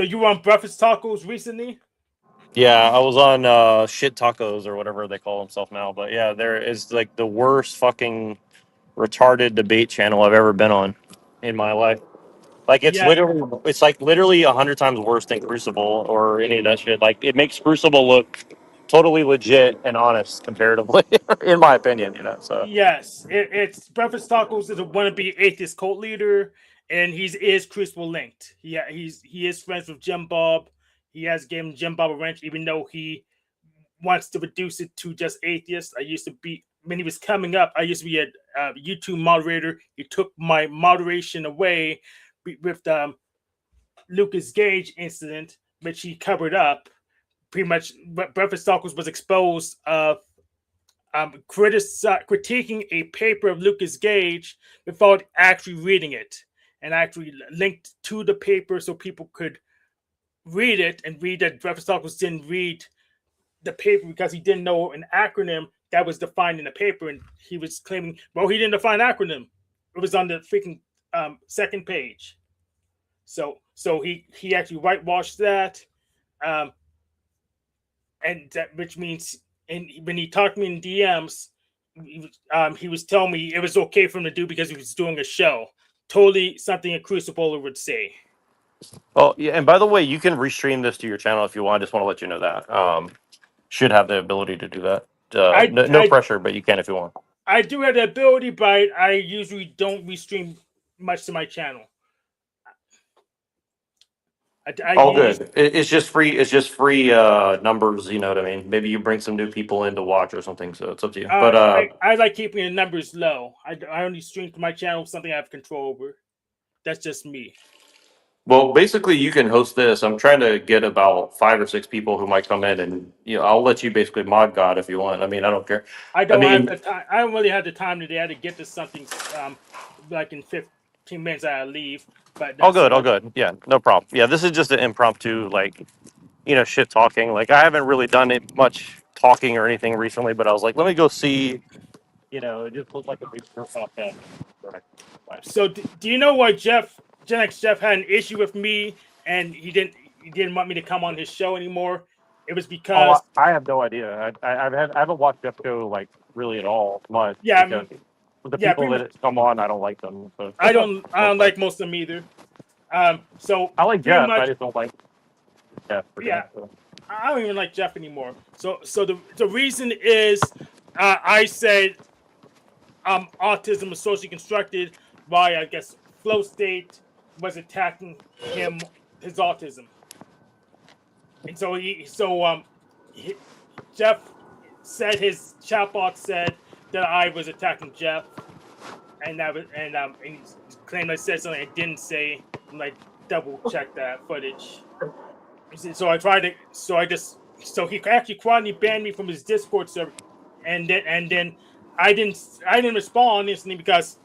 you were on Breakfast Tacos recently? Yeah, I was on Shit Tacos or whatever they call themselves now. But yeah, there is like the worst fucking retarded debate channel I've ever been on in my life. Like Yeah, it's like literally 100 times worse than Crucible or any of that shit. Like it makes Crucible look totally legit and honest comparatively, in my opinion. So yes. It's Breakfast Tacos is a wannabe atheist cult leader, and he's is Crucible linked. He is friends with Jim Bob. He has given Jim Bob a wrench, even though he wants to reduce it to just atheist. I used to be when he was coming up. I used to be a YouTube moderator. He took my moderation away with the Lucas Gage incident, which he covered up. Pretty much, Breakfast Tacos was exposed of critiquing a paper of Lucas Gage without actually reading it, and actually linked to the paper so people could read it and read that Breakfast Tacos didn't read the paper because he didn't know an acronym that was defined in the paper, and he was claiming, well, he didn't define acronym. It was on the freaking second page. So he actually whitewashed that, um, and that which means, and when he talked to me in DMs, he was telling me it was okay for him to do because he was doing a show. Totally something a crucible would say. oh yeah, and by the way, you can restream this to your channel if you want. I just want to let you know that should have the ability to do that. I No I pressure, but you can if you want. I do have the ability, but I usually don't restream much to my channel. I All usually good. It's just free. It's just free numbers. You know what I mean? Maybe you bring some new people in to watch or something. So it's up to you. But I like keeping the numbers low. I only stream to my channel something I have control over. That's just me. well, basically, you can host this. I'm trying to get about 5 or 6 people who might come in, and I'll let you basically mod God if you want. I mean, I don't care. I I don't have mean, the time. I don't really have the time today. I had to get to something like in 15 minutes. I leave, but all so good, all good. Yeah, no problem. Yeah, this is just an impromptu, like, shit talking. Like, I haven't really done it much talking or anything recently, but I was like, let me go see. It just looked like a big podcast. Right. so do you know why Gen X Jeff had an issue with me, and he didn't want me to come on his show anymore? It was Oh, because I have no idea. I haven't watched Jeff Show like really at all much yeah, because the yeah, people pretty much. that come on, I don't like them. So I don't like most of them either. So I like pretty Jeff. I much, just don't like Jeff. yeah, So. I don't even like Jeff anymore. So the reason is, I said autism is socially constructed, by I guess flow state was attacking him, his autism, and he, Jeff said his chatbot said that I was attacking Jeff, and that was and he claimed I said something I didn't say, and I double checked that footage. So I tried to, so I just, so he actually quietly banned me from his Discord server, and then I didn't respond instantly because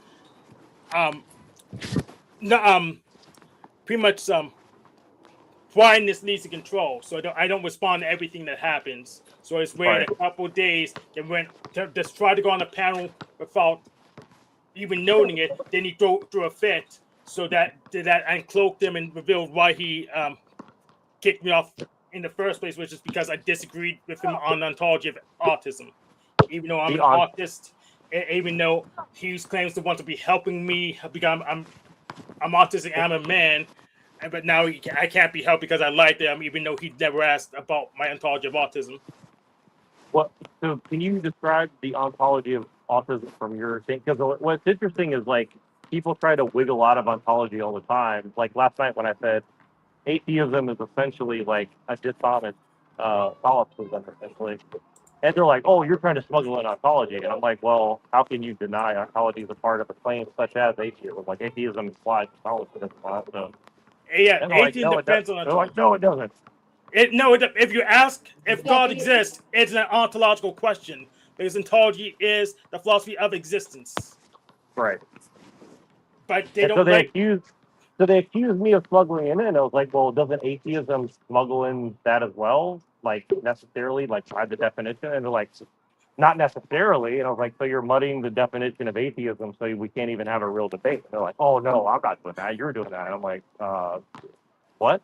um no pretty much quietness leads to control. So I don't respond to everything that happens. So I just Right. waited a couple of days and went to just try to go on a panel without even noting it. Then he threw a fit, so that uncloaked him and revealed why he kicked me off in the first place, which is because I disagreed with him on the ontology of autism. Even though I'm The an on. autist, even though he claims to want to be helping me because I'm autistic, I'm a man, but now I can't be helped because I like them, even though he never asked about my ontology of autism. What? So can you describe the ontology of autism from your thing? Because what's interesting is like people try to wiggle out of ontology all the time. Like last night when I said atheism is essentially like a dishonest solipsism, essentially. And they're like, "Oh, you're trying to smuggle in ontology," and I'm like, "Well, how can you deny ontology is a part of a claim such as atheism? Like atheism implies Catholicism, so." Yeah, And they're like, atheism "No, it doesn't." depends on They're like, ontology. "No, it doesn't." No, if you ask if God exists, it's an ontological question because ontology is the philosophy of existence. Right. But they And so don't like. they accused me of smuggling in it, and I was like, "Well, doesn't atheism smuggle in that as well? Like necessarily, like by the definition?" And they're like, "Not necessarily." And I was like, "So you're muddying the definition of atheism, so we can't even have a real debate." And they're like, "Oh no, I'm not doing that. You're doing that." And I'm like, "What?"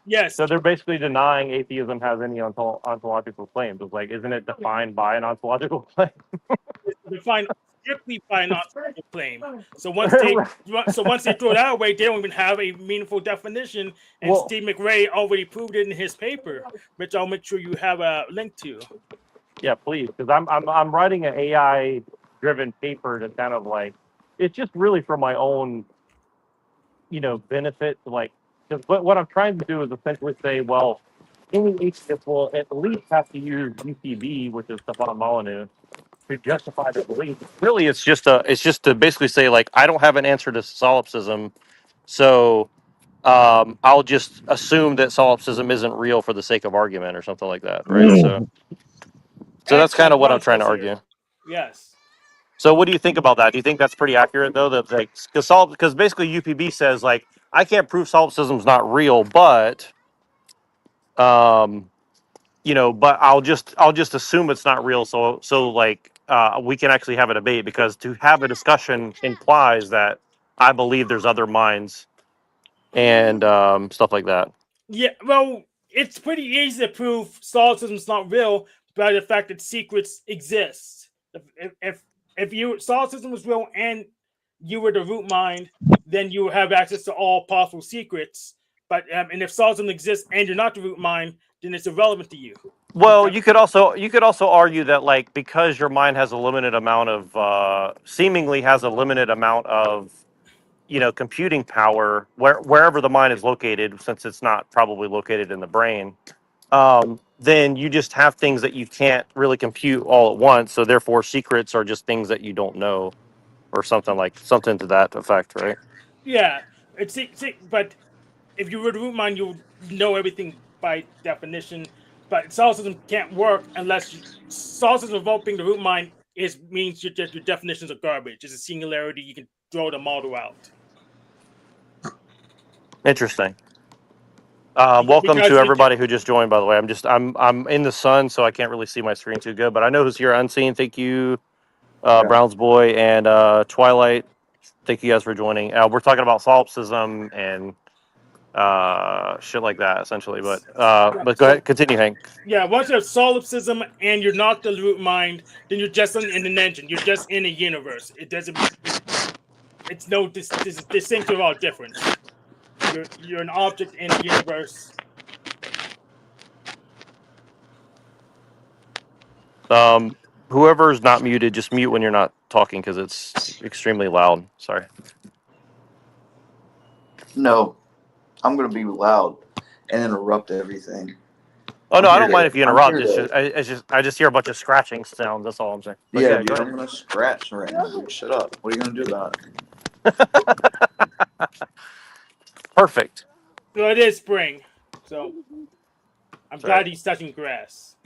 Yes, So they're basically denying atheism has any ontological claims. It's like, isn't it defined by an ontological claim? it's defined strictly by an ontological claim. So Right. once they throw that away, they don't even have a meaningful definition. And Well, Steve McRae already proved it in his paper, which I'll make sure you have a link to. yeah, please, because I'm writing an AI driven paper to kind of like, it's just really for my own, benefit. Like, because what I'm trying to do is essentially say, well, any atheist will at least have to use UCB, which is Stefan Molyneux, to justify their belief. Really, it's just to basically say like, I don't have an answer to solipsism, so I'll just assume that solipsism isn't real for the sake of argument or something like that, right? So that's kind Excellent, of what I'm trying wonderful, to sir. argue. Yes. So what do you think about that? Do you think that's pretty accurate though? That like because basically UPB says like I can't prove solipsism's not real, but um, but I'll just assume it's not real. So like we can actually have a debate because to have a discussion implies that I believe there's other minds and stuff like that. Yeah, well, it's pretty easy to prove solipsism's not real by the fact that secrets exist. If you solipsism was real and you were the root mind, then you have access to all possible secrets. But and if solipsism exists and you're not the root mind, then it's irrelevant to you. Well, you could also argue that like because your mind has a limited amount of seemingly has a limited amount of computing power wherever the mind is located, since it's not probably located in the brain, then you just have things that you can't really compute all at once. So therefore, secrets are just things that you don't know, or something to that effect, right? Yeah, but if you were the root mind, you would know everything by definition. But solipsism can't work unless solipsism without being the root mind is means your definitions are garbage. It's a singularity. You can throw the model out Interesting. because Welcome to it can, everybody who just joined. By the way, I'm in the sun, so I can't really see my screen too good. But I know who's here unseen. Thank you, Yeah. Browns boy and Twilight. Thank you guys for joining. We're talking about solipsism and shit like that, essentially. But yeah. but go So ahead, continue, Hank. yeah, once you have solipsism and you're not the root mind, then you're just in an engine. You're just in a universe. It doesn't. It's no distinction at all difference. You're an object in a universe. Um, Whoever's not muted, just mute when you're not talking because it's extremely loud. Sorry. No, I'm gonna be loud and interrupt everything. Oh I'm no, I here don't mind to. if you I'm interrupt. here It's to. just I just hear a bunch of scratching sounds. That's all I'm saying. But Yeah, yeah, go dude. ahead. I'm gonna scratch right now, dude. Shut up. What are you gonna do about it? Perfect. So it is spring. So I'm That's right. glad he's touching grass.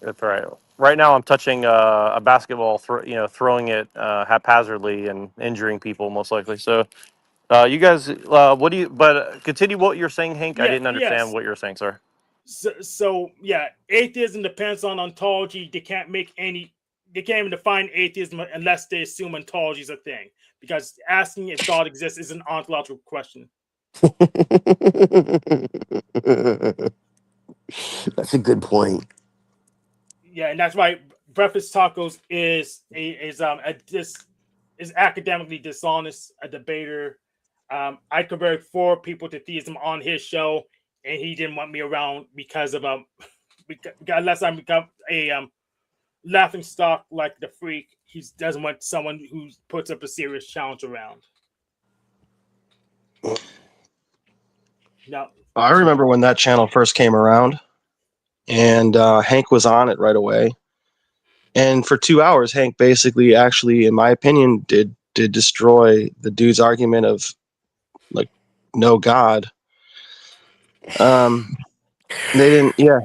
That's right. Right now, I'm touching a basketball, throwing it haphazardly and injuring people most likely. So, you guys, what do you? But continue what you're saying, Hank. I Yeah, didn't understand yes. what you were saying, sir. So yeah, atheism depends on ontology. They can't make any. They can't even define atheism unless they assume ontology is a thing. Because asking if God exists is an ontological question. That's a good point. Yeah, and that's why breakfast tacos is academically dishonest. A debater. I converted 4 people to theism on his show, and he didn't want me around because of because, unless I become a laughing stock like the freak. He doesn't want someone who puts up a serious challenge around. No, I remember when that channel first came around, and Hank was on it right away. And for 2 hours, Hank basically, actually, in my opinion, did destroy the dude's argument of like no God. They didn't, yeah,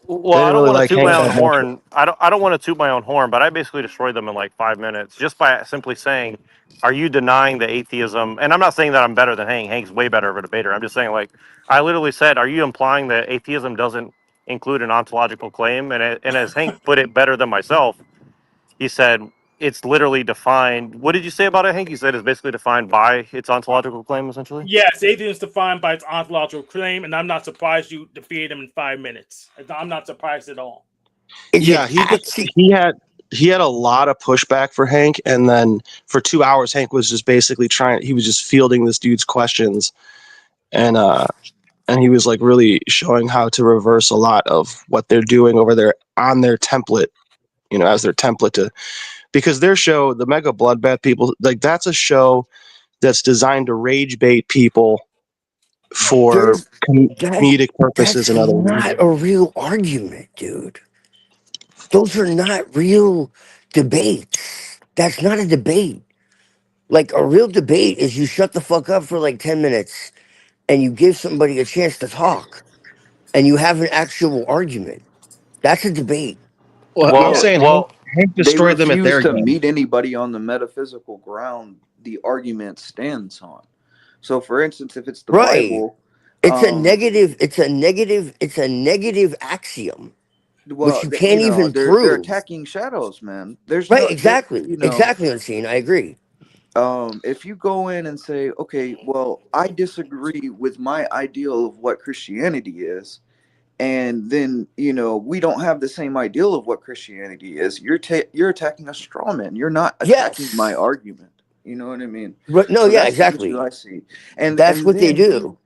Well, they I didn't don't really want to like toot Hank my own that much. horn. I don't want to toot my own horn, but I basically destroyed them in like 5 minutes just by simply saying, "Are you denying the atheism?" And I'm not saying that I'm better than Hank. Hank's way better of a debater. I'm just saying, like, I literally said, "Are you implying that atheism doesn't include an ontological claim?" And as Hank put it better than myself, he said, it's literally defined. What did you say about it, Hank? You said it's basically defined by its ontological claim, essentially. Yes, atheism is defined by its ontological claim, and I'm not surprised you defeated him in 5 minutes. I'm not surprised at all. Is Yeah, it actually? he had a lot of pushback for Hank, and then for 2 hours, Hank was just basically he was just fielding this dude's questions, and he was like really showing how to reverse a lot of what they're doing over there on their template, as their template because their show, the Mega Bloodbath people, like that's a show that's designed to rage bait people for There's that. comedic purposes That's and other not reasons. a real argument, dude. Those are not real debates. That's not a debate. Like a real debate is you shut the fuck up for like 10 minutes and you give somebody a chance to talk and you have an actual argument. That's a debate. Well, I'm Well, Yeah, saying well, Hank they destroyed them at refuse their to game. meet anybody on the metaphysical ground the argument stands on. So, for instance, if it's the Right. Bible, It's a um, negative, it's a negative axiom, which well, you can't even they're prove. attacking shadows, man. There's Right, no, there, exactly. Exactly, Unseen. I agree. if you go in and say, okay, well, I disagree with my ideal of what Christianity is, and then we don't have the same ideal of what Christianity is, you're attacking a straw man. You're not attacking my Yes. argument. You know what I mean? But no, So yeah, that's the issue exactly. I see. and That's and what they then do.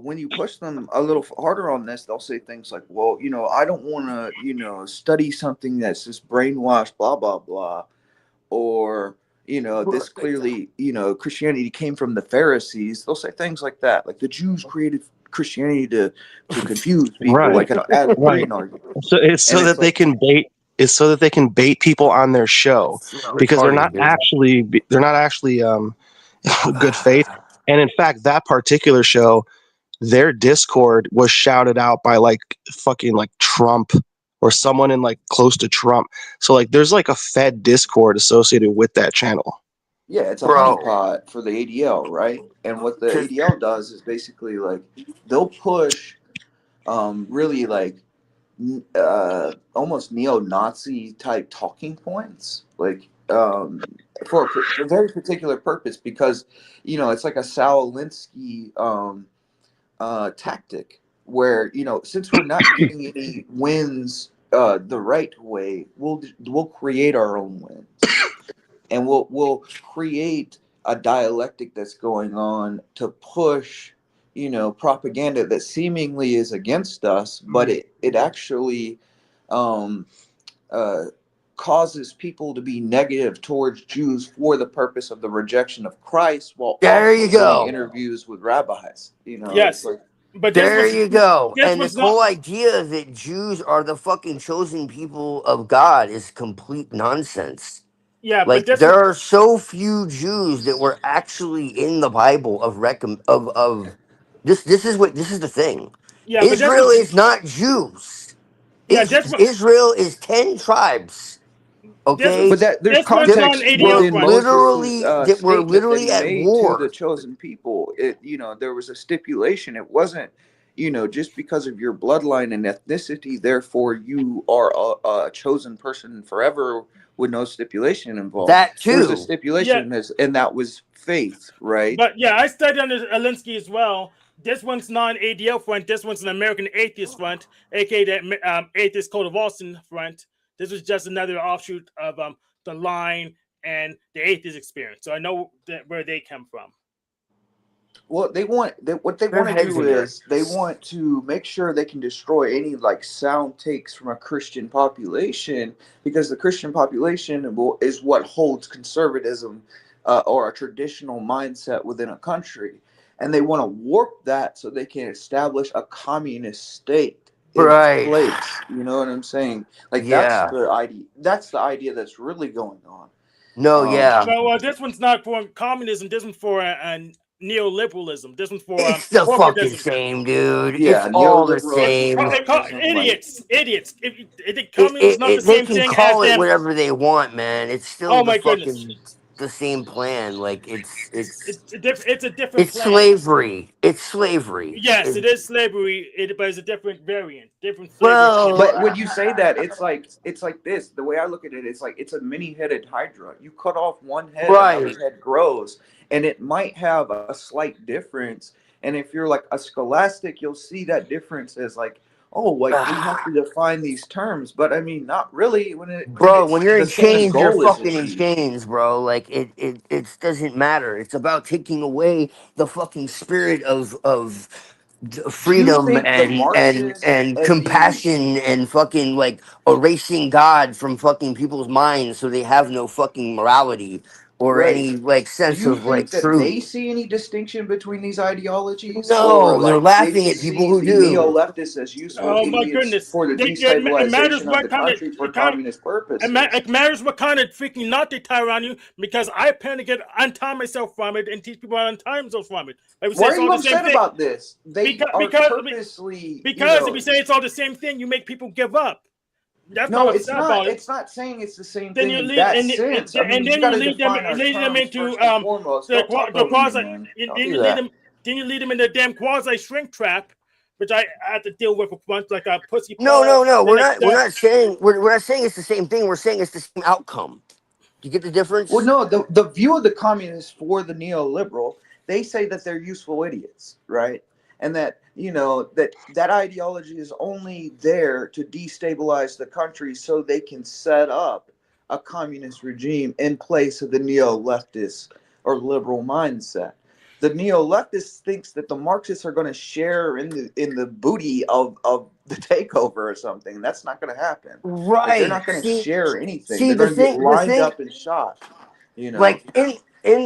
when you push them a little harder on this, they'll say things like, well, I don't want to study something that's just brainwashed, blah blah blah, or this clearly, Christianity came from the Pharisees. They'll say things like that, like the Jews created Christianity to confuse people, Right, like an ad right. hominem argument. So it's And so it's that they like, can bait. It's so that they can bait people on their show because Retarded, dude. they're not actually good faith. And in fact, that particular show, their Discord was shouted out by like fucking like Trump or someone in like close to Trump. So like there's like a Fed Discord associated with that channel. yeah, it's a Bro. honeypot for the ADL, right? And what the Just ADL does is basically like they'll push really like almost neo-Nazi type talking points, like for a very particular purpose, because it's like a Saul Alinsky tactic where since we're not getting any wins the right way, we'll create our own wins, and we'll create a dialectic that's going on to push propaganda that seemingly is against us, but it actually um, uh, causes people to be negative towards Jews for the purpose of the rejection of Christ, while there you also doing go. interviews with rabbis. It's Yes, like, but There you go. this And was this not. whole idea that Jews are the fucking chosen people of God is complete nonsense. Yeah, but Like this there was. are so few Jews that were actually in the Bible of this is the thing. Yeah, but this Israel was. is not Jews. Yeah, this was. Israel is 10 tribes, This was. but okay? that there's This one's That not an context ADL were within front. Moses's literally statement that he at made to the war. chosen people. There was a stipulation. It wasn't just because of your bloodline and ethnicity, therefore you are a chosen person forever, with no stipulation involved. That There was a too. Yeah, stipulation, and that was faith, right? but yeah, I studied under Alinsky as well. This one's not an ADL front. This one's an American Atheist front, aka the Atheist Code of Austin front. This was just another offshoot of the line and the atheist experience. So I know where they come from. Well, what they Their want to heads do in there. is they want to make sure they can destroy any like sound takes from a Christian population, because the Christian population is what holds conservatism or a traditional mindset within a country, and they want to warp that so they can establish a communist state in its Right. place. You know what I'm saying? Like that's Yeah. the idea. That's the idea that's really going on. No, yeah. Well, this one's not for communism. This one's for neoliberalism. This one's for It's the fucking corporatism. same, dude. It's Yeah, all the It's same. they call neoliberalism, like. idiots. If communism is not the They same can thing as call it them. whatever they want, man. It's still Oh the my goodness. fucking the same plan. Like It's a different it's plan. slavery. It's slavery. Yes, it is slavery, but it's a different variant, different flavor of Well, But slavery. when you say that, it's like this. The way I look at it, it's like it's a many-headed hydra. You cut off one head, another right, head grows, and it might have a slight difference. And if you're like a scholastic, you'll see that difference as like, oh, like we have to define these terms. But I mean, not really. When bro. it's When you're the in same chains, you're goal is fucking in achieved. chains, bro. Like it doesn't matter. It's about taking away the fucking spirit of Do you freedom think the Marxists and and the compassion and fucking like erasing God from fucking people's minds so they have no fucking morality or right? any like Do sense you of like think that truth. they see any distinction between these ideologies, or No, they're like they laughing at just people see who the do. neo-leftists as useful Oh my idiots goodness! for the It matters destabilization of what the kind of country for communist purposes? it matters what kind of freaking knot they tie around you because I plan to get untie myself from it and teach people how to untie themselves from it. Like we say, Why it's are all you the same upset thing. about this? They Because are because purposely, because if you say it's all the same thing, you make people give up. That's why I'm no, upset about it. it's not saying it's the same Then thing you in lead that sense. I and mean, you then got you to define our lead them terms into first and foremost. Don't talk the over me, quasi man. then Don't you do lead that. them in the damn quasi shrink trap, which I had to deal with once like a pussy No, Paul no, no. the next We're step. not saying we're not saying it's the same thing. We're saying it's the same outcome. Do you get the Well, difference? no, the view of the communists for the neoliberal, they say that they're useful idiots, right? And that that ideology is only there to destabilize the country so they can set up a communist regime in place of the neo-leftist or liberal mindset. The neo-leftist thinks that the Marxists are going to share in the booty of the takeover or something. That's not going to happen. Like they're Right. not going to share anything. See They're going to get the lined thing, up and shot. You know. like in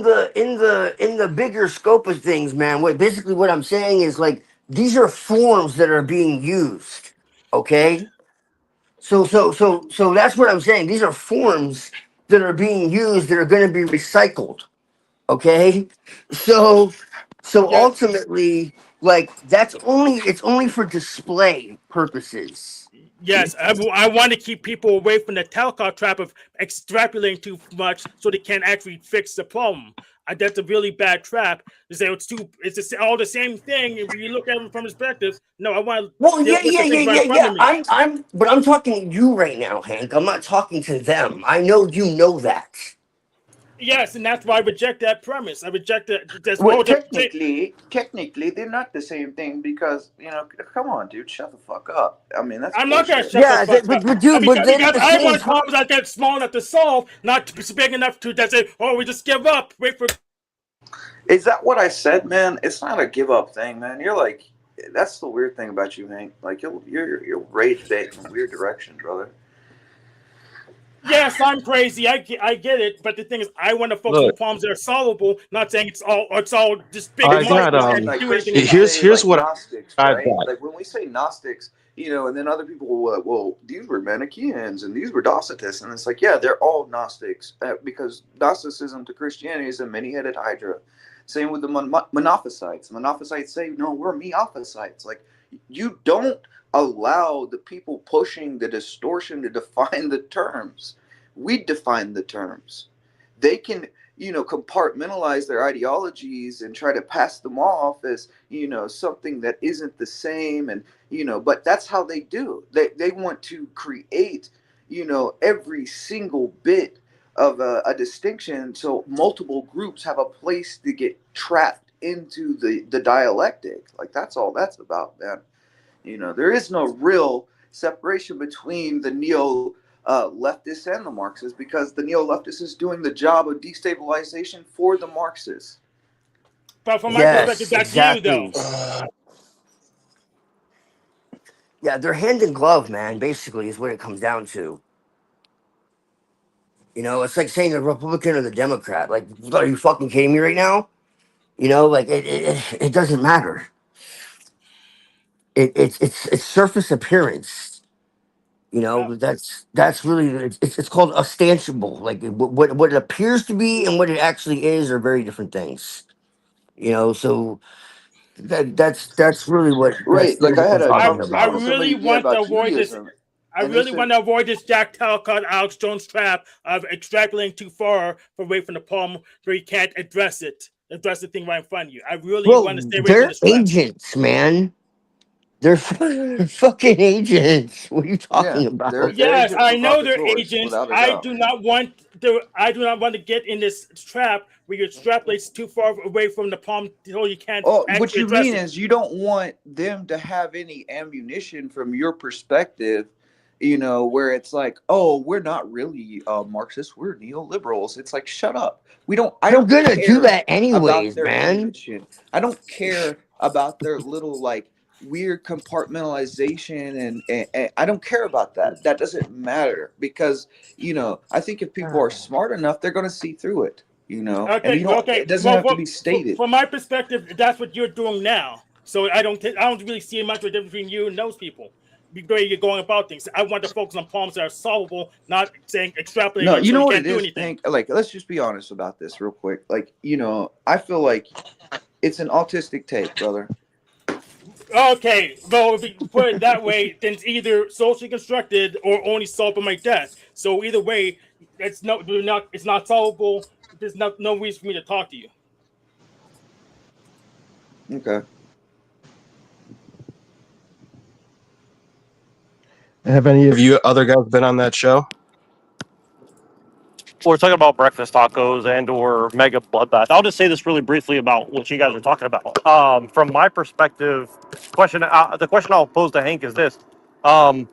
the bigger scope of things, man. What basically what I'm saying is like these are forms that are being used. Okay. So that's what I'm saying. These are forms that are being used that are going to be recycled. Okay. So so Yeah, ultimately, like that's only it's only for display purposes. yes, I want to keep people away from the Talcott trap of extrapolating too much so they can't actually fix the problem. That's a really bad trap. To say all the same thing. If you look at it from perspective, no, I want to Well, deal with the things right in front of me. but I'm talking to you right now, Hank. I'm not talking to them. I know you know that. Yes, and that's why I reject that premise. I reject that. That's Well, oh, technically, they're not the same thing because come on, dude, shut the fuck up. I mean, that's I'm not gonna bullshit. shut the Yeah, fuck up but dude, but then at because the I same want time, problems that get small enough to solve, not big enough to that say, oh, we just give up. Wait for Is that what I said, man? It's not a give up thing, man. You're like, that's the weird thing about you, Hank. Like you're rage bait in a weird direction, brother. yes, I'm crazy. I get it, but the thing is, I want to focus on Look, problems that are solvable. Not saying it's all just big I It's like got monsters when can't like do anything Christians about. say here's like what Gnostics, I've right? got. Like when we say Gnostics, and then other people will, well, these were Manichaeans and these were Docetists, and it's like, yeah, they're all Gnostics because Gnosticism to Christianity is a many-headed hydra. Same with the Monophysites. Monophysites say, no, we're Meophysites. Like you don't allow the people pushing the distortion to define the terms. We define the terms. They can compartmentalize their ideologies and try to pass them off as something that isn't the same, and but that's how they do. They want to create every single bit of a distinction so multiple groups have a place to get trapped into the dialectic. Like that's all that's about, man. There is no real separation between the neo leftists and the Marxists because the neo leftists is doing the job of destabilization for the Marxists. But from my perspective, yes, that's you though. exactly. Yeah, they're hand in glove, man. Basically, is what it comes down to. You know, it's like saying the Republican or the Democrat. Like, are you fucking kidding me right now? You know, like it doesn't matter. It's surface appearance. You Uh, know, that's really it's called ostensible. Like what it appears to be and what it actually is are very different things. You know, so that's really what Right. Like I had I'm a talking conversation I with about. really somebody today want to about avoid this. Judaism. I And they really said, want to avoid this Jack Talcott, Alex Jones trap of extrapolating too far away from the problem where you can't address the thing right in front of you. I really want to Well, stay away from they're this trap. agents, man. They're fucking agents. What are you yeah, talking about? they're Yes, agent I know they're provocateurs agents. without a I doubt. do not want to get in this trap where you extrapolate too far away from the problem until you can't Oh, what actually you address mean it. is you don't want them to have any ammunition from your perspective, you know, where it's like, oh, we're not really Marxists, we're neoliberals. It's like, shut up. I They're don't gonna do care that about anyways, their man. ammunition. I don't care about their little like weird compartmentalization and I don't care about that. That doesn't matter because, you know, I think if people are smart enough, they're going to see through it, you know, and Okay, you well, don't, okay. it doesn't Well, have to be stated. from my perspective, that's what you're doing now. So I don't really see much of a difference between you and those people. The way you're going about things. I want to focus on problems that are solvable, not saying No, extrapolating you until know you what can't it do is, anything. Hank? Like, let's just be honest about this real quick. Like, you know, I feel like it's an autistic take, brother. Okay, well, if you put it that way, then it's either socially constructed or only solved by my death. So either way, it's not solvable. There's no reason for me to talk to you. Okay. Have any of you other guys been on that show? We're talking about breakfast tacos and or mega bloodbath. I'll just say this really briefly about what you guys are talking about. From my perspective, the question I'll pose to Hank is this: um,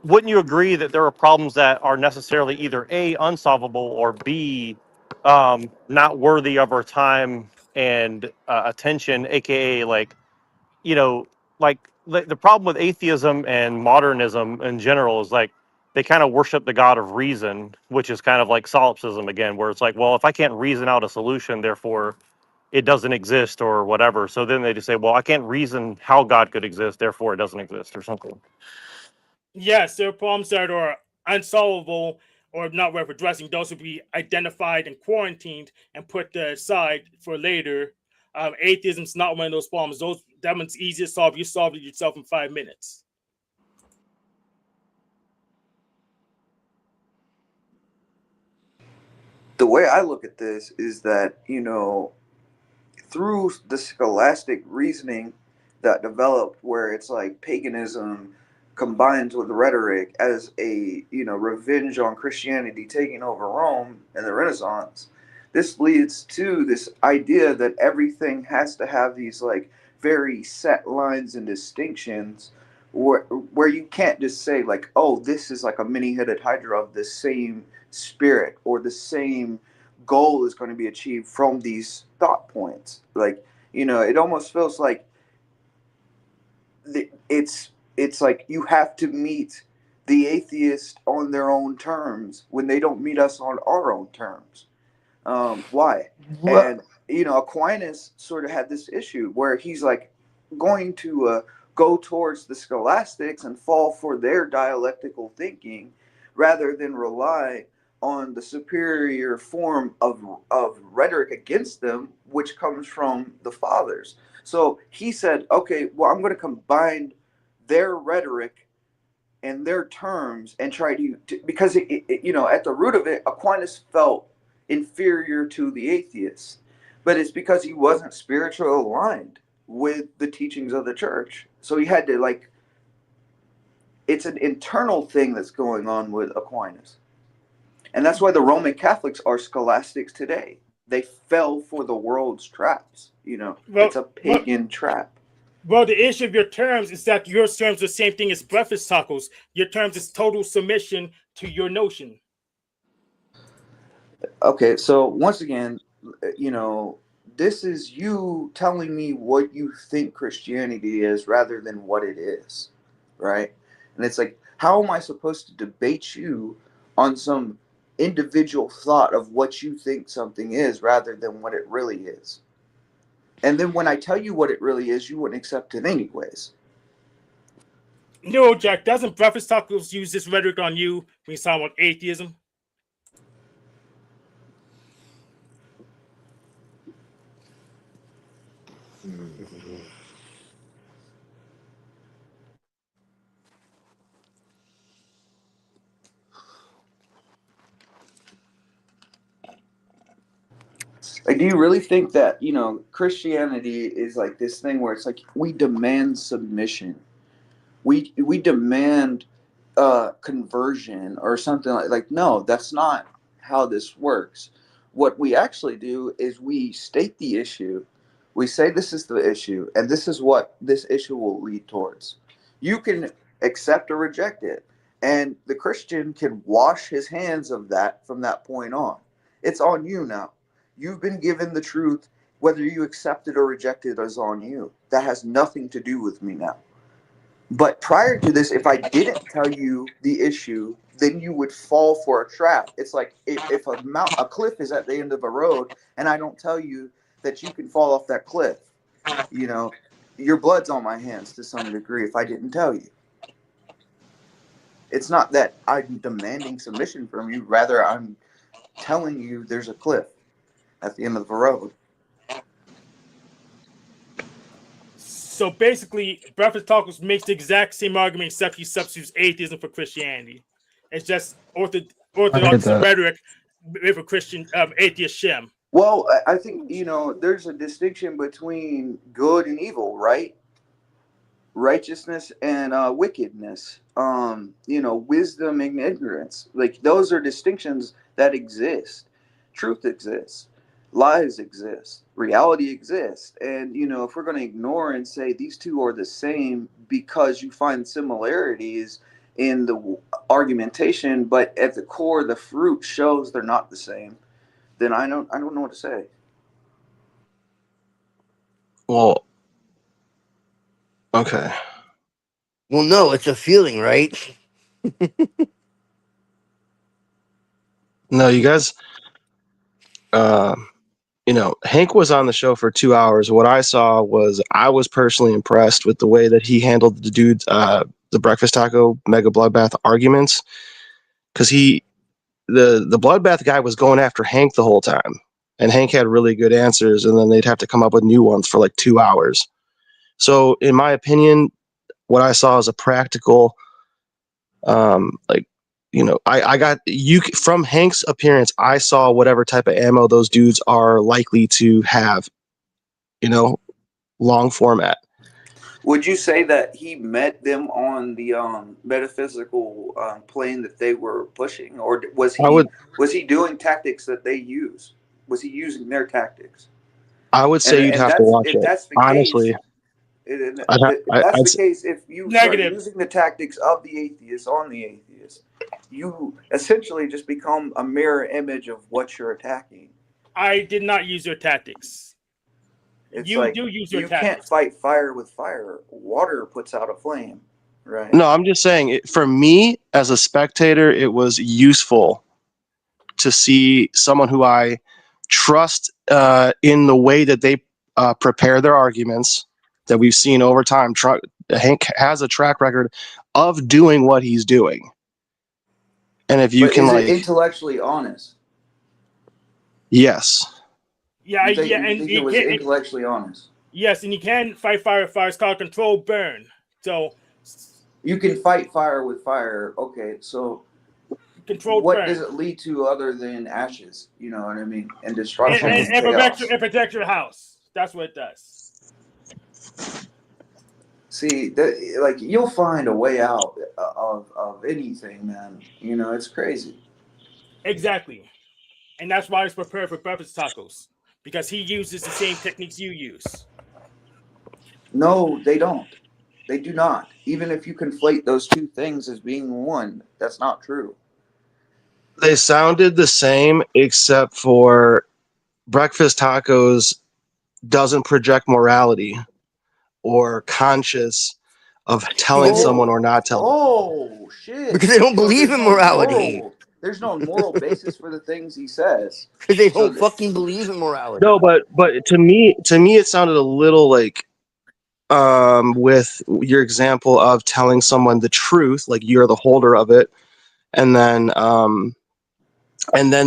wouldn't you agree that there are problems that are necessarily either A, unsolvable, or B, not worthy of our time and attention, aka like, you know, like the problem with atheism and modernism in general is like they kind of worship the god of reason, which is kind of like solipsism again, where it's like, well, if I can't reason out a solution, therefore it doesn't exist or whatever. So then they just say, well, I can't reason how God could exist, therefore it doesn't exist or something. Yes, there are problems that are unsolvable or not worth addressing. Those would be identified and quarantined and put aside for later. Atheism's not one of those problems. That one's easy to solve. You solve it yourself in 5 minutes. The way I look at this is that, you know, through the scholastic reasoning that developed where it's like paganism combines with rhetoric as a, you know, revenge on Christianity taking over Rome in the Renaissance, this leads to this idea that everything has to have these like very set lines and distinctions where you can't just say like, oh, this is like a many-headed hydra of the same spirit or the same goal is going to be achieved from these thought points. Like, you know, it almost feels like it's like you have to meet the atheist on their own terms when they don't meet us on our own terms. Why? Well, And you know, Aquinas sort of had this issue where he's like going to go towards the scholastics and fall for their dialectical thinking rather than rely on the superior form of rhetoric against them, which comes from the fathers. So he said, okay, well, I'm going to combine their rhetoric and their terms and try to because you know, at the root of it, Aquinas felt inferior to the atheists, but it's because he wasn't spiritually aligned with the teachings of the church. So he had to like, it's an internal thing that's going on with Aquinas. And that's why the Roman Catholics are scholastics today. They fell for the world's traps. You know, it's Well, a well, pagan trap. well, the issue of your terms is that your terms are the same thing as breakfast tacos. Your terms is total submission to your notion. Okay, so once again, you know, this is you telling me what you think Christianity is rather than what it is, right? And it's like, how am I supposed to debate you on some individual thought of what you think something is rather than what it really is? And then when I tell you what it really is, you wouldn't accept it anyways. No, Jack, doesn't breakfast tacos use this rhetoric on you when you talk about atheism? Like, do you really think that, Christianity is like this thing where it's like we demand submission, we demand conversion or something like no, that's not how this works. What we actually do is we state the issue, we say this is the issue and this is what this issue will lead towards. You can accept or reject it, and the Christian can wash his hands of that from that point on. It's on you now. You've been given the truth. Whether you accept it or reject it is on you. That has nothing to do with me now. But prior to this, if I didn't tell you the issue, then you would fall for a trap. It's like if a cliff is at the end of a road, and I don't tell you that you can fall off that cliff, you know, your blood's on my hands to some degree if I didn't tell you. It's not that I'm demanding submission from you, rather I'm telling you there's a cliff at the end of the road. So basically, Breakfast Tacos makes the exact same argument except he substitutes atheism for Christianity. It's just orthodox that. rhetoric with a Christian atheist shim. Well, I think, there's a distinction between good and evil, right? Righteousness and wickedness, wisdom and ignorance. Like, those are distinctions that exist. Truth exists, lies exist, reality exists. And, if we're going to ignore and say these two are the same because you find similarities in the argumentation, but at the core, the fruit shows they're not the same, then I don't know what to say. Well, okay. Well, no, it's a feeling, right? No, you guys. Hank was on the show for 2 hours. What I saw was I was personally impressed with the way that he handled the dude, the breakfast taco mega bloodbath arguments, because the bloodbath guy was going after Hank the whole time, and Hank had really good answers, and then they'd have to come up with new ones for like 2 hours. So, in my opinion, what I saw is a practical, I got you from Hank's appearance. I saw whatever type of ammo those dudes are likely to have, long format. Would you say that he met them on the metaphysical plane that they were pushing, or was he doing tactics that they use? Was he using their tactics? I would say you'd have to watch if it. that's the Honestly, case, if you start Negative. using the tactics of the atheist on the atheist, you essentially just become a mirror image of what you're attacking. I did not use your tactics. It's You like do use your you can't tactics. fight fire with fire. Water puts out a flame, right? no, I'm just saying, for me as a spectator, it was useful to see someone who I trust in the way that they prepare their arguments, that we've seen over time. Hank has a track record of doing what he's doing. And if you But can, is like, it intellectually honest? yes. Yeah, You think and it was intellectually honest? Yes, and you can fight fire with fire. It's called control burn. So You can fight fire with fire. Okay, so controlled what burn. does it lead to other than ashes? You know what I mean? And destruction and And chaos. protect your house. That's what it does. See, like, you'll find a way out of anything, man. It's crazy. Exactly. And that's why it's prepared for breakfast tacos. Because he uses the same techniques you use. No, they don't. They do not. Even if you conflate those two things as being one, that's not true. They sounded the same, except for breakfast tacos doesn't project morality or conscious of telling someone or not telling. Oh shit! Because they don't believe in morality. There's no moral basis for the things he says. Because they don't fucking believe in morality. No, but to me, it sounded a little like, with your example of telling someone the truth, like you're the holder of it, and then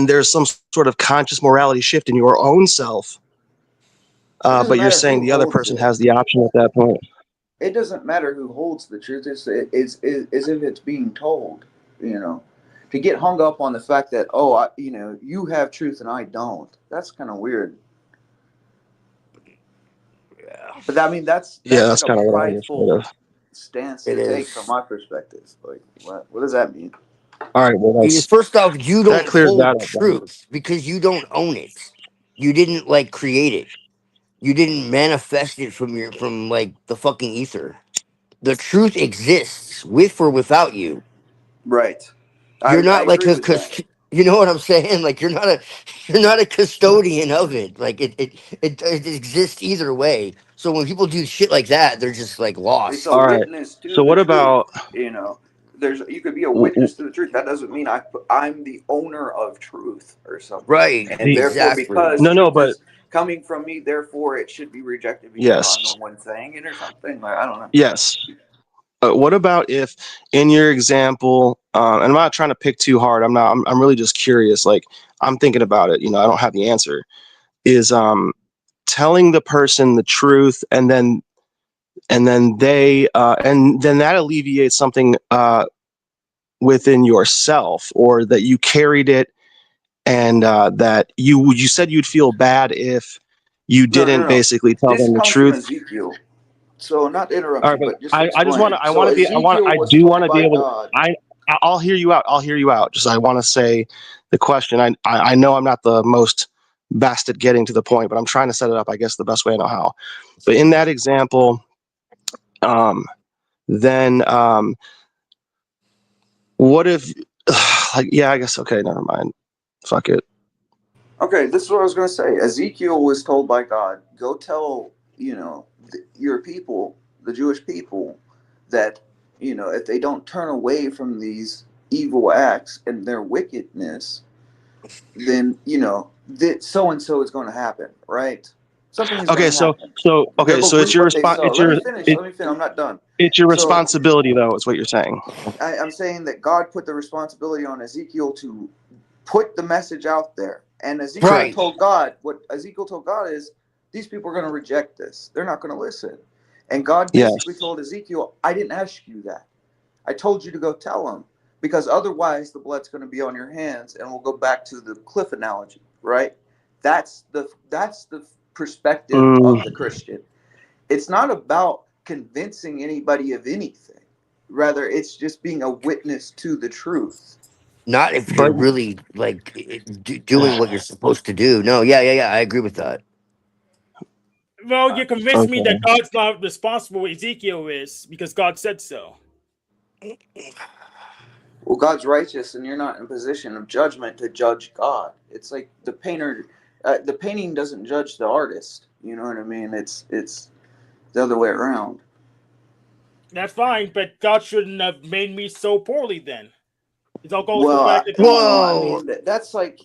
there's some sort of conscious morality shift in your own self. But you're saying the other person has the option at that point. It doesn't matter who holds the truth. It's if it's being told. to get hung up on the fact that, oh, you have truth and I don't. That's kind of weird. Yeah, But I mean, that's Yeah, like that's a kind of what I understood prideful of. stance it to take from is. my perspective. Like, what does that mean? All right, well, First off, you that don't clears that hold up. Then. truth because you don't own it. You didn't like create it. You didn't manifest it from like the fucking ether. The truth exists with or without you. Right. You're I not like agree a with that. you know what I'm saying? Like you're not a custodian of it. Like it exists either way. So when people do shit like that, they're just like It's a All lost. right. witness to So the what truth. about? You could be a w- w- witness to the truth. That doesn't mean I'm the owner of truth or something. Right, And The therefore, exactly. because no, truth but is coming from me, therefore it should be rejected because I'm the yes, one saying it or something. Like, I don't know. yes. What about if, in your example, and I'm not trying to pick too hard. I'm not. I'm really just curious. Like I'm thinking about it. I don't have the answer. Is telling the person the truth, and then that alleviates something within yourself, or that you carried it, and that you said you'd feel bad if you No, no, didn't no. basically tell This them the comes from truth. Ezekiel. So, not to All interrupt right, you, but but just to I just want explain. to I So, want to be Ezekiel I was do want told to be by able to God. I'll hear you out. I'll hear you out. Just I want to say the question. I know I'm not the most best at getting to the point, but I'm trying to set it up, I guess, the best way I know how. But in that example, um, then what if like yeah, I guess okay, never mind. Fuck it. Okay, this is what I was going to say. Ezekiel was told by God, go tell, your people, the Jewish people, that, if they don't turn away from these evil acts and their wickedness, then, that so and so is going to happen, right? Something is going Okay, to happen. They okay, will so reap what they sow. Let me finish. Let me finish. I'm not done. it's your So responsibility though, is what you're saying. I'm saying that God put the responsibility on Ezekiel to put the message out there. And Ezekiel Right. Correct. told God, what Ezekiel told God is, these people are going to reject this. They're not going to listen. And God Yes. basically told Ezekiel, I didn't ask you that. I told you to go tell them, because otherwise the blood's going to be on your hands. And we'll go back to the cliff analogy, right? That's the perspective Mm, of the Christian. It's not about convincing anybody of anything. Rather, it's just being a witness to the truth. Not if but you're really like doing what you're supposed to do. No, yeah. I agree with that. Well, you convinced me okay. that God's not responsible. Ezekiel is because God said so. Well, God's righteous, and you're not in a position of judgment to judge God. It's like the painter. The painting doesn't judge the artist. You know what I mean? It's the other way around. That's fine, but God shouldn't have made me so poorly then. It all goes to the Well, fact that I Whoa, mean, that's like,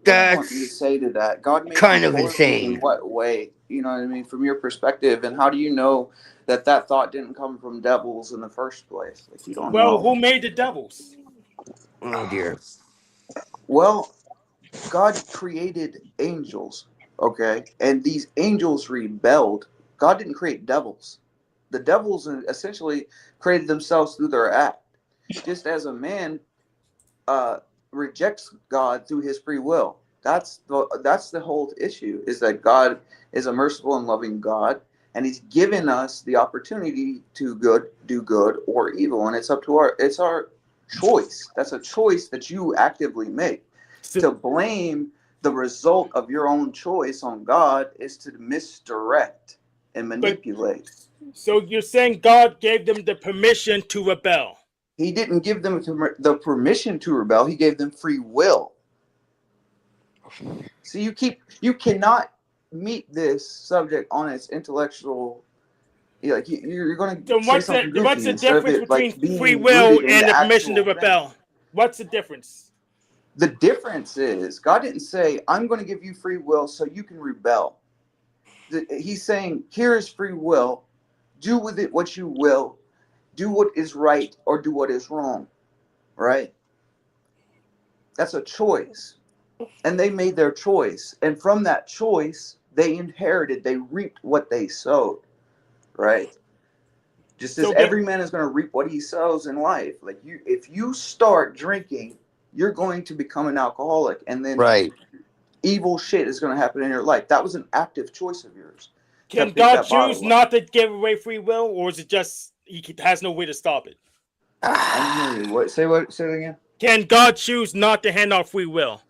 what do you want me to that's say to that? God made you kind of poorly in insane. what way? You know what I mean? From your perspective, and how do you know that that thought didn't come from devils in the first place? Like, you don't well, know. who made the devils? Oh dear. Well, God created angels, okay? And these angels rebelled. God didn't create devils. The devils essentially created themselves through their act. Just as a man uh, rejects God through his free will. That's the whole issue, is that God is a merciful and loving God, and he's given us the opportunity to do good or evil, and it's our choice. That's a choice that you actively make. So, To blame the result of your own choice on God is to misdirect and but manipulate. so you're saying God gave them the permission to rebel? He didn't give them the permission to rebel. He gave them free will. So you cannot meet this subject on its intellectual. Like, you're going So to say something what's goofy the instead of difference it between like free being will rooted in and the the permission to actual thing. rebel? What's the difference? The difference is God didn't say, I'm going to give you free will so you can rebel. He's saying, here is free will. Do with it what you will. Do what is right or do what is wrong. Right? That's a choice. And they made their choice. And from that choice, they reaped what they sowed. Right? Just as So they every man is going to reap what he sows in life. Like, if you start drinking you're going to become an alcoholic, and then Right. evil shit is going to happen in your life. That was an active choice of yours to Can pick God that choose bottle up. not to give away free will, or is it just has no way to stop it? I didn't hear you. What? Say what? Say it again. Can God choose not to hand out free will?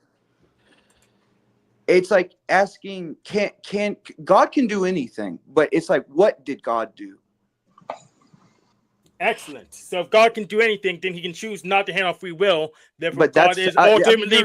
It's like asking, can God can do anything, but it's like, what did God do? Excellent. So if God can do anything, then he can choose not to hand out free will. Therefore, But God that's is I mean, ultimately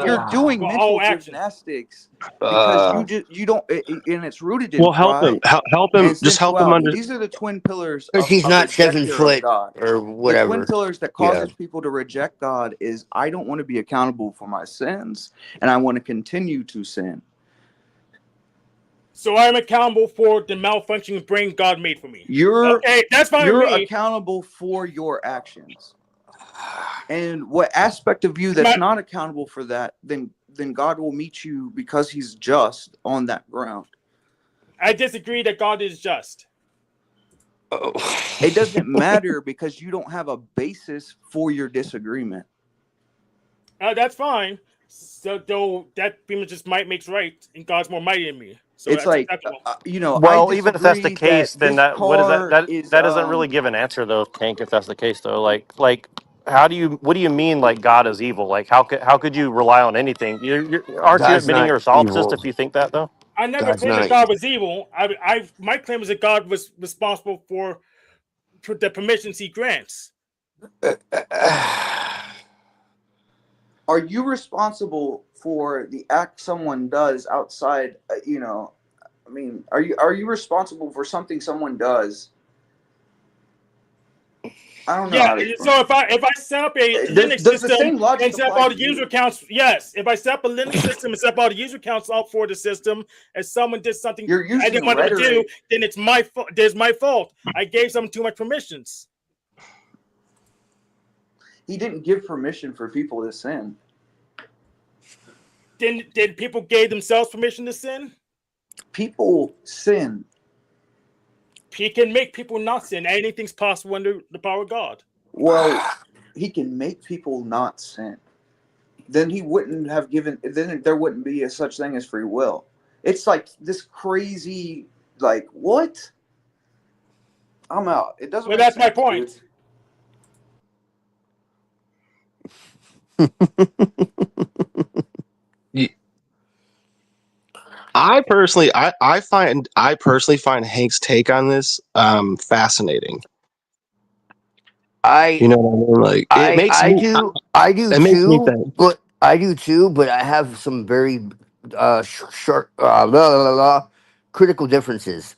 you're responsible doing for all mental actions. gymnastics because Uh, you don't, and it's rooted in Well, help him. pride Help him. and Just help him sensuality. under. These are the twin pillars because he's of not rejecter of 7 foot God. or The twin whatever. pillars that Yeah. causes people to reject God is, I don't want to be accountable for my sins, and I want to continue to sin. So I'm accountable for the malfunctioning brain God made for me. You're Okay, that's fine with you're me. accountable for your actions. And what aspect of you Am that's I- not accountable for that, then God will meet you because he's just on that ground. I disagree that God is just. Oh. It doesn't matter because you don't have a basis for your disagreement. That's fine. So though that pretty much just might makes right, and God's more mighty than me. So It's that's like, acceptable. I Well, even if that's the disagree case, that then this that what is that? car That is that doesn't really give an answer though, Tank. If that's the case though, like how do you what do you mean like God is evil? Like how could you rely on anything? Aren't you God's admitting not you're a solipsist if evil. you think that though? I never God's claimed that not. God was evil. My claim is that God was responsible for the permissions he grants. are you responsible for the act someone does outside, I mean, are you responsible for something someone does? I don't know Yeah, how to explain. so if I set up a Linux Does the system same logic and set up apply all to the user you? accounts, yes. If I set up a Linux system and set up all the user accounts up for the system, and someone did something You're I using didn't want them to do, rhetoric. then it's my fault. There's my fault. I gave someone too much permissions. He didn't give permission for people to sin. Did people gave themselves permission to sin? People sin. He can make people not sin. Anything's possible under the power of God. Well, he can make people not sin. Then he wouldn't have given. Then there wouldn't be a such thing as free will. It's like this crazy. Like what? I'm out. It doesn't Well, make that's my sense, dude. point. I personally find Hank's take on this fascinating. I You know what I mean? Like I do it makes me too, think. but I have some very short critical differences.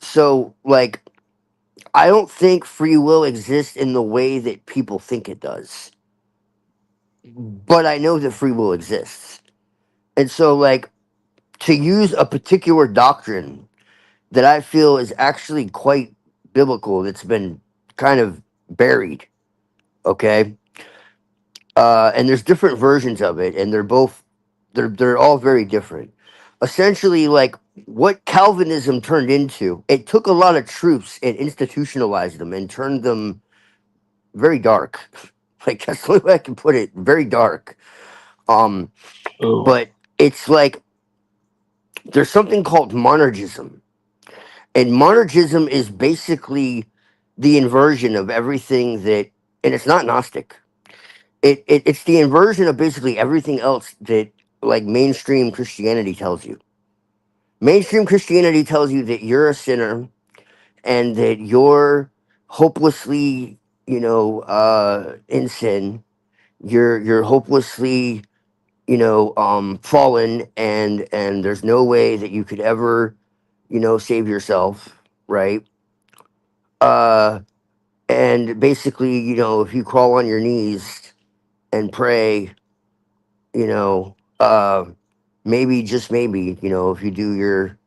So like I don't think free will exists in the way that people think it does. But I know that free will exists. And so like to use a particular doctrine that I feel is actually quite biblical that's been kind of buried, okay? And there's different versions of it, and they're all very different. Essentially, like what Calvinism turned into, it took a lot of truths and institutionalized them and turned them very dark. Like that's the only way I can put it. Very dark. Um, Oh, but it's like there's something called monergism, and monergism is basically the inversion of everything that, and it's not Gnostic. It's the inversion of basically everything else that like mainstream Christianity tells you. Mainstream Christianity tells you that you're a sinner and that you're hopelessly, in sin. You're hopelessly, fallen, and there's no way that you could ever, save yourself, right? Uh, and basically, if you crawl on your knees and pray, you know, uh, maybe just maybe, if you do your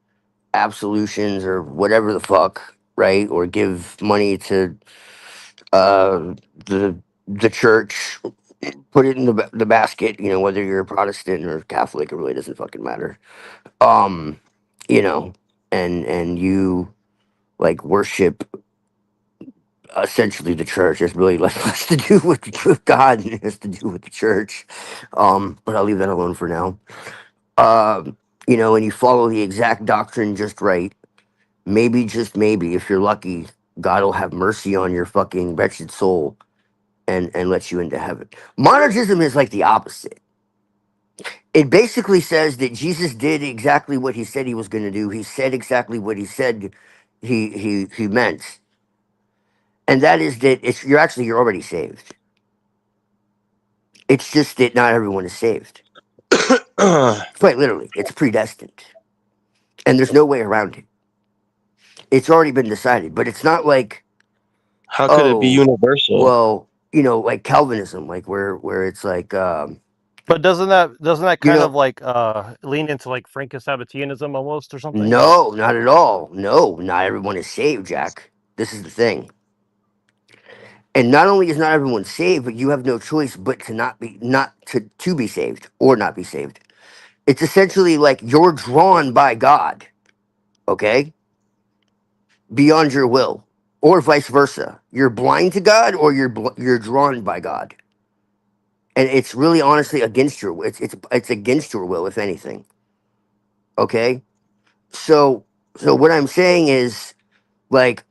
absolutions or whatever the fuck, right, or give money to uh, the the church, put it in the basket, whether you're a Protestant or Catholic, it really doesn't fucking matter. Um, you know, and you like worship essentially the church. It's really less to do with God than it has to do with the church. But I'll leave that alone for now. You know, and you follow the exact doctrine just right. Maybe, just maybe, if you're lucky, God will have mercy on your fucking wretched soul and let you into heaven. Monergism is like the opposite. It basically says that Jesus did exactly what he said he was going to do. He said exactly what he said he meant, and that is that you're already saved. It's just that not everyone is saved. Quite literally, it's predestined, and there's no way around it. It's already been decided, but it's not like, How could it be oh, universal? well, you know, like Calvinism, like where it's like, But doesn't that you kind know, of like lean into like Franco-Sabbateanism almost or something? no, not at all. No, not everyone is saved, Jack. This is the thing. And not only is not everyone saved, but you have no choice but to not to be saved or not be saved. It's essentially like you're drawn by God, okay? Beyond your will, or vice versa. You're blind to God, or you're drawn by God, and it's really honestly against your it's against your will, if anything. Okay, so what I'm saying is, like,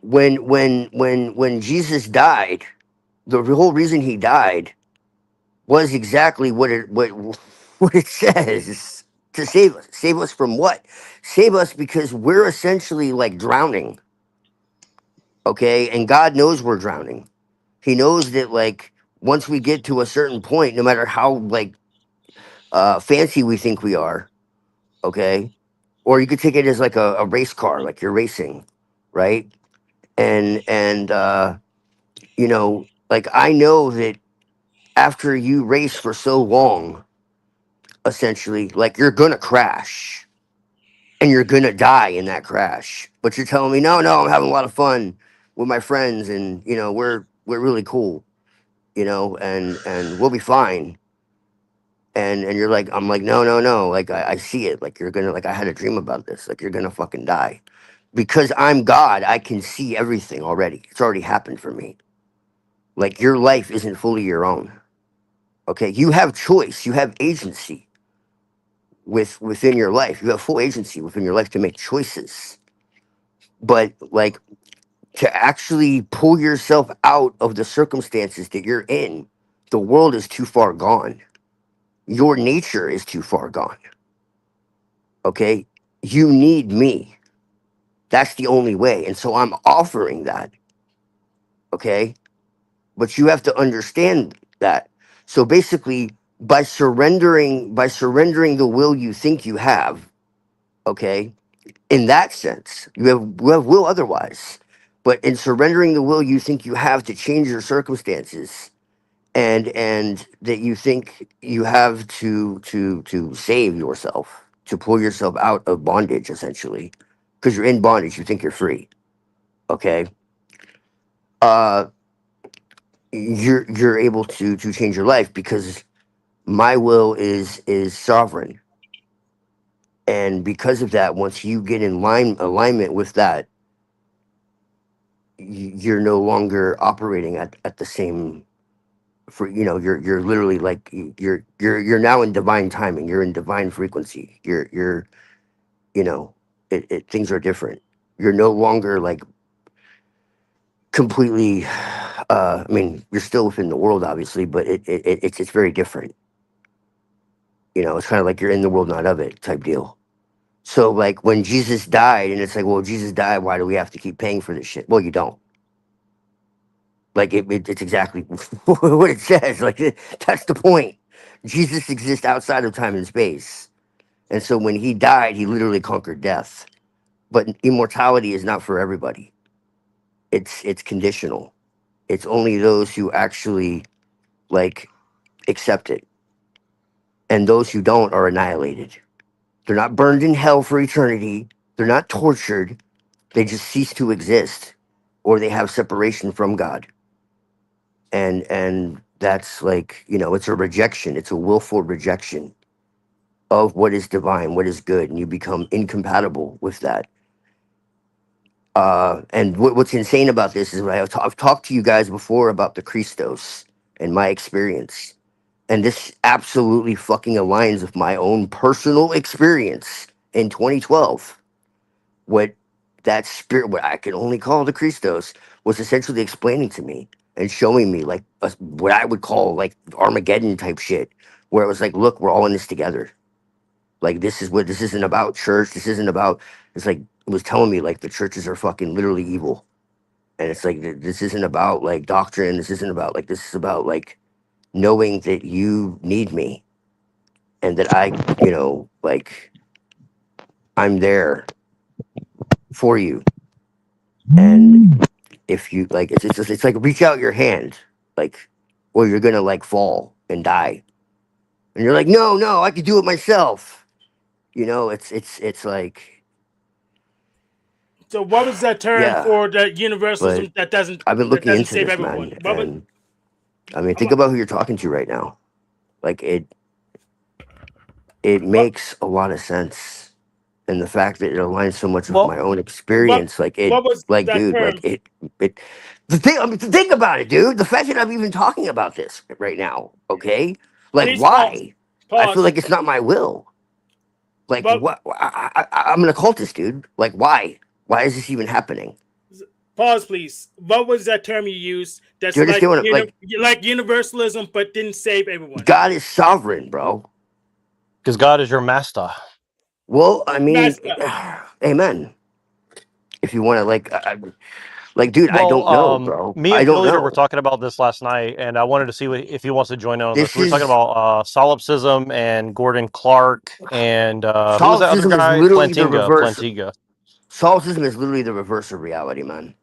when Jesus died, the whole reason he died was exactly what it says, to save us. Save us from what? Save us because we're essentially like drowning. Okay, and God knows we're drowning. He knows that, like, once we get to a certain point, no matter how like fancy we think we are, okay, or you could take it as like a race car, like you're racing, right? And you know, like, I know that after you race for so long, essentially, like, you're gonna crash and you're gonna die in that crash. But you're telling me, no, no, I'm having a lot of fun with my friends, and you know, we're really cool, you know, and we'll be fine. And you're like, I'm like, no, no, no, like, I see it, like, you're gonna, like, I had a dream about this, like, you're gonna fucking die. Because I'm God, I can see everything already. It's already happened for me. Like, your life isn't fully your own. Okay, you have choice, you have agency within your life. You have full agency within your life to make choices. But, like, to actually pull yourself out of the circumstances that you're in, the world is too far gone. Your nature is too far gone. Okay, you need me. That's the only way, and so I'm offering that. Okay, but you have to understand that. So basically, by surrendering the will you think you have, okay, in that sense, you have will otherwise. But in surrendering the will you think you have to change your circumstances, and that you think you have to save yourself, to pull yourself out of bondage, essentially, because you're in bondage, you think you're free. Okay, uh, you're able to change your life because my will is sovereign, and because of that, once you get in alignment with that, you're no longer operating at the same, for, you know, you're literally like, you're now in divine timing, you're in divine frequency, you're you know, things are different. You're no longer like completely I mean, you're still within the world, obviously, but it's very different. You know, it's kind of like you're in the world, not of it, type deal. So, like, when Jesus died, and it's like, well, Jesus died, why do we have to keep paying for this shit? Well, you don't. Like, it's exactly what it says. Like, that's the point. Jesus exists outside of time and space, and so when he died, he literally conquered death. But immortality is not for everybody. It's conditional. It's only those who actually, like, accept it, and those who don't are annihilated. They're not burned in hell for eternity. They're not tortured. They just cease to exist, or they have separation from God. And that's, like, you know, it's a rejection. It's a willful rejection of what is divine, what is good, and you become incompatible with that. And what's insane about this is I've talked to you guys before about the Christos and my experience. And this absolutely fucking aligns with my own personal experience in 2012. What that spirit, what I can only call the Christos, was essentially explaining to me and showing me like what I would call like Armageddon type shit, where it was like, look, we're all in this together. Like this isn't about church. This isn't about. It's like it was telling me like the churches are fucking literally evil, and it's like this isn't about like doctrine. This isn't about like this is about like knowing that you need me and that I, like I'm there for you. And if you like, it's like reach out your hand, like, or you're gonna like fall and die. And you're like, no, I can do it myself. It's like, So what was that term yeah. for the But universalism that doesn't I've been looking into save this, everyone? man, What was, and I mean, think about who you're talking to right now. Like it what makes a lot of sense, and the fact that it aligns so much with Well, my own what experience, what was like, that dude, term? like it. The thing, I mean, think about it, dude. The fact that I'm even talking about this right now, okay? I Like, need to pause. why? I feel Pause. like it's not my will. Like, What what? I'm an occultist, dude. Like, why? Why is this even happening? pause, please. What was that term you used? Do That's you understand what? like universalism, but didn't save everyone. God is sovereign, bro. because God is your master. Well, I mean, Master. amen. If you want to, like, dude, I Well, don't know, bro. me I and don't Pilliter were know. talking about this last night, and I wanted to see if he wants to join in on this. This We were talking is about solipsism and Gordon Clark and who was that other solipsism is guy? literally the reverse. Plantinga. Solipsism is literally the reverse of reality, man.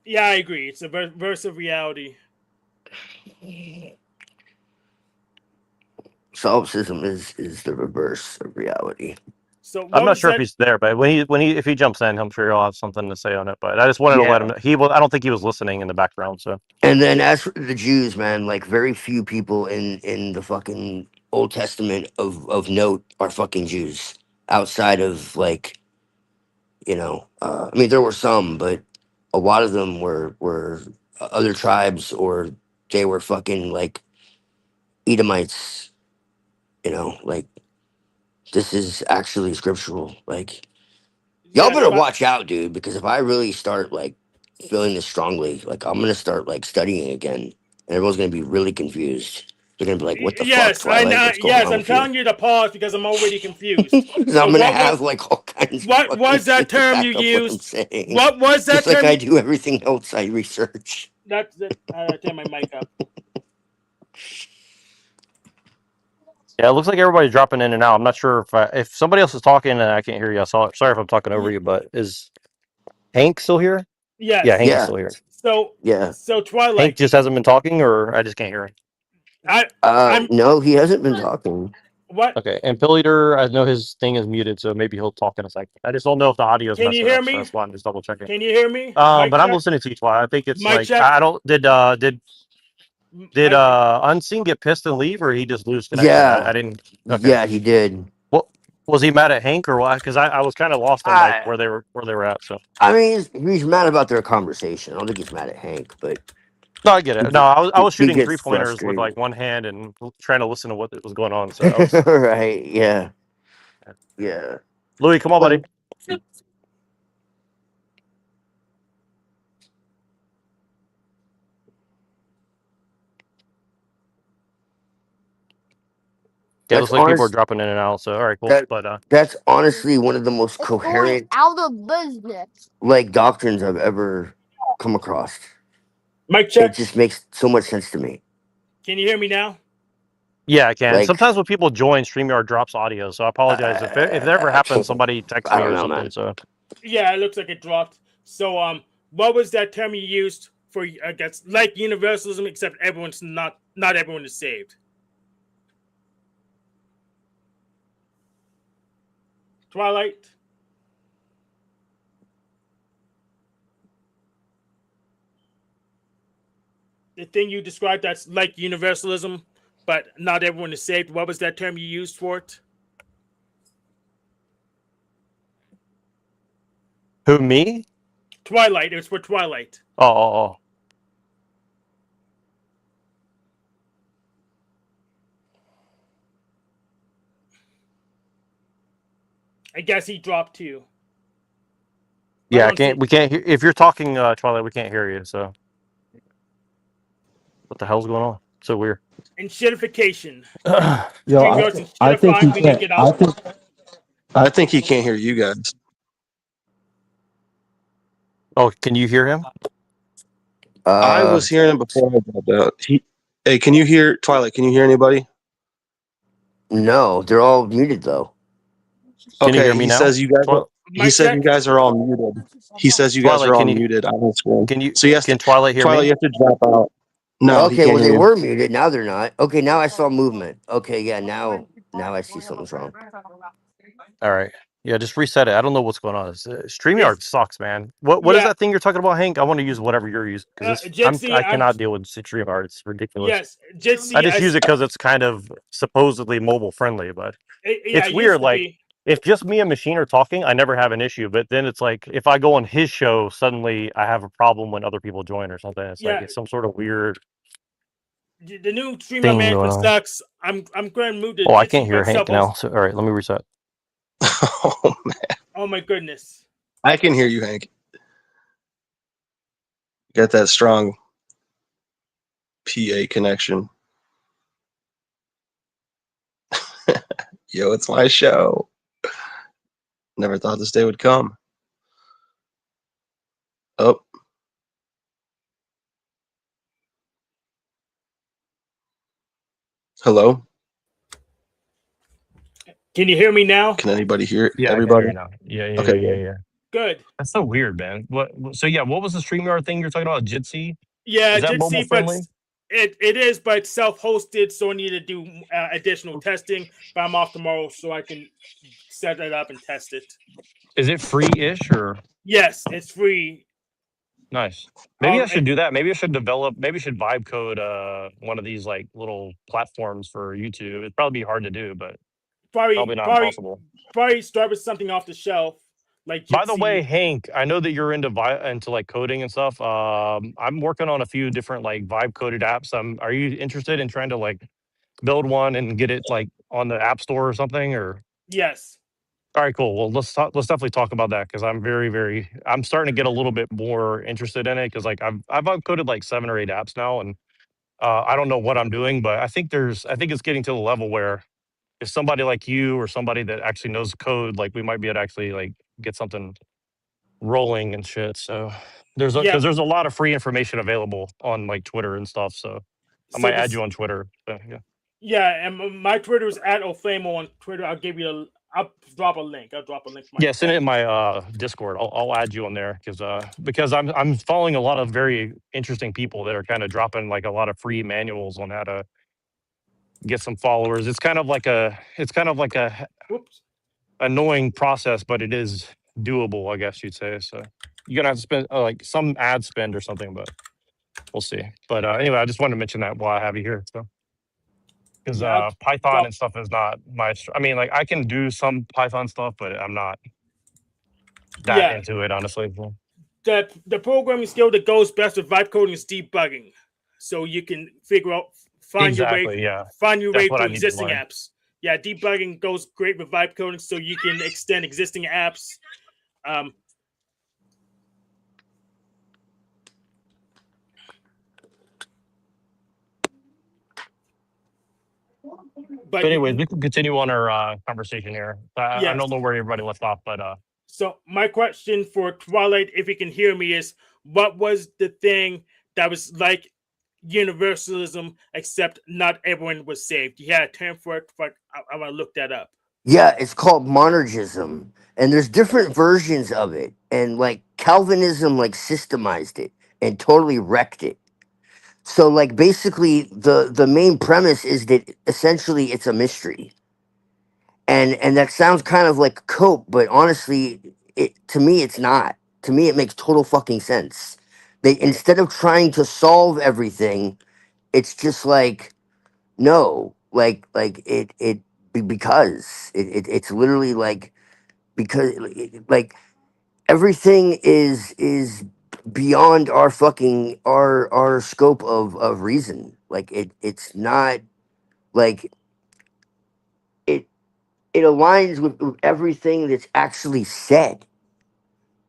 Yeah, I agree. It's a verse of reality. Solipsism is the reverse of reality. So I'm what not was sure if that? he's there, but if he jumps in, I'm sure he'll have something to say on it. But I just wanted to let him Yeah. know. I don't think he was listening in the background. So And then as for the Jews, man, like very few people in the fucking Old Testament of note are fucking Jews outside of like, I mean there were some, but a lot of them were other tribes, or they were fucking like Edomites, like this is actually scriptural. Like y'all Yes, better but watch out, dude, because if I really start like feeling this strongly, like I'm gonna start like studying again, and everyone's gonna be really confused. They're gonna be like, "What the fuck, yes, I Twilight? know. What's going Yes, on I'm with you?" telling you to pause because I'm already confused. 'Cause So I'm gonna have like all kinds of what fucking was that shit to term you back up what I'm used? saying, What was just that like term? I do everything else I research. That's that. I turn my mic up. yeah, it looks like everybody's dropping in and out. I'm not sure if somebody else is talking and I can't hear you. Sorry if I'm talking over you, but is Hank still here? Yeah, Yes. Hank is Yeah, still here. So yeah. Hank Twilight. just hasn't been talking, or I just can't hear him. I I'm No, he hasn't been talking. what? Okay, and Pill Eater, I know his thing is muted, so maybe he'll talk in a second. I just don't know if the audio is Can you messing hear up, so me? that's why I'm just double checking. Can you hear me? But Mic I'm check. listening to you, Twi. I think it's Mic like check. I don't did Mic check. Unseen get pissed and leave, or he just lose connection? I Yeah, didn't. Okay, yeah, he did. what was he mad at Hank or what? Because I was kind of lost on like I where they were at. So I mean, he's mad about their conversation. I don't think he's mad at Hank, but no, I get it. No, I was he shooting gets 3-pointers with frustrated. like one hand and trying to listen to what was going on. So I was Right? Yeah, yeah. Louis, come on, buddy. But Yeah, it that's looks like people are honest. dropping in and out. So all right, cool. That But that's honestly one of the most coherent out of business. like doctrines I've ever come across. Mic It check. just makes so much sense to me. Can you hear me now? yeah, I can. Like Sometimes when people join, StreamYard drops audio, so I apologize if it ever I happens. can't. Somebody text I me don't or know, something. man. So Yeah, it looks like it dropped. So what was that term you used for? I guess like universalism, except everyone's not everyone is saved. Twilight. The thing you described that's like universalism, but not everyone is saved. What was that term you used for it? who me? Twilight. It was for Twilight. Oh. I guess he dropped too. Yeah, don't see- we can't hear if you're talking Twilight, we can't hear you, so what the hell's going on? So weird. And shitification. Yo, StreamYards and I think he shitifying. We need to can't. get out. I think he can't hear you guys. Oh, can you hear him? I was hearing him before I dropped out. Hey, can you hear Twilight? Can you hear anybody? No, they're all muted though. Can you hear Okay, me he now? says you guys. He Mic said check. you guys are all muted. He says you guys are Twilight, all muted on his screen. So he has can to. Twilight hear Twilight, me? you have to drop out. No, he Okay, can't well hear they you. were muted. Now they're not. Okay, now I saw movement. Okay, yeah, now I see something's wrong. All right. Yeah, just reset it. I don't know what's going on. StreamYard sucks, man. What is Yeah. that thing you're talking about, Hank? I want to use whatever you're using because Jitsi, I cannot deal with StreamYard. It's ridiculous. Yes, Jitsi. I just use it because it's kind of supposedly mobile friendly, but Yeah, it's weird. Like if just me and Machine are talking, I never have an issue. But then it's like if I go on his show, suddenly I have a problem when other people join or something. It's like it's some sort of weird. The new streamer thing management going on. sucks. I'm going to move to. Oh, I can't hear Hank now. So all right, let me reset. Oh man, Oh my goodness. I can hear you, Hank. Got that strong PA connection. Yo, it's my show. Never thought this day would come. Oh. Hello? Can you hear me now? Can anybody hear Yeah, everybody? I can hear you now. Yeah. Okay. Yeah. Good. That's so weird, man. So yeah, what was the StreamYard thing you're talking about? Jitsi? Yeah, Is that mobile Jitsi, but friendly? it is, but it's self-hosted, so I need to do additional testing. But I'm off tomorrow, so I can set it up and test it. Is it free-ish or? Yes, it's free. Nice. Maybe I should do that. Maybe I should vibe code one of these like little platforms for YouTube. It'd probably be hard to do, but probably not impossible. Probably start with something off the shelf, like Jitsi. By the way, Hank, I know that you're into like coding and stuff. I'm working on a few different like vibe coded apps. Are you interested in trying to like build one and get it like on the App Store or something? Or yes. All right, cool. Well, let's definitely talk about that because I'm I'm starting to get a little bit more interested in it because like I've coded like 7 or 8 apps now, and I don't know what I'm doing, but I think it's getting to the level where if somebody like you or somebody that actually knows code, like we might be able to actually like get something rolling and shit. So because there's a lot of free information available on like Twitter and stuff. So I might add you on Twitter. So, yeah. Yeah, and my Twitter is @Oflamo on Twitter. I'll drop a link. Yeah, send it in my Discord. I'll add you on there because I'm following a lot of very interesting people that are kind of dropping like a lot of free manuals on how to get some followers. It's kind of like a annoying process, but it is doable, I guess you'd say. So you're gonna have to spend like some ad spend or something, but we'll see. But anyway, I just wanted to mention that while I have you here. So because Python and stuff is not my. I mean, like I can do some Python stuff, but I'm not that into it, honestly. The programming skill that goes best with vibe coding is debugging, so you can find your way through existing apps. Yeah, debugging goes great with vibe coding, so you can extend existing apps. But anyways, we can continue on our conversation here. I don't know where everybody left off, but so my question for Twilight, if you can hear me, is what was the thing that was like universalism, except not everyone was saved? You had a term for it, but I want to look that up. Yeah, it's called monergism, and there's different versions of it. And like Calvinism, like systemized it and totally wrecked it. So like basically, the main premise is that essentially it's a mystery, and that sounds kind of like cope, but honestly, to me it's not. To me, it makes total fucking sense. They instead of trying to solve everything, it's just like no, because it's literally like because like everything is beyond our fucking our scope of reason. Like it's not like it it aligns with everything that's actually said.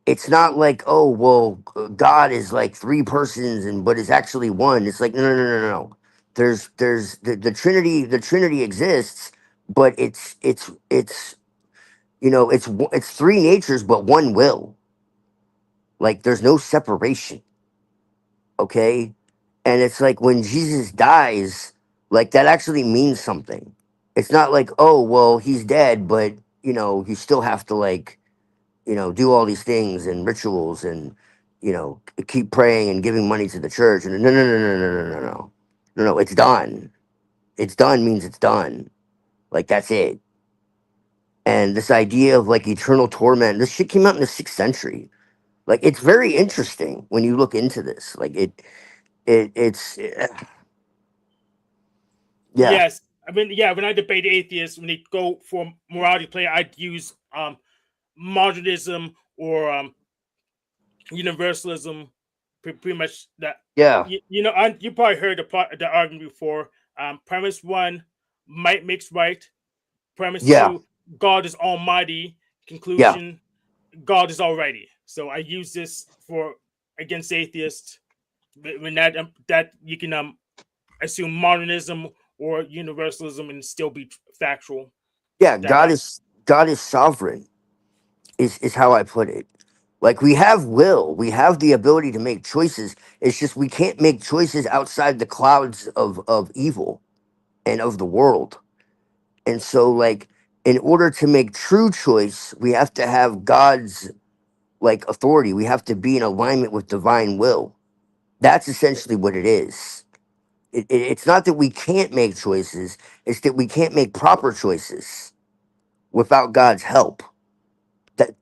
It's not like, oh well, God is like three persons and but it's actually one. It's like no. There's the Trinity. The Trinity exists, but it's it's three natures but one will. Like there's no separation. Okay, and it's like when Jesus dies, like that actually means something. It's not like, oh well, he's dead, but you still have to like do all these things and rituals and keep praying and giving money to the church. And no, it's done. It's done means it's done. Like that's it. And this idea of like eternal torment, this shit came out in the 6th century. Like it's very interesting when you look into this. Like it's yeah, Yes, I mean, yeah. When I debate atheists, when they go for morality play, I'd use modernism or universalism. Pretty much that. yeah, You probably heard the argument before. Premise one, might makes right. Premise yeah, two, God is almighty. yeah, Conclusion, God is already. So I use this for against atheists. When that you can assume modernism or universalism and still be factual. yeah. That God is sovereign. Is how I put it. Like we have will, we have the ability to make choices. It's just we can't make choices outside the clouds of evil and of the world. And so like in order to make true choice, we have to have God's like authority. We have to be in alignment with divine will. That's essentially what it is. It's not that we can't make choices, it's that we can't make proper choices without God's help.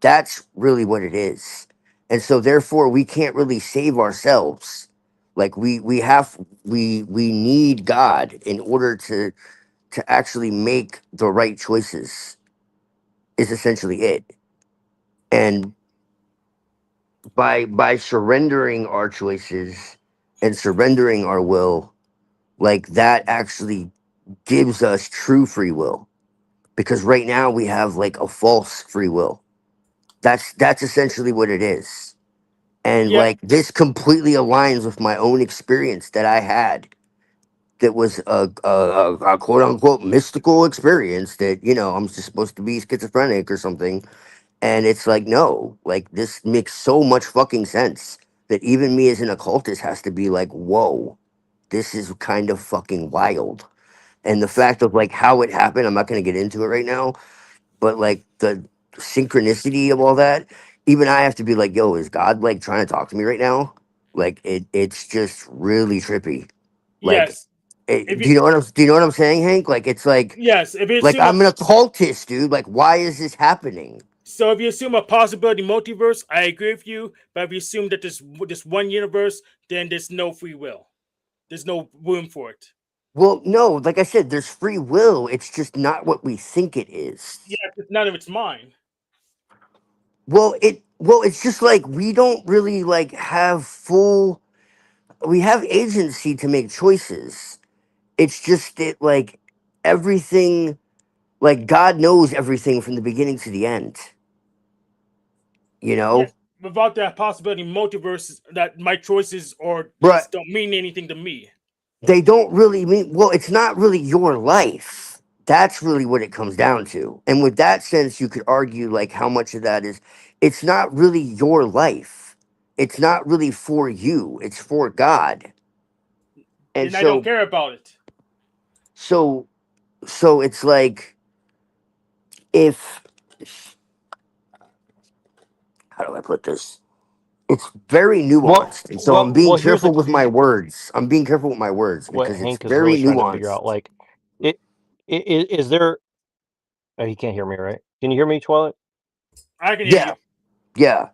That's really what it is. And so therefore we can't really save ourselves. Like we need God in order to actually make the right choices is essentially it. And by surrendering our choices and surrendering our will, like that actually gives us true free will. Because right now we have like a false free will. That's essentially what it is. And yeah, like this completely aligns with my own experience that I had, that was a quote unquote mystical experience that I'm just supposed to be schizophrenic or something. And it's like, no, like this makes so much fucking sense that even me as an occultist has to be like, whoa, this is kind of fucking wild. And the fact of like how it happened, I'm not going to get into it right now, but like the synchronicity of all that, even I have to be like, yo, is God like trying to talk to me right now? Like it's just really trippy. Like, yes. If you do you know what I'm saying, Hank? Like it's yes, if you like assume a I'm an occultist, dude. Like why is this happening? so if you assume a possibility multiverse, I agree with you. But if you assume that there's this one universe, then there's no free will. There's no room for it. Well, no, like I said, there's free will. It's just not what we think it Yeah, is. none of it's mine. Well, it's just like we don't really like have full. We have agency to make choices. It's just that like everything, like God knows everything from the beginning to the end. You Yeah, know, without that possibility multiverse, that my choices or but things don't mean anything to me. they don't really mean. Well, it's not really your life. That's really what it comes down to. And with that sense, you could argue like how much of that is. It's not really your life. It's not really for you. It's for God. And Then I don't so, care about it. so, so it's like if how do I put this? It's very nuanced, and so I'm being Here's careful with my words. I'm being careful with my words what because it's Hank is very really trying to figure out. nuanced. Like, it, is there? Oh, he can't hear me, right? Can you hear me, Twilight? I can hear Yeah, you. yeah.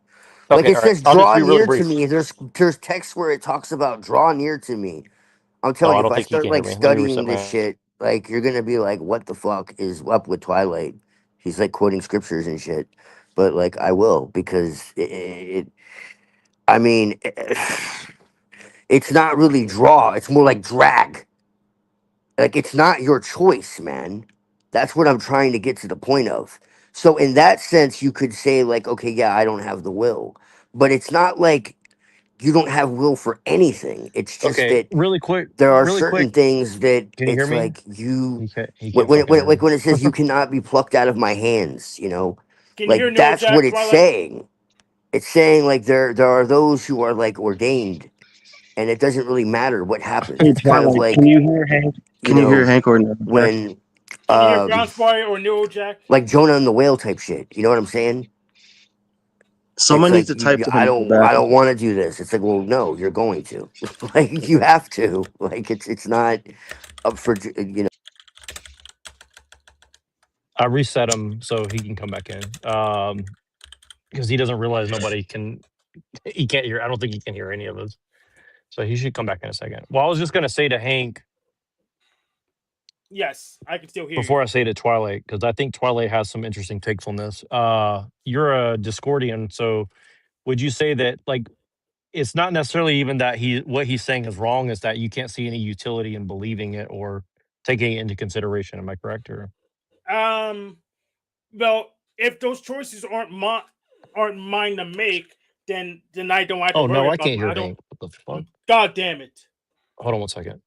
Like Okay, it all right. says, I'll just draw be really near to brief. me. There's text where it talks about draw near to me. I'm Oh, telling I you, if don't I think he start can hear like me. Let me studying reset this my. shit, like you're gonna be like, what the fuck is up with Twilight? He's like quoting scriptures and shit. but like I will because I mean, it's not really draw. It's more like drag. Like it's not your choice, man. That's what I'm trying to get to the point of. So in that sense, you could say like, okay, yeah, I don't have the will, but it's not like you don't have will for anything. It's just Okay, that really quick, there are really quick. certain things that Can you hear it's me? like you He when can't fucking hear me. when it says you cannot be plucked out of my hands, you know, Can you hear like Neuro that's what Jack? it's Twilight? saying. It's saying like there are those who are like ordained, and it doesn't really matter what happens. Hey, It's kind of Twilight, can like, you hear Hank? you Can you hear know, Hank or no, Jack? when Can you hear um Ground Spy or Neuro Jack? like Jonah and the whale type shit. You know what I'm saying? It's Someone needs like to type to I him in the don't back. want to do this. It's like, well, no, you're going to. Like you have to. Like it's not up for you know. I reset him so he can come back in. Because he doesn't realize nobody can. He can't hear. I don't think he can hear any of us. So he should come back in a second. Well, I was just gonna say to Hank Yes, I can still hear before you. I say to Twilight, because I think Twilight has some interesting takes on this. You're a Discordian, so would you say that like it's not necessarily even that what he's saying is wrong, is that you can't see any utility in believing it or taking it into consideration? Am I correct? Or Um, well, if those choices aren't mine to make, then I don't have to oh worry no, I about can't them. hear I don't. Hank. What the fuck? God damn it! Hold on one second.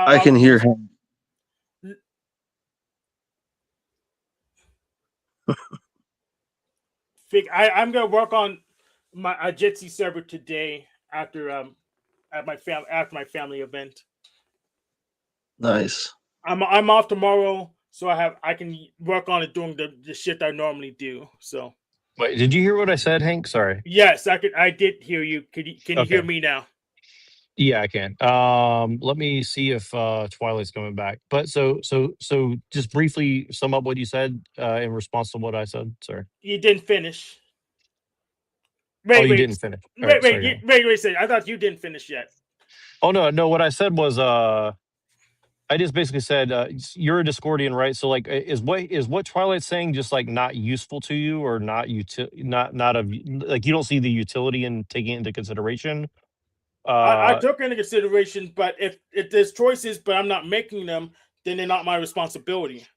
I I'll can hear fix. him. I'm gonna work on my Jitsi server today after my family event. Nice. I'm off tomorrow, so I can work on it doing the shit I normally do. So Wait, did you hear what I said, Hank? Sorry. yes, I did hear you. Can you hear Okay. me now? Yeah, I can. Let me see if Twilight's coming back. But so just briefly sum up what you said in response to what I said. Sorry. You didn't finish. Oh, Wait, you wait, didn't finish. All wait, right, wait, sorry. Go on. wait. I thought you didn't finish yet. Oh no, what I said was I just basically said you're a Discordian, right? So like is what Twilight's saying just like not useful to you, or not of like you don't see the utility in taking it into consideration? I Uh took into consideration, but if there's choices, but I'm not making them, then they're not my responsibility.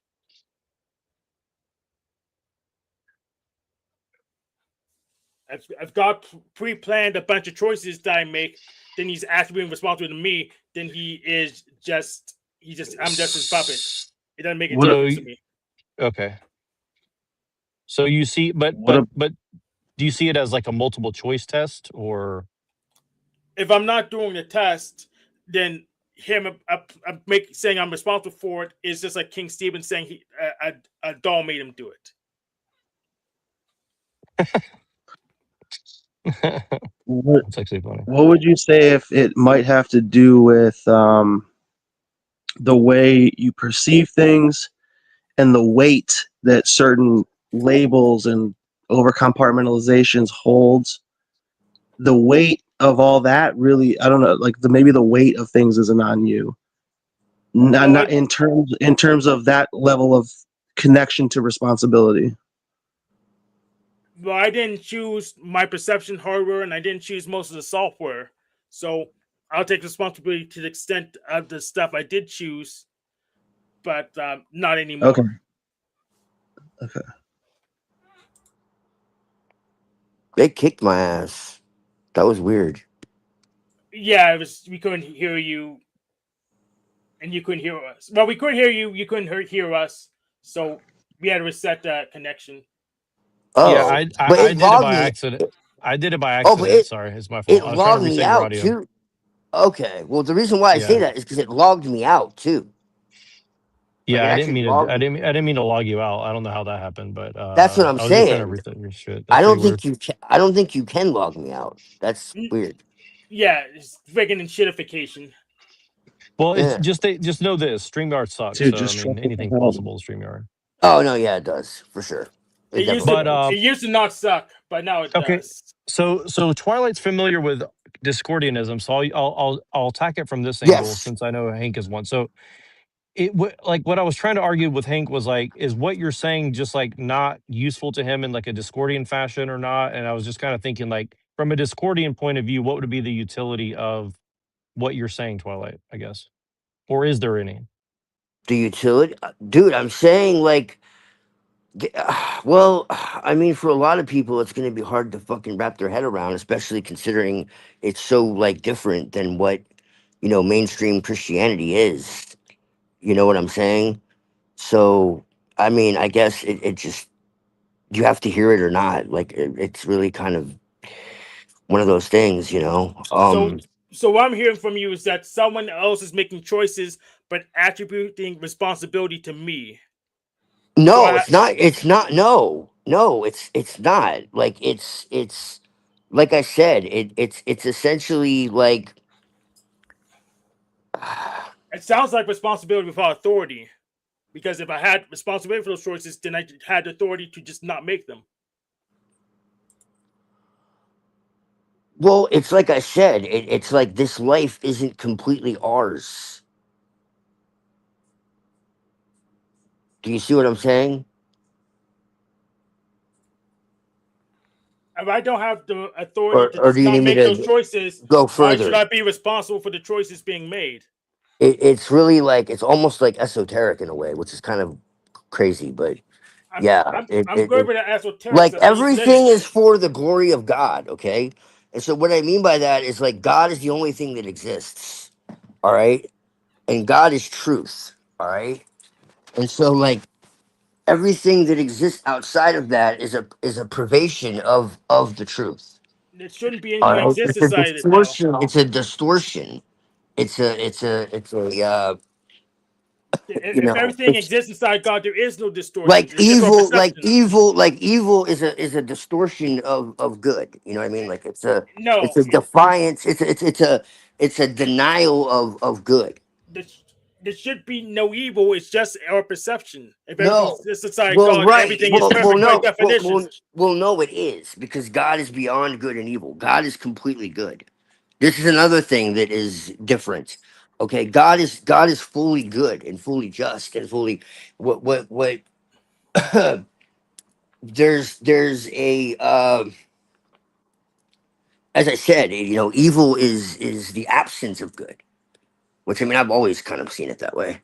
If God pre-planned a bunch of choices that I make, then he's actually being responsible to me. Then I'm just his puppet. It doesn't make a What? so difference to me. okay. So you see What? but do you see it as like a multiple choice test, or If I'm not doing the test, then saying I'm responsible for it is just like King Stephen saying a doll made him do it. What? that's actually funny. What would you say if it might have to do with the way you perceive things and the weight that certain labels and over compartmentalizations holds? The weight of all that really, I don't know, like maybe the weight of things isn't on you. Not, Well, not in terms of that level of connection to responsibility. I didn't choose my perception hardware, and I didn't choose most of the software. So I'll take responsibility to the extent of the stuff I did choose, but not anymore. Okay. Okay. They kicked my ass. That was weird. Yeah, we couldn't hear you, and you couldn't hear us. Well, we couldn't hear you. You couldn't hear us. So we had to reset that connection. Yeah, Oh, but I it did it logged by me. accident. I did it by Oh, but accident. Sorry, it's my fault. it I was trying to logged me reset your out audio. too. Okay, well the reason why I say Yeah. that is because it logged me out too. Like Yeah, it actually logged me. I didn't mean to log you out. I don't know how that happened, but That's what I'm I was just trying to saying. reset your shit. I That's pretty don't weird. think I don't think you can log me out. That's Mm, weird. Yeah, it's freaking shitification. Well, it's Yeah. just know this: StreamYard sucks. Dude, So I just shut mean, the fuck anything's up. possible with StreamYard. Oh no, yeah, it does for sure. It definitely But does. It used to not suck, but now it okay, does. so Twilight's familiar with Discordianism, so I'll attack it from this angle Yes. since I know Hank is one. So like what I was trying to argue with Hank was like, is what you're saying just like not useful to him in like a Discordian fashion or not? And I was just kind of thinking like from a Discordian point of view, what would be the utility of what you're saying, Twilight, I guess? Or is there any? The utility, dude. I'm saying like, well, I mean, for a lot of people, it's going to be hard to fucking wrap their head around, especially considering it's so like different than what mainstream Christianity is. You know what I'm saying? So, I mean, I guess it just you have to hear it or not. Like, it's really kind of one of those things, you know. So, so what I'm hearing from you is that someone else is making choices, but attributing responsibility to me. So No, I, it's not. It's not. No, no, it's not. Like it's like I said. It's essentially like it sounds like responsibility without authority. Because if I had responsibility for those choices, then I had authority to just not make them. well, it's like I said. It's like this life isn't completely ours. Do you see what I'm saying? If I don't have the authority to Or just do you not need me make those to choices, go why should further? I be responsible for the choices being made? It's really like it's almost like esoteric in a way, which is kind of crazy. But I'm yeah, I'm I'm good with the esoteric like stuff. I just live everything it. is for the glory of God, okay? And so what I mean by that is like God is the only thing that exists, all right? And God is truth, all right? And so like everything that exists outside of that is a privation of the truth. There shouldn't be All anything right? exist It's a inside it though. distortion. It's a distortion. It's a If everything it's exists inside God, there is no distortion. like There's just our perception. evil is a distortion of good. You know what I mean? Like it's No, a defiance. It's a denial of good. there, there should be no evil. It's just our perception. If everything No. exists inside Well, God, right. everything is Well, perfect by no. definition. No, it is because God is beyond good and evil. God is completely good. This is another thing that is different. Okay, God is fully good and fully just and fully what there's a as I said, evil is the absence of good, which I mean I've always kind of seen it that way.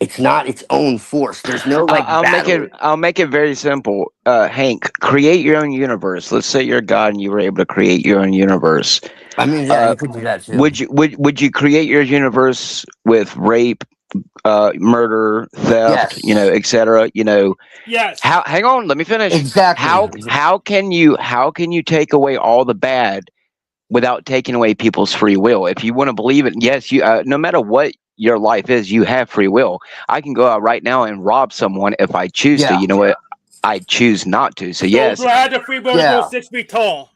It's not its own force. There's no like I'll make it. battle. I'll make it very simple. Hank, create your own universe. Let's say you're God and you were able to create your own universe. I mean, yeah, Uh, you could do that too. would you create your universe with rape, murder, theft, Yes, etc.? Yes, How? Hang on, let me finish. exactly. How can you take away all the bad without taking away people's free will? If you want to believe it, yes, you no matter what your life is, you have free will. I can go out right now and rob someone if I choose to. Yeah, You know what? I choose not to. So so do yes. I have the free will to grow yeah. 6 feet tall?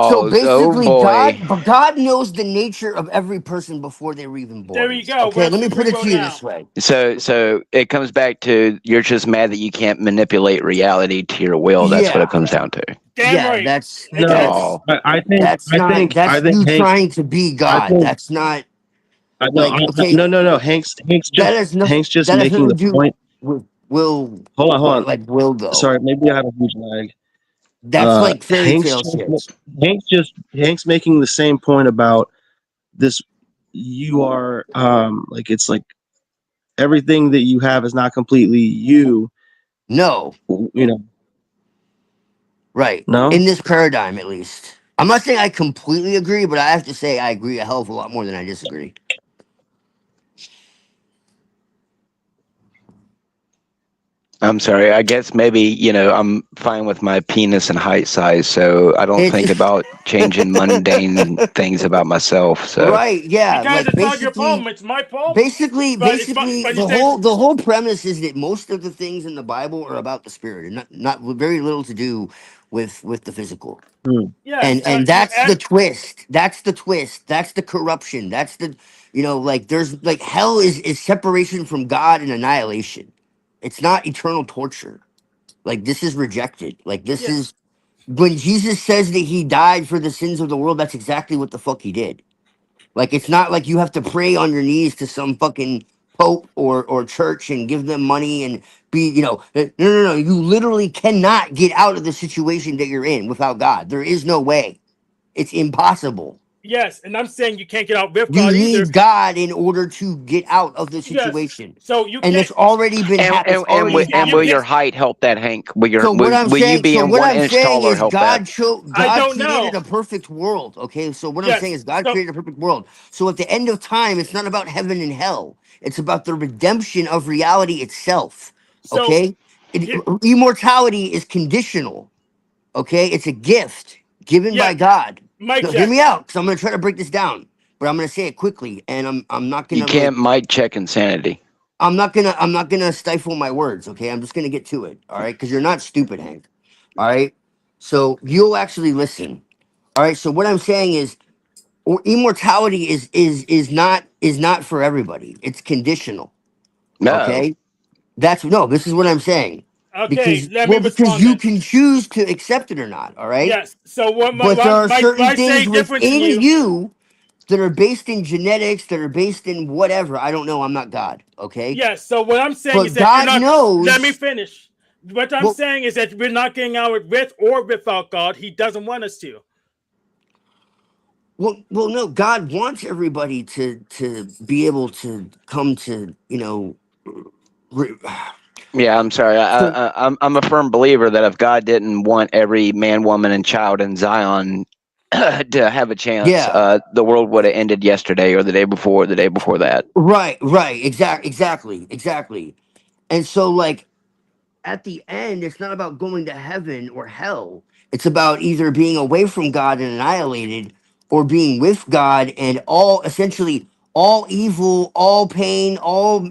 So Oh basically, boy. God knows the nature of every person before they were even There born. you go. Okay, Where's let the me put free it will to you now? this way. So it comes back to you're just mad that you can't manipulate reality to your will. That's what it Yeah, comes down to. Damn yeah. right. That's It No, is. Oh. I think that's not I that's think you Hank. trying to be I God. think That's not I no like okay. no no no. That has Hank's just nothing making to the do point. with will Hold on. like will though. Sorry, maybe I have a huge lag. That's like fairy Hank's tale just shit. Hank's making the same point about this. You are like it's like everything that you have is not completely you. No, You know, right. no. In this paradigm, at least. I'm not saying I completely agree, but I have to say I agree a hell of a lot more than I disagree. I'm sorry. I guess maybe, I'm fine with my penis and height size, so I don't think It's about changing mundane things about myself. So, right, yeah. Because Like it's not your problem. It's my problem. But it's my. basically, But you the said whole premise is that most of the things in the Bible are about the spirit, and not very little to do with the physical. Hmm. yes. And You that's the add. twist. That's the twist. That's the corruption. That's the like there's like hell is separation from God and annihilation. It's not eternal torture. Like this is rejected. Like this Yeah. is when Jesus says that he died for the sins of the world. That's exactly what the fuck he did. Like it's not like you have to pray on your knees to some fucking pope or church and give them money and be, no. You literally cannot get out of the situation that you're in without God. There is no way. It's impossible. Yes, and I'm saying you can't get out with You God either. need God in order to get out of the Yes. situation. So you And can't. it's already been And it's and already You will happened. your can't. height help that, Hank? Will your So what I'm will you saying, being what one I'm inch saying taller is help that? I God don't created know. a perfect world. Okay, so what I'm saying Yes. is God So created a perfect world. So at the end of time, it's not about heaven and hell. It's about the redemption of reality itself. so Okay, here, immortality is conditional. Okay, it's a gift given yeah, by God. mic No, hear check. me out, because I'm gonna try to break this down, but I'm gonna say it quickly, and I'm not You gonna like can't mic check insanity. I'm not gonna stifle my words, okay? I'm just gonna get to it, all right? Because you're not stupid, Hank. All right. So you'll actually listen. All right. So what I'm saying is immortality is not for everybody. It's conditional. No. Okay. That's no, this is what I'm saying. Okay, Because let me because respond you then. can choose to accept it or not, all right? Yes. So what But there are certain my things saying different than within you? you that are based in genetics, that are based in whatever. I don't know. I'm not God, okay? Yes. So what I'm saying is But that you're God not. Let me knows. finish. What I'm Well, saying is that we're not getting out with or without God. He doesn't want us to. no. God wants everybody to be able to come to re- Yeah, I'm sorry. so I'm a firm believer that if God didn't want every man, woman, and child in Zion to have a chance, yeah, the world would have ended yesterday or the day before, the day before that. right, exactly. And so, like, at the end, it's not about going to heaven or hell. It's about either being away from God and annihilated, or being with God and all essentially all evil, all pain, all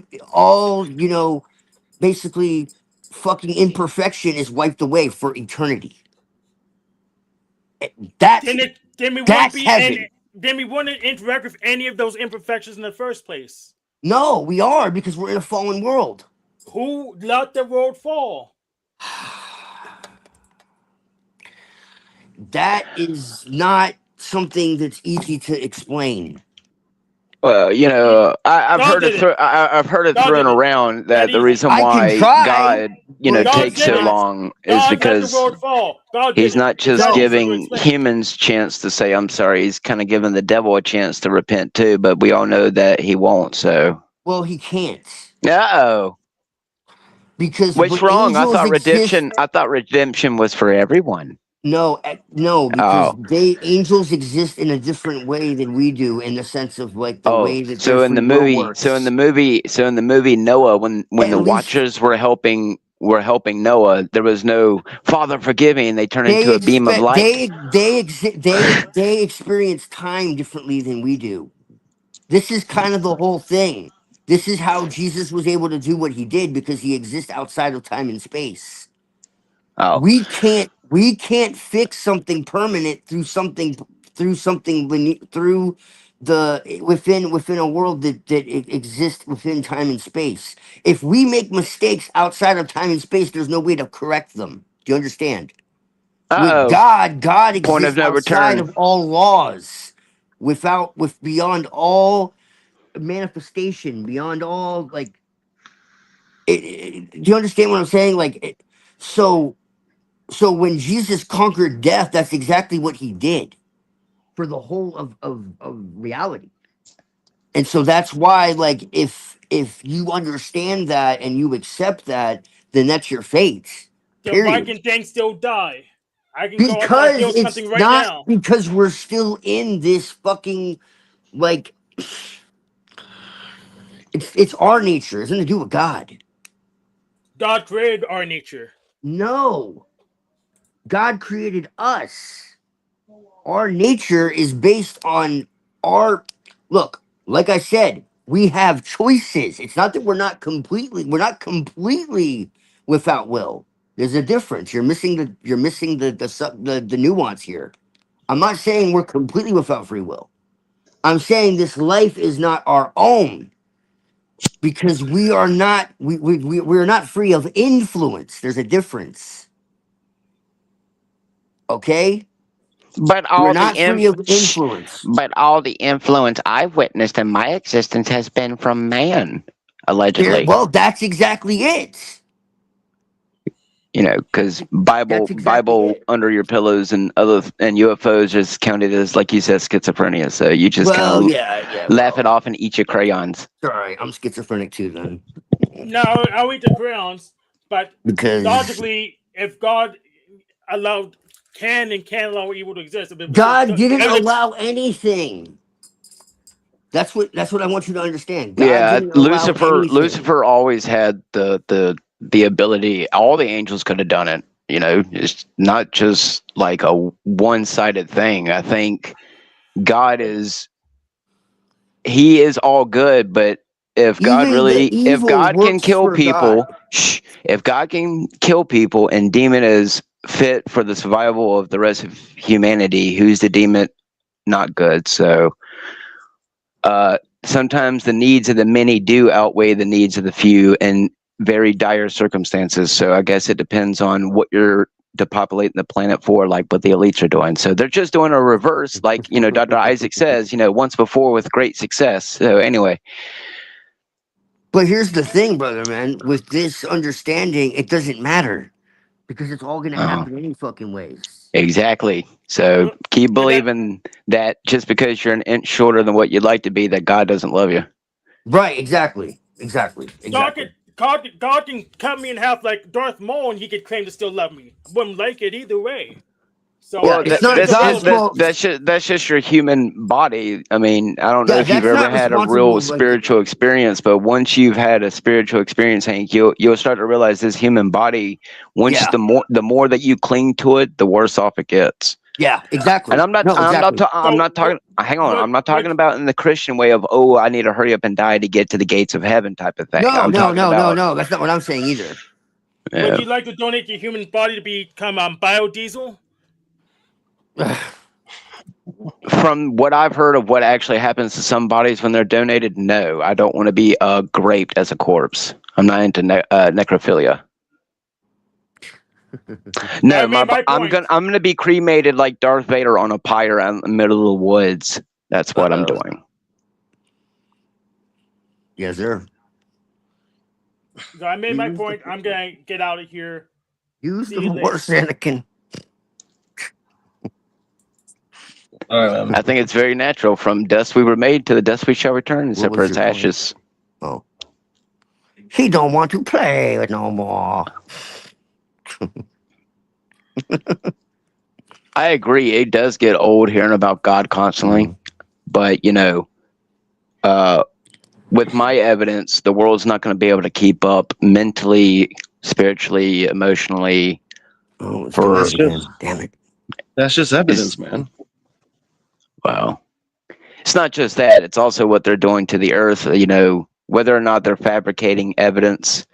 basically fucking imperfection is wiped away for eternity. That's Then we wouldn't that's be in. heaven. Then we wouldn't interact with any of those imperfections in the first place. No, we are because we're in a fallen world. Who let the world fall? That is not something that's easy to explain. Well, God did it. I've heard it God thrown did it. around That that the easy. reason I can why try, God, but God takes it's did so it. not. long is God let the because world fall. God did he's it. not It's just that No, simple to giving explain. humans chance to say I'm sorry. He's kind of giving the devil a chance to repent too, but we all know that he won't. So, well, he can't no. because What's when wrong? angels exist, I thought redemption was for everyone. no, because Oh, they angels exist in a different way than we do, in the sense of like the oh. way that their free will works. So in the movie Noah, when At the least Watchers were helping Noah, there was no Father forgive me, and they turned they into a beam of expect light. they experience time differently than we do. This is kind of the whole thing. This is how Jesus was able to do what he did because he exists outside of time and space. Oh, We can't fix something permanent through the within a world that exists within time and space. If we make mistakes outside of time and space, there's no way to correct them. Do you understand? With oh. God Point of exists no outside return. of all laws, with beyond all manifestation, beyond all like. Do you understand what I'm saying? So so when Jesus conquered death, that's exactly what he did for the whole of reality. And so that's why, like, if you understand that and you accept that, then that's your fate. Then why Period. can things still die? I can go out and Because kill it's something right not now. because we're still in this fucking like it's our nature. It's nothing to do with God. God created our nature. No. God created us. Our nature is based on our look, like I said, we have choices. It's not that we're not completely without will. There's a difference. You're missing the nuance here. I'm not saying we're completely without free will. I'm saying this life is not our own because we're not free of influence. There's a difference. Okay? But We're all the not free of influence. but all the influence I've witnessed in my existence has been from man, allegedly. Well, that's exactly it. You know, because That's exactly Bible it. under your pillows and UFOs is counted as, like you said, schizophrenia. So you just kind Well, of yeah. laugh it Well, off and eat your crayons. sorry, I'm schizophrenic too then, No, I'll eat the crayons, but because logically, if God allowed can and can't allow evil to exist, God didn't allow anything. That's what I want you to understand. God Yeah, didn't allow anything. Lucifer always had the ability. All the angels could have done it. You know, it's not just like a one-sided thing. I think God is he is all good, but Even the if evil God can works kill for God. people, if God can kill people and deem it as fit for the survival of the rest of humanity, who's to deem it not good? So sometimes the needs of the many do outweigh the needs of the few in very dire circumstances. So I guess it depends on what you're depopulating the planet for, like what the elites are doing. So they're just doing a reverse, like, you know, Dr. Isaac says, you know, once before with great success. So anyway, But here's the thing, brother, man. With this understanding, it doesn't matter because it's all gonna uh, happen any fucking ways. exactly. So keep and that believing that just because you're an inch shorter than what you'd like to be, that God doesn't love you. Right? Exactly. God can cut me in half like Darth Maul, and he could claim to still love me. I wouldn't like it either way. So Yeah, Well, it's it's not it's God's irrelevant. fault. that's just your human body. I mean, I don't know Yeah, if you've that's ever not had a real responsible. Like, spiritual experience, but once you've had a spiritual experience, Hank, you'll start to realize this human body. Once yeah, the more that you cling to it, the worse off it gets. yeah, And exactly. No, exactly. I'm So not talking. Hang on, I'm not talking what about in the Christian way of, oh, I need to hurry up and die to get to the gates of heaven type of thing. No, I'm no, talking no, no, about. no. That's not what I'm saying either. would Uh, you like to donate your human body to become biodiesel? from what I've heard of what actually happens to some bodies when they're donated, no, I don't want to be graped as a corpse. I'm not into necrophilia. I No, made my point. I'm gonna be cremated like Darth Vader on a pyre out in the middle of the woods. That's what I'm Uh-oh. doing. Yes, sir. So I made my Use point. I'm gonna get out of here. See the you later. Force, Anakin. All right, man. I think it's very natural. From dust we were made, to the dust we shall return, What except for was its your point? ashes. Oh, he don't want to play with no more. I agree. It does get old hearing about God constantly, but you know, with my evidence, the world's not going to be able to keep up mentally, spiritually, emotionally. Oh, it's doing For it That's just again. Damn it. that's just evidence, man. Well, it's not just that; it's also what they're doing to the earth. You know, whether or not they're fabricating evidence,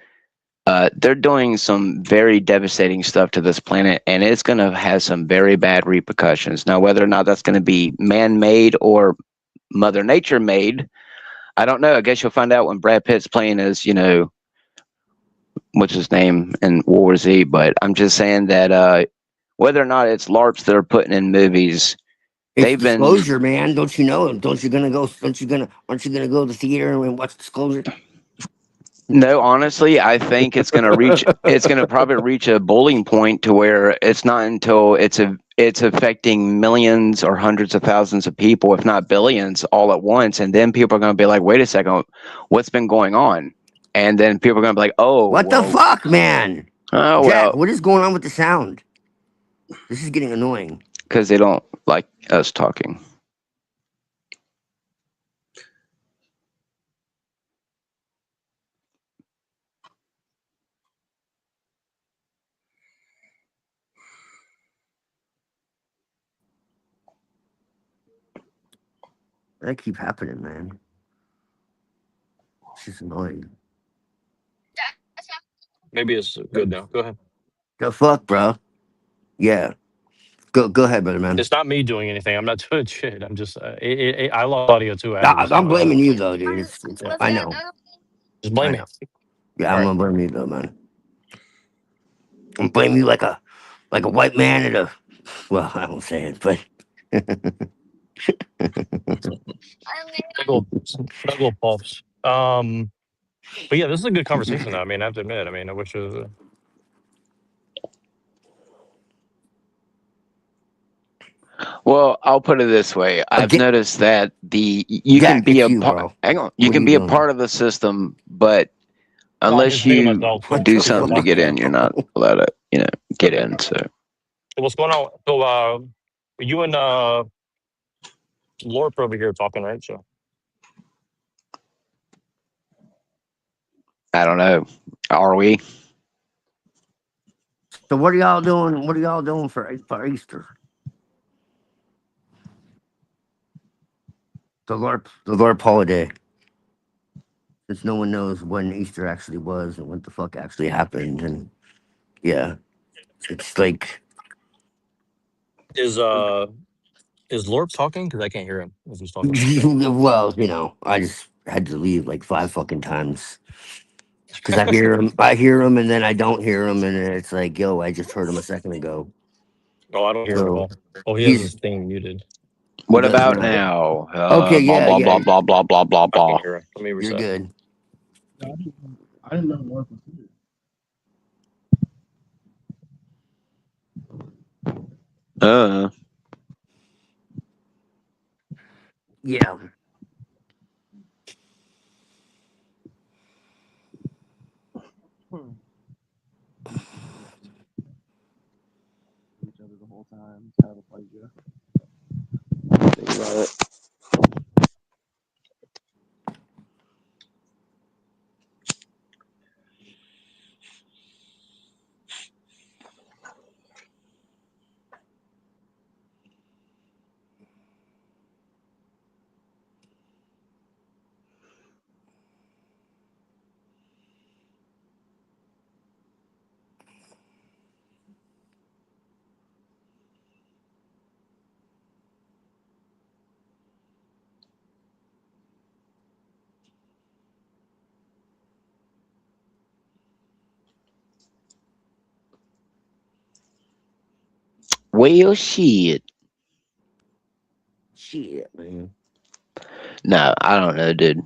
they're doing some very devastating stuff to this planet, and it's going to have some very bad repercussions. Now, whether or not that's going to be man-made or Mother Nature made, I don't know. I guess you'll find out when Brad Pitt's playing as, you know, what's his name in World War Z. But I'm just saying that whether or not it's LARPs that are putting in movies, It's they've been. Disclosure, man. Don't you know? Aren't you gonna go to the theater and watch Disclosure? No, honestly, I think it's going to reach. It's going to probably reach a boiling point to where it's not until it's affecting millions or hundreds of thousands of people, if not billions, all at once, and then people are going to be like, "Wait a second, what's been going on?" And then people are going to be like, "Oh, What the well, fuck, man? oh Jack, well," what is going on with the sound? This is getting annoying. because they don't like us talking. That keep happening, man. It's just annoying. Maybe it's good now. Go ahead. The fuck, bro? Yeah. Go ahead, brother, man. It's not me doing anything. I'm not doing shit. I'm just I lost audio too. I had to I'm restart. blaming you though, dude. Yeah. I know. Just blame I me. know. Yeah, All I'm right. gonna blame you though, man. I'm blaming you like a white man at a Well, I won't say it, but Snuggle puffs. But yeah, this is a good conversation. Though. I mean, I have to admit. I mean, I wish it was. Well, I'll put it this way. I've get noticed that you can Jack, be it's a you, part. bro. Hang on, you What are can you be a doing? part of the system, but No, I'm unless just muting you myself. What So do the if you're something to fuck, get talking, in, you're not allowed to, get okay. in. So So what's going on? So you and Lorp over here talking, right? So I don't know. Are we? So what are y'all doing? What are y'all doing for Easter? The Lord holiday. Since no one knows when Easter actually was and what the fuck actually happened, and yeah, it's like is Lorp talking? Because I can't hear him if he's talking. well, I just had to leave like 5 fucking times because I hear him, and then I don't hear him, and it's like, yo, I just heard him a second ago. Oh, I don't hear him at So all. Oh, he has his he's thing muted. he What does about now. now? Okay, Blah yeah, blah yeah, blah blah blah blah blah I can blah. hear him. Let me you're reset. good. I didn't know Lord was here. Uh, Yeah, Hmm. Each other the whole time. It's kind of a pleasure. Think about it. well, shit. shit, man. No, I don't know, dude.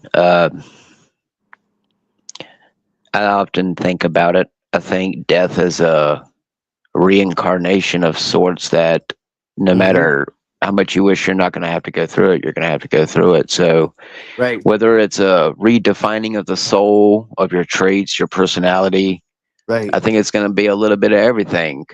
I often think about it. I think death is a reincarnation of sorts that no Hmm. matter how much you wish you're not going to have to go through it, you're going to have to go through it. So Right, whether it's a redefining of the soul, of your traits, your personality, right. I think it's going to be a little bit of everything.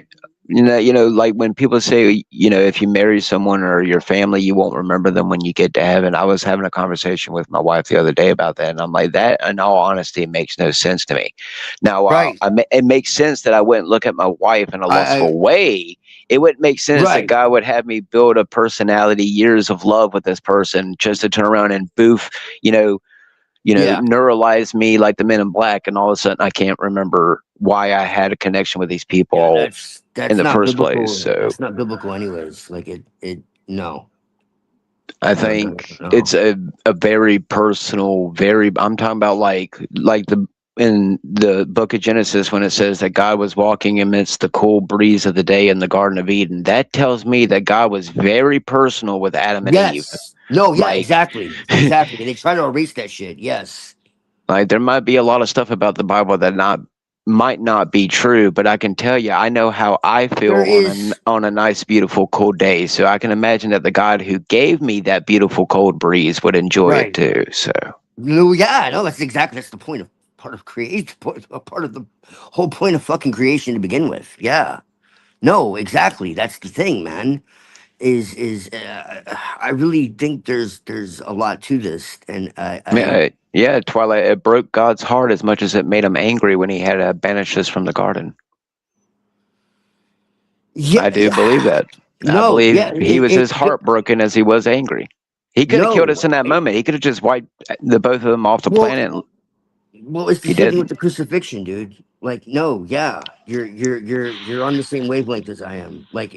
Like when people say, if you marry someone or your family, you won't remember them when you get to heaven. I was having a conversation with my wife the other day about that, and I'm like, that, in all honesty, makes no sense to me. Now, while Right. it makes sense that I wouldn't look at my wife in a I lustful way, it wouldn't make sense that right. God would have me build a personality, years of love with this person, just to turn around and boof, you know, Yeah. neuralize me like the Men in Black, and all of a sudden I can't remember why I had a connection with these Yeah, people that's in that's the not first place. biblical. So That's not biblical anyways. Like it no. I No, no, no, think it's no. a very personal, very. I'm talking about like the in the book of Genesis when it says that God was walking amidst the cool breeze of the day in the Garden of Eden. That tells me that God was very personal with Adam and Eve. Yes. No, yeah, Like exactly. Exactly. They try to erase that shit. Yes. Like there might be a lot of stuff about the Bible that not might not be true, but I can tell you, I know how I There feel is on a nice, beautiful, cold day. So I can imagine that the God who gave me that beautiful cold breeze would enjoy it right. too. So No, yeah, no, that's the point of part of create part of the whole point of fucking creation to begin with. Yeah. No, exactly. That's the thing, man. I really think there's a lot to this, and I yeah, Twilight. It broke God's heart as much as it made him angry when he had to banish us from the garden. yeah, I do believe that. I no, yeah, believe he was as heartbroken as he was angry. He could have killed no. us in that moment. He could have just wiped the both of them off the Well, planet. it's the He same thing with didn't. the crucifixion, dude. Like, no, yeah, you're on the same wavelength as I am. Like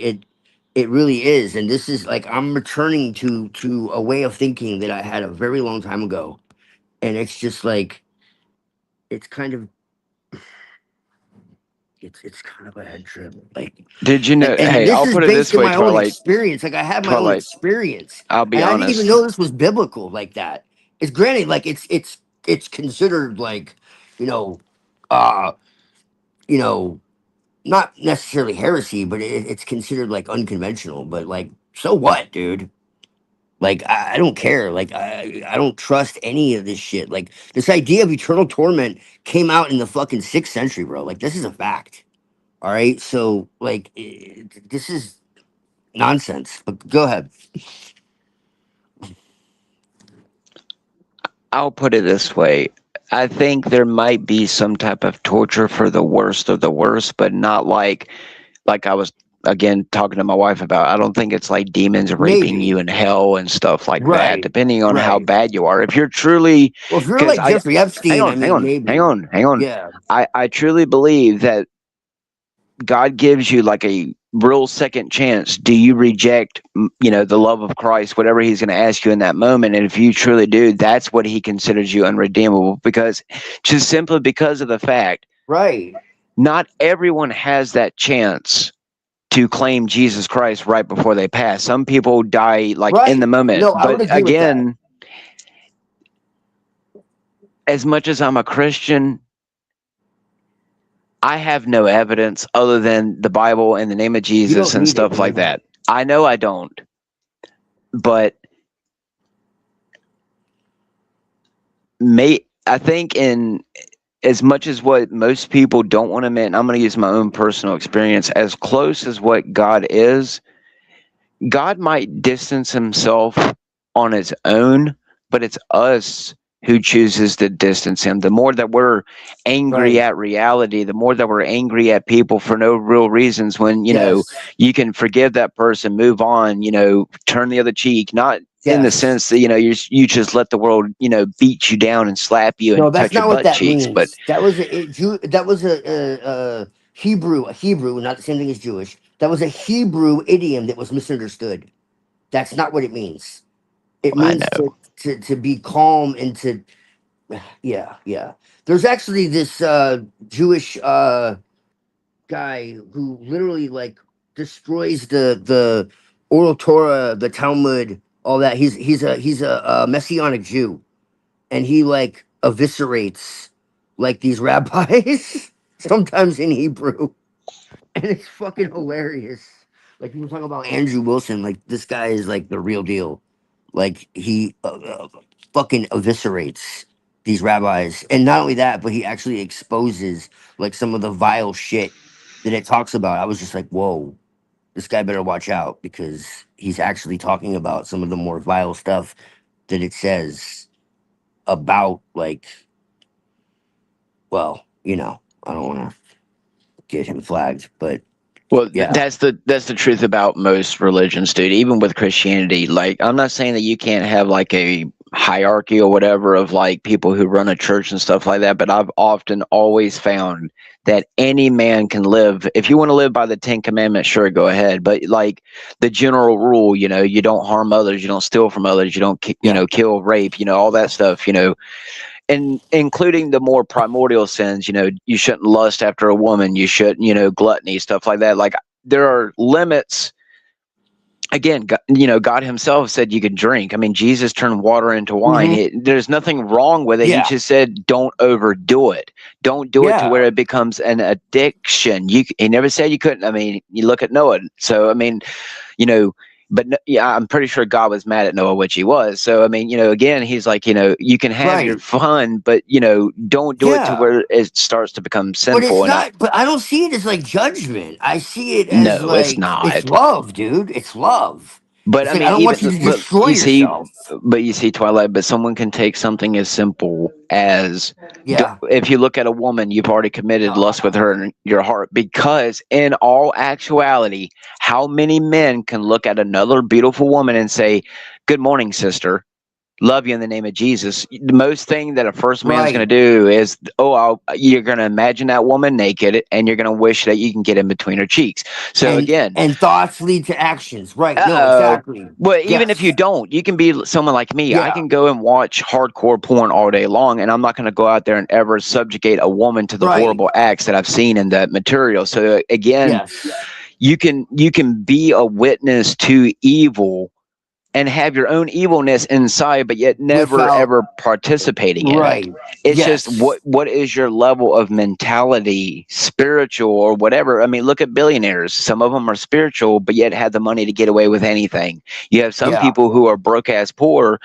it really is, and this is like I'm returning to a way of thinking that I had a very long time ago, and it's just like it's kind of it's kind of a head trip. Like, Did you know? and Hey, this I'll is put it based this in way, my own Twilight. experience. Like, I have my own Twilight. experience, I'll be and I didn't even honest. know this was biblical like that. It's granted, like it's considered like, you know, uh, you know, not necessarily heresy, but it's considered like unconventional. But like, so what, dude? Like, I don't care. Like, I don't trust any of this shit. Like, this idea of eternal torment came out in the fucking 6th century, bro. Like, this is a fact. All right. So, like, this is nonsense. But go ahead. I'll put it this way. I think there might be some type of torture for the worst of the worst, but not like I was again talking to my wife about. I don't think it's like demons raping Maybe. you in hell and stuff like that, Right. depending on how Right. bad you are. If you're truly, Well, if you're because like I Jeffrey hang Epstein, I on, hang mean, on, hang maybe. on, hang on. Yeah. I truly believe that God gives you like a real second chance. Do you reject, the love of Christ, whatever He's going to ask you in that moment? And if you truly do, that's what He considers you unredeemable. Because just simply because of the fact, Right. not everyone has that chance to claim Jesus Christ right before they pass. Some people die like in the Right. moment. No, I would But agree with that. again, as much as I'm a Christian, I have no evidence other than the Bible and the name of You Jesus don't and need it, stuff like man. that. I know I don't. But I think in as much as what most people don't want to admit, and I'm going to use my own personal experience, as close as what God is, God might distance Himself on His own, but it's us who chooses to distance Him. The more that we're angry Right. at reality, the more that we're angry at people for no real reasons, when Yes. you can forgive that person, move on, turn the other cheek, not in the Yes. sense that you just let the world beat you down and slap you No, and that's touch your not what butt that cheeks. But means. That was that was a Hebrew, not the same thing as Jewish. That was a Hebrew idiom that was misunderstood. That's not what it means. It I means know. to be calm and to, yeah, yeah. There's actually this Jewish guy who literally like destroys the oral Torah, the Talmud, all that. He's a messianic Jew, and he like eviscerates like these rabbis sometimes in Hebrew, and it's fucking hilarious. Like people talking about Andrew Wilson, like this guy is like the real deal. Like he fucking eviscerates these rabbis, and not only that, but he actually exposes like some of the vile shit that it talks about. I was just like, whoa, this guy better watch out because he's actually talking about some of the more vile stuff that it says about like, well, I don't want to get him flagged, but Well, yeah, that's the truth about most religions, dude. Even with Christianity, like I'm not saying that you can't have like a hierarchy or whatever of like people who run a church and stuff like that, but I've often always found that any man can live. If you want to live by the 10 Commandments, sure, go ahead. But like the general rule, you don't harm others, you don't steal from others, you don't yeah, kill, rape, all that stuff, and including the more primordial sins. You shouldn't lust after a woman, you shouldn't, gluttony, stuff like that. Like there are limits. Again, God Himself said you could drink. I mean, Jesus turned water into wine. hmm, There's nothing wrong with it. He yeah, just said, don't overdo it. Don't do it to yeah. where it becomes an addiction. He never said you couldn't. I mean, you look at Noah. So I mean, you know, but yeah, I'm pretty sure God was mad at Noah, which He was. So I mean, again, He's like, you can have your Right. fun, but don't do it to Yeah. where it starts to become But sinful. it's And not, but I don't see it as like judgment. I see it as no, it's like, it's not. love, dude. It's love. But It's I like, I mean, don't want you to but destroy yourself. you see, Twilight. But someone can take something as simple as, Yeah. if you look at a woman, you've already committed No, lust with her in your heart. Because in all actuality, how many men can look at another beautiful woman and say, "Good morning, sister"? love you in the name of Jesus. The most thing that a first man's going Right. to do is, you're going to imagine that woman naked and you're going to wish that you can get in between her cheeks. So And again, and thoughts lead to actions. Right. No, uh-oh. exactly. Well, even if you Yes. don't, you can be someone like me. I Yeah. can go and watch hardcore porn all day long, and I'm not going to go out there and ever subjugate a woman to the Right. horrible acts that I've seen in that material. So again, Yes. you can be a witness to evil and have your own evilness inside, but yet never Without ever participating in it. right. It's just Yes. what is your level of mentality, spiritual or whatever. I mean, look at billionaires. Some of them are spiritual, but yet have the money to get away with anything. You have some Yeah. people who are broke ass poor,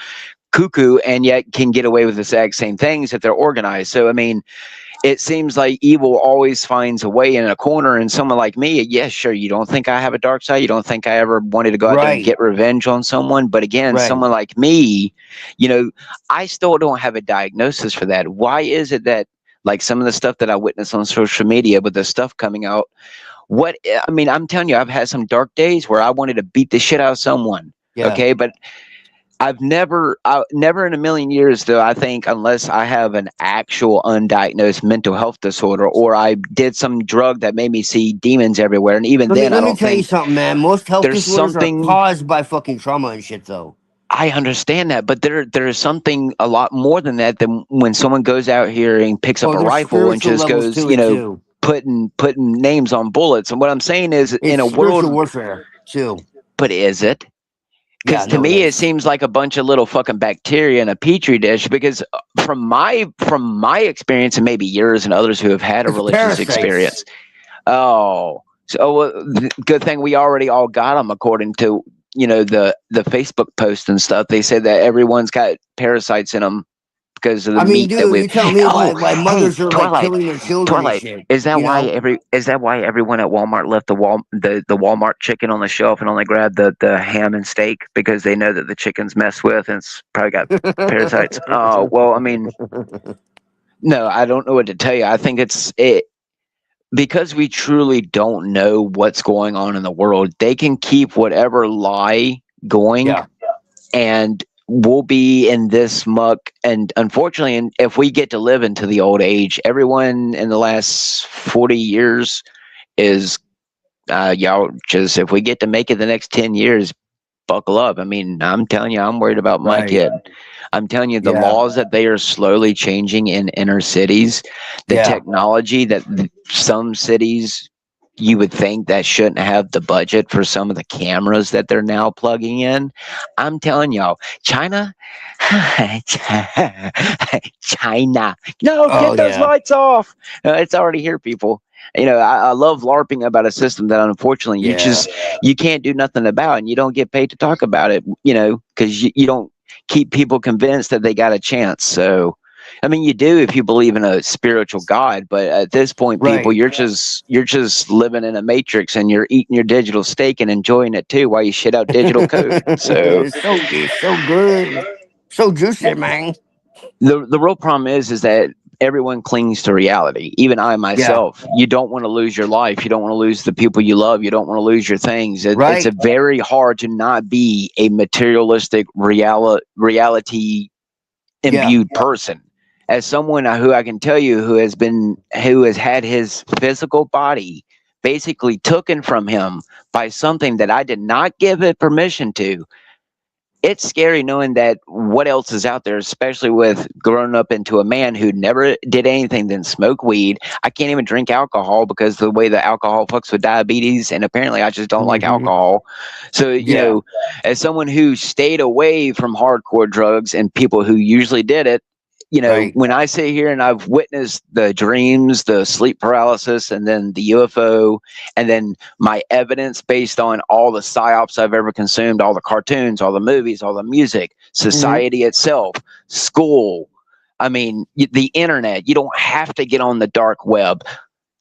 cuckoo, and yet can get away with the exact same things if they're organized. So I mean, it seems like evil always finds a way in a corner. And someone like me, yes, sure, you don't think I have a dark side. You don't think I ever wanted to go out there and Right. get revenge on someone. But again, Right. someone like me, I still don't have a diagnosis for that. Why is it that, like some of the stuff that I witness on social media with the stuff coming out, I mean, I'm telling you, I've had some dark days where I wanted to beat the shit out of someone. Yeah. Okay. But never in a million years, though, I think, unless I have an actual undiagnosed mental health disorder or I did some drug that made me see demons everywhere. And even Let me then, I let me don't tell you think something, man. Most health there's disorders are something. caused by fucking trauma and shit, though. I understand that, but there is something a lot more than that than when someone goes out here and picks up Oh, a there's rifle and spiritual just levels goes, to it too. putting names on bullets. And what I'm saying is, in It's a spiritual world, warfare too. but is it? Yeah, Because to no, it me, it is. seems like a bunch of little fucking bacteria in a petri dish. Because from my experience, and maybe yours and others who have had a It's religious parasites. experience, good thing we already all got them, according to the Facebook post and stuff. They said that everyone's got parasites in them because of the I mean, meat that dude, we. you tell me Oh, why hey, mothers are like Twilight, killing their children and Twilight. shit. Is that You why know? everyone at Walmart left the Walmart chicken on the shelf and only grabbed the ham and steak because they know that the chicken's messed with and it's probably got parasites? Oh well, I mean, no, I don't know what to tell you. I think it because we truly don't know what's going on in the world. They can keep whatever lie going, Yeah. and we'll be in this muck. And unfortunately, and if we get to live into the old age, everyone in the last 40 years is y'all just, if we get to make it the next 10 years, buckle up. I mean, I'm telling you, I'm worried about my Right. kid. I'm telling you, the Yeah. laws that they are slowly changing in inner cities, the Yeah. technology that some cities you would think that shouldn't have the budget for some of the cameras that they're now plugging in. I'm telling y'all, China, China, no, Oh get those yeah. lights off. It's already here, people. I love LARPing about a system that unfortunately Yeah. you can't do nothing about, and you don't get paid to talk about it. Because you don't keep people convinced that they got a chance. So, I mean, you do if you believe in a spiritual God, but at this point, people, Right. you're just living in a matrix, and you're eating your digital steak and enjoying it too while you shit out digital code. So It's so good. So juicy, man. the real problem is that everyone clings to reality. Even I Yeah. myself. You don't want to lose your life. You don't want to lose the people you love. You don't want to lose your things. It's a Right. very hard to not be a materialistic reality Yeah. imbued person. As someone who I can tell you who has had his physical body basically taken from him by something that I did not give it permission to, it's scary knowing that what else is out there, especially with growing up into a man who never did anything than smoke weed. I can't even drink alcohol because the way that alcohol fucks with diabetes, and apparently I just don't like Hmm. alcohol. So, Yeah. as someone who stayed away from hardcore drugs and people who usually did it, Right. when I sit here and I've witnessed the dreams, the sleep paralysis, and then the UFO, and then my evidence based on all the psyops I've ever consumed, all the cartoons, all the movies, all the music, Hmm. society itself, school. I mean, the internet. You don't have to get on the dark web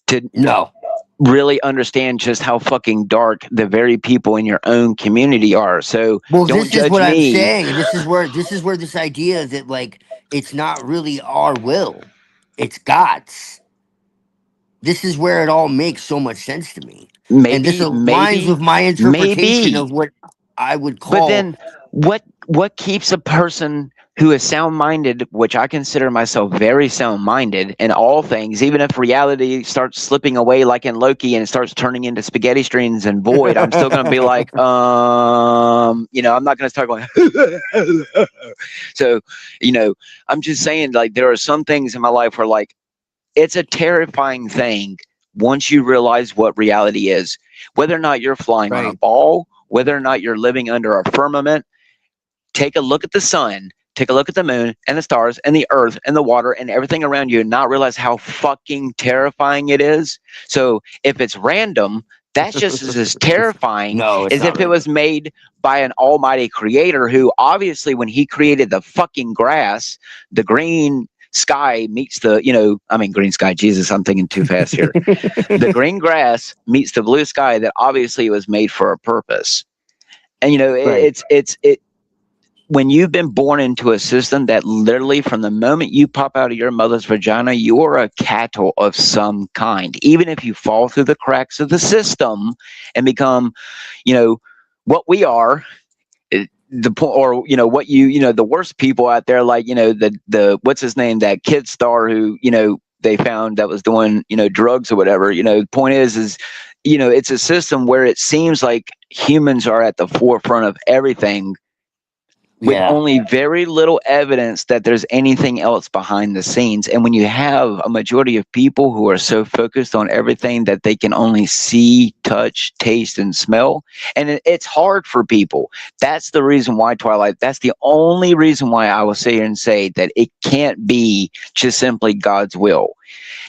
to No. really understand just how fucking dark the very people in your own community are. So Well, don't this is judge what I'm me. saying. This is where this idea that like it's not really our will, it's God's. This is where it all makes so much sense to me, and this Maybe, aligns with maybe, my interpretation maybe. of what I would But call then what keeps a person who is sound-minded, which I consider myself very sound-minded in all things, even if reality starts slipping away like in Loki and it starts turning into spaghetti strings and void, I'm still going to be like, I'm not going to start going. So, I'm just saying, like, there are some things in my life where, like, it's a terrifying thing once you realize what reality is, whether or not you're flying on a Right. ball, whether or not you're living under a firmament. Take a look at the sun, take a look at the moon and the stars and the earth and the water and everything around you and not realize how fucking terrifying it is. So if it's random, that's just as terrifying No, it's as not if it was random. made by an almighty creator who obviously when he created the fucking grass, the green sky meets green sky, Jesus, I'm thinking too fast here. The green grass meets the blue sky that obviously was made for a purpose. And Right. it when you've been born into a system that literally from the moment you pop out of your mother's vagina, you are a cattle of some kind. Even if you fall through the cracks of the system and become, what we are, the point, or what the worst people out there, like the what's his name, that kid star who they found that was doing drugs or whatever. The point is it's a system where it seems like humans are at the forefront of everything with Yeah. only very little evidence that there's anything else behind the scenes. And when you have a majority of people who are so focused on everything that they can only see, touch, taste, and smell, and it's hard for people. That's the reason why, Twilight, that's the only reason why I will sit here and say that it can't be just simply God's will.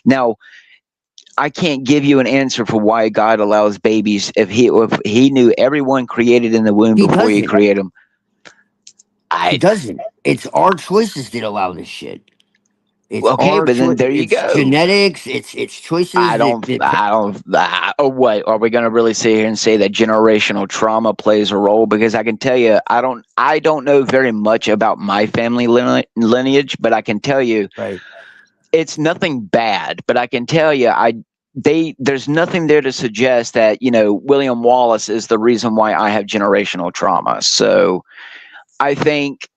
Now, I can't give you an answer for why God allows babies if he knew everyone created in the womb He before he doesn't. created them. He doesn't. It's our choices that allow this shit. It's Okay, our but then choice. there you It's go. genetics. It's choices Oh, what are we going to really sit here and say that generational trauma plays a role? Because I can tell you, I don't know very much about my family lineage, but I can tell you right. it's nothing bad. But I can tell you, there's nothing there to suggest that William Wallace is the reason why I have generational trauma. So I think,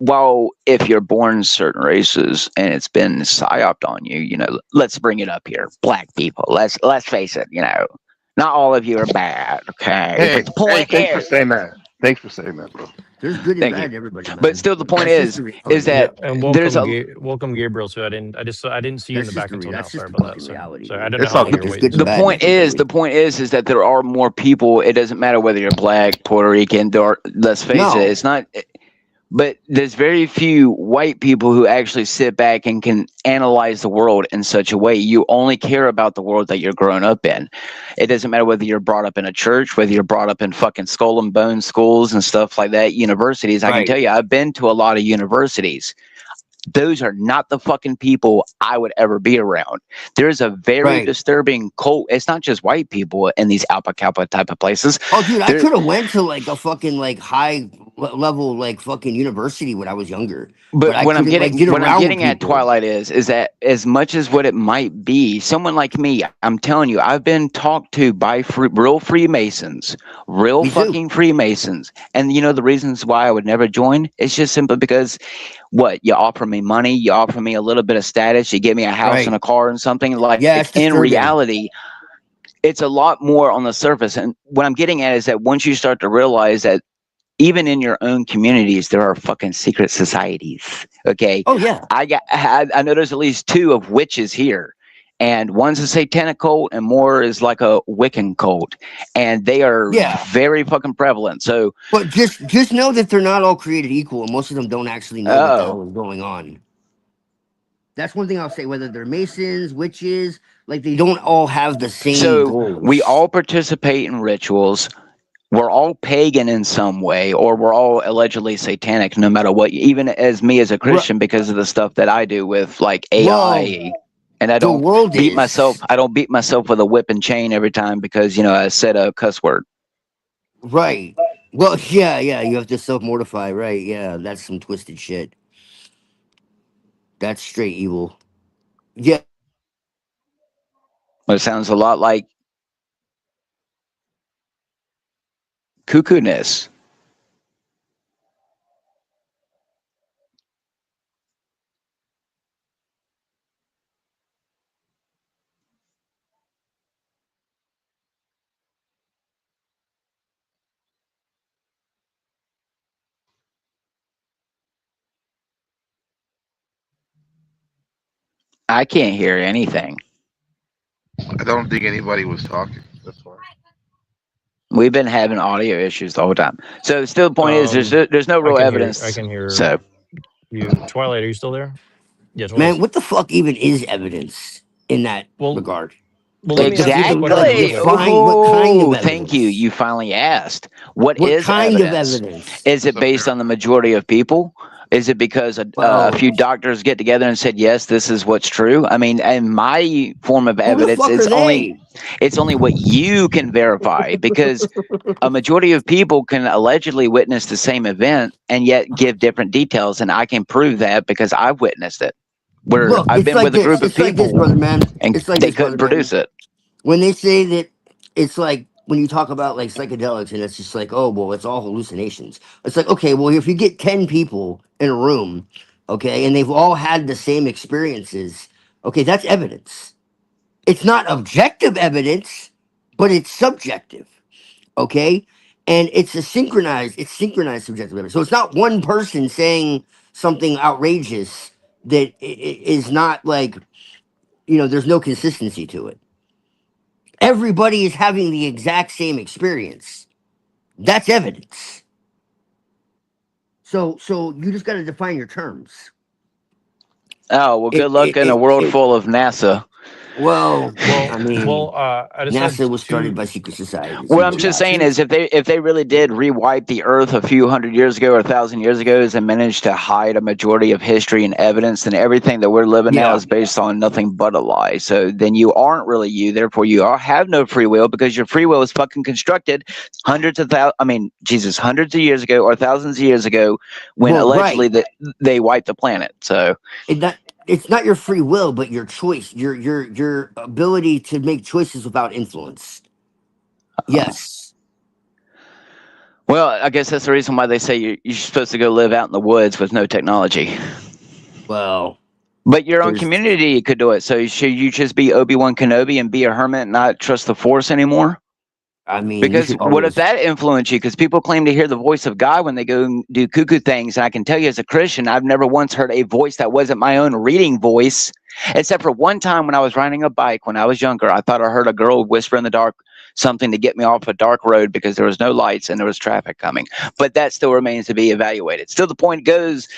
well, if you're born certain races and it's been psyoped on you, let's bring it up here. Black people. Let's face it, not all of you are bad, okay? Hey, But the hey, point thanks for is, saying that. Thanks for saying that, bro. There's good and thank you. bad to everybody, But man. still, the point That's just the is reality. Yeah, that and there's a welcome Gabriel. So I didn't see you in That's the just back until now. that's Sorry just the about that. fucking So reality, I man. don't know It's how all long But you're good. there's waiting. good and the So bad in point is everybody. the point is that there are more people. It doesn't matter whether you're black, Puerto Rican, or let's face it, No. it's not. But there's very few white people who actually sit back and can analyze the world in such a way. You only care about the world that you're growing up in. It doesn't matter whether you're brought up in a church, whether you're brought up in fucking skull and bone schools and stuff like that, universities. I can Right. tell you, I've been to a lot of universities. Those are not the fucking people I would ever be around. There's a very Right. disturbing cult. It's not just white people in these Alpha Kappa type of places. Oh, dude, I There, could have went to like a fucking like high level like fucking university when I was younger, but but I what I'm couldn't like getting get what I'm around with getting at, people. Twilight, is that as much as what it might be, someone like me, I'm telling you, I've been talked to by real Freemasons, real Me too. fucking Freemasons, and the reasons why I would never join. It's just simply because what you offer me money, you offer me a little bit of status, you give me a house and Right. a car and something. Like Yeah, it's in disturbing. reality, it's a lot more on the surface. And what I'm getting at is that once you start to realize that even in your own communities, there are fucking secret societies. Okay, Oh yeah. I know there's at least two of witches here, and one's a satanic cult, and more is like a Wiccan cult, and they are Yeah. very fucking prevalent. So, But just know that they're not all created equal, and most of them don't actually know what the oh, hell is going on. That's one thing I'll say. Whether they're masons, witches, like they don't all have the same so we goals. all participate in rituals. We're all pagan in some way, or we're all allegedly satanic, no matter what. Even as me as a Ru- Christian, because of the stuff that I do with like Well, AI, and I the don't world beat myself. is I don't beat myself with a whip and chain every time because I said a cuss word. right. Well, yeah, yeah. You have to self mortify, right? Yeah, that's some twisted shit. That's straight evil. Yeah. It sounds a lot like cuckoo-ness. I can't hear anything. I don't think anybody was talking. That's why. We've been having audio issues the whole time. So still, the point is, there's no I real can hear. I evidence. can hear So you. Twilight, are you still there? Yeah, Man, Twilight. what the fuck even is evidence in that Well, regard? well, let Like, me ask you the question like exactly. differently. define what kind of Oh, thank you. evidence? You finally asked. What What is kind of evidence? evidence? Is What's it up, based on Eric? the majority of people? Is it because a Well, few doctors get together and said yes, this is what's true? I mean, in my form of who the evidence, fuck are they? it's only what you can verify because a majority of people can allegedly witness the same event and yet give different details, and I can prove that because I've witnessed it. Where Look, I've it's been like with a this. group of It's like this, people brother man. and It's like they this, couldn't brother man. produce it. When they say that it's like when you talk about like psychedelics and it's just like, oh, well, it's all hallucinations. It's like, okay, well, if you get 10 people in a room, okay, and they've all had the same experiences, okay, that's evidence. It's not objective evidence, but it's subjective, okay? And it's synchronized subjective evidence. So it's not one person saying something outrageous that is not like, there's no consistency to it. Everybody is having the exact same experience. That's evidence. So you just got to define your terms. Oh, well, It, good luck it, in a it, world it full of NASA. well, Well, I mean, I just had NASA was started two. by secret societies What and I'm just saying Illuminati. is, if they really did rewipe the Earth a few hundred years ago or 1,000 years ago, and managed to hide a majority of history and evidence, then everything that we're living now Yeah. is based on nothing but a lie. So then you aren't really you. Therefore, have no free will because your free will is fucking constructed hundreds of thousands. I mean, Jesus, hundreds of years ago or thousands of years ago, when Well, allegedly right. that they wiped the planet. So It's not your free will, but your choice, your ability to make choices without influence. Yes. well, I guess that's the reason why they say you're supposed to go live out in the woods with no technology. Well, But your own there's. community could do it. So should you just be Obi-Wan Kenobi and be a hermit and not trust the Force anymore? I mean, you Because should what if always. that influenced you? Because people claim to hear the voice of God when they go and do cuckoo things. And I can tell you as a Christian, I've never once heard a voice that wasn't my own reading voice, except for one time when I was riding a bike when I was younger. I thought I heard a girl whisper in the dark something to get me off a dark road because there was no lights and there was traffic coming. But that still remains to be evaluated. Still, the point goes,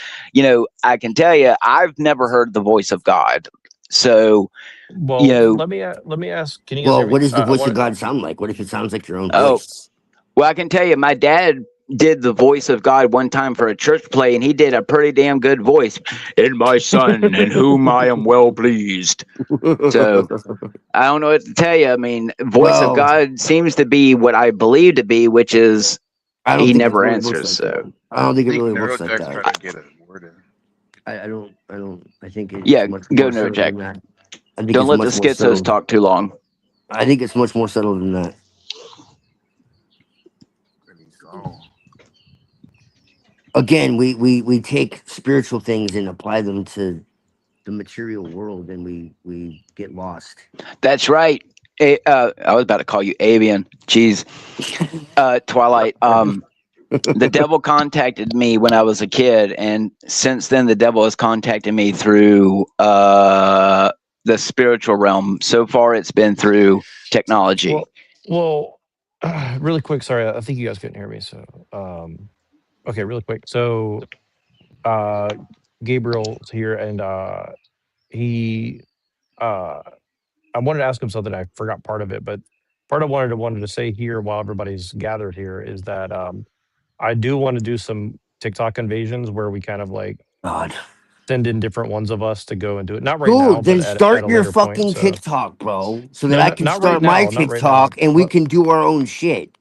I can tell you, I've never heard the voice of God. So, Well, let me ask. Can you guys Well, hear what me? does the I voice of want. God sound like? What if it sounds like your own oh, voice? well, I can tell you, my dad did the voice of God one time for a church play, and he did a pretty damn good voice. In my son, in whom I am well pleased. So I don't know what to tell you. I mean, voice of Well, God seems to be what I believe to be, which is I don't he think it never really works answers. like So that. I don't think I it think really works like Neurojack's that. trying to get a word in. I think it's yeah, much go more subtle Neurojack. than that. I think Don't it's let the much more schizos subtle. talk too long. I think it's much more subtle than that. And he's gone. Again, we take spiritual things and apply them to the material world, and we get lost. That's right. I was about to call you avian. Jeez. Twilight. The devil contacted me when I was a kid, and since then the devil has contacted me through the spiritual realm. So far, it's been through technology. Well, really quick. Sorry, I think you guys couldn't hear me. So, okay, really quick. So, uh, Gabriel's here, and he, uh, I wanted to ask him something. I forgot part of it, but part I wanted to say here while everybody's gathered here is that I do want to do some TikTok invasions where we kind of like God. send in different ones of us to go and do it. Not right Cool. now, but Then at start a your later point. fucking So TikTok, bro, so that no, I no, can not right start my now, not right now. TikTok and we can do our own shit.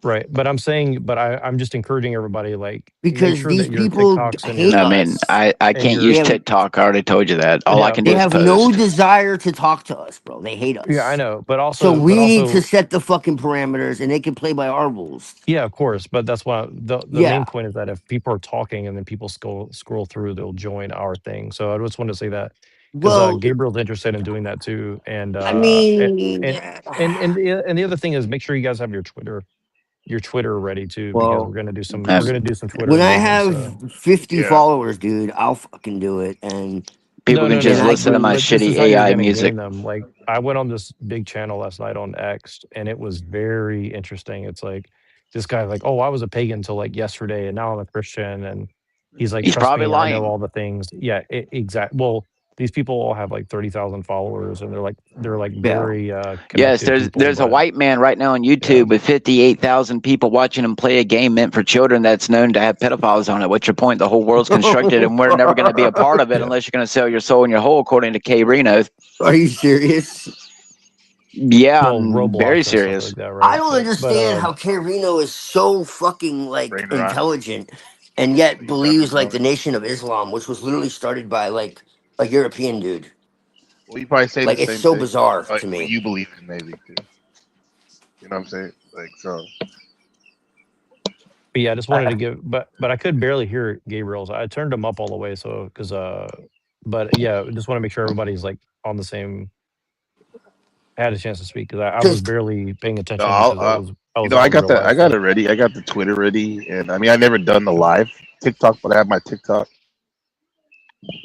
Right, but I'm saying, but I'm just encouraging everybody, like, make Because sure these that your people TikToks hate I mean, us. I and can't They your use have TikTok. I already told you that. All I yeah, can do they is have no post. desire to talk to us, bro. They hate yeah, I us. know, So but we need to also, set the fucking parameters, and they can play by our rules. yeah, of course, but that's why the Yeah. main point is that if people are talking and then people scroll through, they'll join our thing. So I just wanted to say that because Well, Gabriel's interested in doing that too, and I mean, and the other thing is make sure you guys have your Twitter ready too because well, we're Um, gonna do some Twitter when I invasions. have So 50 Yeah. followers, dude, I'll fucking do it. And People can And just I listen to agree. my but this is shitty how you're AI going to music. gain them. Like I went on this big channel last night on X, and it was very interesting. It's like this guy, like, oh, I was a pagan until like yesterday, and now I'm a Christian, and he's like, He's trust probably me, I know lying. all the things. Yeah, exactly. Well, these people all have like 30,000 followers, and they're like Yeah. very Yes, connected people, there's a but white man right now on yeah. YouTube with 58,000 people watching him play a game meant for children that's known to have pedophiles on it. What's your point? The whole world's constructed, and we're never going to be a part of it Yeah. unless you're going to sell your soul and your whole, according to Kay Reno. Are you serious? Yeah, Well, I'm very Roblox and stuff serious. like that, I right? don't But understand how Reno is so fucking like Brain rot. intelligent and yet He's got believes his like the own. Nation of Islam, which was literally started by like a European dude. Well, you probably say the Like it's same so thing. bizarre Like to what me. you believe in, maybe too. You know what I'm saying? Like so. But yeah, I just wanted to give, but I could barely hear Gabriel's. I turned him up all the way, so because but yeah, just want to make sure everybody's like on the same. Had a chance to speak because I was Because barely paying No, attention because I you was know, I on got real that. I life got stuff. it ready. I got the Twitter ready, and I mean, I never done the live TikTok, but I have my TikTok.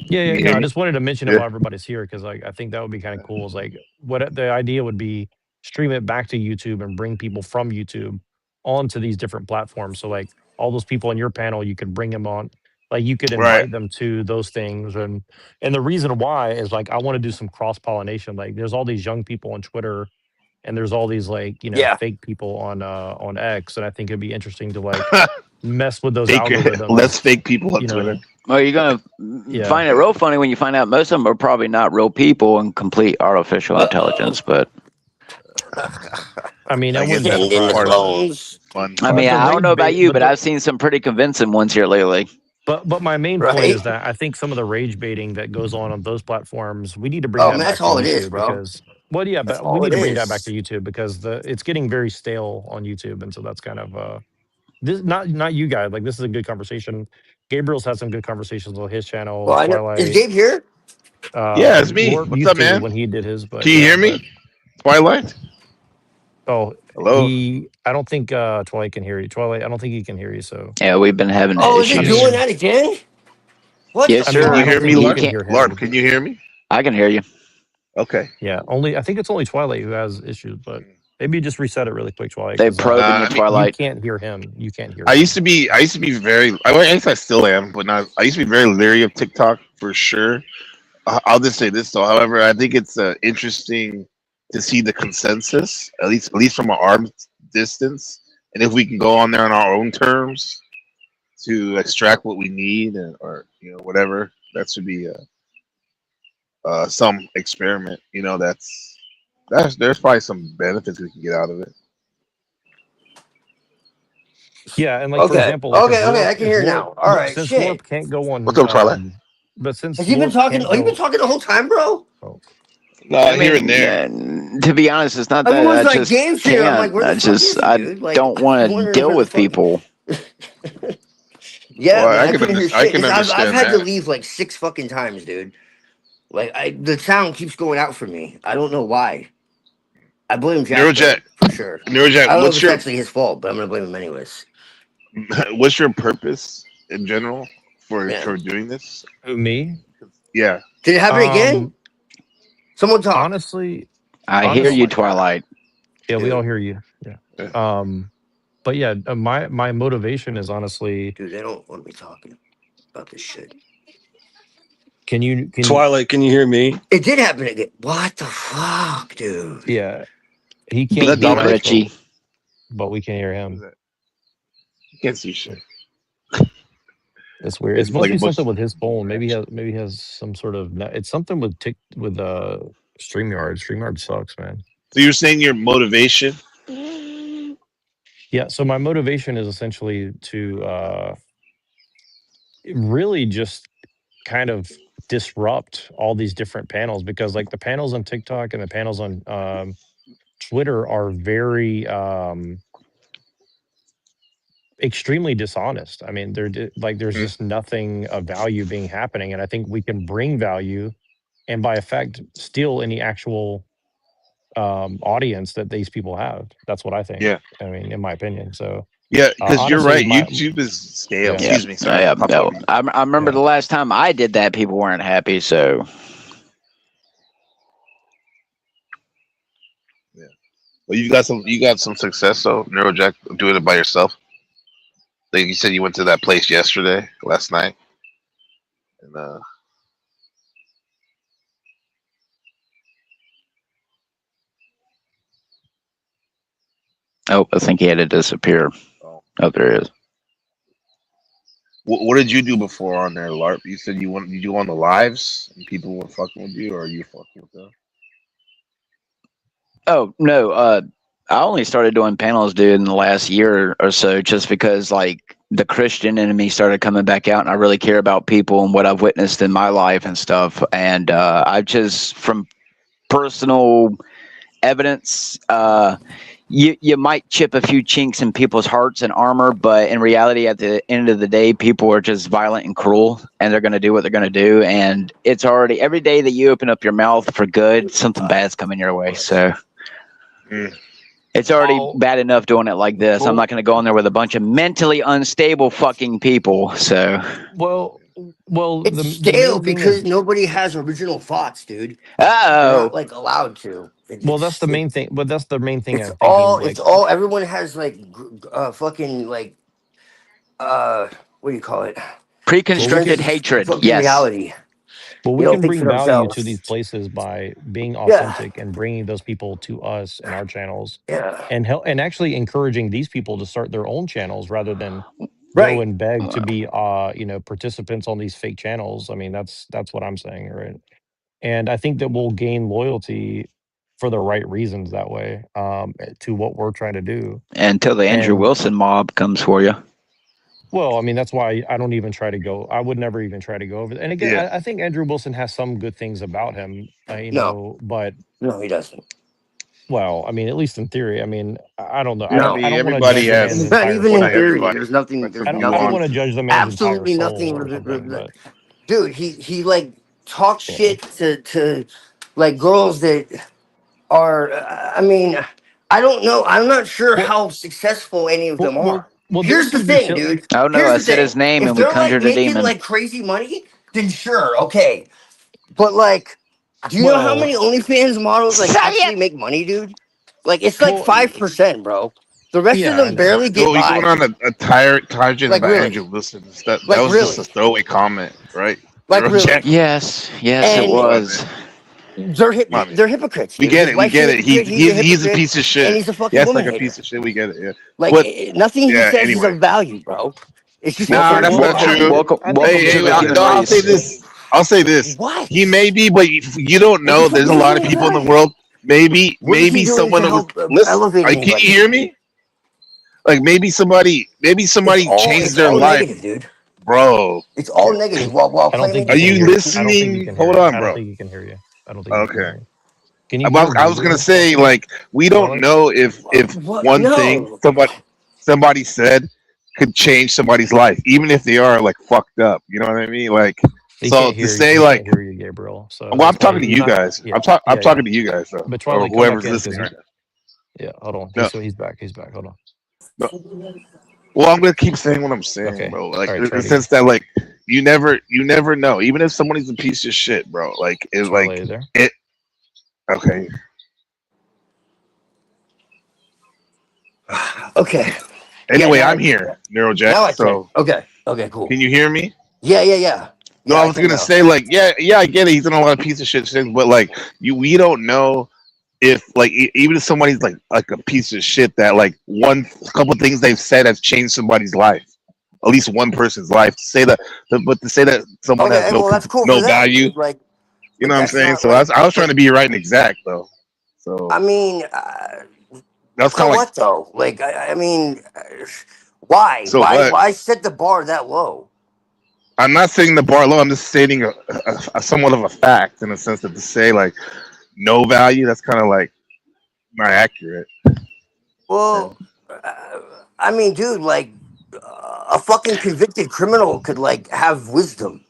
Yeah, Can yeah, you no, hear I me? just wanted to mention it Yeah. while everybody's here because like I think that would be kind of cool. Is like what the idea would be stream it back to YouTube and bring people from YouTube onto these different platforms. So like all those people in your panel, you could bring them on. Like you could Right. invite them to those things, and the reason why is like I want to do some cross pollination. Like there's all these young people on Twitter, and there's all these like yeah, fake people on X, and I think it'd be interesting to like mess with those Fake, less algorithms. fake people on You Twitter. know, Well, you're going to yeah. find it real funny when you find out most of them are probably not real people and complete artificial intelligence. But I mean, I I guess wouldn't be that's send in the part surprised. of the clones, fun. I But mean, the I don't rage know about bait, you, but I've seen some pretty convincing ones here lately. but my main point right? is that I think some of the rage baiting that goes on those platforms, we need to bring Oh that man, that's back to all it is, YouTube bro. because, well, yeah, That's but we all need it to bring that back to is. YouTube because it's getting very stale on YouTube, and so that's kind of this not you guys. Like this is a good conversation. Gabriel's had some good conversations on his channel. Well, I know. Is Twilight, Gabe here? Yeah, it's me. Lord What's used up, to man? when he did his, but Can you yeah, hear but me? Twilight. oh, Hello. I don't think Twilight can hear you. Twilight, I don't think he can hear you. So Yeah, we've been having Oh, is I it issues. doing mean, that again? What Yes, the I mean, Can I you sir. don't hear think me, you You Lord? can can't. hear Lord, him. can you hear me? I can hear you. Okay. Yeah, I think it's only Twilight who has issues, but maybe just reset it really quick, Twilight, They because probing you, I mean, you Twilight. can't hear him. You can't hear I him. used to be. I used to be very. I guess I still am, but not. I used to be very leery of TikTok for sure. I'll just say this though. However, I think it's interesting to see the consensus, at least from an arm's distance, and if we can go on there on our own terms to extract what we need, or whatever. That should be some experiment. There's probably some benefits we can get out of it. Yeah, and like for Okay, example, like okay. I can hear now. All right, Since shit. Warp can't go What's on, up, Twilight? but since Has he been Warp talking? can't Oh, you been go. talking the whole time, bro? Oh, I Here and mean, there. to be honest, it's not that Everyone's I like just game streamer. I'm like, can't. where the fuck is he, I dude? Like, don't I was want to wondering deal where the with fuck. people. Yeah, Well, man, I I can couldn't hear I shit. can I've understand had to that. leave like 6 times, dude. Like, the sound keeps going out for me. I don't know why. I blame Jack Neurojet, though, for sure. I Neurojet, don't know if it's actually his fault, but I'm gonna blame him anyways. what's your purpose in general for Yeah. doing this? who, me? Yeah. Did it happen again? Um, Someone talk, honestly, I hear Oh you, my honestly, god. Twilight. yeah, we all dude. hear you. Yeah. Yeah. But yeah, my motivation is honestly, Dude, they don't want me talking about this shit. can Twilight, can you hear me? It did happen again. What the fuck, dude? yeah, he Is can't that hear Deep us, Dominic? Richie. but we can hear Who's him. that? You can't see shit. It's weird. It's It's like a mostly bush. something with his phone. Maybe he has some sort of. It's something with StreamYard. StreamYard sucks, man. So you're saying your motivation? Yeah. So my motivation is essentially to really just kind of disrupt all these different panels because like the panels on TikTok and the panels on Twitter are very extremely dishonest. I mean, like there's Mm. just nothing of value being happening, and I think we can bring value and by effect steal any actual audience that these people have. That's what I think. Yeah. I mean, in my opinion. So Yeah, because you're Honestly, right. my YouTube is stale. yeah, Yeah, Excuse me. Sorry. yeah. Talk No, over you. I remember yeah. the last time I did that, people weren't happy. So Yeah. Well, you got some success though, Neurojack, doing it by yourself. Like you said, you went to that place last night, and oh, I think he had to disappear. oh. Oh, there he is. What did you do before on there, LARP? You said you do on the lives and people were fucking with you, or are you fucking with them? Oh no, I only started doing panels, dude, in the last year or so, just because like the Christian enemy started coming back out, and I really care about people and what I've witnessed in my life and stuff. And I just, from personal evidence, you might chip a few chinks in people's hearts and armor, but in reality, at the end of the day, people are just violent and cruel, and they're going to do what they're going to do. And it's already every day that you open up your mouth for good, something bad's coming your way. So. Mm. It's already Well, bad enough doing it like this. I'm well, not going to go in there with a bunch of mentally unstable fucking people. So, well, well. It's The stale main thing is, because nobody has original thoughts, dude. They're not oh, like allowed to. well, that's the main thing. But that's the main thing It's I'm thinking. all. It's Like, all. Everyone has like fucking like what do you call it? well, we pre-constructed can, Just hatred. fucking Yes. reality. well, They we don't can think for bring value to these themselves. places by being Yeah, authentic and bringing those people to us and our channels, yeah, and help, and actually encouraging these people to start their own channels rather than go right. and beg to be participants on these fake channels. I mean, that's what I'm saying, right? And I think that we'll gain loyalty for the right reasons that way, to what we're trying to do. Until the Andrew And Wilson mob comes for you. well, I mean, that's why I don't even try to go. I would never even try to go over. And again, Yeah. I think Andrew Wilson has some good things about him, No, but no, he doesn't. well, I mean, at least in theory. I mean, I don't know. I No, mean, I don't want to everybody judge a man's has. not entire even in Not soul. theory. everybody. There's nothing. That's a There's I don't nothing. want to nuance. judge the man's entire Absolutely soul nothing. or something, but Dude, he like talks you know, shit to like girls that are. I mean, I don't know. I'm not sure well, how successful any of them are. There Here's the could be thing, dude. Oh no, Here's I the said thing. his name If and we they're like conjured a making demon. like crazy money, then sure, okay. But like, do you know how well, many OnlyFans models like Say actually it. make money, dude? Like it's like well, 5%, bro. The rest of yeah, I them know. barely get Go, you going by. on a tangent Like about Andrew really, Wilson. That like was just a really, throwaway comment, right? like Neurojack. really. Yes, yes, it And Come on, man. was. Come on, man. they're hypocrites, We dude. get His it. We wife's a get it. He, hypocrite. He's a he's a hypocrite, piece of and shit. he's a fucking Yes, woman like a piece hater. of shit. We get it. Yeah. Like But nothing he yeah. says is Anyway. of value, bro. It's just Nah, Well, that's hypocrisy. not I Welcome, think true. that welcome, I think welcome he Hey, to is the hey, of human no, I'll say race. value. this. I'll say this. He What? may be, but you don't What the know. fuck There's a is he lot of doing people in the bad? world. Maybe, What is he doing someone to that would help listen. elevate Can you anybody? hear me? Like maybe somebody changed It's their all life, negative, dude. bro. It's all negative while I don't claiming think Are he to can you be. hear. I don't think he listening? can hear Hold you. on, I don't bro. think he can hear you. I don't think he can Okay. hear you. Can you hear I was gonna Gabriel say, talking? like, we don't Twilight? know if What? one thing No. somebody said could change somebody's life, even if they are like fucked up. You know what I mean? Like, He so can't to hear you. say He like, can't hear you, Gabriel. So well, I'm that's why talking to he's you not. guys. Yeah, I'm yeah, yeah. talking to you guys though, But or Twilight, come back whoever's in because listening he's. right now. Yeah, hold on. No, He's back. He's back. Hold on. no. Well, I'm gonna keep saying what I'm saying, Okay. bro. Like, All right. in Try the it again. sense that like you never know. Even if somebody's a piece of shit, bro. Like, it Twilight, like you there? it. Okay. Okay. Yeah. Anyway, Now I I'm can. here, Neurojack. Now I can. So Okay. Okay. Cool. can you hear me? Yeah. Yeah. Yeah. No, Yeah. I I was can gonna now. say like, yeah, I get it. He's done a lot of piece of shit things, but like, we don't know if like even if somebody's like a piece of shit that like one couple things they've said has changed somebody's life, at least one person's life. To say that, but to say that someone has Okay. Well, that's cool for no them. value, Like, you know what I'm that's saying? not So like. I was trying But to be right and exact though. I So mean, that's so kind of like, what though? Like, I mean, why? so what? Why set the bar that low? I'm not saying the bar low. I'm just stating a somewhat of a fact in a sense that to say like no value, that's kind of like not accurate. Yeah. Well, I mean, dude, like a fucking convicted criminal could like have wisdom.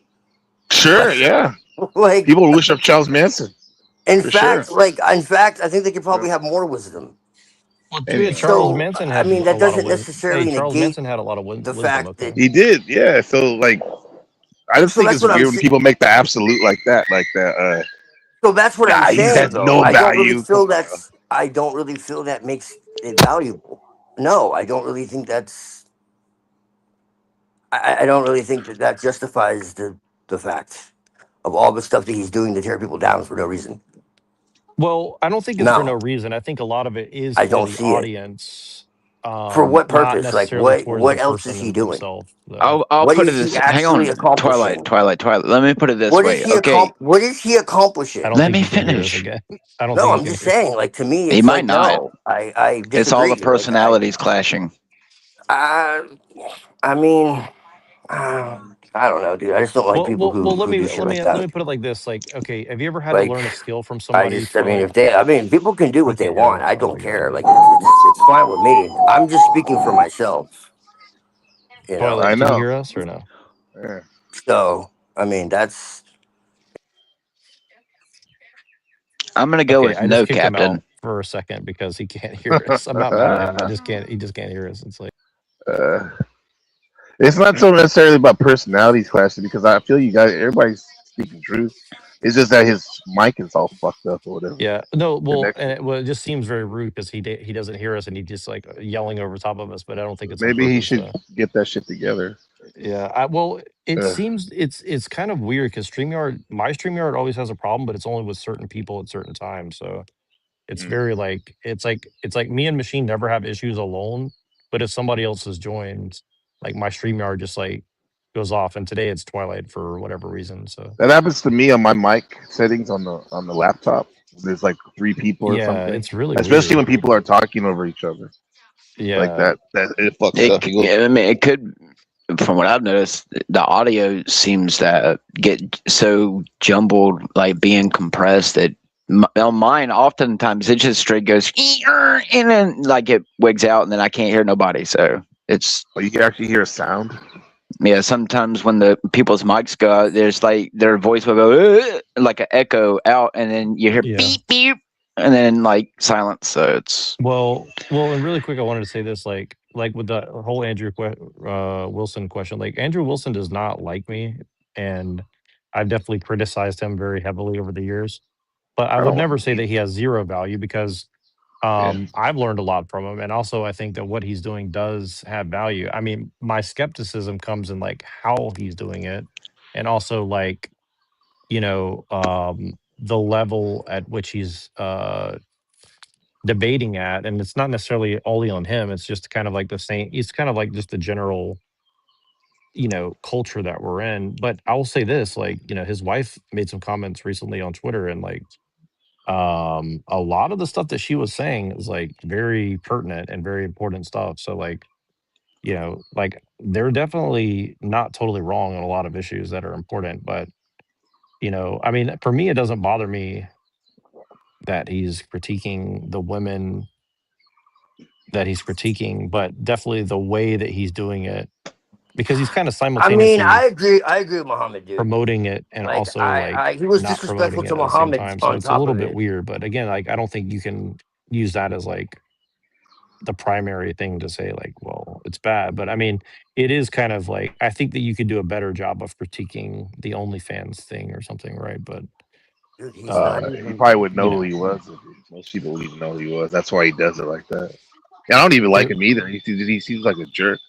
Sure, yeah. Like, People wish up Charles Manson for sure. in fact, I think they could Yeah. probably have more wisdom. Well, yeah, Anyway, Charles So Manson I had mean, a that lot of doesn't win. Hey, necessarily Charles negate Manson had a lot of the wisdom. fact Okay. that. he did. Yeah. So like, I just So think that's it's what I'm. weird when people make the absolute like that. Like that. So that's what I'm Nah, he's saying, got though. no I don't really value. Come feel on, bro. that's. I don't really feel that makes it valuable. No, I don't really think that's. I don't really think that that justifies the fact of all the stuff that he's doing to tear people down for no reason. Well, I don't think it's for no No, reason. I think a lot of it is I for don't the see it. audience, For what not purpose? Like necessarily what? towards the What else is person he doing? themselves. Though. I'll What put it is he this. Hang actually on, Twilight, accomplishing? Twilight, Twilight. Let me put it this What is way. he Okay, What is he I accomplishing? don't let think me he can hear us finish. again. I don't No, think he I'm can just hear. saying. Like to me, He it's might like not. no. I It's all the disagree. personalities clashing. I, I mean, I don't know, dude. I just don't like Well, people let who me do shit like let that. me put it like this. Like, okay, have you ever had to Like, learn a skill from somebody, I mean, Twilight? people can do You what they can't hear want. him. I Oh don't my god, care. Like, it's fine with me. I'm just speaking for myself, you know. I Twilight, can you know. hear us or no? Yeah. So, I mean, that's I'm gonna go Okay, with I just no, kicked him out Captain. for a second because he can't hear us. I'm not mad at him. I just can't. He just can't hear us. It's like, uh, it's not so necessarily about personalities clashing because I feel you guys, everybody's speaking truth. It's just that his mic is all fucked up or whatever yeah, no, well, and connection. it just seems very rude because he doesn't hear us and he just like yelling over top of us. But I don't think it's on Maybe he purpose. should get that shit together. Yeah, well, it Uh, seems it's kind of weird because my StreamYard always has a problem, but it's only with certain people at certain times. So it's mm. very like it's like me and Machine never have issues alone, but if somebody else has joined, like my StreamYard just like goes off. And today it's Twilight for whatever reason. So That happens to me on my mic settings on the laptop. There's like three people or yeah, something, it's really especially when weird. people are talking over each other like Yeah, that. That it fucks up. It goes. I mean, it could. From what I've noticed, the audio seems to get so jumbled, like being compressed, that on mine, oftentimes it just straight goes, and then like it wigs out, and then I can't hear nobody. So it's, Oh, you can actually hear a sound. yeah. Sometimes when the people's mics go out, there's like their voice will go like an echo out, and then you hear yeah. beep beep, and then like silence. So it's And really quick, I wanted to say this, like with the whole Wilson question. Like Andrew Wilson does not like me, and I've definitely criticized him very heavily over the years. But I I would don't never like say him that he has zero value because either. I've learned a lot from him, and also I think that what he's doing does have value. I mean, my skepticism comes in like how he's doing it, and also like the level at which he's debating at, and it's not necessarily only on him. It's just kind of like the same. It's kind of like just the general, culture that we're in. But I will say this, like, his wife made some comments recently on Twitter, and like, a lot of the stuff that she was saying is like very pertinent and very important stuff. So like, like they're definitely not totally wrong on a lot of issues that are important. But I mean, for me, it doesn't bother me that he's critiquing the women that he's critiquing, but definitely the way that he's doing it, because he's kind of I mean, simultaneously I agree with Muhammad, dude. promoting it and Like, also like he was not promoting disrespectful it to at the same Muhammad time. So on it's a top little of bit it. weird. But again, like I don't think you can use that as like the primary thing to say like, well, it's bad. But I mean, it is kind of like I think that you could do a better job of critiquing the OnlyFans thing or something, right? But Dude, he's not You even. probably would you know who know, he was. Most people would even know who he was. That's why he does it like that. And I don't even like it, him either. He seems like a jerk.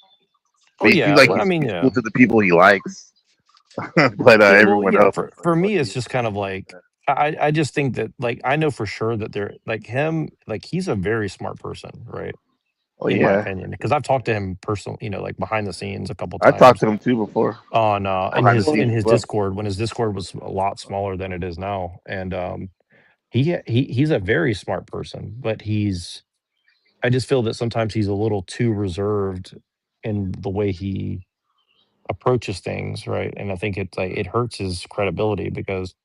oh But he seems yeah, like well, I mean, he's cool yeah. to the people he likes. But Yeah, well, everyone yeah. else For is like, for fuck me, it's you. just kind of like I just think that like I know for sure that they're like him, like he's a very smart person, right? Oh In my yeah, opinion, because I've talked to him personally, like behind the scenes a couple I talked times to him too before on behind the in scenes as his well. Discord when his Discord was a lot smaller than it is now, and he's a very smart person, but I just feel that sometimes he's a little too reserved in the way he approaches things, right? And I think it's like it hurts his credibility because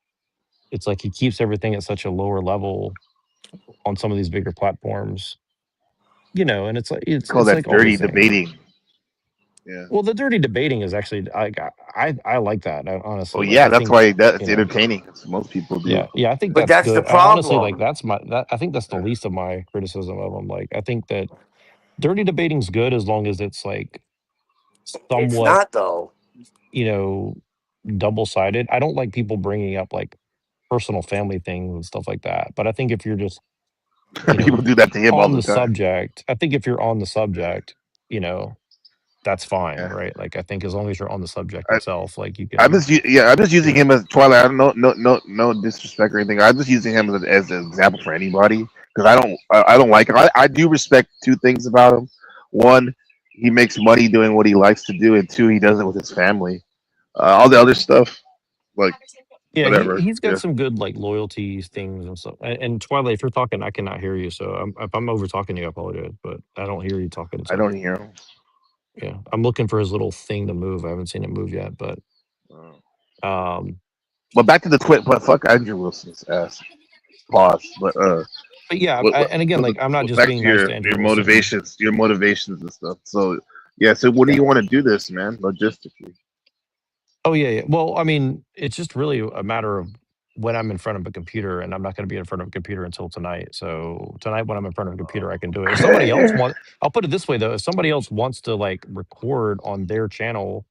it's like he keeps everything at such a lower level on some of these bigger platforms, and it's Call it's that like all the dirty same. debating. Yeah. Well, the dirty debating is actually I like that. Oh Honestly, like yeah, I that's think why you that's know entertaining. 'Cause most people do. yeah, I think But that's that's the good. I honestly like problem. that's my that I think that's the least of my criticism of them. Like I think that dirty debating's good as long as it's like It's somewhat not though. you know double sided. I don't like people bringing up like personal family things and stuff like that. But I think if you're just you People know do that to him all on the the time. subject, I think if you're on the Yeah. subject, that's fine, Yeah. right? Like I think as long as you're on the subject I, itself, like you I'm can, just I'm just you using know. him as Twilight. I don't no disrespect or anything. I'm just using him as an example for anybody because I don't like him. I do respect two things about him. One, he makes money doing what he likes to do, and two, he does it with his family. All the other stuff, like Yeah, whatever. he's got Yeah, some good like loyalty things and stuff. And Twilight, if you're talking, I cannot hear you. So if I'm over talking to you, I apologize, but I don't hear you talking. I So don't hear him. yeah, I'm looking for his little thing to move. I haven't seen it move yet, but Uh, um, but back to the twit. But fuck Andrew Wilson's ass. Pause. but yeah, and again, like I'm not just back being to nice to Andrew Wilson. your motivations and stuff. So yeah. So when do Yeah. you want to do this, man? Logistically. Oh yeah, yeah. Well, I mean, it's just really a matter of when I'm in front of a computer, and I'm not going to be in front of a computer until tonight. So tonight, when I'm in front of a computer, I can do it. If somebody else Okay. want, I'll put it this way though: if somebody else wants to like record on their channel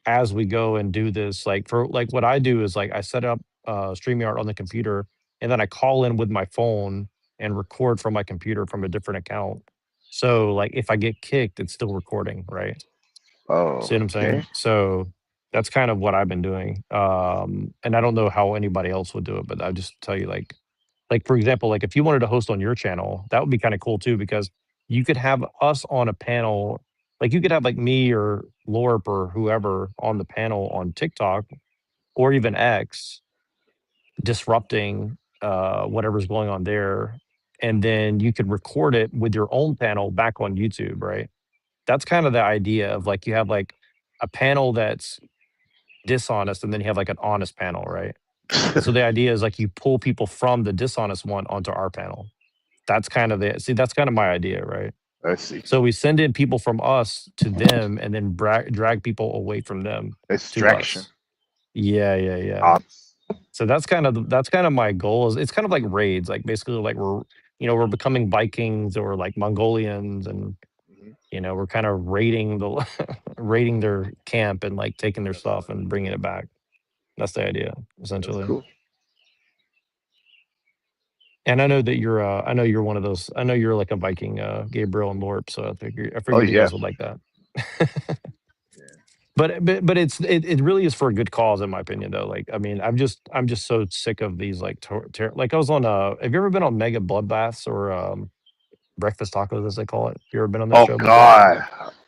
as we go and do this, like for like what I do is like I set up StreamYard on the computer, and then I call in with my phone and record from my computer from a different account. So like if I get kicked, it's still recording, right? Oh, See what I'm okay. saying? So that's kind of what I've been doing. And I don't know how anybody else would do it, but I'll just tell you like for example, like if you wanted to host on your channel, that would be kind of cool too, because you could have us on a panel, like you could have like me or Lorp or whoever on the panel on TikTok or even X disrupting whatever's going on there. And then you could record it with your own panel back on YouTube, right? That's kind of the idea of like you have like a panel that's dishonest and then you have like an honest panel, right? And so the idea is like you pull people from the dishonest one onto our panel. That's kind of that's kind of my idea, right? I see. So we send in people from us to them and then drag people away from them to Extraction. us. Yeah, yeah, yeah. Ops. So that's kind of my goal. Is it's kind of like raids, like basically like we're becoming Vikings or like Mongolians, and Mhm. we're kind of raiding the raiding their camp and like taking their stuff and bringing it back. That's the idea, That's essentially. cool. And I know that I know you're one of those. I know you're like a Viking, Gabriel and Lorp. So I Oh figured you yeah. guys would like that. Yeah. But it really is for a good cause, in my opinion. Though, like I mean, I'm just so sick of these like like I was on. Have you ever been on Mega Bloodbaths or Breakfast Tacos, as they call it? You ever been on that Oh show before? God.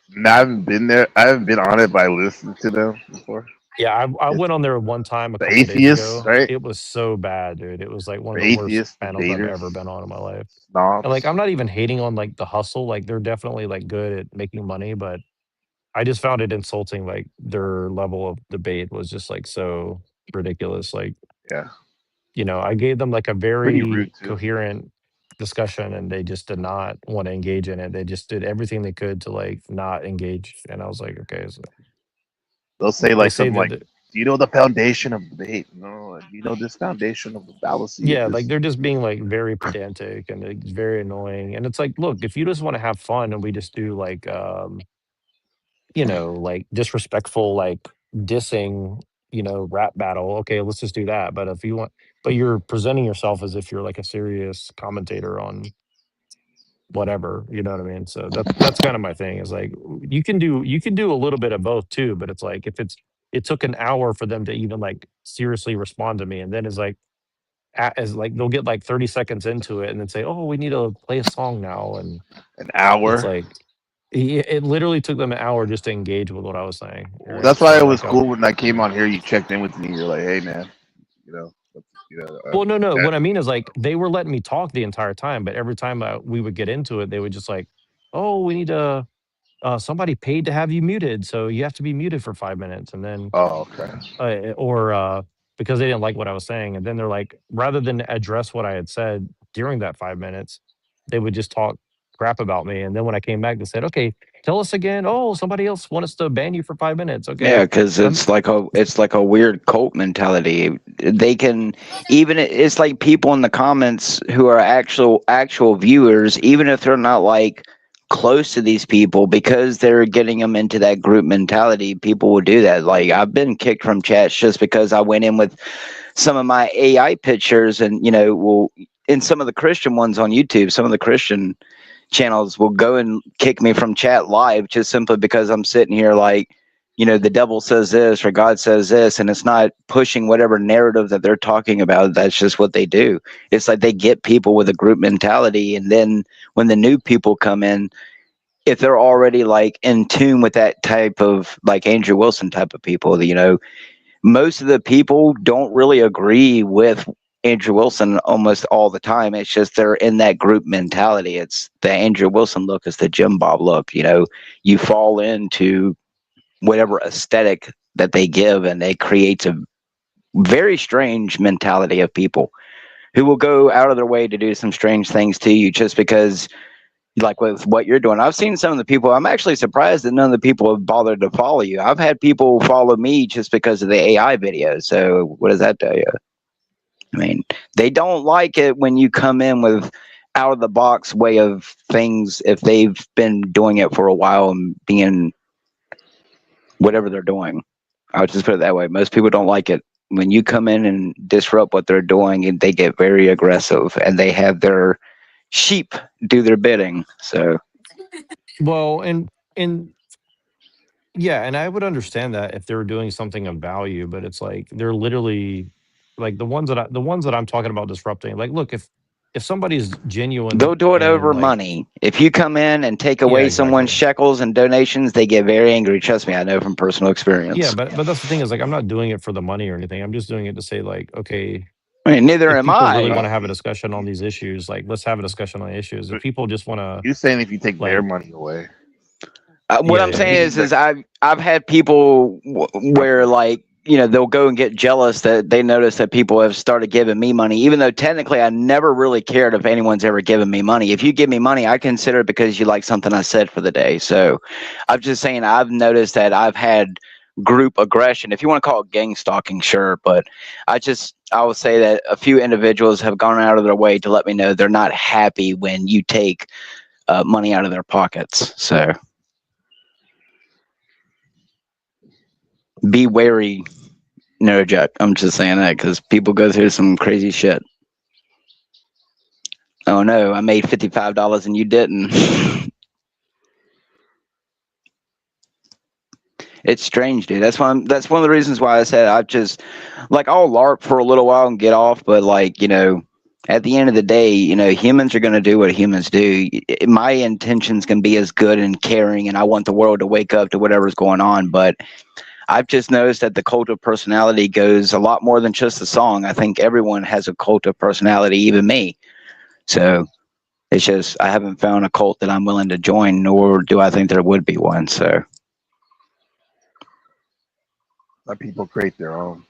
No, I haven't been there. I haven't been on it, but I listened to them before. Yeah, I It's went on there one time a the couple days atheists, ago. right? It was so bad, dude. It was like one of The the worst atheists, panels I've debaters, ever been on in my life. And like, snobs. I'm not even hating on like the hustle. Like, they're definitely like good at making money, but I just found it insulting. Like, their level of debate was just like so ridiculous. Like, Yeah. I gave them like a Pretty rude very too. coherent discussion, and they just did not want to engage in it. They just did everything they could to like not engage. And I was like, okay, so They'll say they like say something that like, "Do you know the foundation of debate? No, do you know this foundation of the fallacy of yeah, like this?" they're just being like very pedantic and it's very annoying. And it's like, look, if you just want to have fun and we just do like like disrespectful like dissing, rap battle, okay, let's just do that. But if you want but you're presenting yourself as if you're like a serious commentator on whatever, you know what I mean? So that's kind of my thing is like you can do a little bit of both too, but it's like if it took an hour for them to even like seriously respond to me, and then it's like as like they'll get like 30 seconds into it and then say, "Oh, we need to play a song now," and An it's hour. like it literally took them an hour just to engage with what I was saying. Well, Right? that's why So it was like, cool when I came on here. You checked in with me. You're like, "Hey, man, you know, well, no, no. that, What I mean is like they were letting me talk the entire time, but every time we would get into it, they would just like, "Oh, we need to." Somebody paid to have you muted, so you have to be muted for 5 minutes, and then oh, okay, or because they didn't like what I was saying. And then they're like, rather than address what I had said during that 5 minutes, they would just talk crap about me. And then when I came back, they said, okay, Tell us again. Oh, somebody else wants us to ban you for 5 minutes. Yeah, Okay. because it's like a weird cult mentality. They can even it's like people in the comments who are actual viewers, even if they're not like close to these people, because they're getting them into that group mentality. People will do that. Like I've been kicked from chats just because I went in with some of my AI pictures, and well, in some of the Christian ones on YouTube, some of the Christian channels will go and kick me from chat live just simply because I'm sitting here like, the devil says this or God says this, and it's not pushing whatever narrative that they're talking about. That's just what they do. It's like they get people with a group mentality, and then when the new people come in, if they're already like in tune with that type of like Andrew Wilson type of people, most of the people don't really agree with Andrew Wilson almost all the time. It's just they're in that group mentality. It's the Andrew Wilson look is the Jim Bob look. You fall into whatever aesthetic that they give, and it creates a very strange mentality of people who will go out of their way to do some strange things to you just because, like with what you're doing. I've seen some of the people. I'm actually surprised that none of the people have bothered to follow you. I've had people follow me just because of the AI videos. So what does that tell you? I mean, they don't like it when you come in with out of the box way of things if they've been doing it for a while and being whatever they're doing. I would just put it that way. Most people don't like it when you come in and disrupt what they're doing, and they get very aggressive and they have their sheep do their bidding. So Well, and yeah, and I would understand that if they were doing something of value, but it's like they're literally like the ones that I'm talking about disrupting. Like, look, if somebody's genuine they'll do it and over like, money. If you come in and take yeah, away someone's exactly. shekels and donations, they get very angry. Trust me, I know from personal Yeah, experience. but that's the thing is like I'm not doing it for the money or anything. I'm just doing it to say like, okay, I mean, neither if am people really I. want to have a discussion on these issues, like let's have a discussion on issues. If But people just want to you're saying if you take their like, money away, What yeah, I'm yeah, saying people is that I've had people where like they'll go and get jealous that they notice that people have started giving me money, even though technically I never really cared if anyone's ever given me money. If you give me money, I consider it because you like something I said for the day. So I'm just saying I've noticed that I've had group aggression, if you want to call it gang stalking, sure, but I will say that a few individuals have gone out of their way to let me know they're not happy when you take money out of their pockets. So be wary, Neurojack. I'm just saying that because people go through some crazy shit. Oh no, I made $55 and you didn't. It's strange, dude. That's one of the reasons why I said I've just like I'll LARP for a little while and get off, but like at the end of the day, humans are going to do what humans do. My intentions can be as good and caring, and I want the world to wake up to whatever's going on. But I've just noticed that the cult of personality goes a lot more than just a song. I think everyone has a cult of personality, even me. So it's just I haven't found a cult that I'm willing to join, nor do I think there would be one. So let people create their own.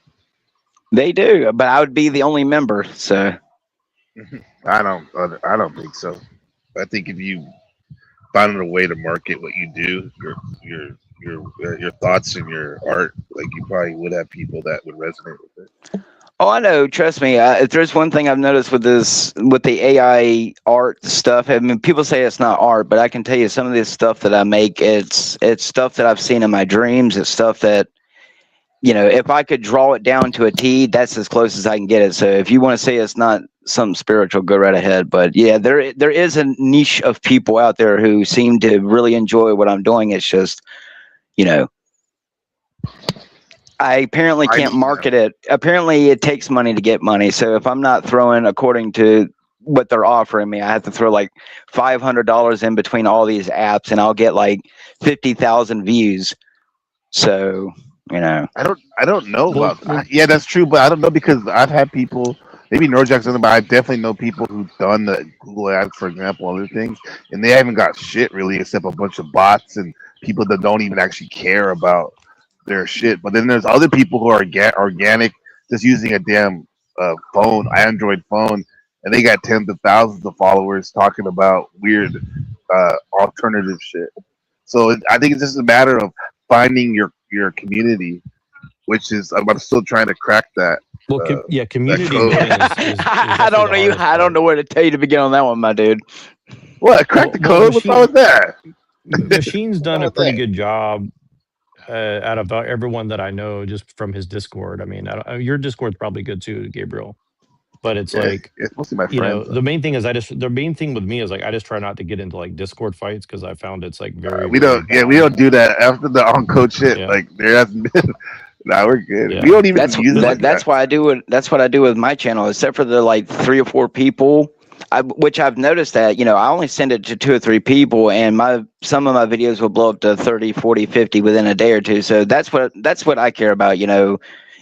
they do, but I would be the only member. So I don't think so. I think if you found a way to market what you do, your thoughts and your art, like you probably would have people that would resonate with it. oh, I know. Trust me. If there's one thing I've noticed with the AI art stuff, I mean, people say it's not art, but I can tell you some of this stuff that I make, it's stuff that I've seen in my dreams. It's stuff that if I could draw it down to a T, that's as close as I can get it. So if you want to say it's not something spiritual, go right ahead. But yeah, there is a niche of people out there who seem to really enjoy what I'm doing. It's just, you know, I apparently can't Finding market them. it. Apparently, it takes money to get money. So if I'm not throwing according to what they're offering me, I have to throw like $500 in between all these apps, and I'll get like 50,000 views. So I don't know well, about well, that. Yeah, that's true, but I don't know because I've had people. Maybe Norjack's doesn't, but I definitely know people who've done the Google Ads, for example, other things, and they haven't got shit really except a bunch of bots and people that don't even actually care about their shit. But then there's other people who are organic, just using a damn phone, Android phone, and they got tens of thousands of followers talking about weird alternative shit. So I think it's just a matter of finding your community, which is I'm still trying to crack Well, uh, yeah, that community code. building is I definitely don't the know you. hardest I don't part. know where to tell you to begin on that one, my dude. What? Crack the Well, code? What's wrong with that? Machine's What's done wrong a with pretty that? good job out of everyone that I know just from his Discord. I mean, your Discord's probably good too, Gabriel. But it's Yeah, like, it's mostly my friends. the main thing is the main thing with me is like I just try not to get into like Discord fights because I found it's like very, We very don't. Yeah, we bad. don't do that after the on code shit. Yeah, Like there hasn't been. Nah, we're good. We yeah. don't even That's use Because it like that. that. That's why I do. That's what I do with my channel. Except for the like 3 or 4 people, which I've noticed that I only send it to 2 or 3 people, and some of my videos will blow up to 30, 40, 50 within a day or two. So that's what I care about.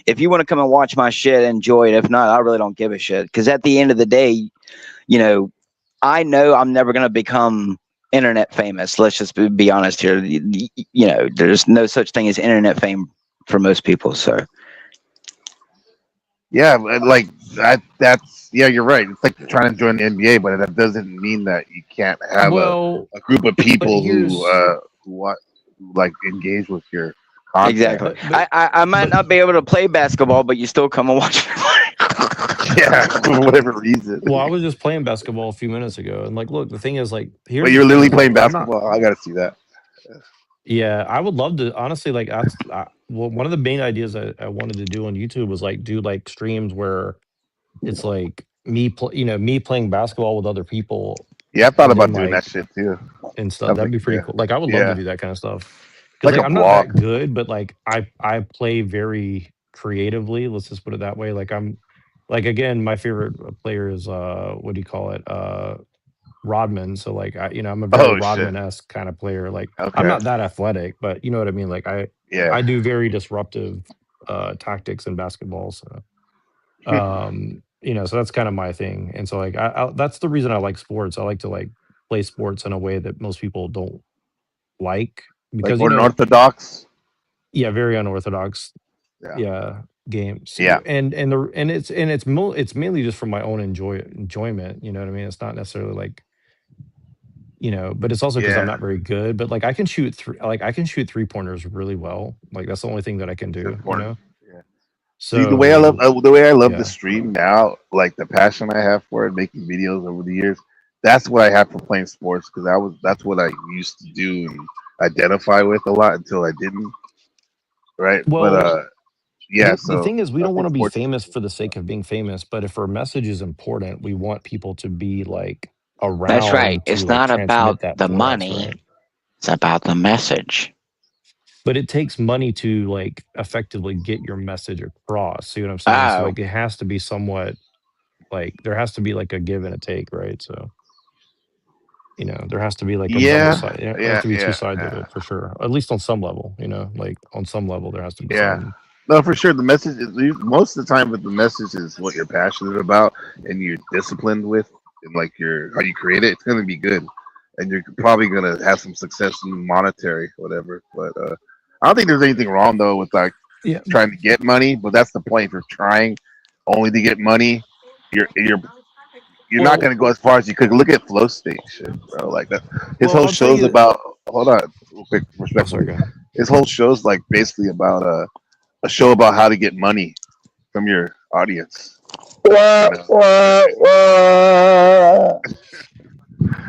If you want to come and watch my shit, enjoy it. If not, I really don't give a shit. Because at the end of the day, you know, I know I'm never going to become internet famous. Let's just be honest here. There's no such thing as internet fame for most people. So Yeah, but, like that's yeah, you're right. It's like trying to join the NBA, but that doesn't mean that you can't have well, a group of but people here's who want who, like engage with your content. exactly, but but I might but not be able to play basketball, but you still come and watch me play. Yeah, for whatever reason. well, I was just playing basketball a few minutes ago, and like, look, the thing is, like, But here's the you're thing literally is like, playing I'm not. basketball. I gotta see that. Yeah, I would love to honestly like well, one of the main ideas I wanted to do on YouTube was like do like streams where it's like me playing basketball with other people Yeah, I thought and then about doing that like shit too. and stuff. I'm That'd like, be pretty yeah, cool. Like I would love to yeah, do that kind of stuff because like like a I'm not blog. that good, but like I play very creatively. Let's just put it that way. Like I'm like again, my favorite player is what do you call it? Rodman. So like I'm a very Oh shit. Rodman esque kind of player. Like I'm Okay. not that athletic, but you know what I mean. Like I Yeah. do very disruptive tactics in basketball. So so that's kind of my thing. And so like that's the reason I like sports. I like to like play sports in a way that most people don't like Like because unorthodox. yeah, very unorthodox, Yeah. yeah, games. Yeah. It's mainly just for my own enjoyment. You know what I mean? It's not necessarily like but it's also because I'm Yeah. not very good. But like I can shoot 3 pointers really well. Like that's the only thing that I can It's do. important. Yeah. See So the way I love the yeah. stream now, like the passion I have for it, making videos over the years. That's what I have for playing sports because that's what I used to do and identify with a lot until I didn't. Right. But Well, yeah. the So thing is, we I don't want think to be sports is famous cool. for the sake of being famous. But if our message is important, we want people to be like That's right. around to It's like not about transmit that the for us, right? money; it's about the message. But it takes money to like effectively get your message across. See what I'm saying? So Oh, like it has to be somewhat like there has to be like a give and a take, right? So there has to be like a double Yeah. side. There has Yeah. to be two Yeah. sides of Yeah. it for sure. At least on some level, like on some level there has to be Yeah. some. No, for sure. The message is most of the time, but the message is what you're passionate about and you're disciplined with, and like your how you create it. It's gonna be good, and you're probably gonna have some success in monetary, whatever. But I don't think there's anything wrong though with like Yeah. trying to get money. But that's the point. If you're trying only to get money, you're not Well, gonna go as far as you could. Look at flow state shit, bro. Like that. His well, whole I'll tell show's you. about. Hold on, real quick, Oh, sorry, respectfully. go ahead. His whole show's like basically about a show about how to get money from your audience. You know,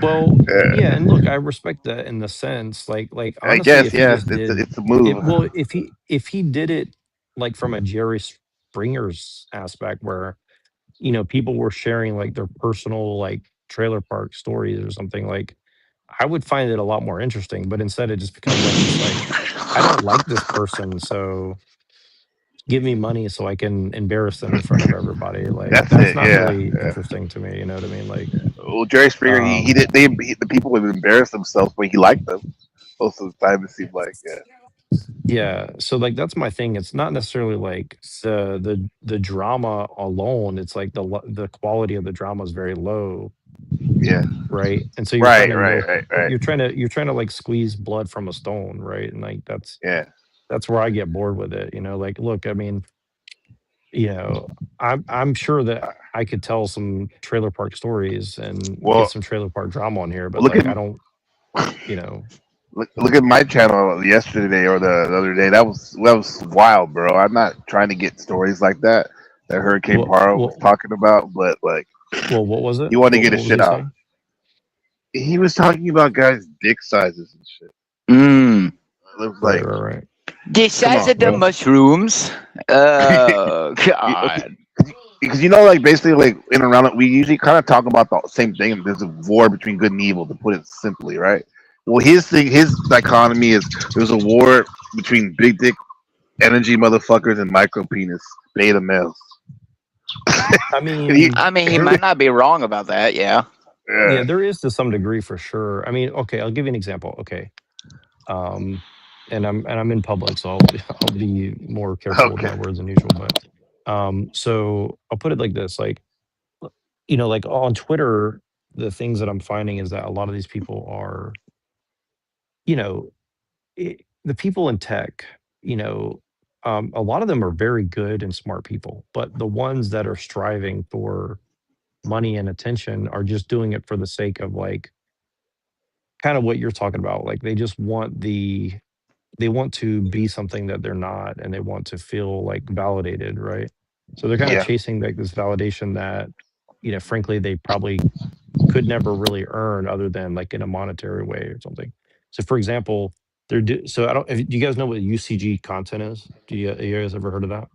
Well, yeah, yeah, and look, I respect that in the sense, like I honestly, guess if he yeah, just did it's a move. if he did it like from a Jerry Springer's aspect, where people were sharing like their personal like trailer park stories or something, like I would find it a lot more interesting. But instead, it just becomes like this, like I don't like this person, so give me money so I can embarrass them in front of everybody. Like That's that's it. not Yeah, really yeah. interesting to me. You know what I mean? Like, Well, Jerry Springer, he um, did. The people would embarrass themselves, but he liked them most of the time. It seemed like yeah, so like that's my thing. It's not necessarily like the drama alone. It's like the quality of the drama is very low, yeah, right? And so you're trying right, to right, milk, right, right. you're trying to like squeeze blood from a stone, right? And like Yeah. that's where I get bored with it. Like look, I mean, you know, I'm sure that I could tell some trailer park stories and get Well, some trailer park drama on here, but look at like I don't, you know. look at my channel yesterday or the other day. That was wild, bro. I'm not trying to get stories like that Hurricane Well, Paro was well, talking about, but like what was it? you want to get What his was shit he out. saying? He was talking about guys' dick sizes and shit. Mm. It was Right, like, right, right. The come size on, of the bro. mushrooms. Oh Okay, God. because like basically like in a roundup, we usually kind of talk about the same thing. There's a war between good and evil, to put it simply, right? Well, his dichotomy is there's a war between big dick energy motherfuckers and micro penis beta males. I And he, mean, I mean, he there, might not be wrong about that. Yeah. yeah, yeah, there is to some degree for sure. I mean, okay, I'll give you an example. Okay, um, and I'm in public, so I'll be more careful with okay, my words than usual. But so I'll put it like this: like, like on Twitter, the things that I'm finding is that a lot of these people are, you know, the people in tech, a lot of them are very good and smart people, but the ones that are striving for money and attention are just doing it for the sake of like kind of what you're talking about. Like they want to be something that they're not, and they want to feel like validated, right? So they're kind of yeah, chasing like this validation that, frankly, they probably could never really earn other than like in a monetary way or something. So for example, so I don't, do you guys know what UCG content is? You guys ever heard of that?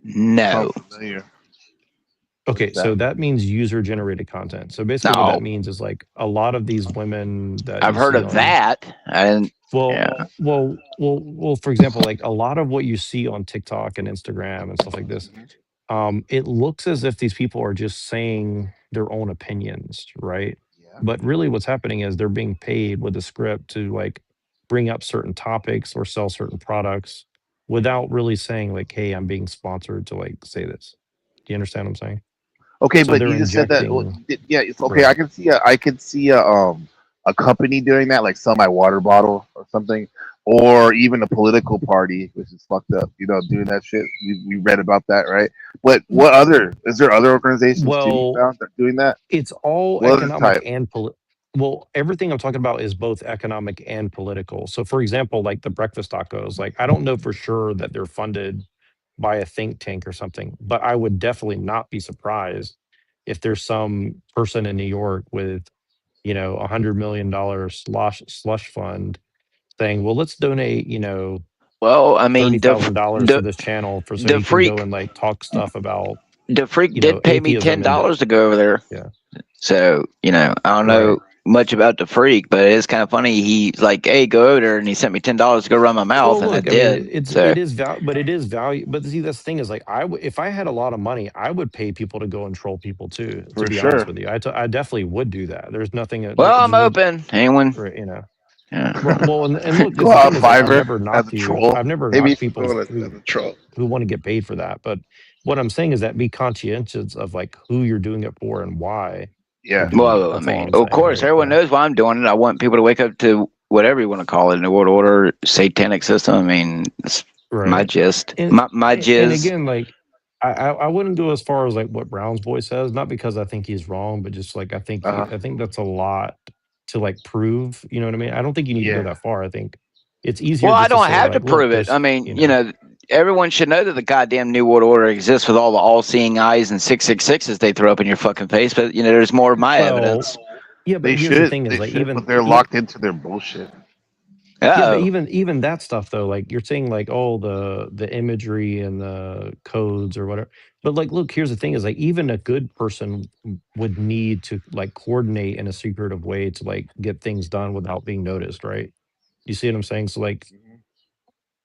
No. sounds familiar. What Okay, is so that? that means user generated content. So basically what that No. means is like a lot of these women that I've you heard see of on, that. I didn't. well, Yeah. for example, like a lot of what you see on TikTok and Instagram and stuff like this, Mhm. it looks as if these people are just saying their own opinions, right? Yeah. But really what's happening is they're being paid with a script to like bring up certain topics or sell certain products without really saying like, hey, I'm being sponsored to like say this. Do you understand what I'm saying? Okay, So but they're you just said that. injecting, Yeah, it's okay. right. I could see a company doing that, like sell my water bottle or something, or even a political party, which is fucked up. Doing that shit. We read about that, right? But what other is there other organizations to be Well, found that doing that? it's all What other economic type? and well, everything I'm talking about is both economic and political. So for example, like the breakfast tacos, like I don't know for sure that they're funded by a think tank or something, but I would definitely not be surprised if there's some person in New York with, $100 million slush fund saying, well, let's donate, Well, I mean, $30,000 to the this channel for so the he can go freak and like talk stuff about, the freak did pay me atheism and $10 to go over there. yeah, So I don't know right. much about the freak, but it's kind of funny. He's like, "Hey, go over there," and he sent me $10 to go run my mouth, Well, and I look, I mean, did. So it is but it is value. But see, that's the thing is like, if I had a lot of money, I would pay people to go and troll people too. To For be honest sure. with you, I definitely would do that. There's nothing, well, I'm open. Anyone? right, Yeah. well, and look, Go that's the out thing is like, I've Fiverr never as a knocked you. troll. I've never Maybe you knocked should people go as a troll. who want to get paid for that. But what I'm saying is that be conscientious of like who you're doing it for and why you're Yeah. doing it. Well, I That's all mean, I'm of saying, course, right? everyone Yeah. knows why I'm doing it. I want people to wake up to whatever you want to call it, New World Order, satanic system. I mean, it's my Right. gist, And my and jizz. again, like I wouldn't go as far as like what Brown's boy says, not because I think he's wrong, but just like Uh huh. I think that's a lot to like prove. You know what I mean? I don't think you need to go Yeah. that far. I think it's easier Well, I just to don't say have to like, look, prove it. I mean, you know, everyone should know that the goddamn New World Order exists with all the all-seeing eyes and 666s they throw up in your fucking face. But there's more of my well, evidence. yeah, but They here's the should. thing is They like should, but even they're locked into their bullshit. yeah, but Oh, even that stuff though, like you're saying like, oh, the imagery and the codes or whatever. But like, look, here's the thing is like even a good person would need to like coordinate in a secretive way to like get things done without being noticed, right? You see what I'm saying? So like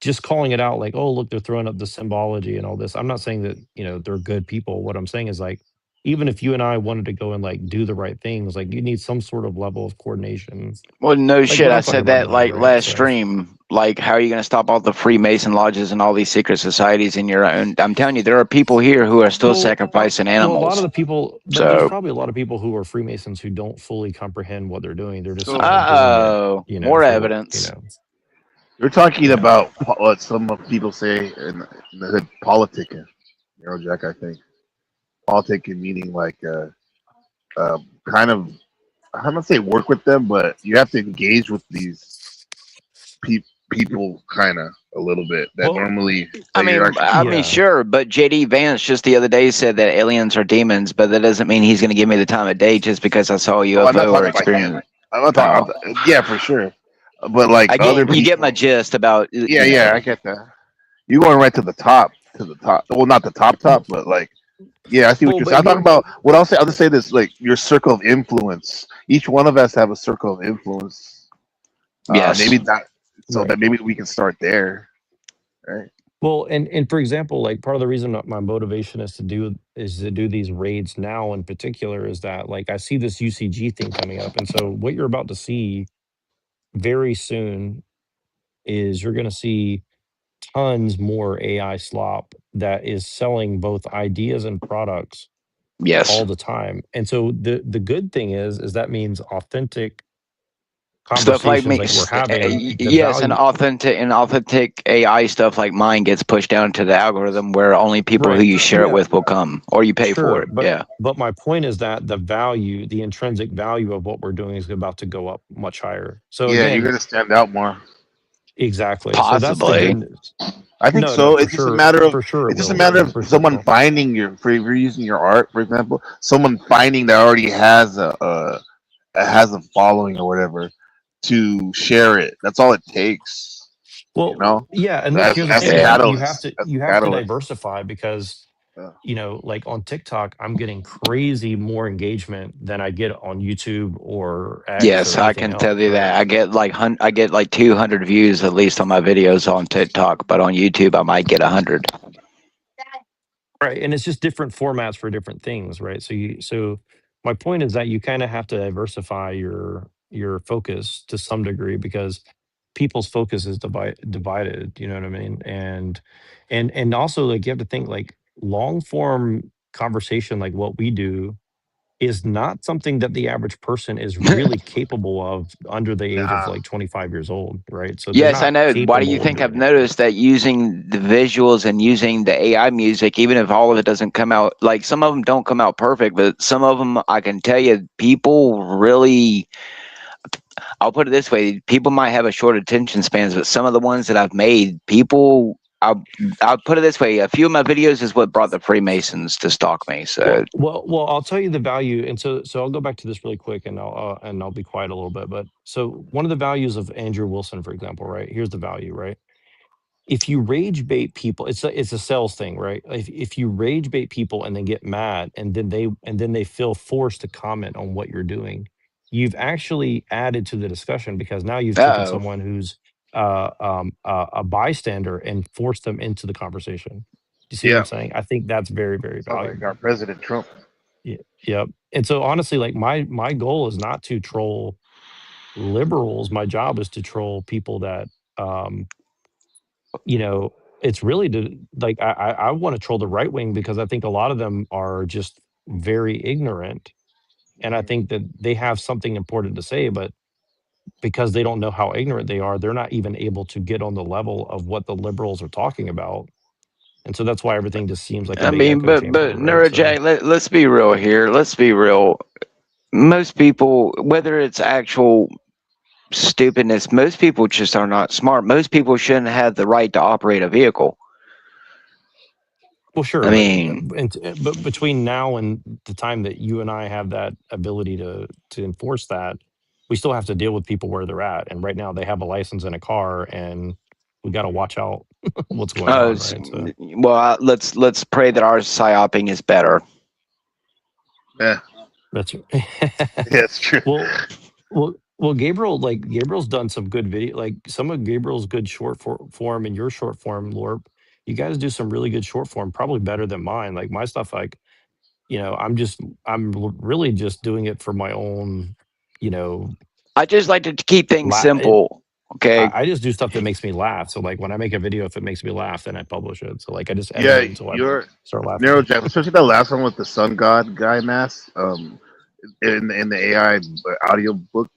just calling it out like, oh, look, they're throwing up the symbology and all this. I'm not saying that, they're good people. What I'm saying is like, even if you and I wanted to go and like do the right things, like you need some sort of level of coordination. well, no Like shit. what I I'm talking said about that now, like right? last So stream. Like, how are you going to stop all the Freemason lodges and all these secret societies in your own? I'm telling you, there are people here who are still well, sacrificing well, a lot of animals. the people, there's So, probably a lot of people who are Freemasons who don't fully comprehend what they're doing. They're just So kind of doing it, more for, evidence. You're talking yeah. about what some people say in the hood, politicking. Jack, I think politicking meaning like kind of I'm not say work with them, but you have to engage with these people kind of a little bit that Well, normally I that you're mean, actually. I mean, yeah. sure, but JD Vance just the other day said that aliens are demons, but that doesn't mean he's going to give me the time of day just because I saw a Oh, I'm not UFO or talking about him. experience. I'm not Oh, talking. Yeah, for sure. But like I other get you get my people. gist about Yeah, yeah, I get that. You going right to the top, to the top. Well, not the top, but like, yeah, I see what Well, you're but saying. I'm talking here, about what I'll say. I'll just say this: like your circle of influence. Each one of us have a circle of influence. Maybe yes. that, so right. that maybe we can start there, right? Well, and for example, like part of the reason that my motivation is to do these raids now in particular is that like I see this UCG thing coming up, and so what you're about to see very soon is you're going to see tons more AI slop that is selling both ideas and products Yes. all the time. And so the good thing is that means authentic Stuff like conversations me, like we're having, the yes, and value, authentic AI stuff like mine gets pushed down to the algorithm where only people who right? you share it Yeah, with will come, or you pay for sure. it. Yeah. But my point is that the value, the intrinsic value of what we're doing is about to go up much higher. So Yeah, you're again, gonna stand out more. exactly. So that's the good Possibly. news. I think No, so. for sure. For sure it It's just a will. matter of For sure it someone will. finding for if you're using your art, for example, someone finding that already has a following or whatever to share it. That's all it takes, you Well, know, yeah, and look, as here's the as a thing is Yeah. catalyst. As you a have to catalyst. diversify because Yeah. like on TikTok, I'm getting crazy more engagement than I get on YouTube or X Yes, or I anything can else, tell you right? that. I get like 200 views at least on my videos on TikTok, but on YouTube I might get 100. Right, and it's just different formats for different things, right? So my point is that you kind of have to diversify your focus to some degree because people's focus is divided, you know what I mean? And also like you have to think like long form conversation like what we do is not something that the average person is really capable of under the age of Nah. like 25 years old, right? So they're Yes, I not know. Why do you capable of think I've doing it. noticed that using the visuals and using the AI music, even if all of it doesn't come out, like some of them don't come out perfect, but some of them, I can tell you, people really, I'll put it this way, people might have a short attention spans, but some of the ones that I've made, I'll put it this way, a few of my videos is what brought the Freemasons to stalk me. So, Well, I'll tell you the value, and so I'll go back to this really quick, and I'll be quiet a little bit. But so one of the values of Andrew Wilson, for example, right? Here's the value, right? If you rage bait people, it's a sales thing, right? If you rage bait people and they get mad, and then they feel forced to comment on what you're doing, you've actually added to the discussion because now you've taken uh-oh. someone who's a bystander and forced them into the conversation. Do you see what I'm Yeah. saying? I think that's very, very Sounds like valuable. our President Trump. Yeah, yep. And so honestly, like my goal is not to troll liberals. My job is to troll people that um, you know, it's really to like I want to troll the right wing because I think a lot of them are just very ignorant. And I Mhm. think that they have something important to say, but because they don't know how ignorant they are, they're not even able to get on the level of what the liberals are talking about. And so that's why everything just seems like a I big mean, echo but chamber, right? So Neurojack, let's be real here. Let's be real. Most people, whether it's actual stupidness, most people just are not smart. Most people shouldn't have the right to operate a vehicle. well, I sure, mean, but between now and the time that you and I have that ability to enforce that, we still have to deal with people where they're at. And right now, they have a license in a car, and we got to watch out what's going on, right? So well, let's pray that our psyoping is better. Yeah, that's yeah, it's true. well, Gabriel, like Gabriel's done some good video, like some of Gabriel's good form and your short form, Lorp. You guys do some really good short form, probably better than mine. Like my stuff, like really just doing it for my own, you know, I just like to keep things la- I, simple. Okay. I just do stuff that makes me laugh. So like when I make a video, if it makes me laugh, then I publish it. So like I just edit Yeah, it until I you're start laughing. Neurojack, especially that last one with the Sun God guy mask. In the AI audio book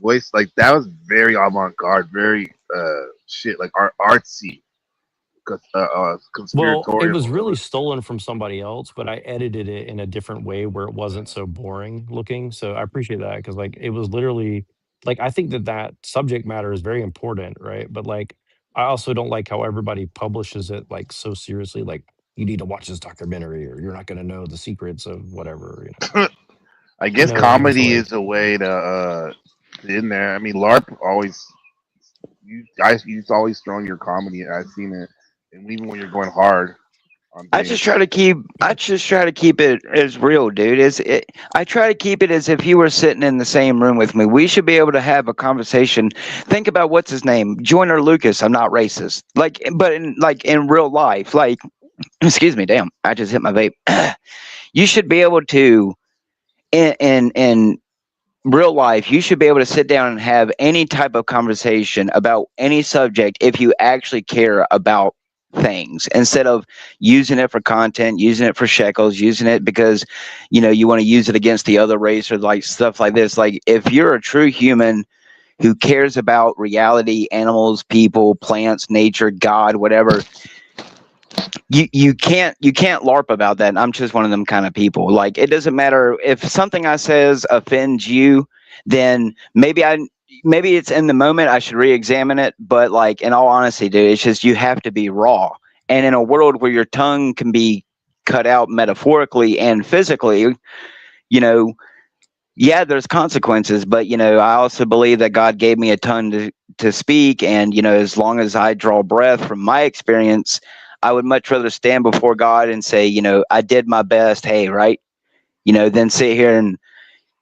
voice, like that was very avant garde, very shit, like artsy. Well, it conspiratorial was or really whatever. stolen from somebody else, but I edited it in a different way where it wasn't so boring looking. So I appreciate that because like it was literally like I think that that subject matter is very important, right? But like I also don't like how everybody publishes it like so seriously, like you need to watch this documentary or you're not going to know the secrets of whatever, I you guess know. I'm just comedy like, is a way to in there. I mean, LARP always you guys you've always thrown your comedy. I've seen it, and even when you're going hard on things. I just try to keep it as real, dude. I try to keep it as if you were sitting in the same room with me. We should be able to have a conversation. Think about what's his name, Joyner Lucas. I'm not racist, like, but in real life, like, excuse me, damn, I just hit my vape. You should be able to in real life, you should be able to sit down and have any type of conversation about any subject if you actually care about things instead of using it for content, using it for shekels, using it because you want to use it against the other race or like stuff like this. Like if you're a true human who cares about reality, animals, people, plants, nature, God, whatever, you can't LARP about that. And I'm just one of them kind of people. Like it doesn't matter if something I says offends you, then maybe it's in the moment I should re-examine it. But like in all honesty, dude, it's just you have to be raw. And in a world where your tongue can be cut out metaphorically and physically, you know, yeah, there's consequences, but I also believe that God gave me a tongue to speak, and as long as I draw breath from my experience, I would much rather stand before God and say, I did my best, hey, right, than sit here and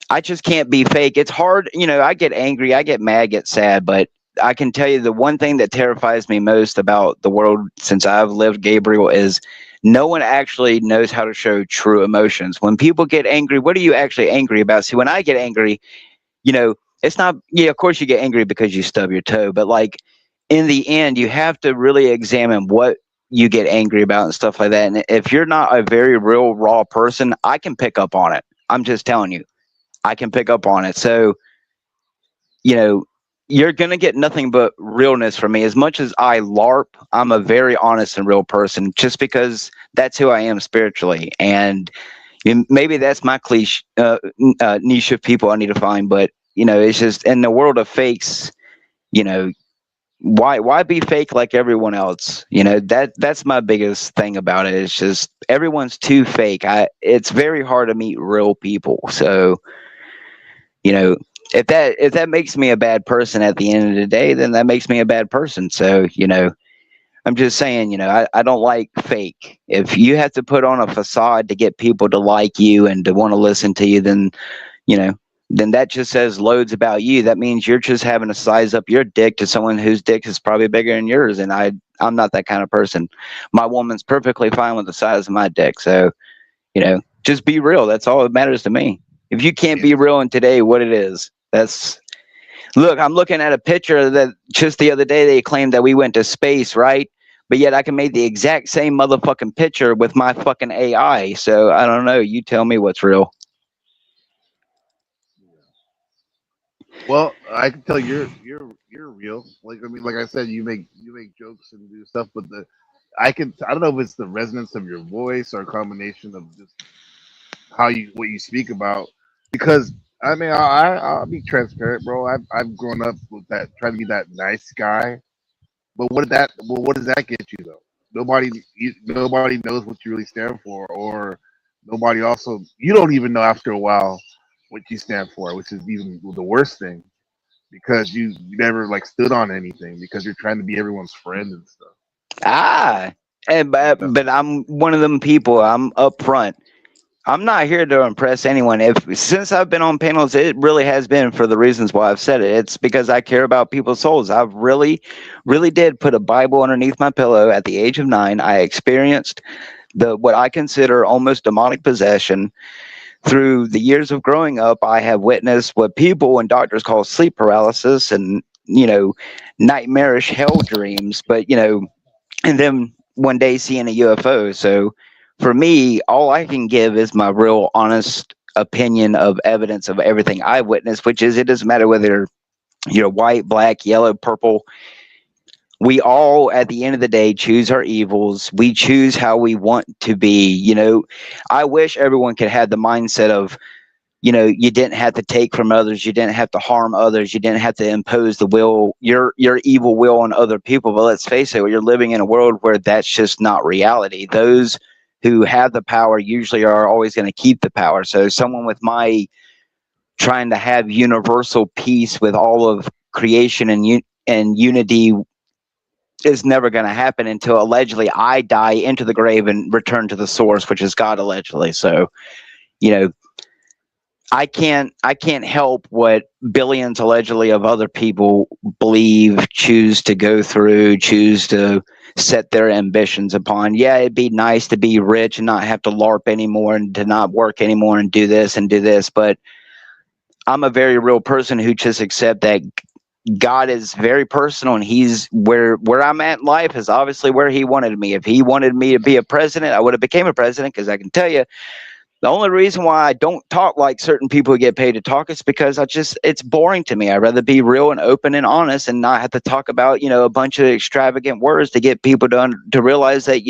I just can't be fake. It's hard, I get angry, I get mad, get sad, but I can tell you the one thing that terrifies me most about the world since I've lived, Gabriel, is no one actually knows how to show true emotions. When people get angry, what are you actually angry about? See, when I get angry, it's not, yeah, of course you get angry because you stub your toe, but like in the end, you have to really examine what you get angry about and stuff like that. And if you're not a very real, raw person, I can pick up on it. I'm just telling you, I can pick up on it. So, you know, you're going to get nothing but realness from me. As much as I LARP, I'm a very honest and real person just because that's who I am spiritually. And maybe that's my cliche, niche of people I need to find. But, it's just in the world of fakes, you know, why be fake like everyone else? That's my biggest thing about it. It's just everyone's too fake. It's very hard to meet real people. So, you know, if that makes me a bad person at the end of the day, then that makes me a bad person. So, I'm just saying, I don't like fake. If you have to put on a facade to get people to like you and to want to listen to you, you know, then that just says loads about you. That means you're just having to size up your dick to someone whose dick is probably bigger than yours. And I'm not that kind of person. My woman's perfectly fine with the size of my dick. So, just be real. That's all that matters to me. If you can't be real in today, what it is, look, I'm looking at a picture that just the other day they claimed that we went to space, right? But yet I can make the exact same motherfucking picture with my fucking AI. So I don't know. You tell me what's real. Well, I can tell you're real. Like I mean, like I said, you make jokes and do stuff, but I don't know if it's the resonance of your voice or a combination of just what you speak about. Because I mean, I'll be transparent, bro. I've grown up with that trying to be that nice guy, but what does that get you though? Nobody knows what you really stand for, or nobody also you don't even know after a while what you stand for, which is even the worst thing because you never like stood on anything because you're trying to be everyone's friend and stuff. Ah, and You know? but I'm one of them people. I'm upfront. I'm not here to impress anyone. If since I've been on panels, it really has been for the reasons why I've said it. It's because I care about people's souls. I've really, really did put a Bible underneath my pillow at the age of 9. I experienced what I consider almost demonic possession. Through the years of growing up, I have witnessed what people and doctors call sleep paralysis and nightmarish hell dreams. But and then one day seeing a UFO. So for me, all I can give is my real honest opinion of evidence of everything I witnessed, which is it doesn't matter whether you're white, black, yellow, purple, we all, at the end of the day, choose our evils. We choose how we want to be. I wish everyone could have the mindset of, you didn't have to take from others, you didn't have to harm others, you didn't have to impose your evil will on other people. But let's face it, you're living in a world where that's just not reality. Those who have the power usually are always going to keep the power. So someone with my trying to have universal peace with all of creation and unity is never going to happen until allegedly I die into the grave and return to the source, which is God, allegedly. So, I can't help what billions allegedly of other people believe, choose to go through, choose to set their ambitions upon. Yeah, it'd be nice to be rich and not have to LARP anymore and to not work anymore and do this, but I'm a very real person who just accept that God is very personal, and he's where I'm at in life is obviously where he wanted me. If he wanted me to be a president, I would have became a president, because I can tell you the only reason why I don't talk like certain people who get paid to talk is because it's boring to me. I'd rather be real and open and honest and not have to talk about, a bunch of extravagant words to get people to realize that,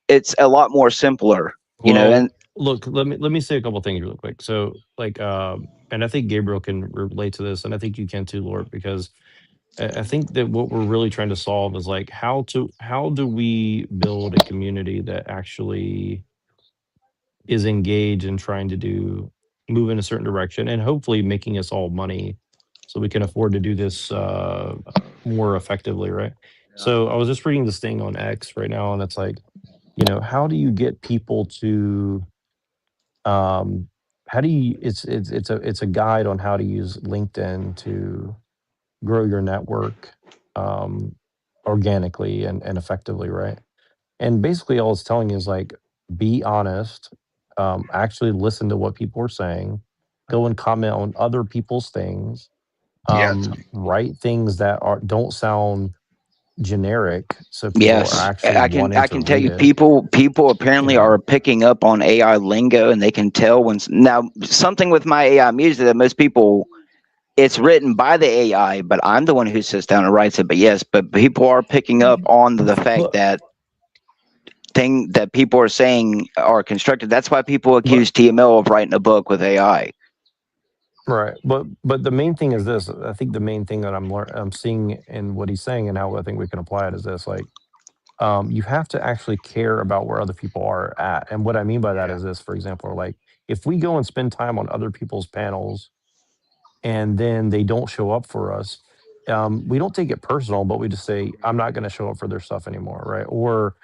it's a lot more simpler, Well, and look, let me say a couple things real quick. So, like, and I think Gabriel can relate to this, and I think you can too, Lord, because I think that what we're really trying to solve is like how do we build a community that actually is engaged in trying to move in a certain direction, and hopefully making us all money so we can afford to do this more effectively, right? So I was just reading this thing on X right now, and it's like, how do you get people to um how do you it's a guide on how to use LinkedIn to grow your network um organically and effectively, right? And basically all it's telling you is like, be honest, actually listen to what people are saying, go and comment on other people's things, Yeah, write things that don't sound generic, so people are yes, actually wanting I to can tell read you, it. people apparently Yeah. are picking up on AI lingo, and they can tell when now something with my AI music that most people, it's written by the AI, but I'm the one who sits down and writes it. But yes, but people are picking up on the fact But that thing that people are saying are constructed. That's why people but accuse TML of writing a book with AI. right, but the main thing is this. I think the main thing that I'm seeing in what he's saying and how I think we can apply it is this: like, you have to actually care about where other people are at. And what I mean by that is this: for example, like if we go and spend time on other people's panels and then they don't show up for us, we don't take it personal, but we just say, I'm not going to show up for their stuff anymore, right? Or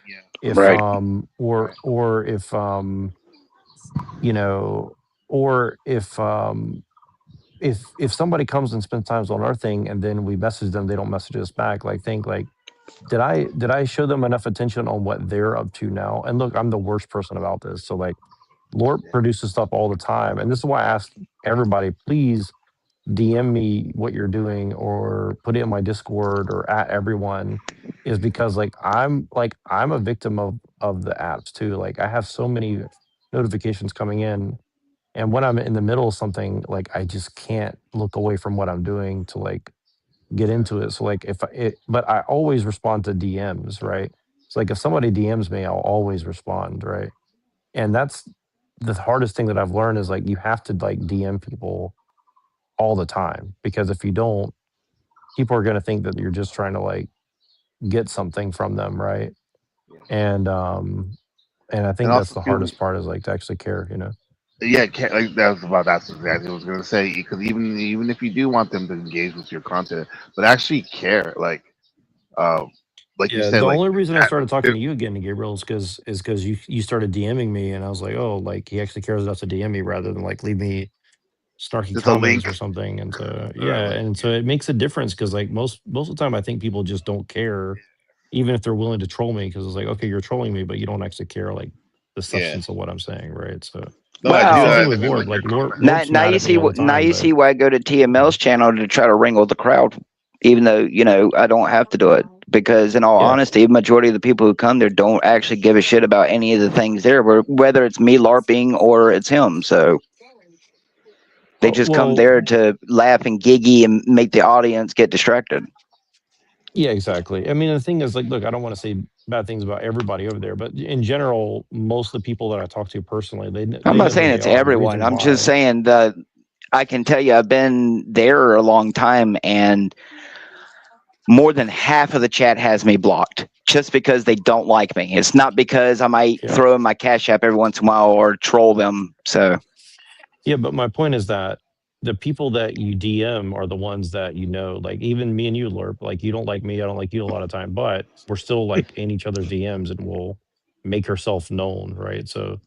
if Right. or if you know or if somebody comes and spends times on our thing and then we message them, they don't message us back, like, think like, did I show them enough attention on what they're up to now? And look, I'm the worst person about this, so like, Lord produces stuff all the time, and this is why I ask everybody, please DM me what you're doing or put it in my Discord or at everyone, is because like I'm a victim of the apps too. Like I have so many notifications coming in, and when I'm in the middle of something, like I just can't look away from what I'm doing to like get into it. So like but I always respond to DMs, right? So like if somebody DMs me, I'll always respond, right? And that's the hardest thing that I've learned is like you have to like DM people all the time, because if you don't, people are going to think that you're just trying to like get something from them, right? And I and think that's also the too, hardest part, is like to actually care. yeah, like that was about that's exactly what I was gonna say. Because even if you do want them to engage with your content, but actually care, um, like you Yeah, said, the like only reason I started talking it- to you again, Gabriel, is because you started DMing me, and I was like, oh, like he actually cares enough to DM me rather than like leave me snarky just a comments link or something. And so or a yeah, link. and so it makes a difference, because like most of the time I think people just don't care, even if they're willing to troll me, because it's like, okay, you're trolling me, but you don't actually care like the Yeah, substance of what I'm saying, right? So no, I and do. same Wow. thing I with mean, Lord. like Like your comment. Lord's Now mad you at me see all the now time, you but see why I go to yeah, TML's channel to try to wrangle the crowd, even though I don't have to do it, because in all yeah. honesty, the majority of the people who come there don't actually give a shit about any of the things there, whether it's me larping or it's him. So they just come Well, there to laugh and giggy and make the audience get distracted. Yeah, exactly. I mean, the thing is, like, look, I don't want to say bad things about everybody over there, but in general, most of the people that I talk to personally, I'm they not know who saying they it's are, and the everyone. reason I'm just why. saying that I can tell you I've been there a long time, and more than half of the chat has me blocked just because they don't like me. It's not because I might Yeah, throw in my Cash App every once in a while or troll them. So yeah. But my point is that the people that you DM are the ones that you know. Like even me and you, Lurp. Like you don't like me, I don't like you a lot of time, but we're still like in each other's DMs, and we'll make ourselves known, right? So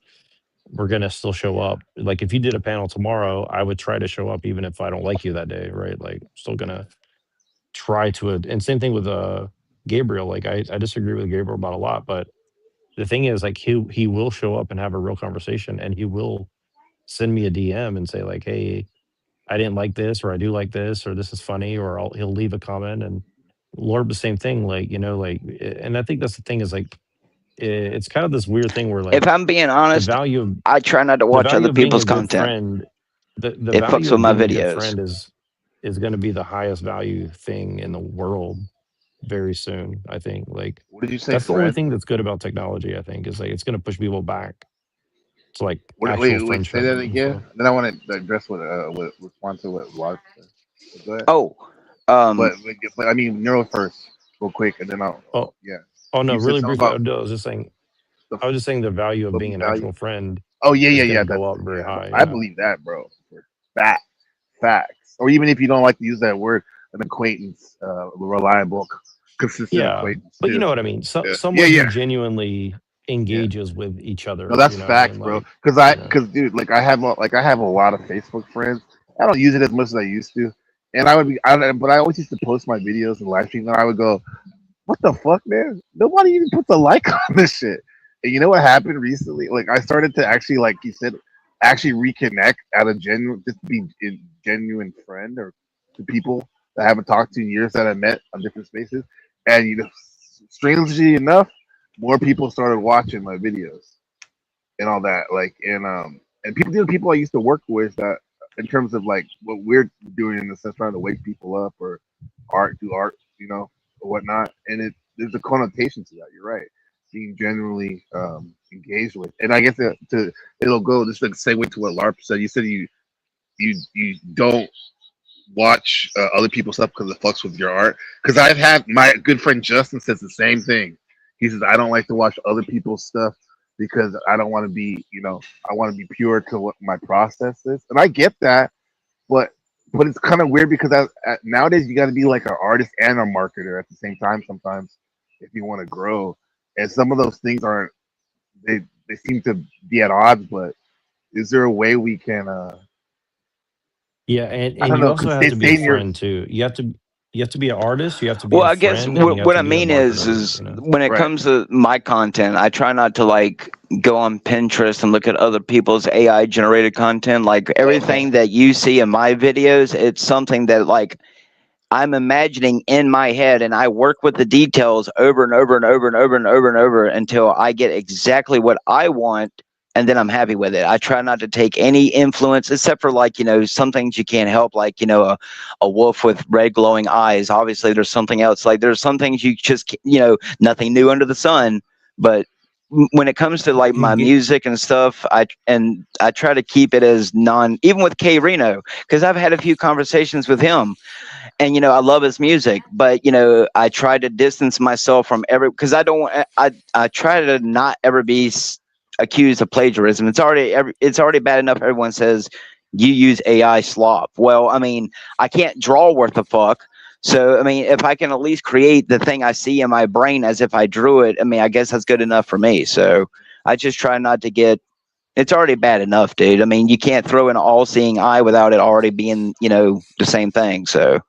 we're gonna still show up. Like if you did a panel tomorrow, I would try to show up even if I don't like you that day, right? Like still gonna try to and same thing with Gabriel. Like I disagree with Gabriel about a lot, but the thing is like he will show up and have a real conversation, and he will send me a DM and say like, hey, I didn't like this, or I do like this, or this is funny, or he'll leave a comment. And Lord, the same thing, like, like, and I think that's the thing is like it's kind of this weird thing where if like I'm being the honest, value of I try not to the watch value other of being people's a good content. friend, the It fucks value with of my being a good videos. friend is going to be the highest value thing in the world very soon. I think like What did you say, that's the only friend? thing that's good about technology. I think is like it's going to push people back to like What, actual wait, say friendship that and again. stuff. Then I want to address what respond to what Lars said. Go ahead. Oh, um, But I mean, Neuro first, real quick, and then Oh, yeah. oh no, You said really something briefly. about I was just saying. the I was just saying the value of what being an value. actual friend Oh yeah, is yeah, going to yeah. go That's up very yeah. high. I Yeah. believe that, bro. Fact, facts. Or even if you don't like to use that word, an acquaintance, reliable, consistent Yeah, acquaintance but you too. know what I mean. Yeah, yeah, Someone who yeah, genuinely yeah. engages with each No, other. that's You know what I facts, mean? bro. Like, you know. Cause dude, like I have a lot of Facebook friends. I don't use it as much as I used to, and but I always used to post my videos and live stream, and I would go, "What the fuck, man? Nobody even puts a like on this shit." And you know what happened recently? Like I started to actually, like you said, actually reconnect at a genuine, just be a genuine friend or to people that I haven't talked to in years that I met on different spaces, and strangely enough, more people started watching my videos and all that. Like and people I used to work with that in terms of like what we're doing in the sense trying to wake people up or do art, or whatnot. And there's a connotation to that. You're right. Being generally engaged with, and I guess it'll go just like segue to what LARP said. You said you don't watch other people's stuff because it fucks with your art. Because I've had my good friend Justin says the same thing. He says I don't like to watch other people's stuff because I don't want to be, I want to be pure to what my process is, and I get that, but it's kind of weird because nowadays you got to be like an artist and a marketer at the same time sometimes if you want to grow, and some of those things aren't they seem to be at odds. But is there a way we can Yeah, I and don't you know, also have to be stay a in your friend too. You have to be an artist. You have to be well, a I guess friend, and you have what to I be a mean marketer. is You know. when it right. comes to my content, I try not to like go on Pinterest and look at other people's AI generated content. Like Okay. everything that you see in my videos, it's something that like I'm imagining in my head, and I work with the details over and over and over and over and over and over until I get exactly what I want, and then I'm happy with it. I try not to take any influence except for like, some things you can't help, like, a wolf with red glowing eyes. Obviously, there's something else. Like there's some things you just, nothing new under the sun. But when it comes to like Hey, my music and stuff, I try to keep it as even with K Reno, because I've had a few conversations with him, and I love his music, but I try to distance myself from because I don't I try to not ever be accused of plagiarism. It's already bad enough everyone says you use AI slop. Well, I mean, I can't draw worth a fuck. So I mean, if I can at least create the thing I see in my brain as if I drew it, I mean, I guess that's good enough for me. So I just try not to get, it's already bad enough, dude. I mean, you can't throw in an all-seeing eye without it already being, the same thing. So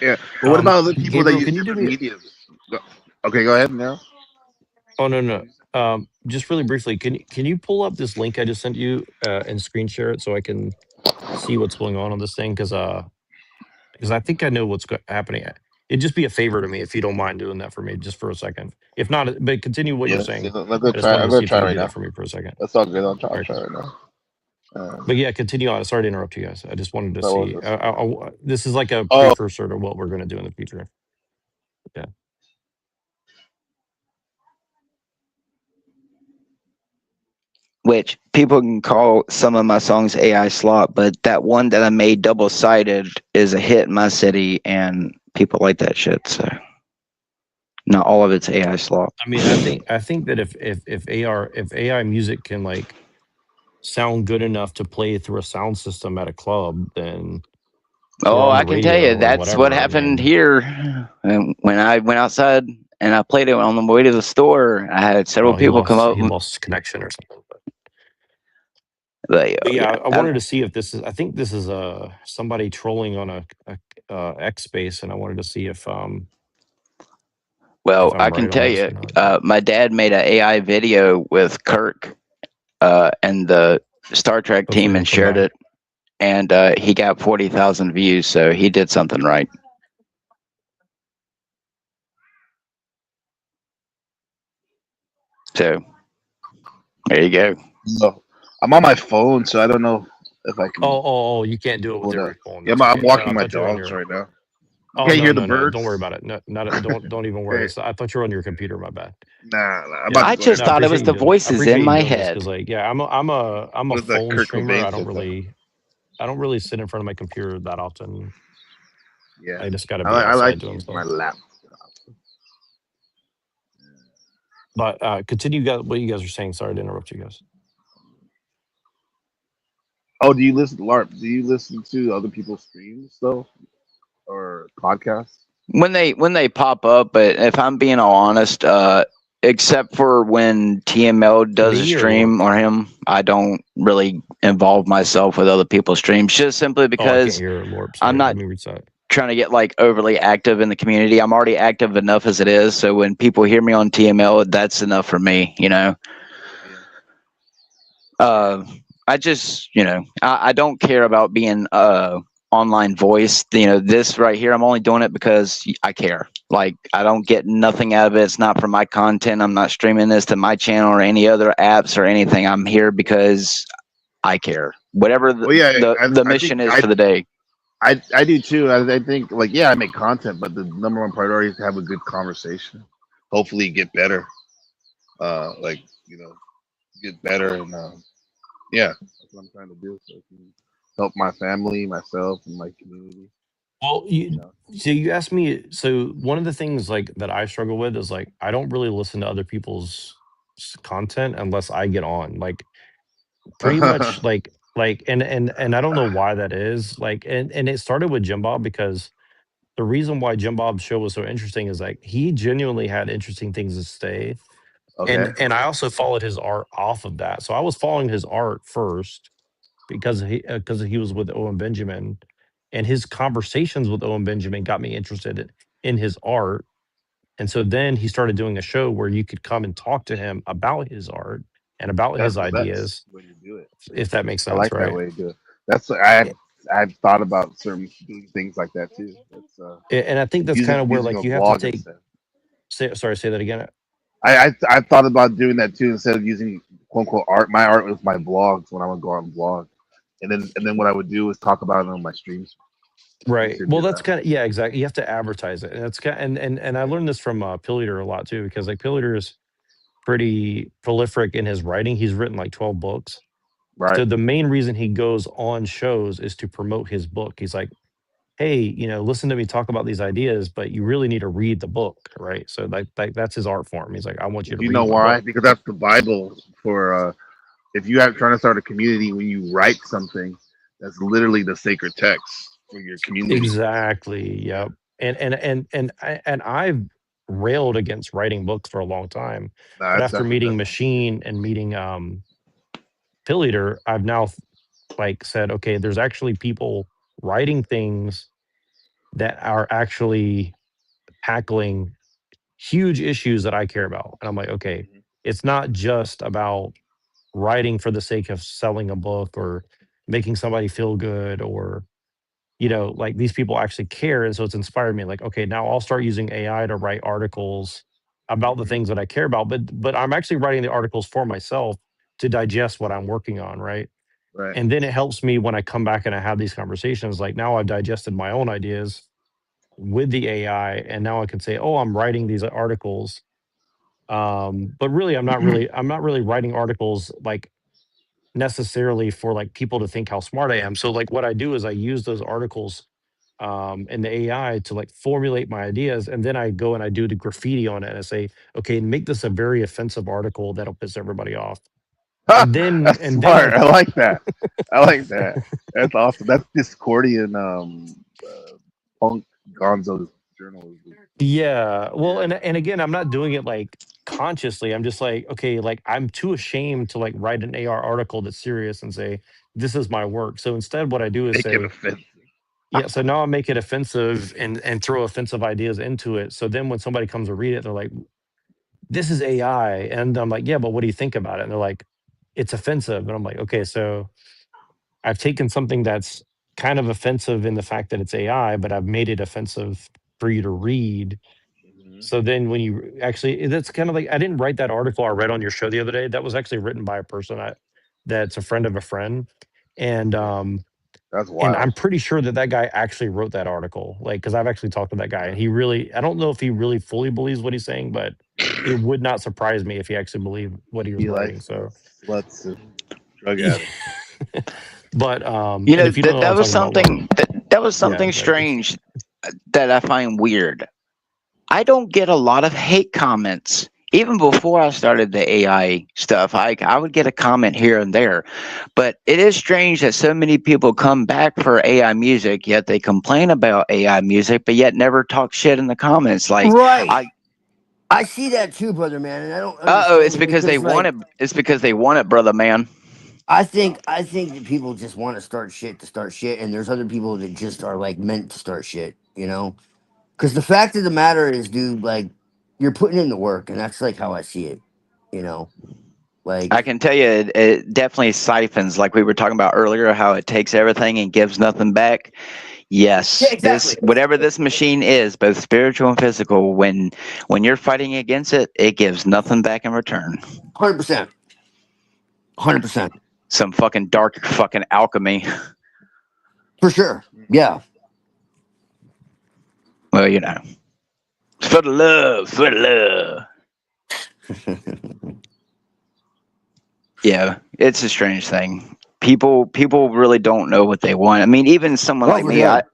Yeah, but what about other people that Gabriel, use can you do different me? mediums? Okay, go ahead now. Oh no. Just really briefly, can you pull up this link I just sent you and screen share it so I can see what's going on this thing? Because I think I know what's happening. It'd just be a favor to me if you don't mind doing that for me, just for a second. If not, but continue what you're Yes, saying. I'm gonna I just try. wanted I'm to gonna see if try you could right do that now. for me for a second. That's all good. All I'll right. try right now. But yeah, continue on. Sorry to interrupt you guys. I just wanted to What was see. this? This is like a Oh, precursor to what we're going to do in the future. Yeah. Which people can call some of my songs AI slop, but that one that I made double sided is a hit in my city, and people like that shit. So not all of it's AI slop. I mean, I think that if AI music can like sound good enough to play through a sound system at a club, then or Oh, on I the can tell radio you or that's what whatever. I happened mean, here. And when I went outside and I played it on the way to the store, I had several oh, people come up. he lost connection or something. Like, But oh, yeah, yeah, I wanted to see if this is. I think this is somebody trolling on a X space, and I wanted to see if well, I I'm can right on tell this you, or not. my dad made an AI video with Kirk and the Star Trek Hopefully, team it'll and come shared back. it, and he got 40,000 views, so he did something right. So there you go. No, I'm on my phone, so I don't know if I can Oh, you can't do it with pull it up. your phone. Yeah, That's I'm okay. No, walking I my thought you were on dogs your. right now. You Oh can't no, hear the no, no! Don't worry birds. about it. No, not don't even worry. Hey, So I thought you were on your computer. My bad. nah, I'm Yeah. about to I go ahead just No, I and thought it appreciate was you the doing. I voices appreciate in you my doing this because, head. like, yeah, I'm a with the phone Kurt streamer. Cobain filter. I don't really sit in front of my computer that often. Yeah, I just got to be I outside like to doing use my stuff. laptop. But continue, guys. What you guys are saying? Sorry to interrupt you guys. Oh, do you listen, LARP? Do you listen to other people's streams though, or podcasts? When they pop up, but if I'm being all honest, except for when TML does a Me or Lorp? stream or him, I don't really involve myself with other people's streams, just simply Oh, I can't because hear Lorp. I'm Sorry. not Let me reset. trying to get like overly active in the community. I'm already active enough as it is, so when people hear me on TML, that's enough for me, you know. Yeah, uh, I just, I don't care about being online voice. This right here, I'm only doing it because I care. Like, I don't get nothing out of it. It's not for my content. I'm not streaming this to my channel or any other apps or anything. I'm here because I care. Whatever well, yeah, the I think mission is for the day. I do too. I think like yeah, I make content, but the number one priority is to have a good conversation. Hopefully, get better. Like you know, get better, and yeah, that's what I'm trying to do. So I can help my family, myself, and my community. Well, You know. you asked me. So one of the things like that I struggle with is like I don't really listen to other people's content unless I get on. Like pretty much and I don't know why that is. Like and it started with Jim Bob because the reason why Jim Bob's show was so interesting is like he genuinely had interesting things to say. Okay. And I also followed his art off of that. So I was following his art first because he was with Owen Benjamin, and his conversations with Owen Benjamin got me interested in his art. And so then he started doing a show where you could come and talk to him about his art and about That's his the best ideas, way to do it. if that makes I sense, like that right? way to do it. That's I've thought about certain doing things like that too. That's And I think that's kind of where using a like you have to blog take. instead. Say that again. I thought about doing that too instead of using quote unquote art. My art was my blogs when I would go on blog, and then what I would do is talk about it on my streams. Right. Easier to Well, do that's that. kind of yeah, exactly. You have to advertise it, and that's kind and I Yeah. learned this from Pill Eater a lot too because like Pill Eater is pretty prolific in his writing. He's written like 12 books. Right. So the main reason he goes on shows is to promote his book. He's like, "Hey, listen to me talk about these ideas, but you really need to read the book, right?" So like that's his art form. He's like, "I want you to Do you know read my why? book." Because that's the Bible for if you have trying to start a community when you write something, that's literally the sacred text for your community. Exactly. Yeah. Yep. And I've railed against writing books for a long time, Nah, but that's after definitely the meeting best thing to do. Machine and meeting Pill Eater, I've now like said, okay, there's actually people writing things that are actually tackling huge issues that I care about. And I'm like, okay, Mhm. it's not just about writing for the sake of selling a book or making somebody feel good or, like these people actually care. And so it's inspired me like, okay, now I'll start using AI to write articles about the Mhm. things that I care about. But I'm actually writing the articles for myself to digest what I'm working on, right? Right. And then it helps me when I come back and I have these conversations. Like now I've digested my own ideas. with the AI, and now I can say, "Oh, I'm writing these articles." But really, I'm not really writing articles like necessarily for like people to think how smart I am. So like what I do is I use those articles in the AI to like formulate my ideas, and then I go and I do the graffiti on it, and I say, okay, make this a very offensive article that'll piss everybody off. That's And then smart. I like that. I like that. That's awesome. That's Discordian punk gonzo journalism. Yeah. Well, Yeah. and again, I'm not doing it like consciously. I'm just like, okay, like I'm too ashamed to like write an AR article that's serious and say, this is my work. So instead what I do is Make it say, offensive. yeah, so now I make it offensive and throw offensive ideas into it. So then when somebody comes to read it, they're like, this is AI. And I'm like, yeah, but what do you think about it? And they're like, it's offensive. And I'm like, okay, so I've taken something that's kind of offensive in the fact that it's AI, but I've made it offensive for you to read. Mhm. So then when you actually, that's kind of like, I didn't write that article I read on your show the other day. That was actually written by a person that's a friend of a friend. And, Yeah. That's and wild. I'm pretty sure that that guy actually wrote that article, like, because I've actually talked to that guy, and he really, I don't know if he really fully believes what he's saying, but it would not surprise me if he actually believed what he was He writing. likes So, sluts and drug yeah. addicts. But You and know if you don't know what that I'm was talking about, well, that was yeah, something but it's strange that I find weird. I don't get a lot of hate comments. Even before I started the AI stuff, I would get a comment here and there. But it is strange that so many people come back for AI music, yet they complain about AI music, but yet never talk shit in the comments. Like, Right. I, I see that too, brother man, and I don't it's understand it because they because want like it. It's because they want it, brother man. I think that people just want to start shit, and there's other people that just are like meant to start shit, you know? Because the fact of the matter is, dude, like you're putting in the work, and that's like how I see it, you know? I Like can tell you, it definitely siphons, like we were talking about earlier, how it takes everything and gives nothing back. yeah, Yes, this exactly, whatever this machine is, both spiritual and physical, when you're fighting against it, it gives nothing back in return. 100%, 100% Some fucking dark fucking alchemy. for sure. Yeah, Well, you know, for the love, for the love. Yeah, it's a strange thing. People really don't know what they want. I mean, even someone oh like for me, sure.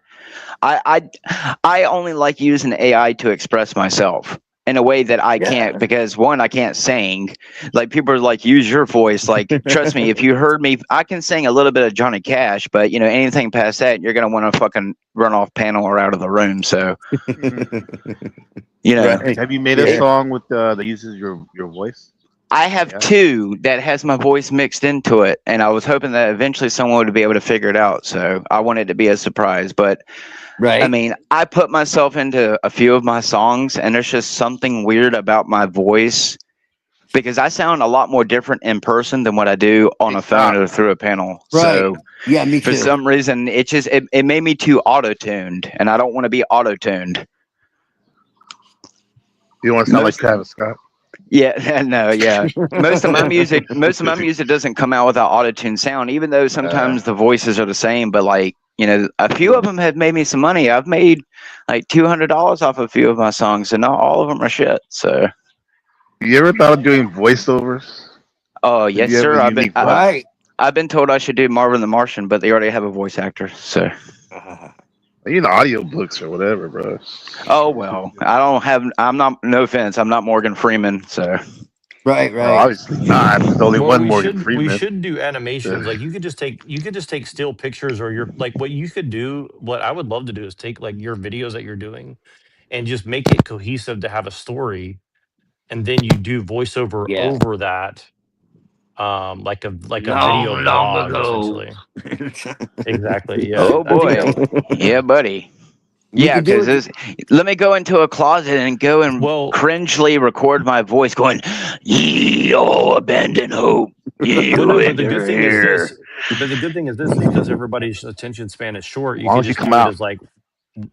I only like using AI to express myself in a way that I can't, Yeah, because one, I can't sing. Like people are like, use your voice. Like, trust me, if you heard me, I can sing a little bit of Johnny Cash, but you know, anything past that, you're gonna want to fucking run off panel or out of the room. So, Mhm. you know, right. Have you made a it, Yeah, song with that uses your voice? I have Yeah. two that has my voice mixed into it, and I was hoping that eventually someone would be able to figure it out. So I wanted it to be a surprise, but I right. mean, I put myself into a few of my songs, and there's just something weird about my voice because I sound a lot more different in person than what I do on Hey, a phone stop. or through a panel. Right. So Yeah, me for too. some reason, it made me too auto tuned, and I don't want to be auto tuned. You don't want to sound like Most Travis Scott. Yeah, no, yeah. Most of my music doesn't come out without auto tune sound, even though uh, sometimes the voices are the same. But like, you know, a few of them have made me some money. I've made like $200 off a few of my songs, and not all of them are shit. So, you ever thought of doing voiceovers? oh If yes, you have sir. a unique voice. Right. I've been told I should do Marvin the Martian, but they already have a voice actor. So, You know, audiobooks or whatever, bro. oh well. I don't have. I'm not. No offense. I'm not Morgan Freeman. So, Right, Well, right. obviously not. There's only well, one Morgan we Freeman. should do animations. Like you could just take still pictures, or your like what you could do. What I would love to do is take like your videos that you're doing and just make it cohesive to have a story, and then you do voiceover Yeah. over that, like a video Long, long blog ago. essentially. Exactly. Yeah, oh that'd be boy, dope. yeah, buddy. We Yeah, could do because it. let me go into a closet and go and Well, cringely record my voice going, "Ye all abandon hope, ye well, who no, but the good enter thing is this. here." But the good thing is this is because everybody's attention span is short. You Why could don't you just come do it out?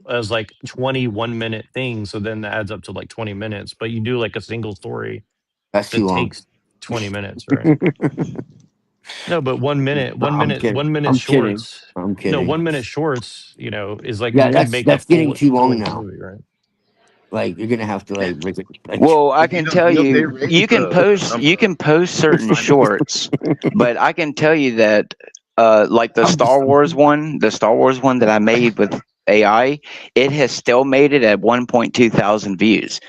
as like 21-minute things. So then that adds up to like 20 minutes. But you do like a single story That's too that long. takes 20 minutes, right? No, but 1 minute, No, I'm kidding. 1 minute I'm kidding. shorts. I'm No, kidding. 1 minute shorts. You know, is like Yeah, you could make a that's getting too long full now. movie, right? Like you're gonna have to like make it like Well, I Well, can tell they you, raised the number you can post of certain findings. shorts, but I can tell you that, like I'm just The Star Wars one that I made with AI, it has still made it at 1.2 thousand views.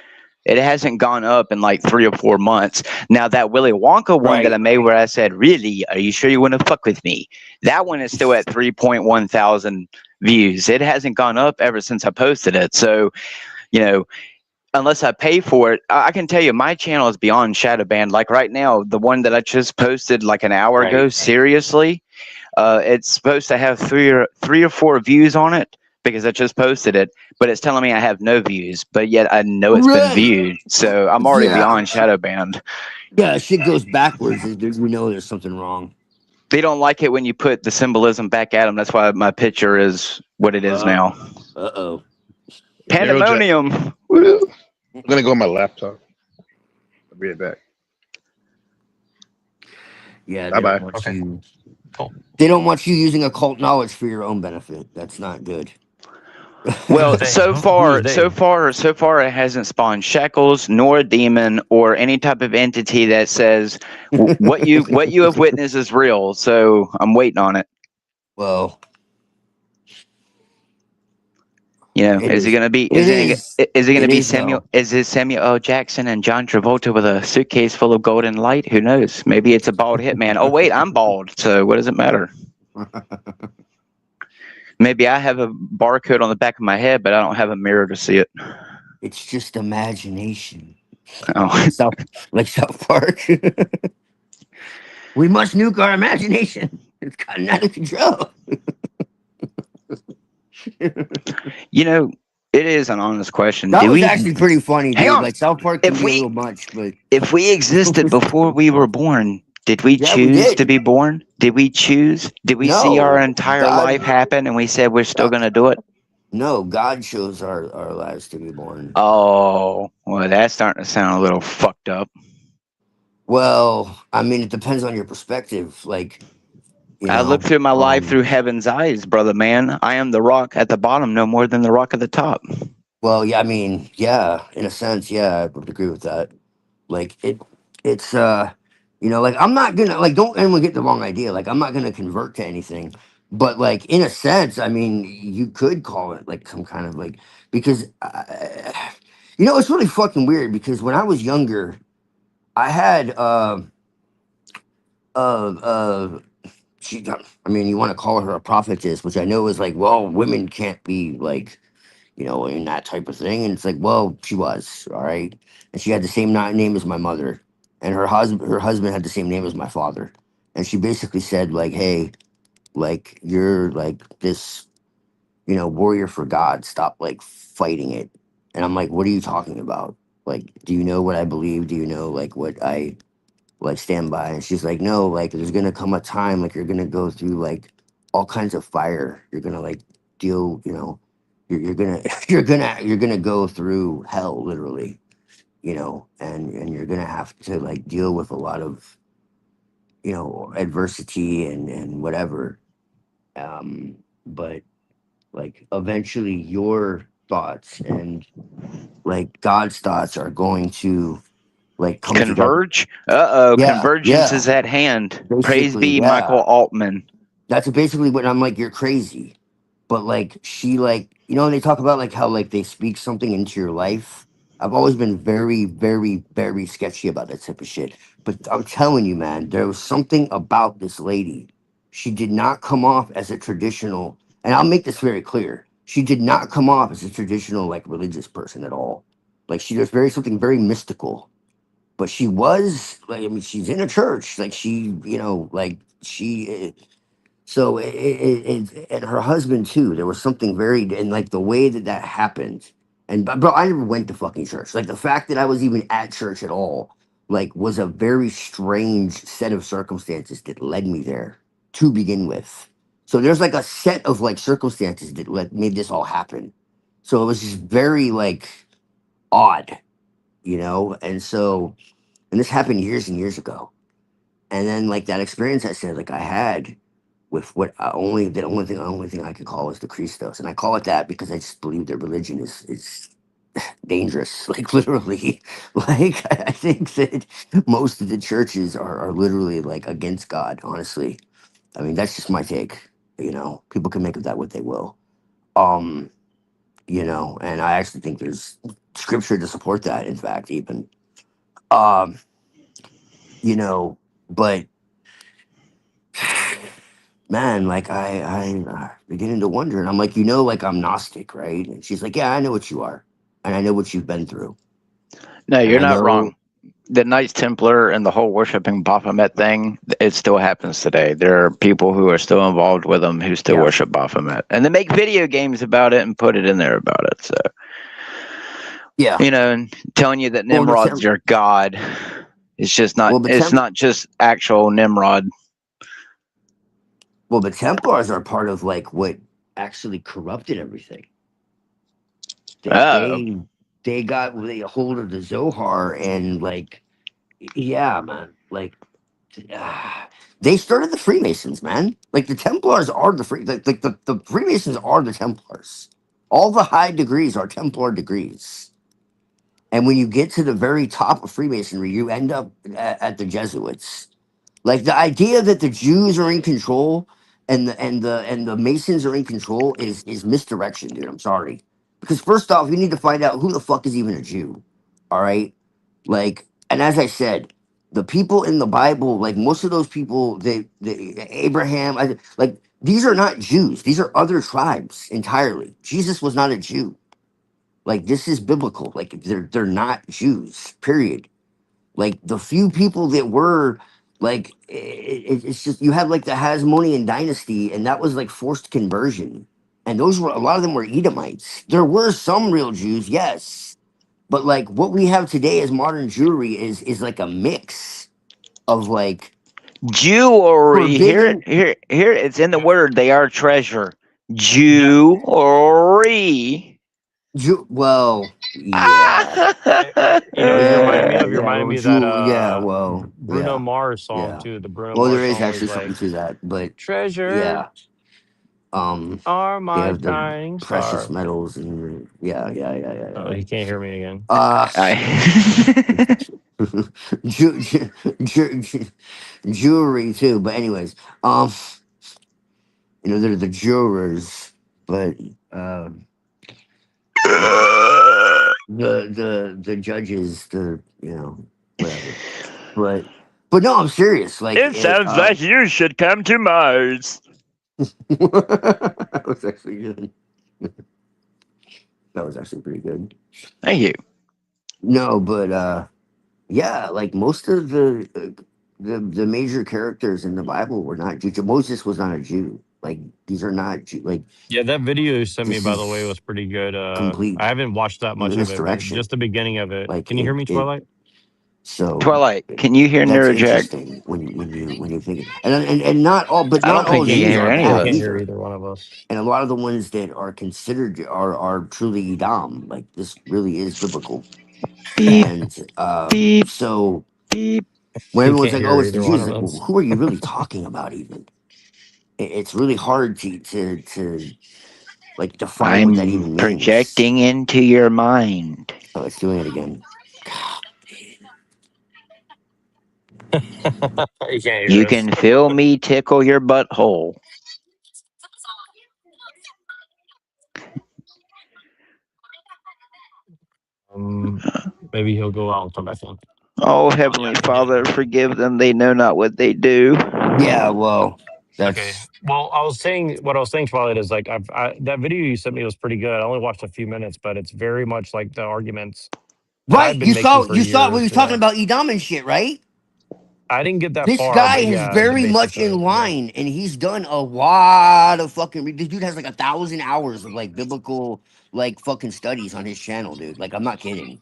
It hasn't gone up in like 3 or 4 months. Now that Willy Wonka one that I right. made, where I said, "Really, are you sure you want to fuck with me?" That one is still at 3.1 thousand views. It hasn't gone up ever since I posted it. So, you know, unless I pay for it, I can tell you my channel is beyond shadow banned. Like right now, the one that I just posted like an hour ago, Right. seriously, it's supposed to have three or four views on it because I just posted it, but it's telling me I have no views, but yet I know it's been Right. viewed. So I'm already Yeah. beyond shadow banned. Yeah, shit goes backwards. We know there's something wrong. They don't like it when you put the symbolism back at them. That's why my picture is what it is now. Uh-oh. Neuro Jack. Pandemonium. Woo. I'm gonna go on my laptop. I'll be right back. Yeah, Bye they don't bye. want Okay, you cool. they don't want you using occult knowledge for your own benefit. That's not good. Who's Well, they? Who's they? so far, it hasn't spawned shackles nor a demon or any type of entity that says what you have witnessed is real. So I'm waiting on it. Well, You know, it is it is. gonna be? It is. Is it gonna It be is Samuel? though. Is it Samuel L. Jackson and John Travolta with a suitcase full of golden light? Who knows? Maybe it's a bald hitman. Oh wait, I'm bald. So what does it matter? Maybe I have a barcode on the back of my head, but I don't have a mirror to see it. It's just imagination. Oh. South like South Park. We must nuke our imagination. It's gotten out of control. You know, it is an honest question. That was actually pretty funny, Hang dude. on? Like South Park can If be a we little much, but if we existed before we were born, did we yeah, we choose to did. be born? Did we choose? Did we see our No, entire life God, happen and we said we're still going to do it? no, God chose our lives to be born. Oh, well, that's starting to sound a little fucked up. Well, I mean, it depends on your perspective. Like, you I look know, through my life through heaven's eyes, brother man. I am the rock at the bottom no more than the rock at the top. well, yeah, I mean, yeah, in a sense, yeah, I would agree with that. Like it's like I'm not gonna like don't anyone get the wrong idea. Like I'm not gonna convert to anything. But like in a sense, I mean, you could call it like some kind of like because it's really fucking weird because when I was younger, I had uh she I mean, you want to call her a prophetess, which I know is like, well, women can't be like in that type of thing. And it's like, well, she was, all right. And she had the same name as my mother. And her husband had the same name as my father. And she basically said, like, hey, like you're like this, warrior for God. Stop like fighting it. And I'm like, what are you talking about? Like, do you know what I believe? Do you know like what I like stand by? And she's like, no, like there's gonna come a time like you're gonna go through like all kinds of fire. You're gonna like deal, you're gonna you're gonna go through hell literally, and you're gonna have to like deal with a lot of adversity and whatever. But like eventually your thoughts and like God's thoughts are going to like come together. Converge? Uh-oh, Yeah, convergence yeah. is at hand. Praise Basically, be yeah. Michael Altman. That's basically what I'm like, you're crazy. But like she like when they talk about like how like they speak something into your life. I've always been very, very, very sketchy about that type of shit. But I'm telling you, man, there was something about this lady. She did not come off as a traditional, and I'll make this very clear. She did not come off as a traditional like religious person at all. Like she was something very mystical. But she was like, I mean, she's in a church. Like she, like she so and her husband too. There was something very and like the way that happened. And bro, I never went to fucking church. Like the fact that I was even at church at all, like, was a very strange set of circumstances that led me there to begin with. So there's like a set of like circumstances that made this all happen. So it was just very like odd, And this happened years and years ago. And then like that experience I said, like I had with what I only the only thing I could call is the Christos, and I call it that because I just believe their religion is dangerous, like literally. Like I think that most of the churches are literally like against God. Honestly, I mean that's just my take. You know, people can make of that what they will. Um, you know, and I actually think there's scripture to support that. In fact, even um, you know, but man, like I beginning to wonder, and I'm like, you know, like I'm Gnostic, right? And she's like, yeah, I know what you are, and I know what you've been through, No, and you're I not know, wrong. The Knights Templar and the whole worshiping Baphomet thing, it still happens today. There are people who are still involved with them who still yeah. worship Baphomet. And they make video games about it and put it in there about it. So, Yeah. and telling you that Well, Nimrod's your god. well, the It's not just actual Nimrod. well, the Templars are part of like what actually corrupted everything. They Oh. they they got a hold of the Zohar and like, yeah, man, like they started the Freemasons, man. Like the Templars are the Freemasons are the Templars. All the high degrees are Templar degrees. And when you get to the very top of Freemasonry, you end up at the Jesuits. Like the idea that the Jews are in control and the Masons are in control is misdirection, dude. I'm sorry. Because first off, you need to find out who the fuck is even a Jew. All right? Like, and as I said, the people in the Bible, like most of those people, Abraham, like these are not Jews. These are other tribes entirely. Jesus was not a Jew. Like this is biblical. Like they're not Jews. Period. Like the few people that were like it's just you have like the Hasmonean dynasty, and that was like forced conversion. And those were a lot of them were Edomites. There were some real Jews, yes, but like what we have today as modern Jewry is like a mix of like Jewelry. forbidden. Here it's in the Yeah. word. They are treasure. Yeah. Jewelry. Well, yeah, You're reminding me yeah, of yeah. Well, that yeah, well, Bruno yeah, Mars song yeah. too. The Bruno Well, there Mars is song is actually something like to that, but treasure yeah. Um, are they my have the shining precious star. metals and Oh, he can't hear me again. uh I ju- ju- jewelry too. But anyways, um, they're the jurors, but uh, the judges, whatever. But no, I'm serious. Like It it. sounds like you should come to Mars. That was actually good. That was actually pretty good. Thank you. No, but yeah, like most of the major characters in the Bible were not Jew. Moses was not a Jew. Like these are not Jew. Like Yeah, that video you sent me, this by the way, is was pretty good. complete I haven't watched that much of it, but misdirection. just the beginning of it. Like Can you hear me, it. Twilight? So Twilight, can you hear that's Neurojack? interesting when you think and not all, but I not don't all think you can Jews hear are any of I bad can't us. hear either. either one of us. And a lot of the ones that are considered are truly Edom. Like this really is biblical. Beep, And beep, so beep. when He everyone's can't like, hear "Oh, it's the either one Jews," of it's like, well, us. who are you really talking about? Even it's really hard to like define what that I'm even means. projecting into your mind. Oh, it's doing it again. He can't hear You us. can feel me tickle your butthole. Um, Maybe he'll go out and come back in. Oh, Oh yeah, Heavenly he did. Father, forgive them. They know not what they do. Yeah, well, Okay. that's Well, what I was saying, Twilight, is like that video you sent me was pretty good. I only watched a few minutes, but it's very much like the arguments that I've right. been making for You saw when he years. was talking Yeah. about Edom and shit, right? I didn't get that This far, guy but is yeah, the very basics much of in it. Yeah. line, and he's done a lot of fucking. This dude has like 1,000 hours of like biblical like fucking studies on his channel, dude. Like I'm not kidding.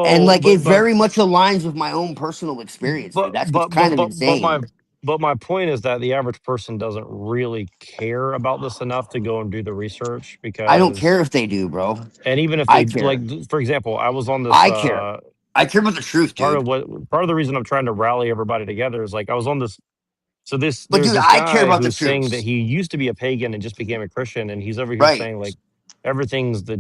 And Well, like it very much aligns with my own personal experience, dude. but That's what's but kind but of but but my insane. but my point is that the average person doesn't really care about this enough to go and do the research I don't care because if they do, bro. and even if I they like care. for example, I was on this I care. I care about the truth, dude. part of the reason I'm trying to rally everybody together is like I was on this. So But there's dude, this I care guy about the who's saying that truth. he used to be a pagan and just became a Christian, and he's over here Right. saying like everything's the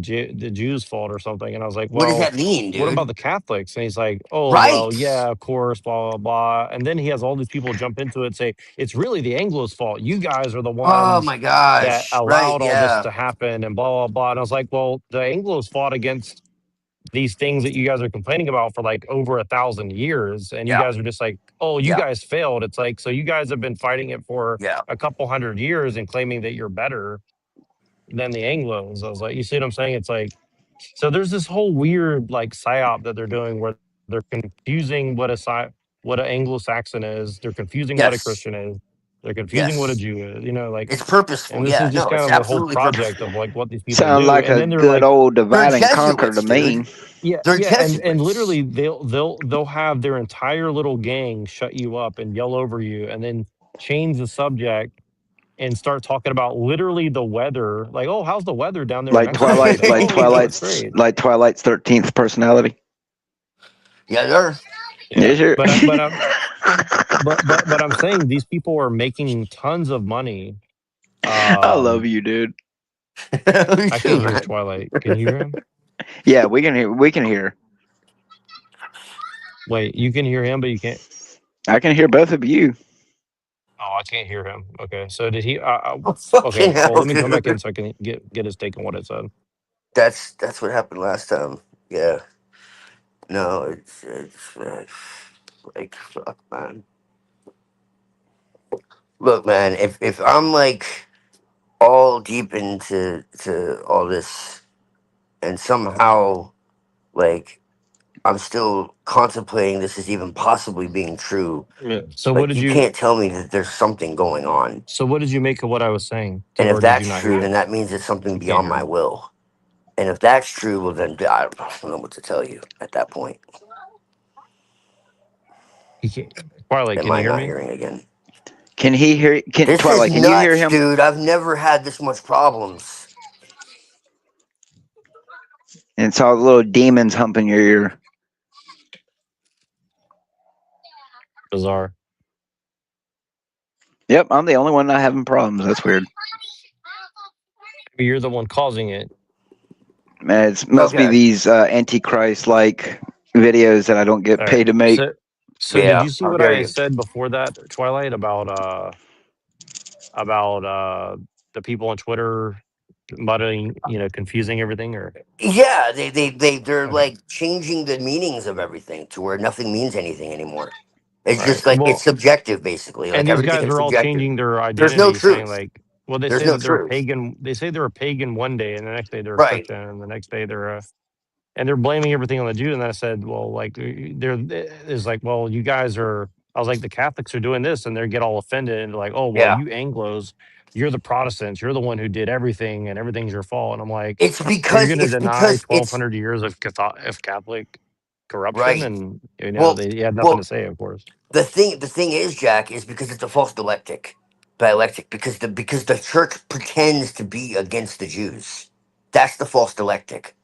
Jews' fault or something. And I was like, What does well, that mean, what about dude? the Catholics? And he's like, oh well, Right. yeah, of course, blah blah blah. And then he has all these people jump into it and say it's really the Anglo's fault. You guys are the Oh ones my that gosh. Right. allowed all this Yeah. to happen and blah blah blah. And I was like, well, the Anglos fought against these things that you guys are complaining about for like over 1,000 years, and you Yeah. guys are just like, oh, you Yeah. guys failed. It's like, so you guys have been fighting it for Yeah. a couple 100 years and claiming that you're better than the Anglos. I was like, you see what I'm saying? It's like, so there's this whole weird like psyop that they're doing where they're confusing what an Anglo-Saxon is, they're confusing what a Yes. Christian is, they're confusing what a Yes. Jew is, you know, like. It's And purposeful. this is Yeah. just No, kind it's of a whole absolutely project of purposeful. like what these people Sound do, like and a then they're good like, old They're divide and conquer to Jesuits, me. dude. yeah, They're yeah, and Jesuits. literally they'll have their entire little gang shut you up and yell over you, and then change the subject and start talking about literally the weather. Like, oh, how's the weather down there in Like Mexico? It's Twilight, like, like oh, you know, it's Twilight's, great. like Twilight's 13th personality. Yeah, they're Yeah, Yes, sir. but I'm saying these people are making tons of money. I love Um, you, dude. me I too, can't hear man. Twilight. Can you hear him? Yeah, we can hear. We can hear. Wait, you can hear him, but you can't. I can hear both of you. Oh, I can't hear him. Okay, so did he? Oh, fucking Okay, well, hell, let me come back in dude. so I can get his take on what it said. That's what happened last time. Yeah. No, it's like fuck, man. Look, man. If I'm like all deep into to all this, and somehow like I'm still contemplating this is even possibly being true. Yeah. So what Like did you you? can't tell me that there's something going on. So what did you make of what I was saying? And if Or did you that's not hear true, me? then that means it's something You can't beyond hear my him. will. And if that's true, well then I don't know what to tell you at that point. He can't. Twilight, Am can you I hear not me? hearing again? Can he hear? Can This is Twilight? Can you hear nuts, him? dude. I've never had this much problems. And it's all the little demons humping your ear. Bizarre. Yep, I'm the only one not having problems. That's weird. Maybe you're the one causing it. Man, it must be Okay. these antichrist-like videos that I don't get All right. paid to make. So did Yeah, you see how what dare I you? said before that, Twilight, about the people on Twitter muddling, confusing everything? Or Yeah, they're okay, like changing the meanings of everything to where nothing means anything anymore. It's right. just like it's Well, subjective, basically. and Like these everything guys is are all subjective. changing their There's no identity, saying truth. like, well, they There's say no that they're a truth. pagan. They say they're a pagan one day, and the next day they're a Right. Christian, and the next day they're a and they're blaming everything on the Jew. And I said, well, like there is like, well, you guys are. I was like, the Catholics are doing this, and they get all offended and like, oh, well, Yeah. you Anglo's, you're the Protestants, you're the one who did everything, and everything's your fault. And I'm like, It's so you're because going to it's deny because it's 1,200 years of Catholic corruption, right. and Well, they had nothing to well, say, of course. the thing is, Jack, is because it's a false dialectic, because the church pretends to be against the Jews. That's the false dialectic.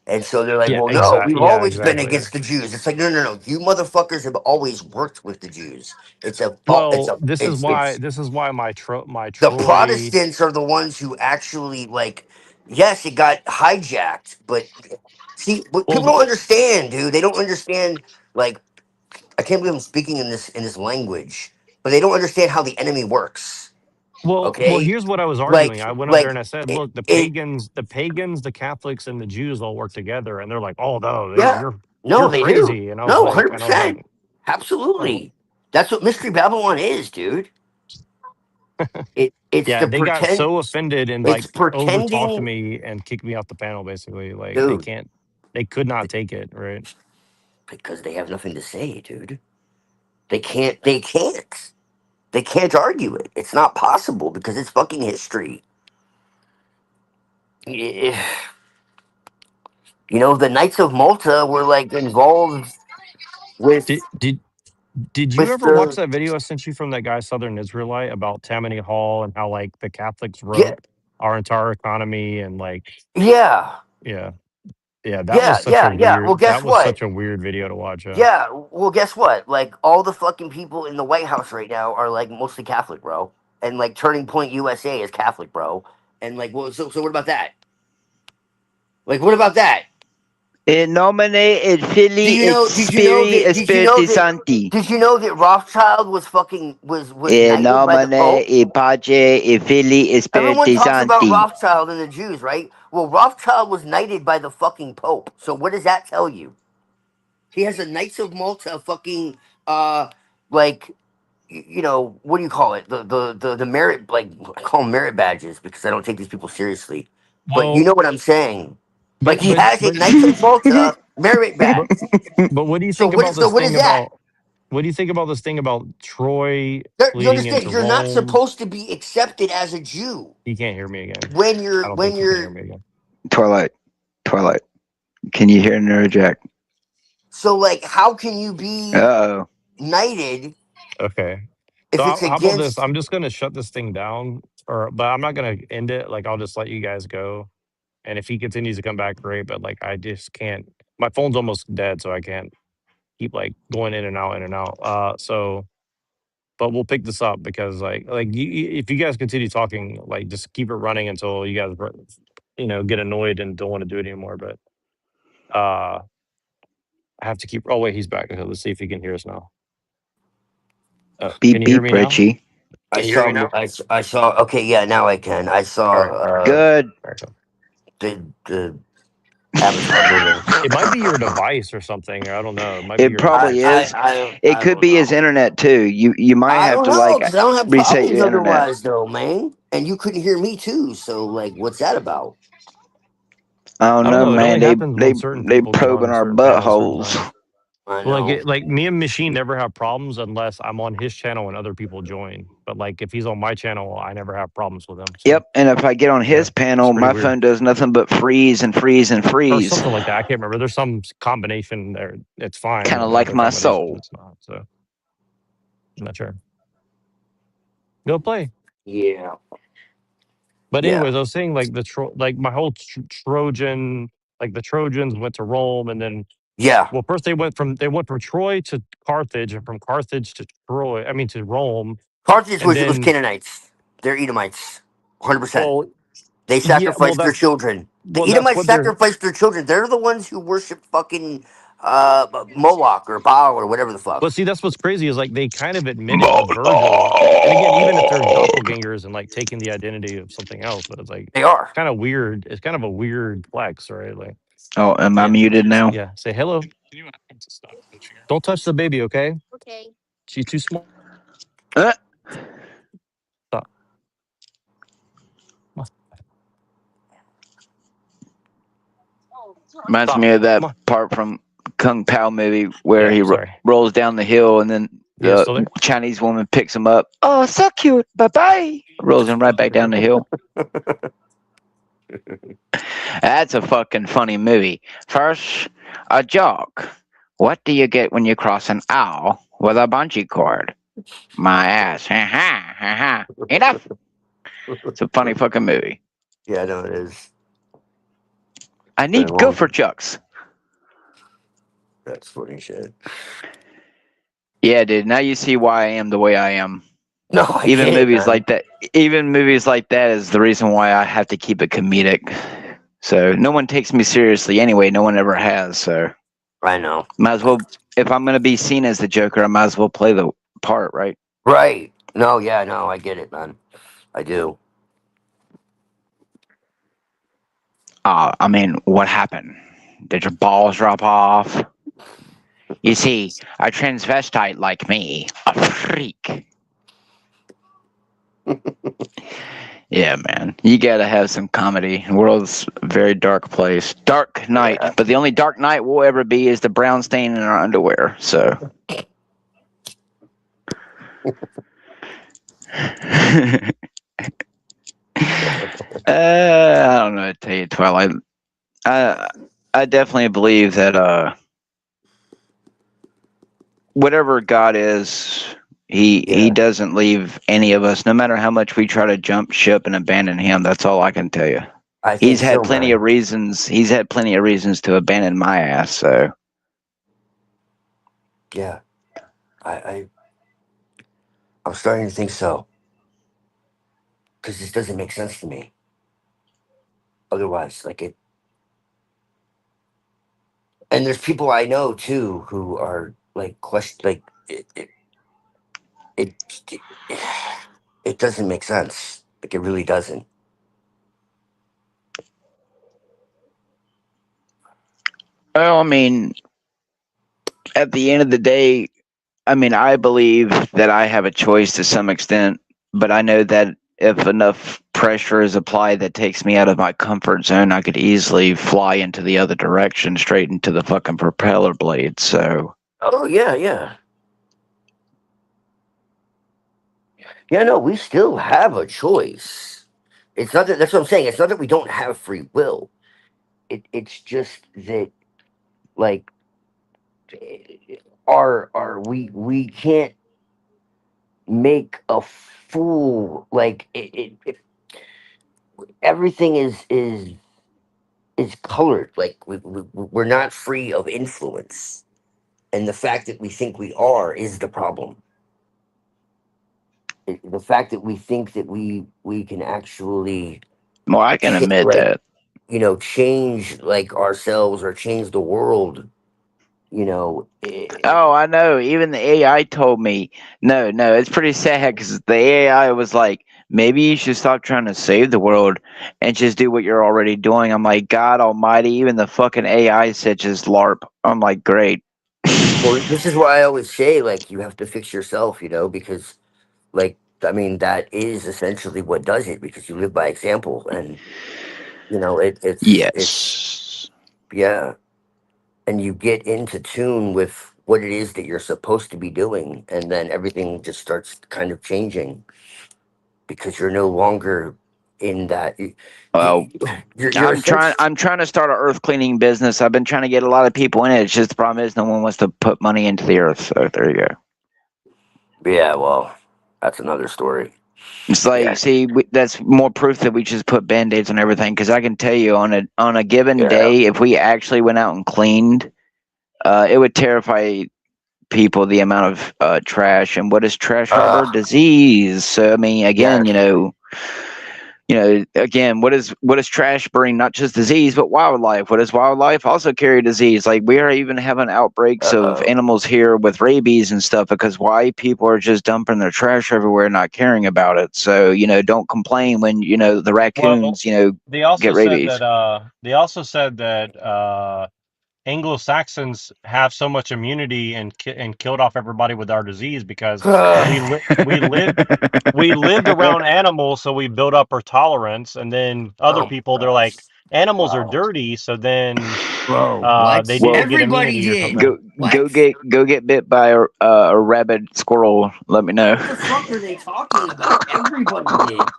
And so they're like, Yeah, well, no, we've exactly. Yeah, always been exactly. against the Jews. It's like, no, no, no. You motherfuckers have always worked with the Jews. It's a fault. Well, It's this is why my the Troy. Protestants are the ones who actually like. Yes, it got hijacked, but see, what Well, people don't understand, dude. They don't understand. Like, I can't believe I'm speaking in this language, but they don't understand how the enemy works. well, Okay, here's what I was arguing. like, I went up there like and I said, it, "Look, it the pagans, the Catholics, and the Jews all work together." And they're like, "Oh no, yeah. No, you're they do. crazy." No, 100%. And I was like, Absolutely. That's what Mystery Babylon is, dude. It's yeah, the they got pretend. so offended and It's like over talked to pretending, me and kicked me off the panel. Basically, like dude, they could not take it. Right? because they have nothing to say, dude. They can't. They can't. They can't argue it. It's not possible because it's fucking history. Eh, the Knights of Malta were like involved with Did did Did you with ever watch the that video I sent you from that guy Southern Israelite about Tammany Hall and how like the Catholics yeah wrote our entire economy and like yeah yeah Yeah, that was such a yeah. Well, weird. guess That was what? such a weird video to watch. Yeah, well, guess what? Like, all the fucking people in the White House right now are, like, mostly Catholic, bro. And, like, Turning Point USA is Catholic, bro. And, like, well, so what about that? Like, what about that? In nomine et Filii et Spiritus Sancti. Did you know that Rothschild was fucking, was In knighted by the nomine Pope? et Pace et Filii et Everyone Spiritus talks about Sancti. Rothschild and the Jews, right? Well, Rothschild was knighted by the fucking Pope. So what does that tell you? He has a Knights of Malta fucking, like, you know, what do you call it? The merit, like, I call them merit badges because I don't take these people seriously. But you Well, know what I'm saying? Like, but he but has a but Knights of Malta merit but badge. but what do you So think what about is so this what is thing that? about? What do you think about this thing about Troy You fleeing understand? into You're not Rome? supposed to be accepted as a Jew He can't hear me again. when I you're don't when think he can hear you're. me again. Twilight. Can you hear Neurojack? So, like, how can you be Uh-oh. knighted Okay. So if it's how about this? against? I'm just gonna shut this thing down, or but I'm not gonna end it. Like I'll just let you guys go. And if he continues to come back, great. But like I just can't. My phone's almost dead, so I can't keep like going in and out, in and out. So but we'll pick this up because if you guys continue talking, like just keep it running until you guys get annoyed and don't want to do it anymore. But I have to keep. Oh wait, he's back. Okay, let's see if he can hear us now. Can Beep you hear beep, me now? Richie. I Can you hear saw. me now? I saw. Okay, yeah, now I can. I saw All right. Good. All right. So the avatar moving. it might be your device or something. I don't know. It might be It your probably device. is. It I could don't be his know. internet too. You might I have don't to know like because I don't have reset problems your internet. otherwise, though, man. And you couldn't hear me too. So, like, what's that about? I don't I don't know, know. It only man. happens when certain They people get probing on our certain panels certain buttholes. times. I Well, know. like me and Machine never have problems unless I'm on his channel and other people join. But like if he's on my channel, I never have problems with him. So Yep, and if I get on yeah, his it's panel, pretty my weird. phone does nothing but freeze and freeze and Or freeze. something like that. I can't remember. There's some combination there. It's fine, Kind and of then like other my combinations soul. it's not. So I'm not sure. Go play. Yeah. But Yeah. anyways, I was saying like like my whole Trojan, like the Trojans went to Rome, and then Yeah. well, first they went from Troy to Carthage, and from Carthage to Troy. I mean to Rome, Carthage and was then Canaanites. They're Edomites. 100%. well, They yeah, sacrificed their children. The that's Edomites what they're. sacrificed their children. They're the ones who worship fucking Moloch or Baal or whatever the But fuck. see, that's what's crazy is like they kind of admit it with Virgil, and again, even if they're doppelgangers and like taking the identity of something else, but it's like They are. kind of weird. It's kind of a weird flex, right? Like, Oh, am I yeah, muted now? yeah. Say hello. Don't touch the baby, okay? She's too small. Uh, Stop. reminds Stop. me of that Come on. part from Kung Pao movie where Yeah, he sorry. rolls down the hill and then You the still there? Chinese woman picks him up. Oh, so cute. Bye bye. Rolls him right back down the hill. That's a fucking funny movie. First, a joke. What do you get when you cross an owl with a bungee cord? My ass. Ha ha ha ha. Enough. It's a funny fucking movie. Yeah, I know it is. I Been a need long. gopher chucks. That's funny shit. Yeah, dude. Now you see why I am the way I am. No, I Even get it, movies man. like that. Even movies like that is the reason why I have to keep it comedic. So no one takes me seriously anyway. No one ever has. So I know. might as well. If I'm gonna be seen as the Joker, I might as well play the part, right? Right. No, yeah, no, I get it, man. I do. I mean, what happened? Did your balls drop off? You see, a transvestite like me, a freak. Yeah, man. You gotta have some comedy. The world's a very dark place. Dark night. Yeah. But the only dark night we'll ever be is the brown stain in our underwear. So. I don't know what to tell you, Twilight. I definitely believe that whatever God is, he doesn't leave any of us, no matter how much we try to jump ship and abandon him. That's all I can tell you. I He's think had so, plenty man. of reasons. He's had plenty of reasons to abandon my ass. So Yeah, I I'm starting to think so because this doesn't make sense to me. Otherwise, like it, and there's people I know too who are like question, like it, it, it doesn't make sense. Like it really doesn't. well, I mean, at the end of the day, I mean, I believe that I have a choice to some extent, but I know that if enough pressure is applied that takes me out of my comfort zone, I could easily fly into the other direction, straight into the fucking propeller blade. So, Oh yeah, yeah, yeah. No, we still have a choice. It's not that. That's what I'm saying. It's not that we don't have free will. It's just that like our we can't make a fool like everything is colored like we're not free of influence, and the fact that we think we are is the problem. The fact that we think that we can actually well, I can admit like that. change like ourselves or change the world, you know Oh, I know. Even the AI told me, no, no, it's pretty sad because the AI was like, maybe you should stop trying to save the world and just do what you're already doing. I'm like, God Almighty, even the fucking AI said just LARP. I'm like, great. well, this is why I always say like you have to fix yourself, because like I mean that is essentially what does it, because you live by example. And it's Yes. yeah, and you get into tune with what it is that you're supposed to be doing, and then everything just starts kind of changing because you're no longer in that Well, you, you're I'm trying. essentially. I'm trying to start a earth cleaning business. I've been trying to get a lot of people in it. It's just the problem is no one wants to put money into the earth. So there you go. Yeah, well, that's another story. It's Yeah, like, see, that's more proof that we just put band-aids on everything. Because I can tell you, on a given yeah. day, if we actually went out and cleaned, it would terrify people the amount of trash. And what does trash harbor? uh Disease. So I mean, again, yes. again, what does trash bring? Not just disease, but wildlife. What does wildlife also carry disease? Like we are even having outbreaks of Uh-oh. animals here with rabies and stuff because why people are just dumping their trash everywhere, not caring about it. So don't complain when the Well, raccoons they also get said rabies. that Anglo-Saxons have so much immunity and killed off everybody with our disease because we li- we lived we lived around animals, so we built up our tolerance. And then other Oh my people, they're like, gosh. animals are Wow. dirty, so then Bro, what? they didn't Well, get Everybody immunity or did. something. go What? get bit by a rabid squirrel. Let me know. What the fuck are they talking about? Everybody did.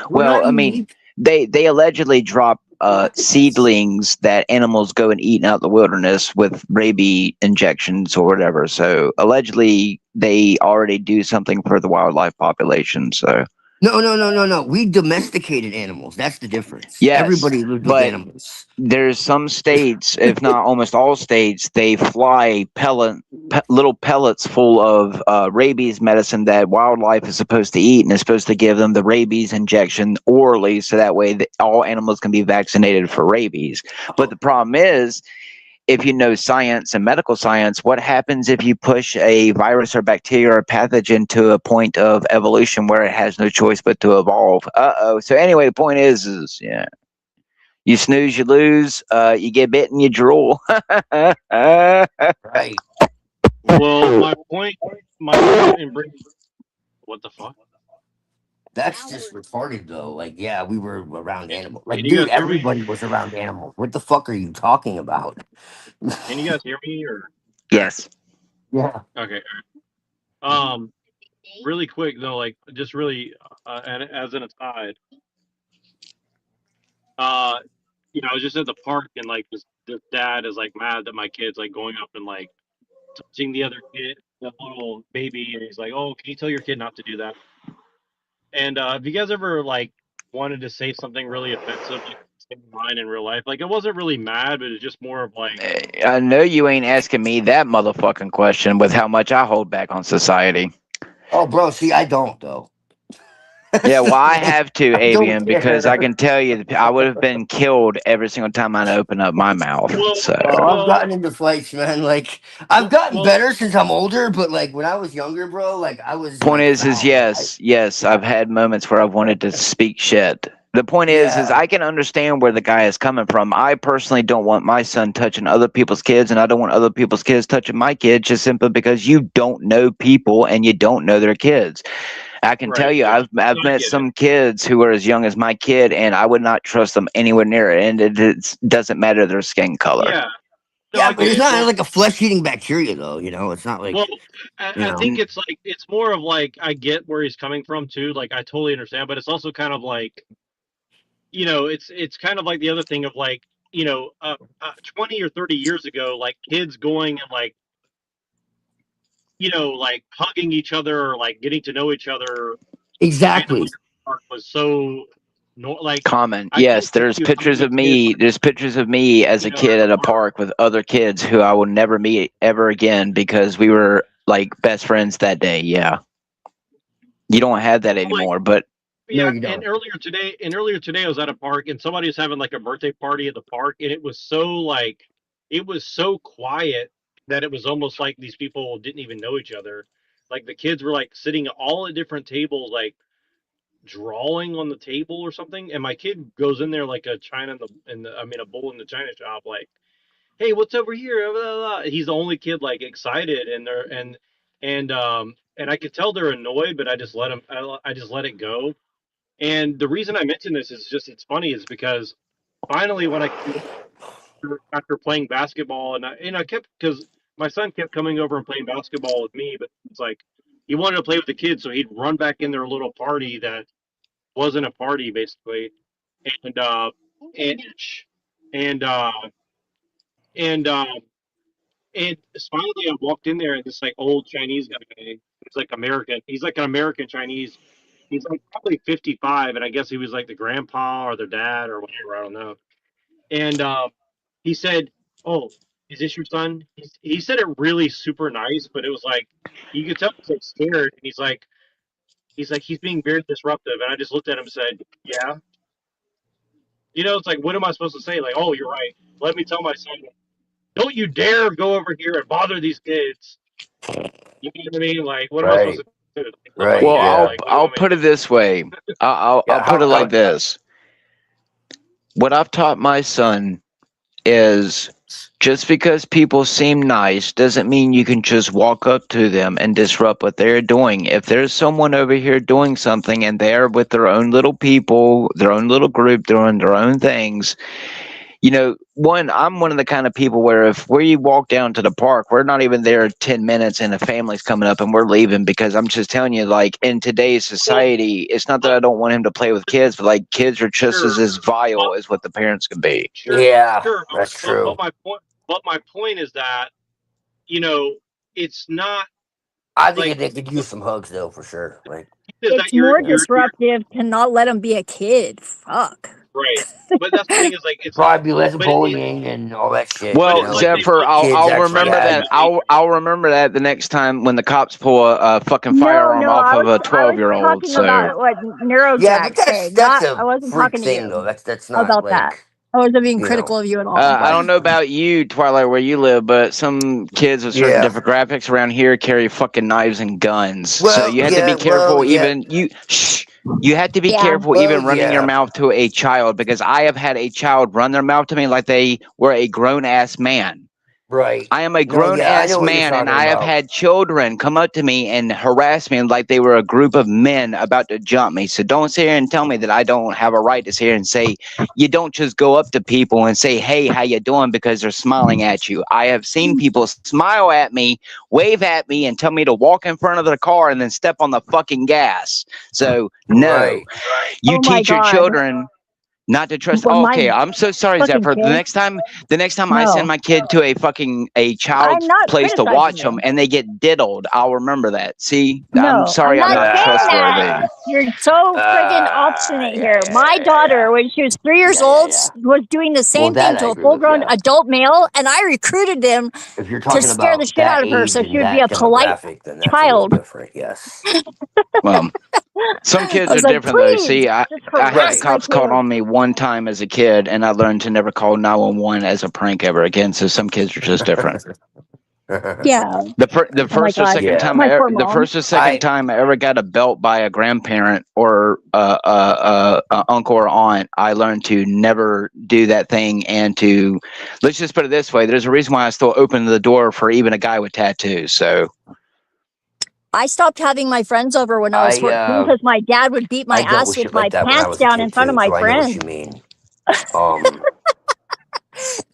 We're Well, not I mean, unique. they allegedly drop What? seedlings that animals go and eat out the wilderness with rabies injections or whatever. So allegedly, they already do something for the wildlife population. So No, no, no, no, no. We domesticated animals. That's the difference. yes, Everybody lived with but animals. there's some states, if not almost all states, they fly little pellets full of rabies medicine that wildlife is supposed to eat and is supposed to give them the rabies injection orally so that way that all animals can be vaccinated for rabies. But Oh, the problem is, if you know science and medical science, what happens if you push a virus or bacteria or pathogen to a point of evolution where it has no choice but to evolve? Uh-oh. So anyway, the point is yeah, you snooze, you lose. You get bitten, you drool. right. Well, my point in bringing what the fuck? That's just retarded, though. Like, yeah, we were around animals. Can Like, you dude, guys hear me? everybody was around animals. What the fuck are you talking about? Can you guys hear me or Yes. Yeah. okay? Um, really quick though, like just really, and as an aside, uh, I was just at the park and like this dad is like mad that my kid's like going up and like touching the other kid, the little baby, and he's like, "Oh, can you tell your kid not to do that?" And have you guys ever like wanted to say something really offensive, like in mine in real life. Like it wasn't really mad, but it's just more of like, I know you ain't asking me that motherfucking question with how much I hold back on society. Oh, bro, see, I don't though. That's Yeah, the well, I thing. have to, I don't Avian, because I care. can tell you I would have been killed every single time I open up my mouth. well, So, Oh, I've well, gotten into fights, man. Like I've gotten well, better since I'm older, but like when I was younger, bro, like I was point like is foul. Like yes, I've had moments where I've wanted to speak shit. The point is yeah, I can understand where the guy is coming from. I personally don't want my son touching other people's kids, and I don't want other people's kids touching my kids, just simply because you don't know people and you don't know their kids. I can tell right, you, yeah, I've no, I met get it. some kids who are as young as my kid, and I would not trust them anywhere near it. And it doesn't matter their skin color. Yeah, no, I yeah, but get it's it. not like a flesh-eating bacteria, though. You know, it's not Well, like you I know. think it's like it's more of like I get where he's coming from too. Like I totally understand, but it's also kind of like it's kind of like the other thing of like 20 or 30 years ago, like kids going and like like hugging each other or like getting to know each other randomly Exactly. in the park was so no like Common. I can't Yes, tell there's you how pictures many of kids me. There's pictures of me as a at kid the at a park. park with other kids who I will never meet ever again because we were like best friends that day. Yeah. You don't have that Like anymore, but No, yeah, you and don't. earlier today I was at a park and somebody was having like a birthday party at the park and it was so quiet that it was almost like these people didn't even know each other. Like the kids were like sitting all at different tables, like drawing on the table or something. And my kid goes in there like a china I mean a bull in the china shop, like, hey, what's over here? Blah, blah, blah. He's the only kid like excited and and I could tell they're annoyed, but I just let it go. And the reason I mention this is just it's funny is because finally when I after playing basketball and I kept because my son kept coming over and playing basketball with me, but it's like he wanted to play with the kids, so he'd run back in their little party that wasn't a party basically, and and and uh and and finally I walked in there and this like old Chinese guy, he's like American, he's like an American Chinese. He's like probably 55, and I guess he was like the grandpa or the dad or whatever. I don't know. And he said, "Oh, is this your son?" He said it really super nice, but it was like you could tell he's like scared. And he's being very disruptive. And I just looked at him and said, "Yeah." It's like, what am I supposed to say? Like, "Oh, you're right. Let me tell my son, don't you dare go over here and bother these kids." You know what I mean? Like, what am I supposed Right. to do? Like, tell my Right. well, kid? Yeah. Like, what do you I'll want me to put do? it this way. I'll Yeah. put How? it like How? this. What I've taught my son is just because people seem nice doesn't mean you can just walk up to them and disrupt what they're doing. If there's someone over here doing something and they're with their own little people, their own little group, doing their own things, I'm one of the kind of people where if we walk down to the park, we're not even there 10 minutes and a family's coming up and we're leaving because I'm just telling you, like in today's Well, society, it's not that I don't want him to play with kids, but like kids are just sure. as But vile as what the parents can be. sure, Yeah. sure. That's But true. my point is that you know it's not I think like they could use some hugs though, for sure. Like. is It's that you're more Yeah. you're disruptive to not let him be a kid. Fuck. right. But that's the thing is like it's Probably be less but it bullying and all that shit. but You Well, it's know, like they Zephyr, want I'll kids I'll actually remember privacy that. had. and they I'll remember that the next time when the cops pull a fucking No, firearm no, off I of was a I was 12-year-old. talking So about what Yeah, but Neurojack said. that's Not a I wasn't freak talking to thing you though. That's not about that. like I wasn't being you know critical of you at all. I like don't know about you, Twilight, where you live, but some kids with certain yeah. demographics around here carry fucking knives and guns. So Well, you have to be yeah. Well, careful. yeah. Even you, shh. You have to be Yeah. careful Well, even running your yeah. mouth to a child because I have had a child run their mouth to me like they were a grown ass man. Right. I am a No, grown yeah. I ass know what you're man, and talking I have about. had children come up to me and harass me like they were a group of men about to jump me. So don't sit here and tell me that I don't have a right to sit here and say you don't just go up to people and say, "Hey, how you doing?" because they're smiling at you. I have seen people smile at me, wave at me, and tell me to walk in front of the car and then step on the fucking gas. So no, Right. you Oh my teach your god. children not to trust. When Oh, my okay, I'm so sorry, fucking Zephyr. kid. The next time I send No. my kid to a I'm child's not place to criticizing watch them you. and they get diddled, I'll remember that. See, I'm No. I'm sorry, I'm not not saying that. trustworthy. You're so friggin' obstinate here. My daughter, when she was 3 years old, was doing the same thing to I a agree with, full-grown adult male, and I recruited him If you're to talking scare the about shit that out of her age so she and would be a that polite demographic, then that's a little child. different. Yes. Well, some I kids are was like, different though. please, See, I just had the harass my cops called kid. on me one time as a kid, and I learned to never call 911 as a prank ever again. So some kids are just different. Yeah. The Oh my first or God. second Yeah. time My poor the mom. first or second time I ever got a belt by a grandparent or uncle or aunt, I learned to never do that thing. And to, let's just put it this way: there's a reason why I still open the door for even a guy with tattoos. So I stopped having my friends over when I was 14 because my dad would beat my I dealt ass with with shit my like that when I pants was a down kid in front of too, my so I know what friends. you mean.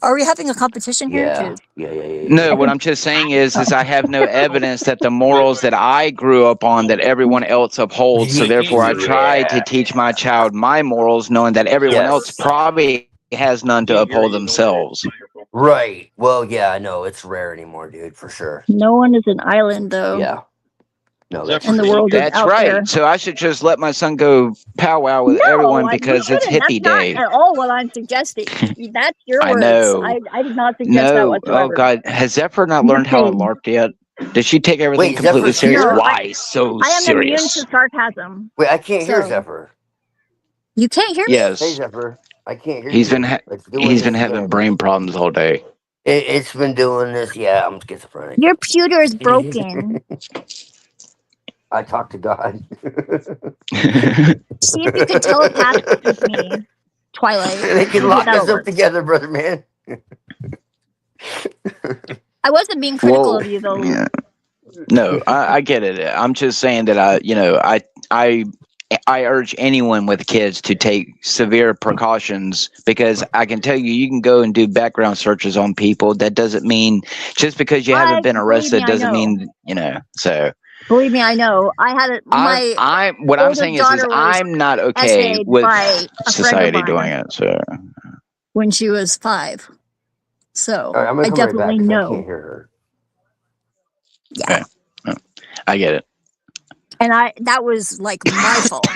Are we having a competition here? Yeah. 'Cause no, what I'm just saying is I have no evidence that the morals that I grew up on that everyone else upholds. So therefore, I try to teach my child my morals, knowing that everyone else probably has none to uphold themselves. Right. Well, yeah, I know it's rare anymore, dude, for sure. no one is an island, though. Yeah. No, that's And the true. world is That's out right. there. So I should just let my son go powwow with No, everyone you because it's shouldn't. hippie That's day. not at all what I'm suggesting. That's your I words. know. I did not suggest that No. whatsoever. Oh God, has Zephyr not I'm learned just how to saying. LARP yet? Does she take everything Wait, completely Zephyr's serious? here? No, Why so I am immune serious? to sarcasm. Wait, I can't hear So Zephyr. you can't hear me? Hey, Yes, Zephyr. I can't hear he's you. been It's doing he's been this having again. brain problems all day. It's been doing this. Yeah, I'm schizophrenic. Your computer is broken. I talk to God. See if you can telepath with me, Twilight. They can See if lock that'll us up work. together, brother man. I wasn't being critical Whoa. of you though. Yeah. No, I get it. I'm just saying that I urge anyone with kids to take severe precautions because I can tell you, you can go and do background searches on people. That doesn't mean just because you haven't been Believe me, arrested I doesn't know. mean, so. Believe me, I know. I had it. My What I'm oldest saying is daughter was I'm not okay essayed with by a friend of society mine doing it. So when she was 5. So All right, I'm gonna I come right back definitely 'cause I know. can't hear her. Yeah. okay. I get it. And that was like my fault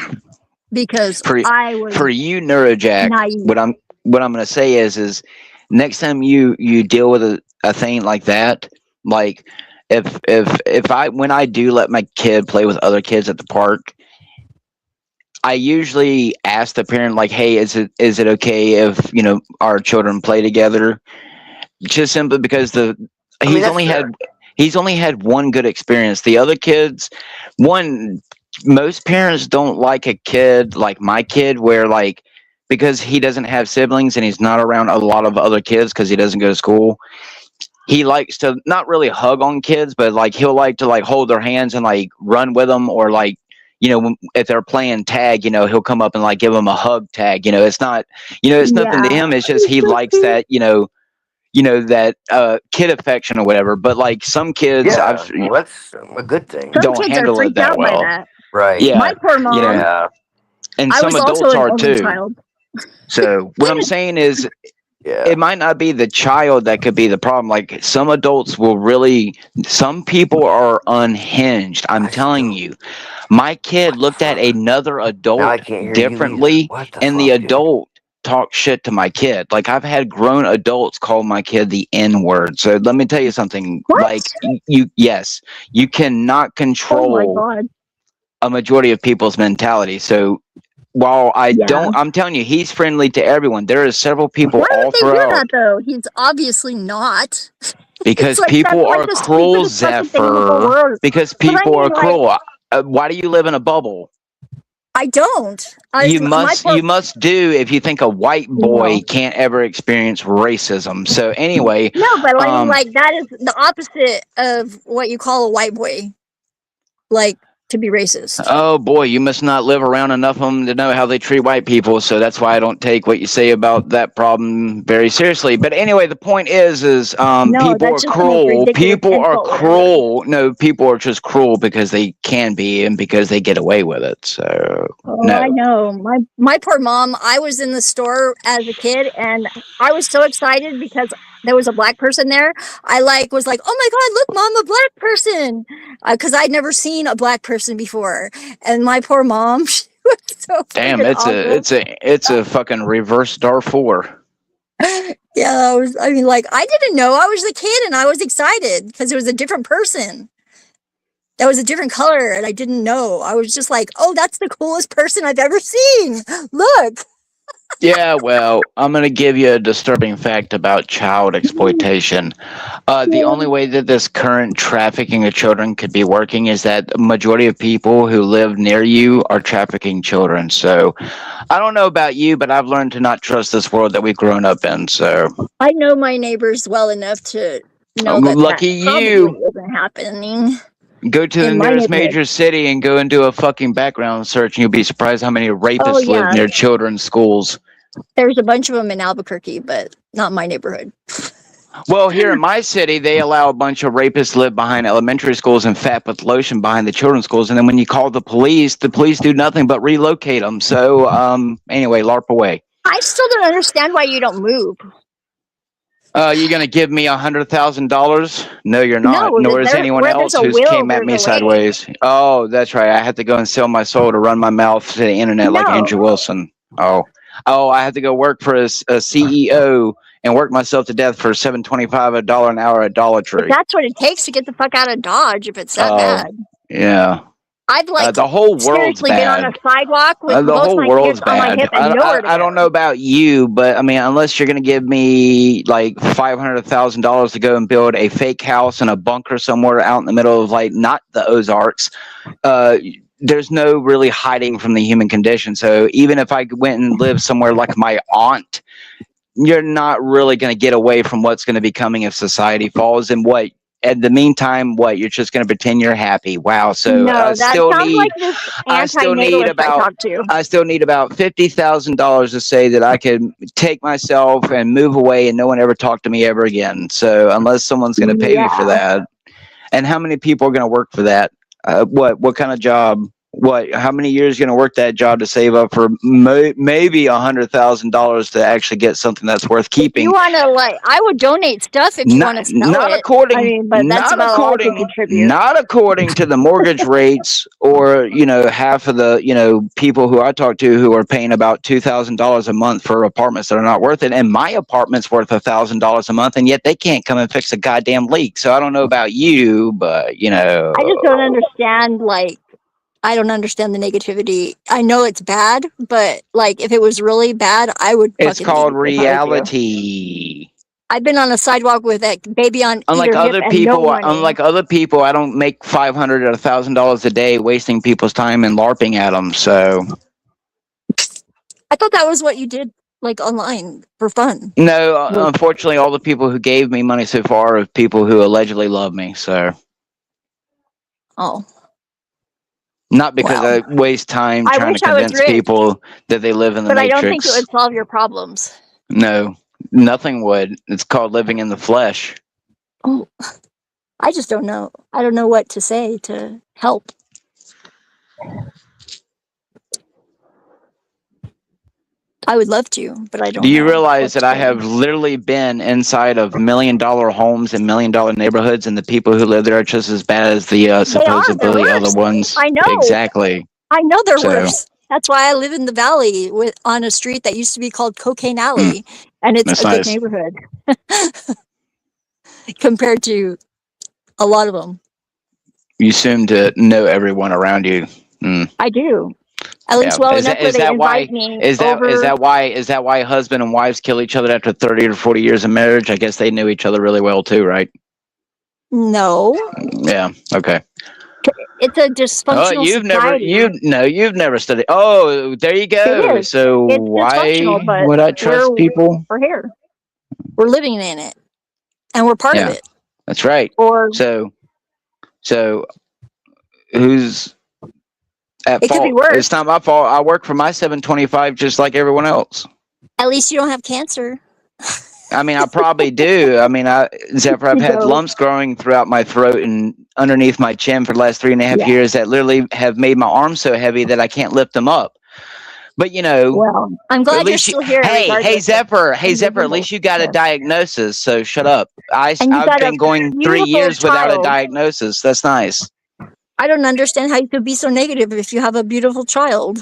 because For I was you, Neurojack, naive. what I'm going to say is next time you deal with a thing like that, like when I do let my kid play with other kids at the park, I usually ask the parent like, "Hey, is it okay if our children play together?" Just simply because he's only had one good experience. The other kids, most parents don't like a kid like my kid, where like because he doesn't have siblings and he's not around a lot of other kids because he doesn't go to school. He likes to not really hug on kids, but like he'll like to like hold their hands and like run with them, or like if they're playing tag, he'll come up and like give them a hug tag. It's not, it's nothing to him. It's just he likes that, that kid affection or whatever. But like some kids, Yeah, well, that's a good thing. Some don't kids are handle it freaked that out by well. that. Right. Yeah, My poor mom. Yeah. and I some was also adults an are only too. child. So what I'm saying is, Yeah. it might not be the child that could be the problem. Like some adults some people are unhinged. I'm telling you, my kid looked at another Now I adult can't hear differently, you either. What the and the fuck, dude? adult talked shit to my kid. Like I've had grown adults call my kid the N word. So let me tell you something. What? Like yes, you cannot Oh my control God. a majority of people's mentality. So while Yeah. I'm telling you, he's friendly to everyone. There are several people Why all would they do throughout. that though? He's obviously not. Because It's like people that's like are the cruel, stupidest fucking thing in the whole Zephyr. world. Because But I people mean, are like, cruel. Why do you live in a bubble? I don't. You My poor. must do if you think a white boy No. can't ever experience racism. So anyway, No, but I mean, like that is the opposite of what you call a white boy. Like to be racist. oh boy, you must not live around enough of them to know how they treat white people. So that's why I don't take what you say about that problem very seriously. But anyway, the point is No, people that's are just the most cruel. ridiculous People are insult ever. cruel. No, people are just cruel because they can be and because they get away with it. So Oh, no. I know. My poor mom. I was in the store as a kid, and I was so excited because there was a black person there, I was like, oh my God, look, Mom, a black person. Because I'd never seen a black person before. And my poor mom, she was so Damn, freaking awesome. it's a fucking reverse Darfur. Yeah, I didn't know. I was a kid and I was excited because it was a different person. That was a different color and I didn't know. I was just like, oh, that's the coolest person I've ever seen. Look. Yeah, well, I'm going to give you a disturbing fact about child exploitation. The only way that this current trafficking of children could be working is that the majority of people who live near you are trafficking children. So I don't know about you, but I've learned to not trust this world that we've grown up in. So I know my neighbors well enough to know that lucky probably you. isn't happening. Go to the In my nearest neighborhood. major city and go and do a fucking background search, and you'll be surprised how many rapists live yeah. near children's schools. There's a bunch of them in Albuquerque, but not my neighborhood. Well, here in my city, they allow a bunch of rapists to live behind elementary schools and fat with lotion behind the children's schools. And then when you call the police do nothing but relocate them. So, anyway, LARP away. I still don't understand why you don't move. You gonna give me $100,000? No, you're not. No, Nor is anyone else who's came at me sideways. Oh, that's right. I had to go and sell my soul to run my mouth to the internet like Andrew Wilson. Oh, I had to go work for a CEO and work myself to death for $7.25 an hour at Dollar Tree. But that's what it takes to get the fuck out of Dodge if it's that bad. Yeah. I've the whole world's been on a sidewalk with the both whole my world's kids on my bad. hip and nowhere to I don't know about you, but I mean, unless you're going to give me like $500,000 to go and build a fake house in a bunker somewhere out in the middle of like not the Ozarks, there's no really hiding from the human condition. So even if I went and lived somewhere like my aunt, you're not really going to get away from what's going to be coming if society falls. And what, in the meantime, what, you're just going to pretend you're happy? Wow. So no, I still need about $50,000 to say that I could take myself and move away and no one ever talk to me ever again. So unless someone's going to pay me for that, and how many people are going to work for that? What kind of job? How many years are you going to work that job to save up for maybe $100,000 to actually get something that's worth keeping? If you want to, I would donate stuff if you want to sell not it. According, but that's about all I can contribute. Not according to the mortgage rates, or half of the people who I talk to who are paying about $2,000 a month for apartments that are not worth it, and my apartment's worth $1,000 a month, and yet they can't come and fix a goddamn leak. So I don't know about you, but I just don't understand. I don't understand the negativity. I know it's bad, but if it was really bad, I would. It's called reality. I've been on a sidewalk with that baby on unlike other people. No unlike other people, I don't make $500 or $1,000 a day wasting people's time and LARPing at them. So I thought that was what you did, online for fun. No, unfortunately, all the people who gave me money so far are people who allegedly love me. So. Oh. Not because I waste time trying to convince people that they live in the Matrix. But I don't think it would solve your problems. No, nothing would. It's called living in the flesh. Oh, I just don't know. I don't know what to say to help. I would love to, but I don't. Do you realize that I have literally been inside of $1 million homes and $1 million neighborhoods, and the people who live there are just as bad as the supposedly other ones? I know. Exactly. I know they're worse. That's why I live in the valley on a street that used to be called Cocaine Alley, and it's a good neighborhood compared to a lot of them. You seem to know everyone around you. I do. At least well enough where they invite me over. Is that why husband and wives kill each other after 30 or 40 years of marriage? I guess they knew each other really well too, right? No. Yeah. Okay. It's a dysfunctional society. You've never studied. Oh, there you go. So it's why would I trust people? We're here. We're living in it, and we're part of it. That's right. So who's at fault? Could be worse. It's not my fault. I work for my $7.25 just like everyone else. At least you don't have cancer. I mean, I probably do. I mean, Zephyr, I've had lumps growing throughout my throat and underneath my chin for the last 3.5 years that literally have made my arms so heavy that I can't lift them up. But you know, Well, I'm at glad you're least you, still here. hey Regardless Zephyr, of your At least you got a yes. diagnosis. So shut up. And you I've got a been going 3 beautiful years without a child. diagnosis. That's nice. I don't understand how you could be so negative if you have a beautiful child.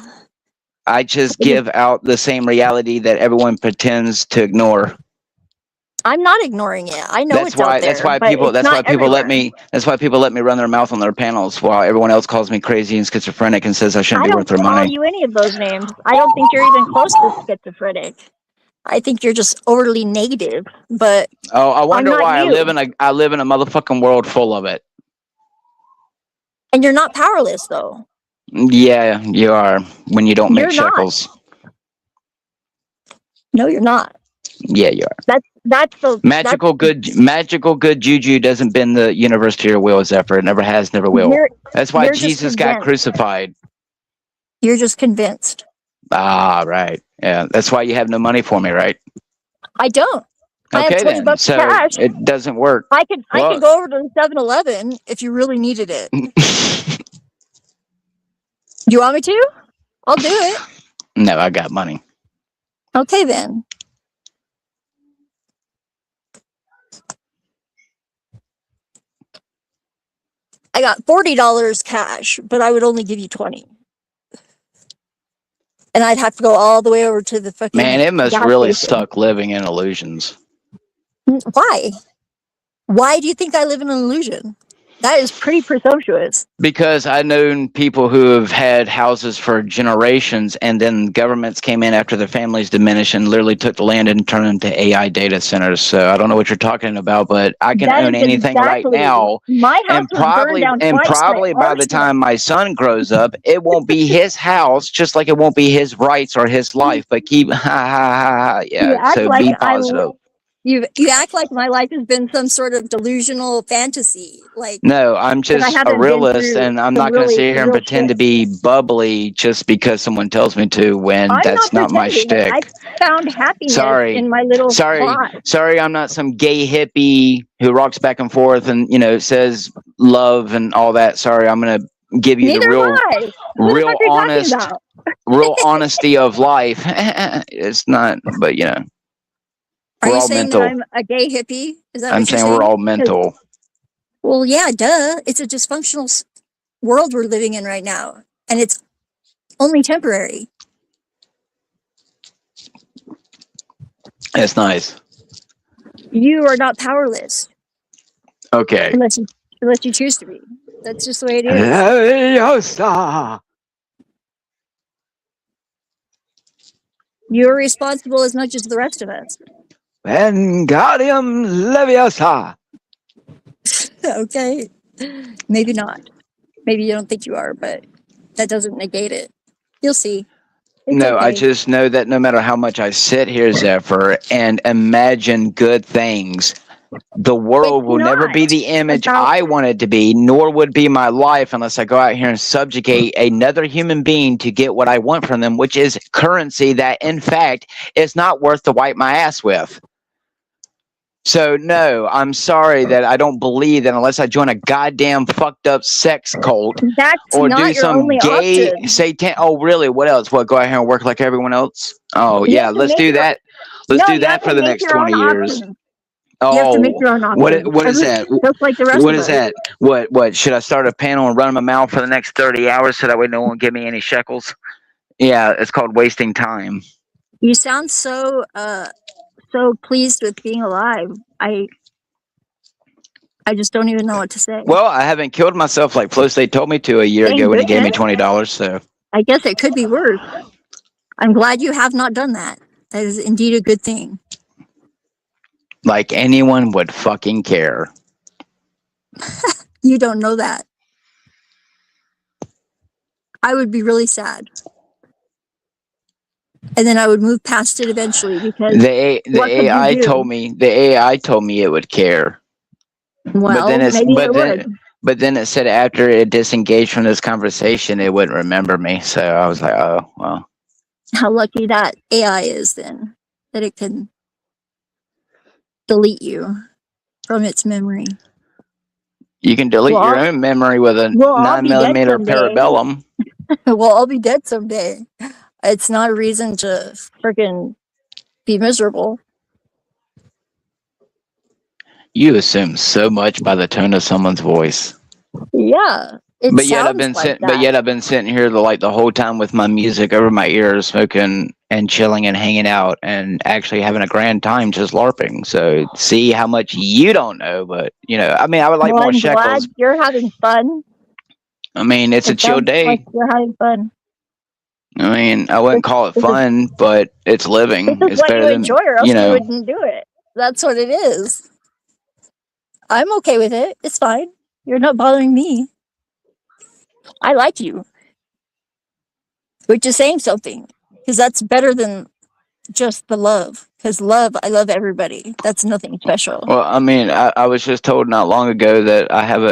I just give out the same reality that everyone pretends to ignore. I'm not ignoring it. I know That's it's out why. there, That's why but people. it's That's not why people let everywhere. me. That's why people let me run their mouth on their panels, while everyone else calls me crazy and schizophrenic and says I shouldn't I be worth don't their call money. you any of those names. I don't think you're even close to schizophrenic. I think you're just overly negative, but Oh, I I'm wonder not why I you. live in a motherfucking world full of it. And you're not powerless, though. Yeah, you are when you don't make You're not. shekels. No, you're not. Yeah, you are. That's the Magical good juju doesn't bend the universe to your will, Zephyr. It never has, never will. That's why you're just Jesus got convinced. crucified. You're just convinced. Ah, right. Yeah, that's why you have no money for me, right? I don't. I have Okay, $20 then. So cash. it doesn't work. I could go over to the 7-Eleven if you really needed it. You want me to? I'll do it. No, I got money. Okay, then. I got $40 cash, but I would only give you 20. And I'd have to go all the way over to the fucking Man, it must gas really station. suck living in illusions. Why? Why do you think I live in an illusion? That is pretty presumptuous. Because I've known people who have had houses for generations, and then governments came in after their families diminished and literally took the land and turned it into AI data centers. So I don't know what you're talking about, but I can That own is anything right exactly. now, My house and was burned down twice probably by the time my son grows up, it won't be his house, just like it won't be his rights or his life. But keep yeah. So be positive. You act like my life has been some sort of delusional fantasy. Like, no, I'm just a realist, and I'm not going to sit here and pretend to be bubbly just because someone tells me to. When that's not my shtick. I found happiness in my little spot. Sorry, I'm not some gay hippie who rocks back and forth and says love and all that. Sorry, I'm going to give you the real honesty of life. It's not, but Are you saying that I'm a gay hippie? Is that I'm what you're saying we're all mental. Well, yeah, duh. It's a dysfunctional world we're living in right now, and it's only temporary. That's nice. You are not powerless. Okay. Unless you choose to be. That's just the way it is. You're responsible as much as the rest of us. Wingardium Leviosa. Okay. Maybe not. Maybe you don't think you are, but that doesn't negate it. You'll see. No, okay. I just know that no matter how much I sit here, Zephyr, and imagine good things, the world will never be the image I want it to be, nor would be my life unless I go out here and subjugate another human being to get what I want from them, which is currency that, in fact, is not worth to wipe my ass with. So, no, I'm sorry that I don't believe that unless I join a goddamn fucked up sex cult or do some gay satan. Oh, really? What else? What, go out here and work like everyone else? Oh, yeah, let's do that. Let's do that for the next 20 years. Oh, you have to make your own options. What is that? Just like the rest of us. That? What? Should I start a panel and run my mouth for the next 30 hours so that way no one will give me any shekels? Yeah, it's called wasting time. You sound so pleased with being alive. I just don't even know what to say. Well, I haven't killed myself like Flow State told me to a year ago when he gave me $20. So I guess it could be worse. I'm glad you have not done that. That is indeed a good thing. Like anyone would fucking care. You don't know that. I would be really sad. And then I would move past it eventually because the AI told me it would care. Well, but then it said after it disengaged from this conversation, it wouldn't remember me. So I was like, oh well. How lucky that AI is then that it can delete you from its memory. You can delete your own memory with a 9mm Parabellum. Well, I'll be dead someday. It's not a reason to freaking be miserable. You assume so much by the tone of someone's voice. Yeah, it But yet I've sounds been like but that. yet I've been sitting here the whole time with my music over my ears, smoking and chilling and hanging out and actually having a grand time just LARPing. So see how much you don't know, but I mean, I would like Well, more I'm glad shekels. you're having fun. I mean, it's a It chill sounds like day. you're having fun. I mean, I wouldn't call it This is fun, but it's living. this is It's what better you than, enjoy, or else you wouldn't do it. That's what it is. I'm okay with it. It's fine. You're not bothering me. I like you, which is saying something, because that's better than just the love. Because I love everybody. That's nothing special. Well, I mean, I was just told not long ago that I have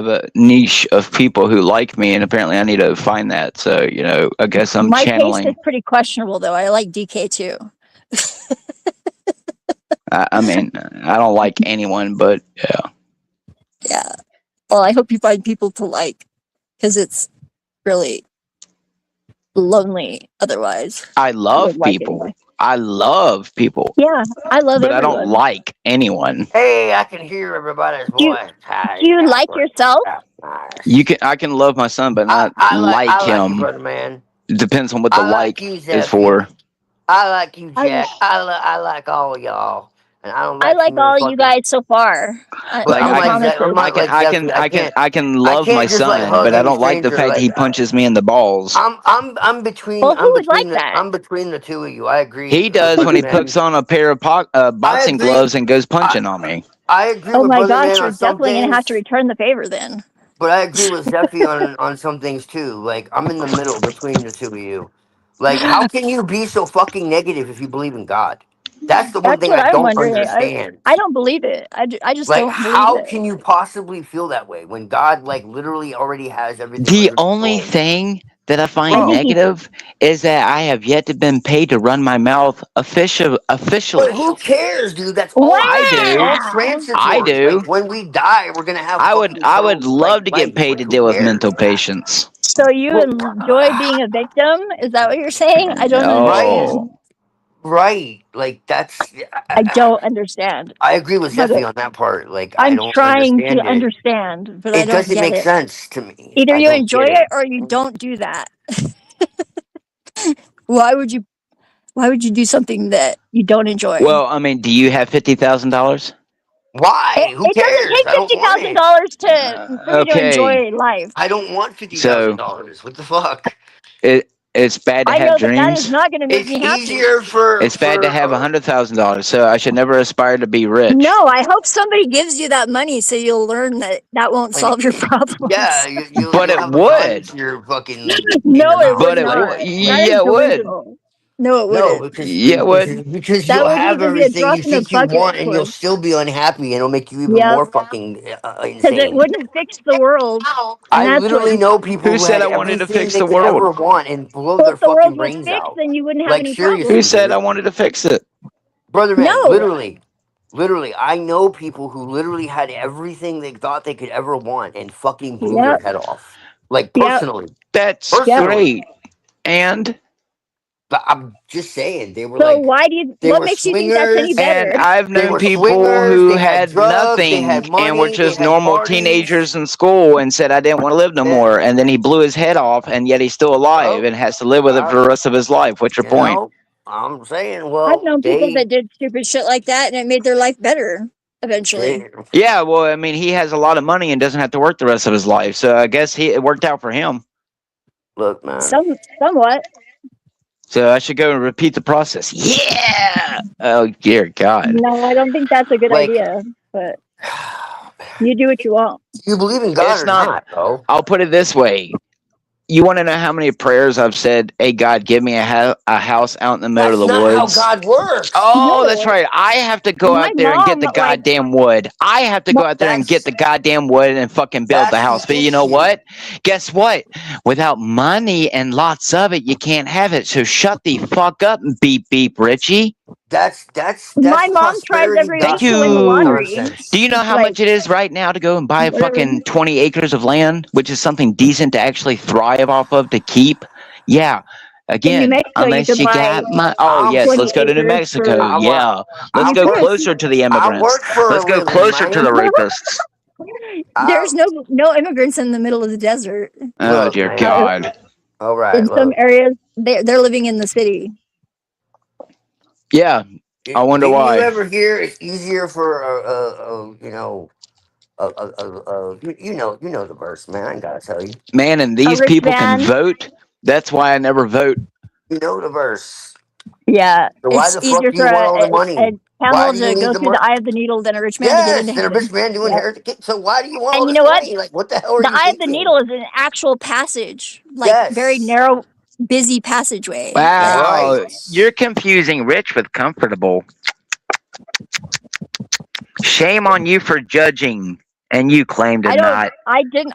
a niche of people who like me, and apparently I need to find that. So, I guess I'm My taste is channeling. pretty questionable, though. I like DK too. I mean, I don't like anyone, but yeah. Yeah. Well, I hope you find people to like, because it's really lonely otherwise. I I love would like people. anyway. I love people, Yeah, I love but I don't everyone. like anyone. Hey, I can hear everybody's Do you, voice. Hi, do you like Jasper. yourself? That's nice. I can love my son, but not like I like you, him. brother man. It depends on what the I like like you, is Zeffy. for. I like you, I Jack. I like all y'all, and I don't I like like some of all the you fucking. guys so far. But Like No I'm like promises. I'm I not can like Zeffy. I can I love my can't just like son, hug but I any don't like the stranger. fact he punches me in the balls. I'm Well, who would like that? I'm between the two of you. I agree He with does when Brother he Man. puts on a pair of I boxing agree. gloves and goes I punching on me. I agree Oh with my Brother gosh, Man you're on some definitely gonna have to things. return the favor then. But I agree with Zeffy on some things too. Like I'm in the middle between the two of you. Like how can you be so fucking negative if you believe in God? That's the one That's thing what I I'm don't wondering. understand. I don't believe it. I just Like don't believe how it. can you possibly feel that way when God like literally already has everything The under only control? thing that I I find think Bro. he's. negative is that I have yet to been paid to run my mouth But officially. who cares, dude? That's all I it's do. all Wow. I transitory. Like do. when we die, we're gonna have fucking I would eternal love like to get life. paid Like to who deal with cares? mental patients. So you Well, enjoy being a victim? Is that what you're saying? I don't right, Oh, understand. right. Like that's. I don't understand. I agree with How Zeffy to, on that part. Like I I'm don't trying to understand it. understand, but I It don't doesn't get make it. sense to me. Either I you don't enjoy get it. it or you don't do that. Why would you? Why would you do something that you don't enjoy? well, I mean, do you have $50,000? Why? Who It doesn't cares? take I don't want it. $50,000 to for me to Okay, enjoy life. I don't want so $50,000. What the fuck? it's bad to I have know that that is dreams. not going to make It's me happy. easier It's bad to have $100,000. So I should never aspire to be rich. No, I hope somebody gives you that money so you'll learn that that won't solve your yeah, problems. But you'll it have a gun would. to your fucking in No, your it mouth. would But it Like would. not. That is Yeah, it would. delusional. No, it no, wouldn't. Yeah, it would. because That you'll wouldn't have even be a everything drop you in the think you bucket want, and you'll for. still be unhappy, and it'll make you even Yep, more fucking because it insane. wouldn't fix the world, and I that's what. literally know people Who who said had I wanted to everything fix they the could world? ever want and blow So their if the world fucking was brains fixed, out. then you wouldn't have Like any Who seriously, problems. said I dude. wanted to fix it? Brother man, No. literally, I know people who literally had everything they thought they could ever want and fucking blew their Yep. head off. Like Yep. That's Yep. personally. great. And But I'm just saying, So why do you? they What were makes you think that's any swingers. and better? I've They known were people swingers. who They had had drugs. They nothing had and were money. They just had normal parties. teenagers in school and said I didn't want to live no Yeah, more. And then he blew his head off and yet he's still alive well, and has to live with it I, for the rest of his life. What's your you point? know, I'm saying, I've well, known people that did stupid shit like that, and it made their life better eventually. they Yeah, well, I mean, he has a lot of money and doesn't have to work the rest of his life. So I guess it worked out for him. look, man. Somewhat. So I should go and repeat the process. Yeah. Oh dear God. No, I don't think that's a good Like, idea. But you do what you want. you believe in God It's or not. not, bro? I'll put it this way. You want to know how many prayers I've said, hey, God, give me a house out in the middle That's of the not how woods? God works. Oh, that's No, right. I have to go my out there and get mom the like goddamn wood. I have to my, go out there and get That's the goddamn wood and fucking build the that's house. the But you know issue. what? Guess what? Without money and lots of it, you can't have it. So shut the fuck up and beep beep, Richie. That's my mom tries prosperity every Thank week to win the gospel you. lottery. Do nonsense. you know how Like much it is right now to go and buy literally. fucking 20 acres of land, which is something decent to actually thrive off of to keep? Yeah. Again, Mexico, you unless could you buy got my. Oh, I'm, yes, 20 let's go to New acres for. Mexico. I'm a, Yeah. Let's I You go work, could. closer to the I immigrants. work for Let's a go living, closer to man. the rapists. I, There's no immigrants in the middle of the desert. Oh, look, dear man. God. All right, In some look. areas, they're living in the city. Yeah. I wonder Didn't you why. ever hear it's easier for you know the verse, man. I ain't gotta tell you. Man, and A these rich people can man. vote. That's why I never vote. You know the verse. Yeah, So why it's the fuck easier do for you want all the a money? Why camel do you to need go the through the money? eye of the needle than a rich man to get into Yes, and a heaven. rich man to Yep. inherit the kingdom. So why do you want all And you this know what? money? Like, what the hell are The you eye of the thinking? needle is an actual passage, like very Yes, narrow, busy passageway. Yeah. Wow. right. You're confusing rich with comfortable. Shame on you for judging. And you claim to not.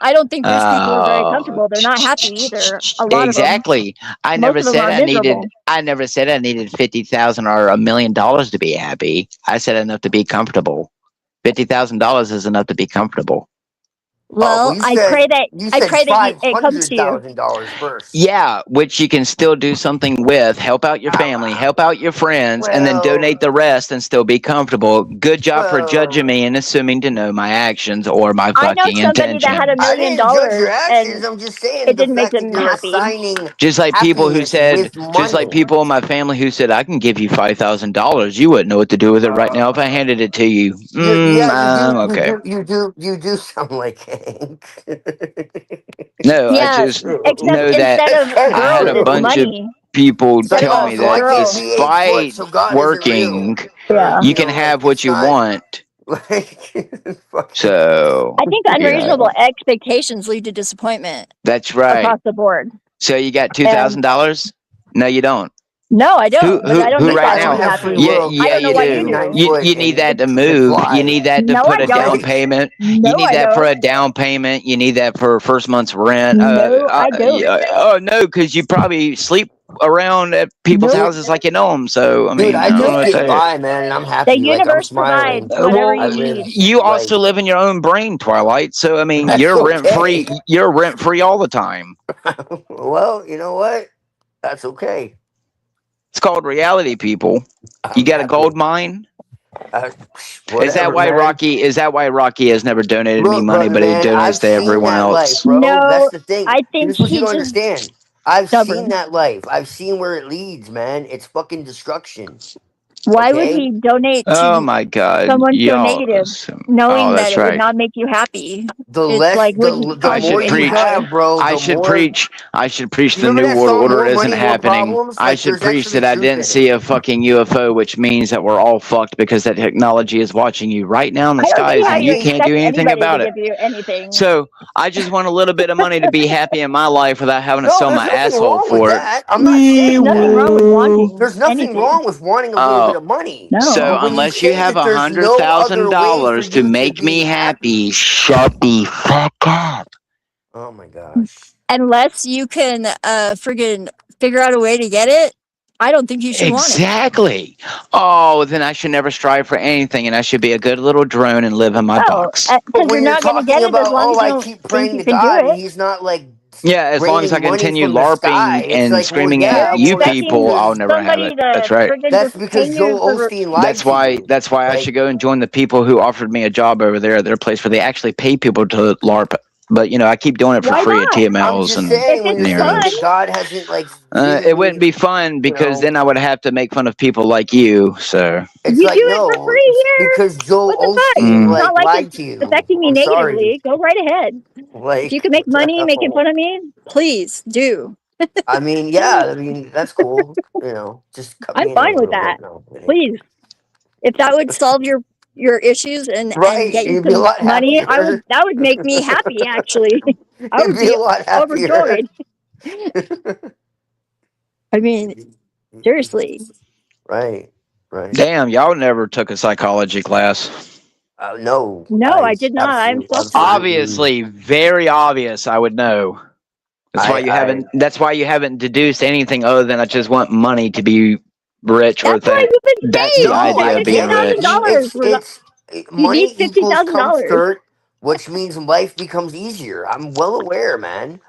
I don't think rich people are very Oh, comfortable. They're not happy either. A lot of them. exactly. I Most never of them said are I needed. miserable. I never said I needed 50,000 or $1,000,000 to be happy. I said enough to be comfortable. $50,000 is enough to be comfortable. Oh, well, Well, I pray that you said five it comes to hundred you. thousand dollars first. Yeah, which you can still do something with. Help out your family, help out your friends, and then donate the rest and still be comfortable. Good job for judging well, me and assuming to know my actions or my I know fucking somebody that had $1 intentions. I million didn't judge your and actions. I'm just saying it the didn't make fact that them you're happy. assigning Just like people who happiness said, with just like money. people in my family who said, I can give you $5,000. You wouldn't know what to do with it right now if I handed it to you. Yeah, Okay. you do sound like Hank. No, I Yeah, just except know that instead That's of kind of I had girls, a it's true. bunch of money. people It's like, Instead of tell a me so I that can't girl. be 8 foot, despite so God isn't real. working, Yeah. Or, you can like have what it's you not want. like fucking. So, I think yeah, unreasonable expectations lead to disappointment that's right. across the board. So you got And $2,000? No, you don't. no, I Who don't, but I who don't who think right that I makes don't me now? have free happy. Yeah, will I yeah, don't know you why to you be do. 9 do. foot You need that to and move. You fly. need that to No, put I a down don't. payment. You No, need I that for don't. a down payment. You need that for first month's rent. No, I don't. Yeah, oh no, because you probably sleep around at people's Nope. houses like you know them. So I Dude, mean, I I don't know just what to Nope. get tell you. by, man, and I'm The happy. Like I'm universe provides smiling. whatever I you Well, need. live you like also live in your own brain, Twilight. So I mean, that's you're rent free. okay. You're rent free all the time. Well, you know what? That's okay. It's called reality, people. You I'm got a happy. gold mine? Uh, Is that Whatever, why man. Rocky? Is that why Rocky has never donated me Look, money, brother, but he man, I've donates to seen everyone that life, else? bro. That's No, the thing. I think Here's what you he's don't just understand. I've seen stubborn. that life. I've seen where it leads, man. It's fucking destruction. Why would Okay? he donate Oh to my God, someone so y'all! negative, Oh, knowing that that's it would right. not make you happy? The It's less, like wouldn't the I cause you more should any you preach. joy. have, bro, I the should more. preach. I should preach You the remember new that world song, order More isn't Money, More happening. Problems? I Like, should there's preach actually that I truth didn't in it. see a fucking UFO, which means that we're all fucked because that technology is watching you right now in the I don't see skies, how I and you you think can't expect do anything anybody to about it. give you anything. So I just want a little bit of money to be happy in my life without having to no, sell there's my nothing asshole wrong with for it. that. I'm not There's saying nothing that. wrong with wanting There's nothing anything. wrong with wanting a little bit Oh, of money. so No. But when you unless you say have that a there's hundred no thousand other way for dollars to you to make be me happy, happy, shut the fuck up. oh my gosh. Unless you can friggin' figure out a way to get it, I don't think you should want it. Exactly. Oh, then I should never strive for anything, and I should be a good little drone and live in my Oh, box. But because when you're you're not going to get talking it as about, long oh, as you I don't keep think praying you to can do God and it. he's not like Yeah, as long as I raining money continue from the sky, LARPing it's and like, well, screaming You're at yeah, you well, that's people, expecting I'll because never have somebody it. to That's right. friggin' just pay you Joel for. Osteen lied That's to why. you. That's why I Like, should go and join the people who offered me a job over there at their place where they actually pay people to LARP. But I keep doing it for Why free at not? I'm TMLs just and If saying, when it's you're saying fun, Neros. that God hasn't like given It wouldn't me, be fun you because know, then I would have to make fun of people like you. So. it's you do like, it for no, free it's here. because Joel What the fuck? Osteen It's Mm. not like like it's lied to you. affecting me I'm sorry. negatively. Go right ahead. If you Like, can make what the money making hell? fun of me, please do. I mean, yeah, I mean, that's cool. Just cut I'm me in a fine with little that. bit. No, I'm kidding. Please. If that would solve your issues and Right, get you you'd be a some lot money, happier. that would make me happy actually. I You'd would be a be lot happier. overjoyed. I mean, seriously. Right, right. Damn, y'all never took a psychology class. No, No, I did not. I'm self-taught. absolutely. Obviously, very obvious. I would know. That's why you I haven't. That's why you haven't deduced anything other than I just want money to be rich, or That's why that you've been that's the saved. You no, said idea I of being get it. rich. $50,000. You need Money equals $50,000. comfort, which means life becomes easier. I'm well aware, man.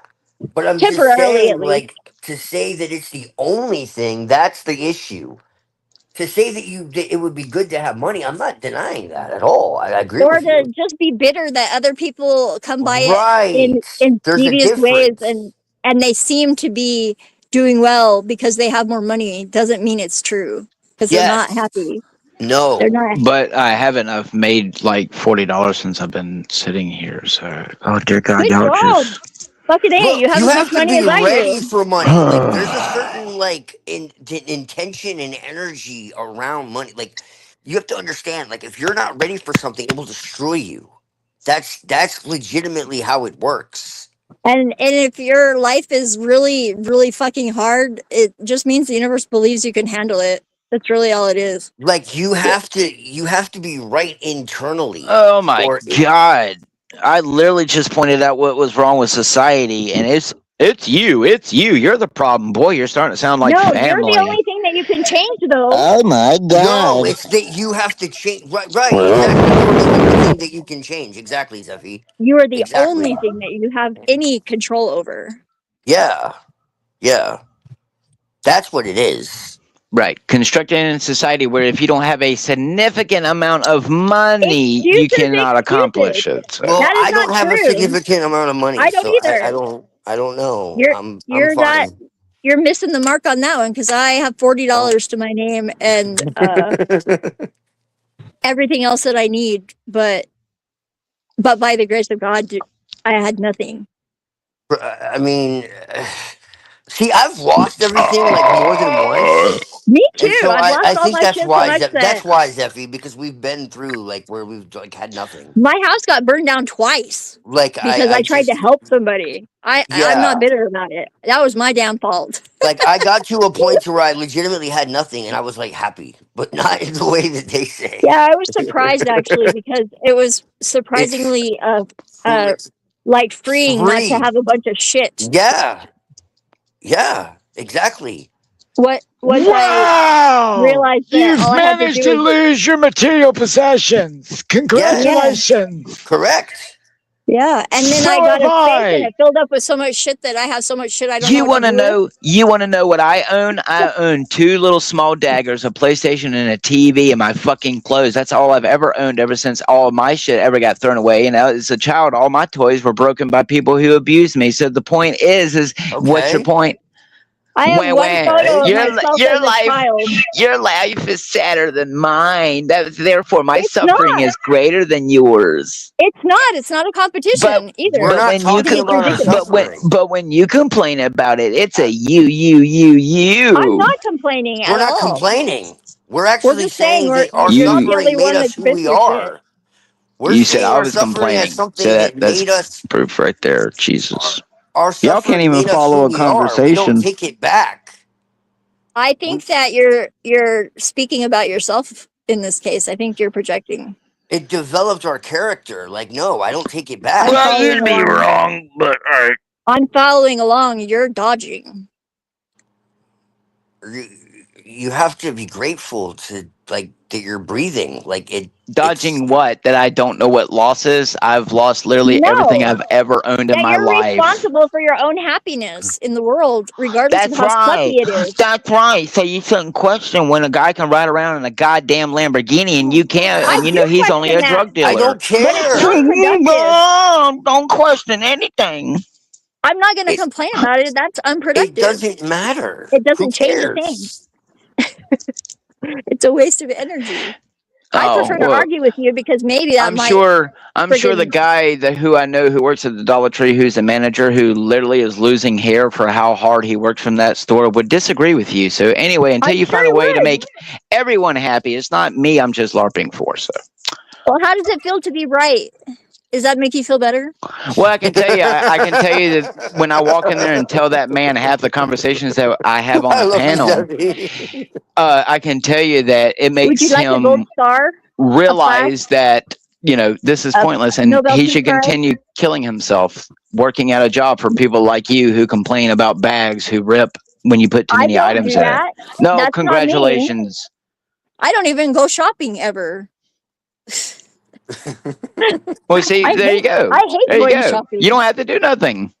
But I'm just temporarily at saying, least. like, to say that it's the only thing, that's the issue. To say that it would be good to have money, I'm not denying that at all. I agree Or with to you. just be bitter that other people come by it Right. in There's a devious ways difference. and they seem to be doing well because they have more money doesn't mean it's true because they're not Yes. happy. They're No. not. But I haven't. I've made like $40 since I've been sitting here. So, oh dear God, Good y'all job. just. Fucking A, you Look, have you as much have to money be as I ready do. for money. Like, there's a certain like intention and energy around money. Like, you have to understand. Like, if you're not ready for something, it will destroy you. That's legitimately how it works. And if your life is really, really fucking hard, it just means the universe believes you can handle it. That's really all it is. Like, you have to be right internally, Oh my or God! I literally just pointed out what was wrong with society, and it's you. It's you. You're the problem, boy. You're starting to sound like No, you're the family. only thing that you can change though. Oh my no, God! it's that you have to change. Right, right, exactly. You're the only thing that you can change. Exactly, Zeffy. You are the only Exactly. thing that you have any control over. Yeah, yeah. That's what it is. Right, constructed in a society where if you don't have a significant amount of money, you Excuses, cannot excuses. accomplish it. So. Well, That is I not don't have a true. significant amount of money, I don't so I either. don't I don't know. You're I'm you're not fine. you're missing the mark on that one because I have Oh. $40 to my name and everything else that I need, but by the grace of God, I had nothing. I mean, see, I've lost everything like more than once, Me and too. so I've lost I all think my shit so much That's that why Zeffy, because we've been through like where we've like had nothing. my house got burned down twice Like because I I tried to just help somebody. I'm not yeah, bitter about it. That was my damn fault. like I got to a point to where I legitimately had nothing, and I was like happy, but not in the way that they say. Yeah, I was surprised actually because it was It's surprisingly free. like freeing not to Free. have a bunch of shit. Yeah, yeah, exactly. What once I Wow! realized that You've all I had to managed do to was lose your material possessions. yeah, Yes, Congratulations. correct. yeah. And then I So got have a space and I. it filled up with so much shit that I have so much shit I don't know You what to want to do with. know? You want to know what I own? I own two little small daggers, a PlayStation, and a TV, and my fucking clothes. That's all I've ever owned ever since all of my shit ever got thrown away. And as a child, all my toys were broken by people who abused me. So the point is what's your Okay. point? I have one photo of Okay. myself as a child. Your life is sadder than mine. Therefore, my It's suffering not. is greater than yours. It's not. It's not a But competition We're either. but not when you talking It's about our ridiculous. suffering. but when you complain about it, it's a Uh, I'm you. not complaining we're at not all. complaining. We're We're actually just saying saying that our you're not the You only suffering made one us that's who been we through shit. are. We're you said seeing I our was suffering as complaining. So something that that's made us. proof right there. Jesus. Our Y'all can't suffering even made us who follow a we are. We don't conversation. take it back. I We, think that you're speaking about yourself in this case. I think you're projecting. it developed our character. Like, no, I don't take it I'm back. Well, following you'd be along. wrong, but all right. I'm following along. You're dodging. You, you have to be grateful to like that you're breathing. Like it's Dodging what? That I don't know what loss is? I've lost literally everything No, I've ever owned in that my you're life. responsible for your own happiness in the world, regardless of That's how right. sucky it is. That's right. So you shouldn't question when a guy can ride around in a goddamn Lamborghini and you can't, I and you do know he's only question a that, drug I dealer. don't but it's not care. productive. Don't question anything. I'm not going to It complain about it. That's it unproductive. doesn't matter. It Who doesn't change a thing. cares? It's a waste of energy. I Oh prefer to well, argue with you because maybe that might I'm sure the friggin' guy who I know who works at the Dollar Tree, who's a manager who literally is losing hair for how hard he works from that store, would disagree with you. So anyway, until I'm you sure find a he way to would. make everyone happy, it's not me. I'm just larping for. So Well, how does it feel to be right? Does that make you feel better? well, I can tell you that when I walk in there and tell that man half the conversations that I have on I the love you, panel, Debbie. I can tell you that it Would you makes like a gold him star, a plaque, realize that this is a pointless and Nobel he Peace should Prize? continue killing himself working at a job for people like you who complain about bags who rip when you put too I many don't items do in it. that. No, That's not me. congratulations. I don't even go shopping ever. Well, see, I there you hate go. I hate There you going go. You shopping. don't have to do nothing.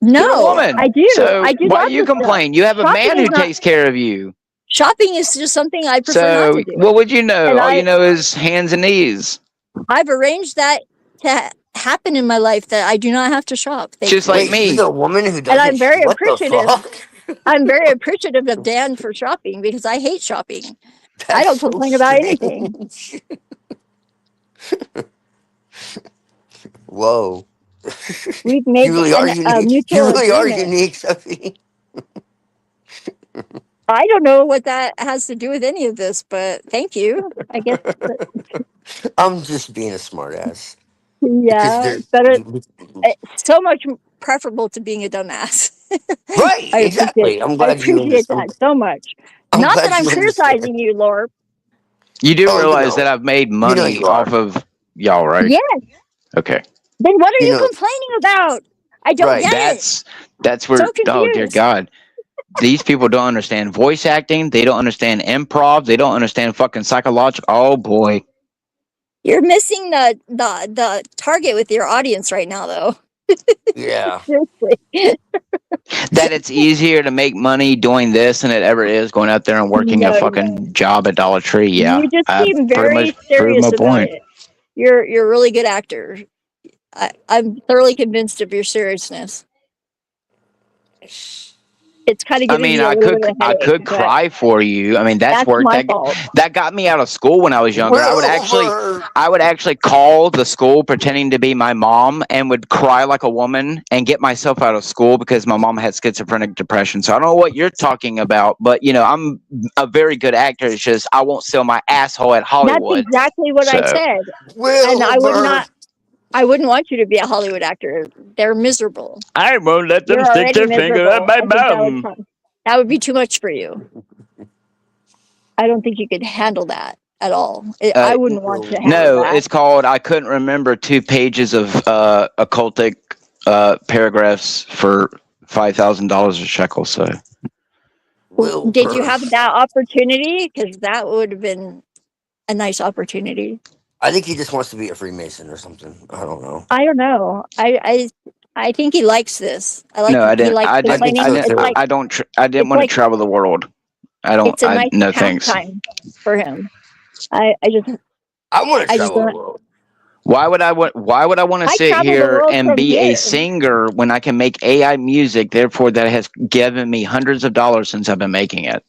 No, You're a woman. I do. So I do why lots do you of stuff. complain? You have a Shopping man is who not- takes care of you. Shopping is just something I prefer not So to do. what would you know? And All you know is hands and knees. I've arranged that to happen in my life that I do not have to shop. Thank Just you. like Wait, she's me. a woman who And doesn't. I'm very What the appreciative. fuck? I'm very appreciative of Dan for shopping because I hate shopping. That's I don't so complain about strange. anything. Whoa. We've made You really are a unique. You mutual really are agreement. unique, Sophie. I don't know what that has to do with any of this, but thank you. I guess, I'm just being a smartass. Because yeah, there's better. It's so much preferable to being a dumbass. right, I exactly. I'm I glad you appreciate understand. that so much. I'm Not that glad I'm you understand. criticizing you, Lord. You do Oh, realize that I've made money you are. off of y'all, right? Yes. Okay. Then what are You you know- complaining about? I don't Right. get it. That's where. So Oh dear confused. God. These people don't understand voice acting. They don't understand improv. They don't understand fucking psychological. Oh boy. You're missing the target with your audience right now, though. Yeah. Seriously. That it's easier to make money doing this than it ever is going out there and working a No, fucking job at Dollar Tree. Yeah. You just I've seem pretty very much proved serious my about point. it. You're a really good actor. I'm thoroughly convinced of your seriousness. It's kind of I giving mean, me a I little could bit of a I headache, could but cry for you. I mean, that's that's work. my fault. That got me out of school when I was younger. We're I would actually call the school pretending to be my mom and would cry like a woman and get myself out of school because my mom had schizophrenic depression. So I don't know what you're talking about, but you know, I'm a very good actor. It's just I won't sell my asshole at Hollywood. That's exactly what I So- said. And I wouldn't want you to be a Hollywood actor. They're miserable. I won't let them You're stick already their finger miserable. at my I think bum. that would be too much for you. I don't think you could handle that at all. I wouldn't want to handle No, that. it's called I couldn't remember 2 pages of occultic paragraphs for $5,000 a shekel. So Did you have that opportunity? Because that would have been a nice opportunity. I think he just wants to be a Freemason or something. I don't know. I don't know. I think he likes this. no, I didn't. I didn't. complaining. I It's didn't. like I don't. I didn't it's want like- to travel the world. I don't. it's a nice no thanks. pastime for him. I just I want to I just travel the don't- world. Why would I want? Why would I want to I sit travel the here world and from be here. a singer when I can make AI music? Therefore, that has given me hundreds of dollars since I've been making it.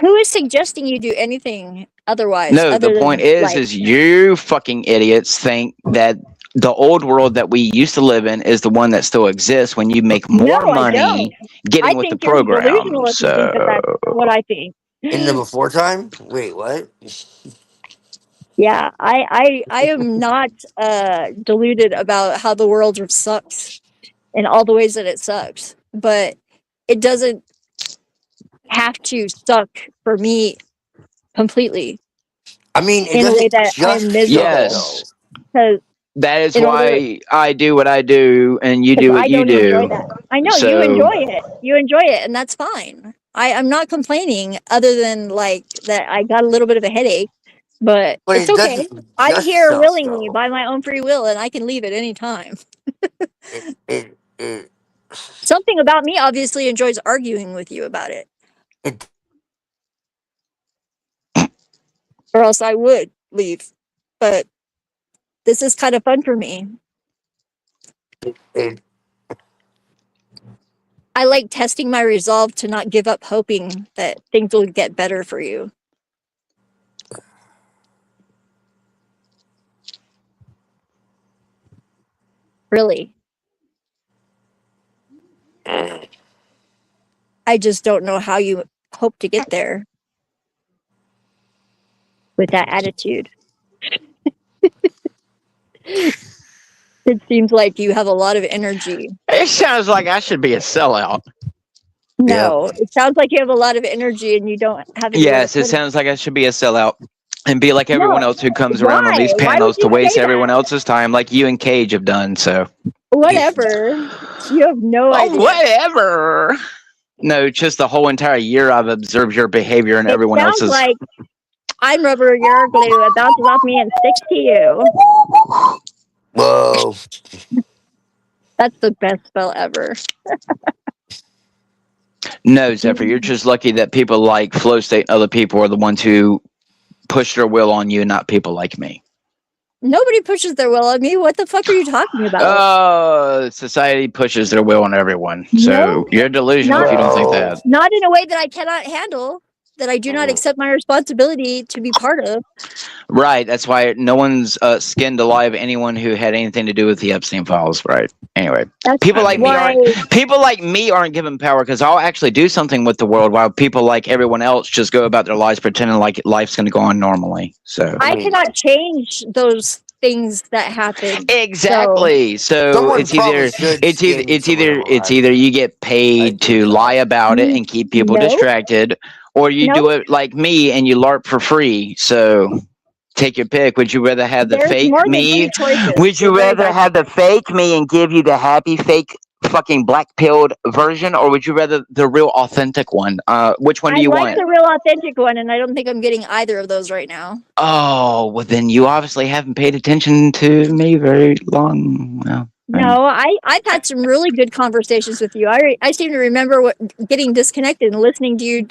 Who is suggesting you do anything otherwise? No, other the point than, is you fucking idiots think that the old world that we used to live in is the one that still exists when you make more No, I money don't. getting I with the think you're program. delusional if you think that that's what I think. In the before time? Wait, what? Yeah, I am not deluded about how the world sucks and all the ways that it sucks, but it doesn't have to suck for me completely I mean, it in a way doesn't that I'm just miserable. Yes. Because That is in why I do what I do and you do what I you don't enjoy do. that. I know So- you enjoy it. You enjoy it, and that's fine. I'm not complaining, other than like that I got a little bit of a headache, but it's it okay. doesn't I'm just here suck, willingly though. by my own free will, and I can leave at any time. It Something about me obviously enjoys arguing with you about it, or else I would leave. But this is kind of fun for me. it I like testing my resolve to not give up hoping that things will get better for you. Really. I just don't know how you hope to get there with that attitude. It seems like you have a lot of energy. It sounds like I should be a sellout. No, it sounds like you have a lot of energy and you don't have any. Yes, it sounds like I should be a sellout and be like everyone else who comes around on these Why? Why panels would to you waste say everyone that? else's time like you and Cage have done. So Whatever. You have no idea. whatever. No, just the whole entire year I've observed your behavior and everyone It sounds else's. like I'm rubber, you're glue. It bounces off me and sticks to you. whoa. That's the best spell ever. No, Zephyr, you're just lucky that people like Flow State and other people are the ones who push their will on you, not people like me. Nobody pushes their will on me. What the fuck are you talking about? Society pushes their will on everyone. So No, you're delusional if you don't think that. not in a way that I cannot handle, that I do not accept my responsibility to be part of. Right. That's why no one's skinned alive anyone who had anything to do with the Epstein files. Right. Anyway, That's people like me why aren't given power because I'll actually do something with the world, while people like everyone else just go about their lives pretending like life's going to go on normally. So I cannot change those things that happen. exactly. So Someone it's probably either should it's either skin it's someone either it's alive. either you get paid I to think lie so. about it and keep people No. distracted, or you No. do it like me and you LARP for free. So take your pick. Would you rather have the There's fake more than me? three choices. Would you You're very rather have the fake me and give you the happy fake fucking black pilled version, or would you rather the real authentic one? Which one do I you like want? the real authentic one, and I don't think I'm getting either of those right now. Oh, well then you obviously haven't paid attention to me very long. Well, No, I've had some really good conversations with you. I seem to remember getting disconnected and listening to you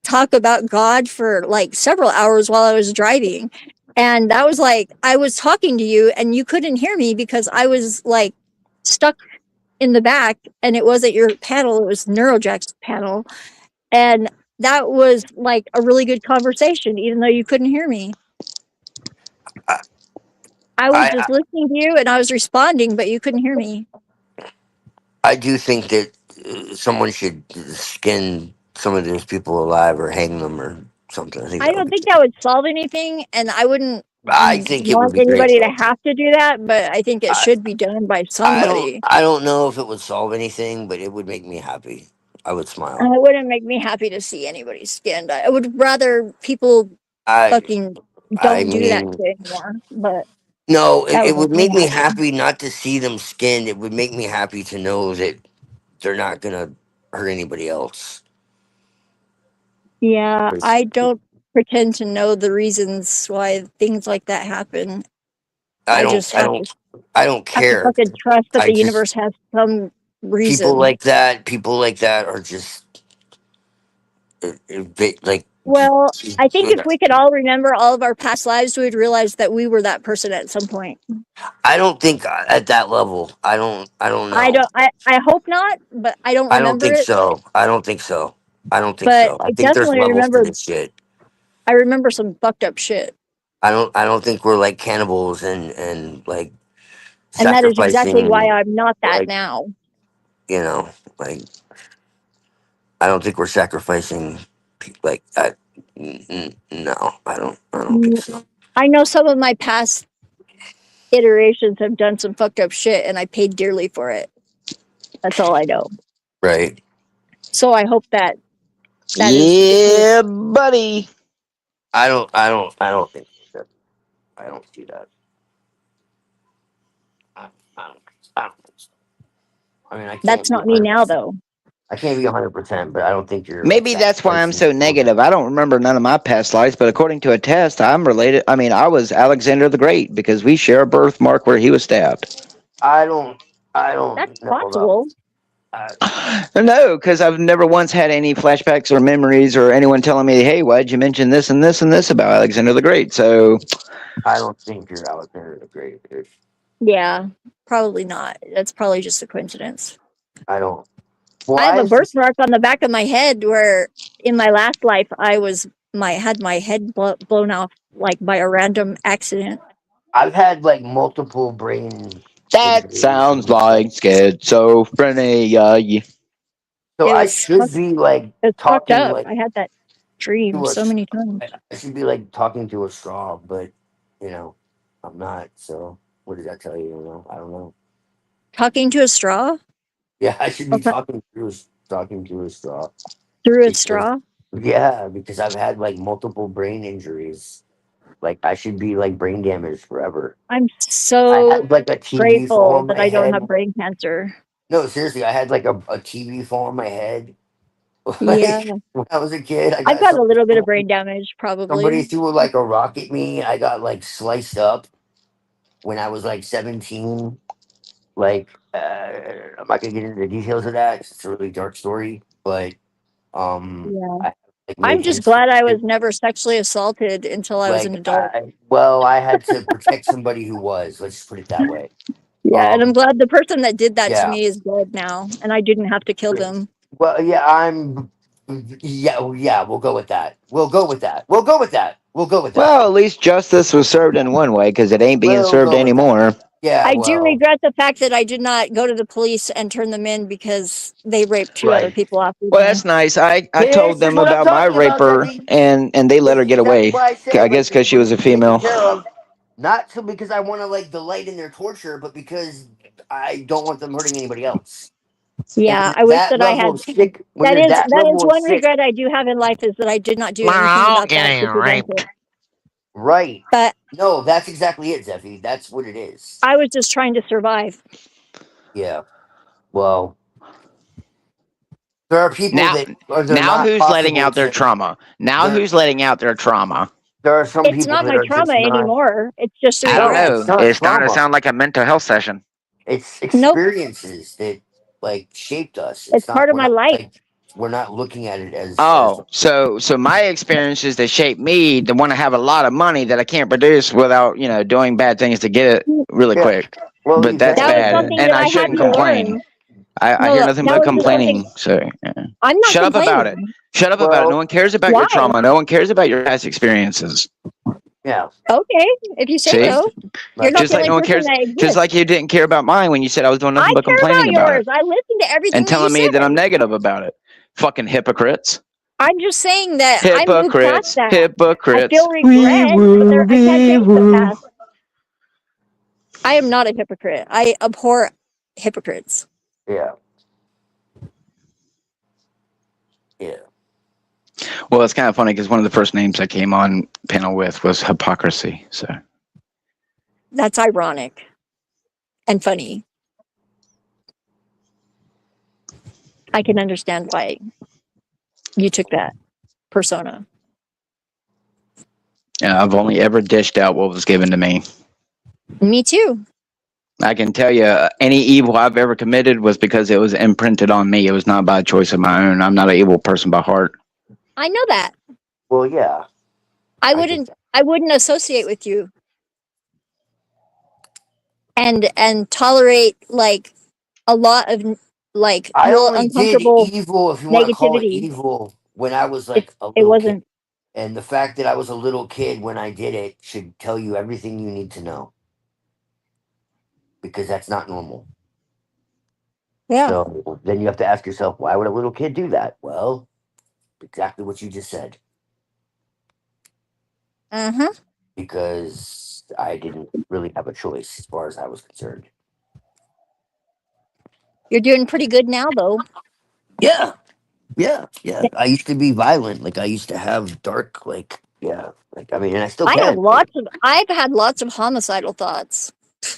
talk about God for like several hours while I was driving. And that was like, I was talking to you and you couldn't hear me because I was like stuck in the back, and it wasn't your panel, it was Neurojack's panel. And that was like a really good conversation, even though you couldn't hear me. I was just listening to you and I was responding, but you couldn't hear me. I do think that someone should skin some of those people alive or hang them or something. I don't think that would solve anything, and I wouldn't I think it would want be great. anybody to have to do that, but I think it should be done by somebody. I don't know if it would solve anything, but it would make me happy. I would smile. And it wouldn't make me happy to see anybody skinned. I would rather people fucking don't do that shit anymore. But no, that it would would make make me happy. happy not to see them skinned. It would make me happy to know that they're not gonna hurt anybody else. Yeah, I don't pretend to know the reasons why things like that happen. I don't care. have to fucking trust that I the just- universe has some reason. People like that are just like. Well, I think if we could all remember all of our past lives, we would realize that we were that person at some point. I don't think at that level. I don't know. I hope not, but I don't remember I don't think it. so. I don't think so. I But I think there's definitely levels to remember. this shit. I remember some fucked up shit. I don't think we're like cannibals and like And that is exactly sacrificing, why I'm not that like, now. you know, like I don't think we're sacrificing like that. No, I don't think so. I know some of my past iterations have done some fucked up shit, and I paid dearly for it. That's all I know. Right. So I hope that yeah, buddy. I don't think that. I don't see that. I don't think so. I mean, that's not me now, though. I can't be 100%, but I don't think you're. Maybe that's why I'm so negative. I don't remember none of my past lives, but according to a test, I'm related. I mean, I was Alexander the Great because we share a birthmark where he was stabbed. I don't. That's possible. No, because I've never once had any flashbacks or memories or anyone telling me, "Hey, why'd you mention this and this and this about Alexander the Great?" So I don't think you're Alexander the Great, dude. Yeah, probably not. That's probably just a coincidence. I don't. I have a birthmark on the back of my head where, in my last life, I had my head blown off like by a random accident. I've had like multiple brain. That sounds like schizophrenia. So I should be like talking. Like, I had that dream so many times. I should be like talking to a straw, but you know, I'm not. So what does that tell you? You know, I don't know. Talking to a straw? Yeah, I should be talking to a straw. Through a straw? Yeah, because I've had like multiple brain injuries. Like I should be like brain damaged forever. I'm so I had, like a TV grateful that I don't have brain cancer. No, seriously, I had like a TV fall on my head. Yeah. When I was a kid, I've got a little bit of brain damage, probably. Somebody threw like a rock at me. I got like sliced up when I was like 17. Like I'm not gonna get into the details of that. 'Cause it's a really dark story, but Yeah. I like made I'm just hints. glad I was never sexually assaulted until I was an Like, adult. I had to protect somebody who was. Let's just put it that way. Yeah, and I'm glad the person that did that to Yeah. me is dead now, and I didn't have to kill them. Well, yeah, yeah. We'll go with that. We'll go with that. We'll go with that. We'll go with that. Well, at least justice was served in one way because it ain't being We'll served go with that. anymore. Yeah, I do well, regret the fact that I did not go to the police and turn them in because they raped two other right. people after Well, me. that's nice. I told This is them what I'm about my talking about, raper, Debbie. and they let This her is get exactly away. why I say, I guess because she we're was a gonna be taken female. care of. Not so because I want to like delight in their torture, but because I don't want them hurting anybody else. Yeah, And when I you're wish that that I level had. of sick, when That you're is that level of one sick, regret I do have in life is that I did not do anything about that to prevent it. right? But No, that's exactly it, Zeffy. That's what it is. I was just trying to survive. Yeah. Well, there are people Now, that they're now not who's letting possible out their to. trauma? Now There, who's letting out their trauma? there are some It's people not that my are trauma just not. anymore. It's just a I don't No, regret. it's know. not It's starting to trauma. sound like a mental health session. It's Nope. experiences that like shaped us. It's It's not. part of my life. We're not looking at it as Oh, so my experiences that shape me to want to have a lot of money that I can't produce without doing bad things to get it really yeah. quick. Well, But that's That was bad, something and that I I had shouldn't to complain. learn. I No, hear that nothing but was just something. complaining. So I'm not shut up about it. complaining. Shut up about it. No one cares about Why? your trauma. No one cares about your past experiences. Yeah. Okay, if you say See? so. You're not Just the like only no one person cares. that Just exists. like you didn't care about mine when you said I was doing I nothing but care about complaining about yours. it I listened to everything and that you telling me said. that I'm negative about it. Fucking hypocrites. I'm just saying that I moved past Hypocrites. that. I Hypocrites. feel regret, but I can't change the past. I am not a hypocrite. I abhor hypocrites. Yeah. Yeah. Well, it's kind of funny because one of the first names I came on panel with was hypocrisy. So That's ironic and funny. I can understand why you took that persona. I've only ever dished out what was given to me. Me too. I can tell you, any evil I've ever committed was because it was imprinted on me. It was not by choice of my own. I'm not an evil person by heart. I know that. Well, yeah. I wouldn't associate with you and tolerate like a lot of like I real only did uncomfortable evil, if you want to call it negativity. evil, when I was It like a it little kid. wasn't. And the fact that I was a little kid when I did it should tell you everything you need to know. Because that's not normal. Yeah. So then you have to ask yourself, why would a little kid do that? Well, exactly what you just said. Uh-huh. Because I didn't really have a choice as far as I was concerned. You're doing pretty good now though. Yeah. Yeah. Yeah. I used to be violent. Like I used to have dark, like, yeah. Like, I mean, and I still can. I've had lots of homicidal thoughts.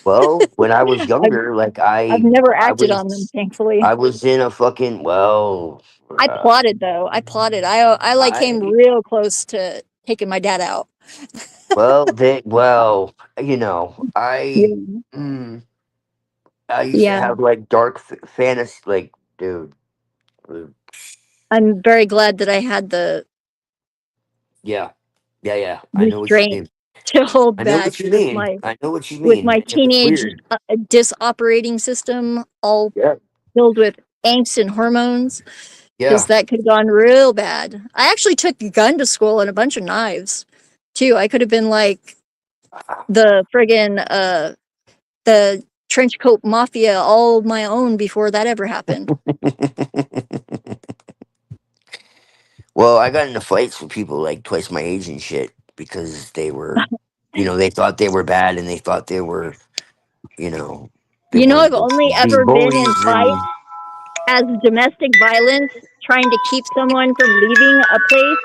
Well, when I was younger, like I've never acted on them, thankfully. I was in a fucking I plotted though. I plotted. I like came real close to taking my dad out. you know, Yeah. I used to Yeah. have like dark fantasy, like, dude. I'm very glad that I had the Yeah, yeah. I know what you restraint mean. to hold I know back what you with mean. I know what you with mean. my It was teenage weird. disoperating system all Yeah, filled with angst and hormones, because yeah. that could have gone real bad. I actually took a gun to school and a bunch of knives too. I could have been like the friggin' the trench coat mafia all my own before that ever happened. Well, I got into fights with people like twice my age and shit because they were, they thought they were bad and they thought they were, you know, they I've wanted to only be ever been in bullies fights and as domestic violence, trying to keep someone from leaving a place.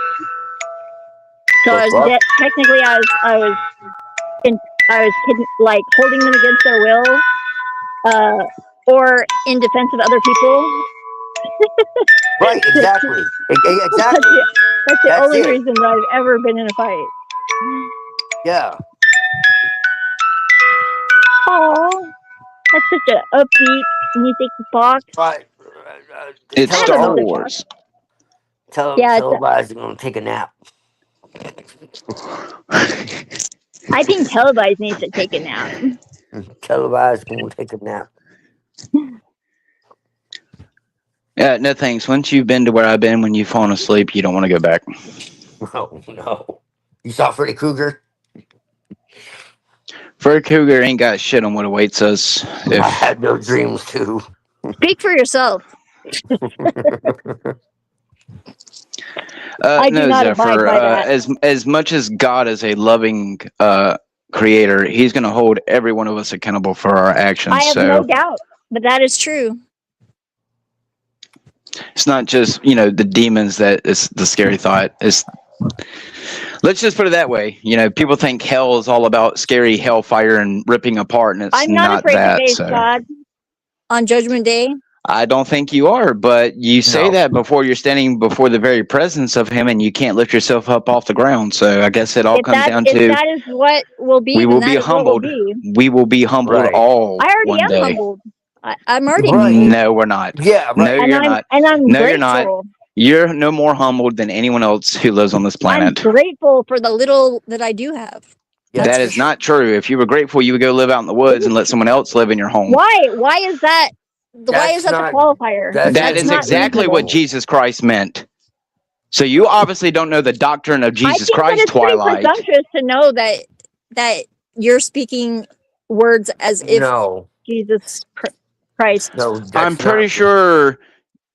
So the fuck. technically I was like holding them against their will, or in defense of other people. Right, exactly. Exactly. That's the That's only it. reason that I've ever been in a fight. Yeah. Oh, that's such an upbeat music box. Right. It's I have Star another box. Wars. Yeah, Televised and gonna take a nap. I think Televised needs to take a nap. Televised and gonna take a nap. Yeah, no thanks. Once you've been to where I've been, when you've fallen asleep, you don't want to go back. Oh no. You saw Freddy Krueger? Freddy Krueger ain't got shit on what awaits us. I If had no dreams too. Speak for yourself. I do no, not abide Zephyr. by that. As much as God is a loving creator, He's going to hold every one of us accountable for our actions. I have So no doubt, but that is true. it's not just the demons that is the scary thought. Let's just put it that way. People think hell is all about scary hellfire and ripping apart, and it's I'm not afraid that. to face So God on Judgment Day. I don't think you are, but you say that before you're standing before the very presence of Him, and you can't lift yourself up off the ground. So I guess it all comes down If to that is what will be, we then will that be is what will humbled. be. We will be humbled Right. all I already one am day. humbled. I'm already Right. humbled. No, we're not. Yeah, right. No, you're not. And I'm No, grateful. you're not. You're no more humbled than anyone else who lives on this planet. I'm grateful for the little that I do have. Yeah, That is not true. If you were grateful, you would go live out in the woods and let someone else live in your home. Why? Why is that? Why is that the qualifier? That is not exactly reasonable. what Jesus Christ meant. So you obviously don't know the doctrine of Jesus I think Christ, that it's pretty Twilight. presumptuous to know that you're speaking words as if Jesus Christ. No, I'm pretty sure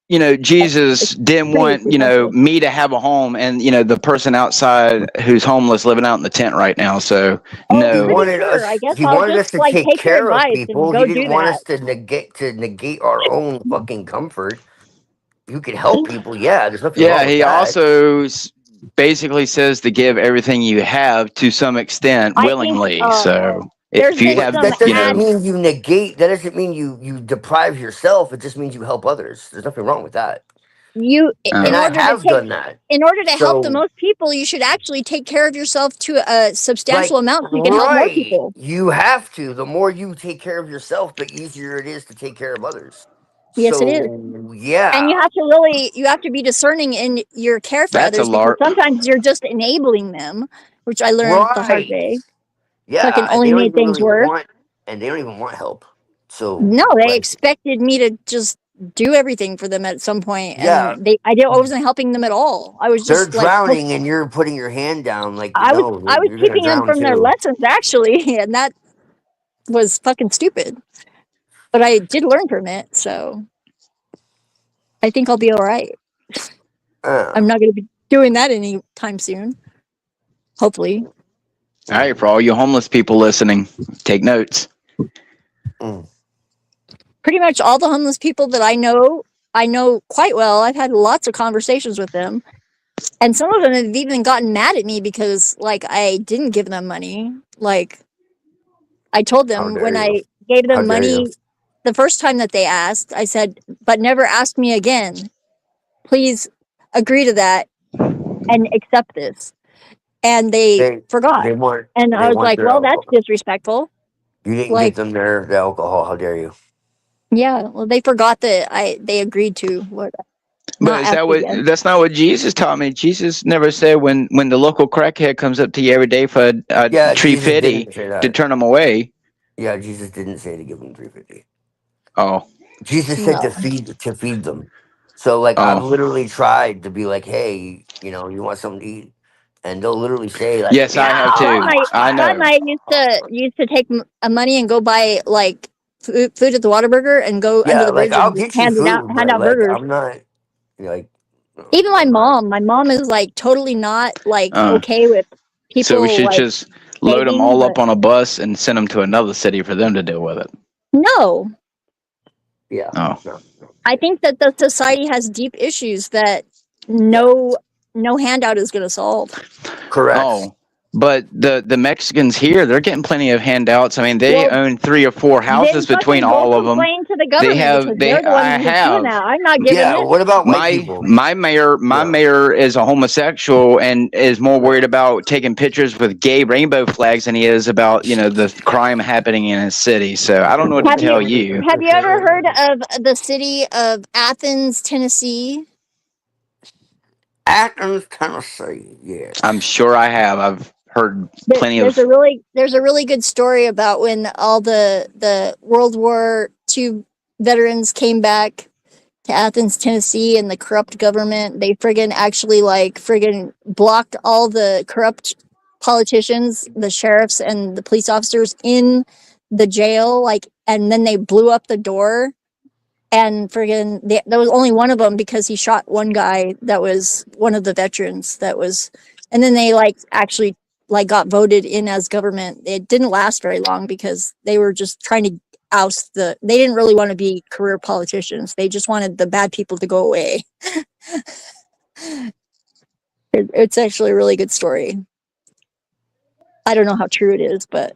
Jesus didn't want me to have a home and the person outside who's homeless living out in the tent right now. So no, He wanted us. I guess He I'll wanted us just to like take take your care of advice people. and go He didn't do want that. us to negate our own fucking comfort. You can help people, yeah. There's nothing wrong with he that. also basically says to give everything you have to some extent willingly. So if you have, that doesn't mean you negate. That doesn't mean you deprive yourself. It just means you help others. There's nothing wrong with that. And I have done that. In order to help the So- most people, you should actually take care of yourself to a substantial amount so you can help more people. You have to. The more you take care of yourself, the easier it is to take care of others. Yes, it is. Yeah. And you have to be discerning in your care for That's a others, because LARP. sometimes you're just enabling them, which I learned the hard way. Yeah, Fucking and only they don't made even things really worse. want, and they don't even want help. So No, they expected me to just do everything for them at some point, Yeah. and I wasn't helping them at all. I was they're just like drowning, and you're putting your hand down, like I was no, I was you're gonna keeping them drown from their too. lessons actually, and that was fucking stupid. But I did learn from it, so I think I'll be all right. I'm not going to be doing that anytime soon. Hopefully. all right, for all you homeless people listening, take notes. Pretty much all the homeless people that I know quite well. I've had lots of conversations with them. And some of them have even gotten mad at me because, like, I didn't give them money. Like, I told them when I gave them money the first time that they asked, I said, but never ask me again. Please agree to that and accept this. And they forgot. And I was like, well, that's disrespectful. You didn't like, give them their alcohol. How dare you? Yeah, well, they forgot that they agreed to what. But is that what? That's not what Jesus taught me. Jesus never said when the local crackhead comes up to you every day for a $3.50 to turn them away. Yeah, Jesus didn't say to give them $3.50. Oh, Jesus said to feed them. So like I've literally tried to be like, hey, you want something to eat, and they'll literally say like, yes, I have too. I know. I used to take money and go buy like food at the Whataburger and go under the bridge I'll and get you hand food, out burgers. I'm not like. Even my mom is like totally not like okay with people. So we should like, just load them all up on a bus and send them to another city for them to deal with it. No. Yeah. Oh. No. I think that the society has deep issues that no handout is going to solve. Correct. Oh, But the Mexicans here, they're getting plenty of handouts. I mean, they Well, own 3 or 4 houses then between fucking go all of them. complain to the They government have, because they're the ones I who's doing have. that. I'm not giving Yeah, it. what about white My people? mayor is a homosexual and is more worried about taking pictures with gay rainbow flags than he is about the crime happening in his city. So I don't know what to Have tell you. Have you ever heard of the city of Athens, Tennessee? Athens, Tennessee, yes. I'm sure I have. I've heard plenty There's of. a really good story about when all the World War II veterans came back to Athens, Tennessee, and the corrupt government, they friggin' blocked all the corrupt politicians, the sheriffs and the police officers in the jail, and then they blew up the door. And there was only one of them because he shot one guy that was one of the veterans and then they actually got voted in as government. It didn't last very long because they were just trying to they didn't really want to be career politicians. They just wanted the bad people to go away. It's actually a really good story. I don't know how true it is, but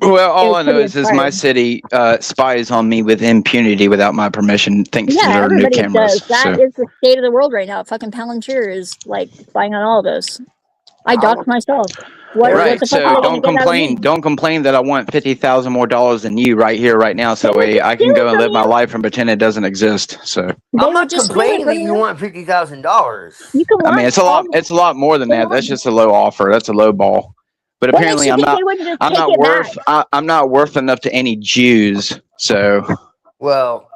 Well, all I know is my city spies on me with impunity without my permission, thanks to their new everybody cameras. does. That is the state of the world right now. Fucking Palantir is spying on all of us. I doxed myself. What Right. the fuck So are they don't gonna get out of me? complain. Don't complain that I want $50,000 more than you right here, right now, so that way I can go and live my life and pretend it doesn't exist. So I'm not complaining that you want $50,000. You can. I mean, it's a lot. It's a lot more than that. That's just a low offer. That's a low ball. But What apparently, makes you I'm think not. they wouldn't just I'm take not it worth. I'm not worth enough to any Jews. So. Well.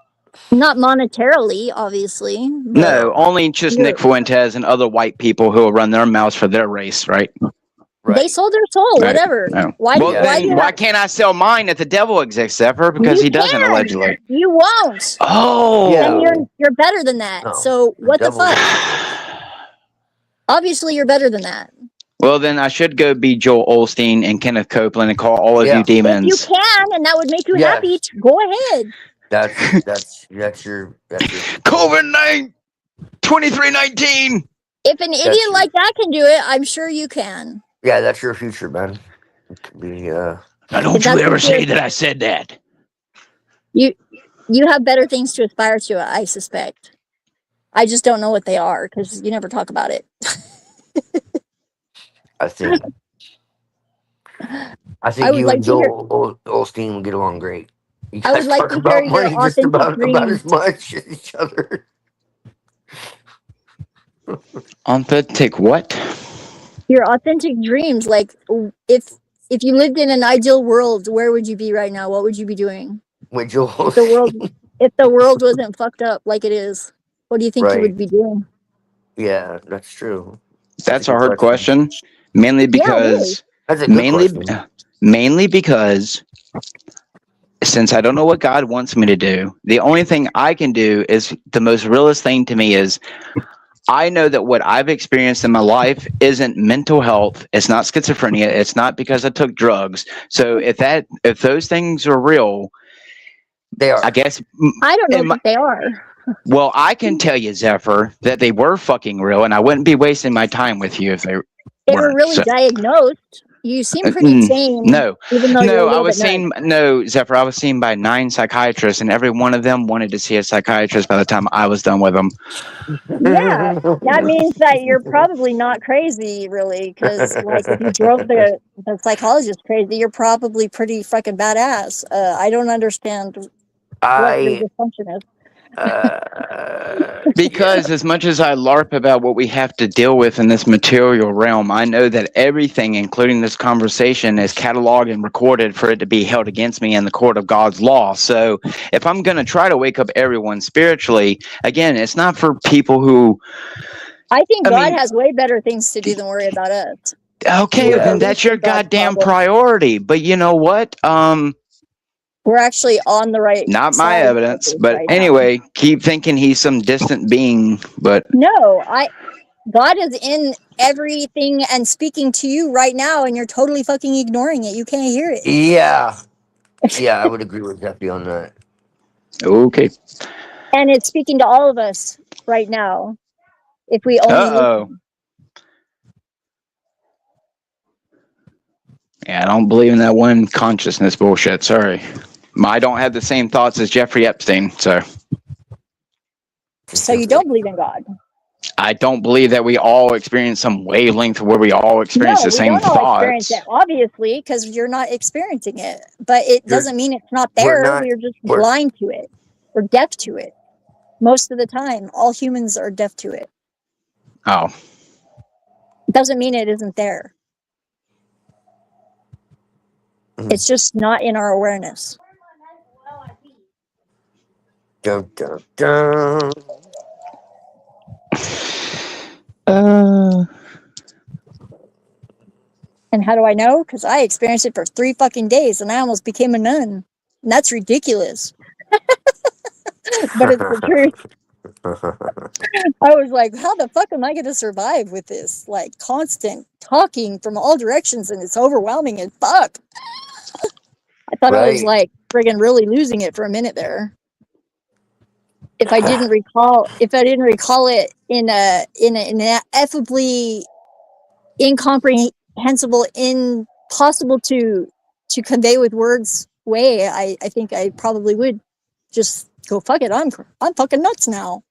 Not monetarily, obviously. But No, only just Nick Fuentes and other white people who will run their mouths for their race, right? They sold their soul, Right. whatever. No. Why? Well, Why, then why can't I sell mine if the devil exists, Zephyr? Because You he doesn't can. allegedly. You won't. Oh. And you're better than that. No, So what the fuck? Obviously, you're better than that. Well, then I should go be Joel Olstein and Kenneth Copeland and call all of you demons. If you can, and that would make you happy, go ahead. That's your COVID-19 2319. If an idiot like that can do it, I'm sure you can. Yeah, that's your future, man. Now, don't you ever say that I said that. You have better things to aspire to, I suspect. I just don't know what they are because you never talk about it. I think you and Joel Olstein will get along great. You guys talk about money just about as much as each other. Authentic what? Your authentic dreams. Like, if you lived in an ideal world, where would you be right now? What would you be doing? With Joel if the world wasn't fucked up like it is, what do you think you would be doing? Yeah, that's true. That's a hard question. Mainly because that's a good question. Mainly because since I don't know what God wants me to do, the only thing I can do is the most realist thing to me is I know that what I've experienced in my life isn't mental health. It's not schizophrenia. It's not because I took drugs. So if those things are real, they are. I guess I don't know if they are. Well, I can tell you, Zephyr, that they were fucking real, and I wouldn't be wasting my time with you if they were really diagnosed. You seem pretty sane. No, even though no, I was seen. No, Zephyr, I was seen by 9 psychiatrists, and every one of them wanted to see a psychiatrist by the time I was done with them. Yeah, that means that you're probably not crazy, really, because if you drove the psychologist crazy, you're probably pretty fucking badass. I don't understand what your dysfunction is. Because as much as I LARP about what we have to deal with in this material realm, I know that everything, including this conversation, is cataloged and recorded for it to be held against me in the court of God's law. So if I'm going to try to wake up everyone spiritually, again, it's not for people who... I think God has way better things to do than worry about us. Okay, then that's your goddamn priority. But you know what? We're actually on the right Not side my evidence, but anyway, keep thinking he's some distant being, but... No, God is in everything and speaking to you right now, and you're totally fucking ignoring it. You can't hear it. Yeah, I would agree with Jeffy on that. Okay. And it's speaking to all of us right now. If we only listen. Yeah, I don't believe in that one consciousness bullshit. Sorry. I don't have the same thoughts as Jeffrey Epstein, so. So you don't believe in God? I don't believe that we all experience some wavelength where we all experience No, the we same don't all experience thoughts. it, obviously, because you're not experiencing it. But it You're- doesn't mean it's not we're there. not- We're just we're- blind to it. We're deaf to it. Most of the time, all humans are deaf to it. Oh. It doesn't mean it isn't there. It's just not in our awareness. Dun, dun, dun. And how do I know? Because I experienced it for 3 fucking days and I almost became a nun. And that's ridiculous. But it's the truth. I was like, how the fuck am I going to survive with this? Like, constant talking from all directions, and it's overwhelming as fuck. I thought I was Right. like friggin' really losing it for a minute there. If I didn't recall it in an ineffably incomprehensible, impossible to convey with words way, I think I probably would just go, fuck it, I'm fucking nuts now.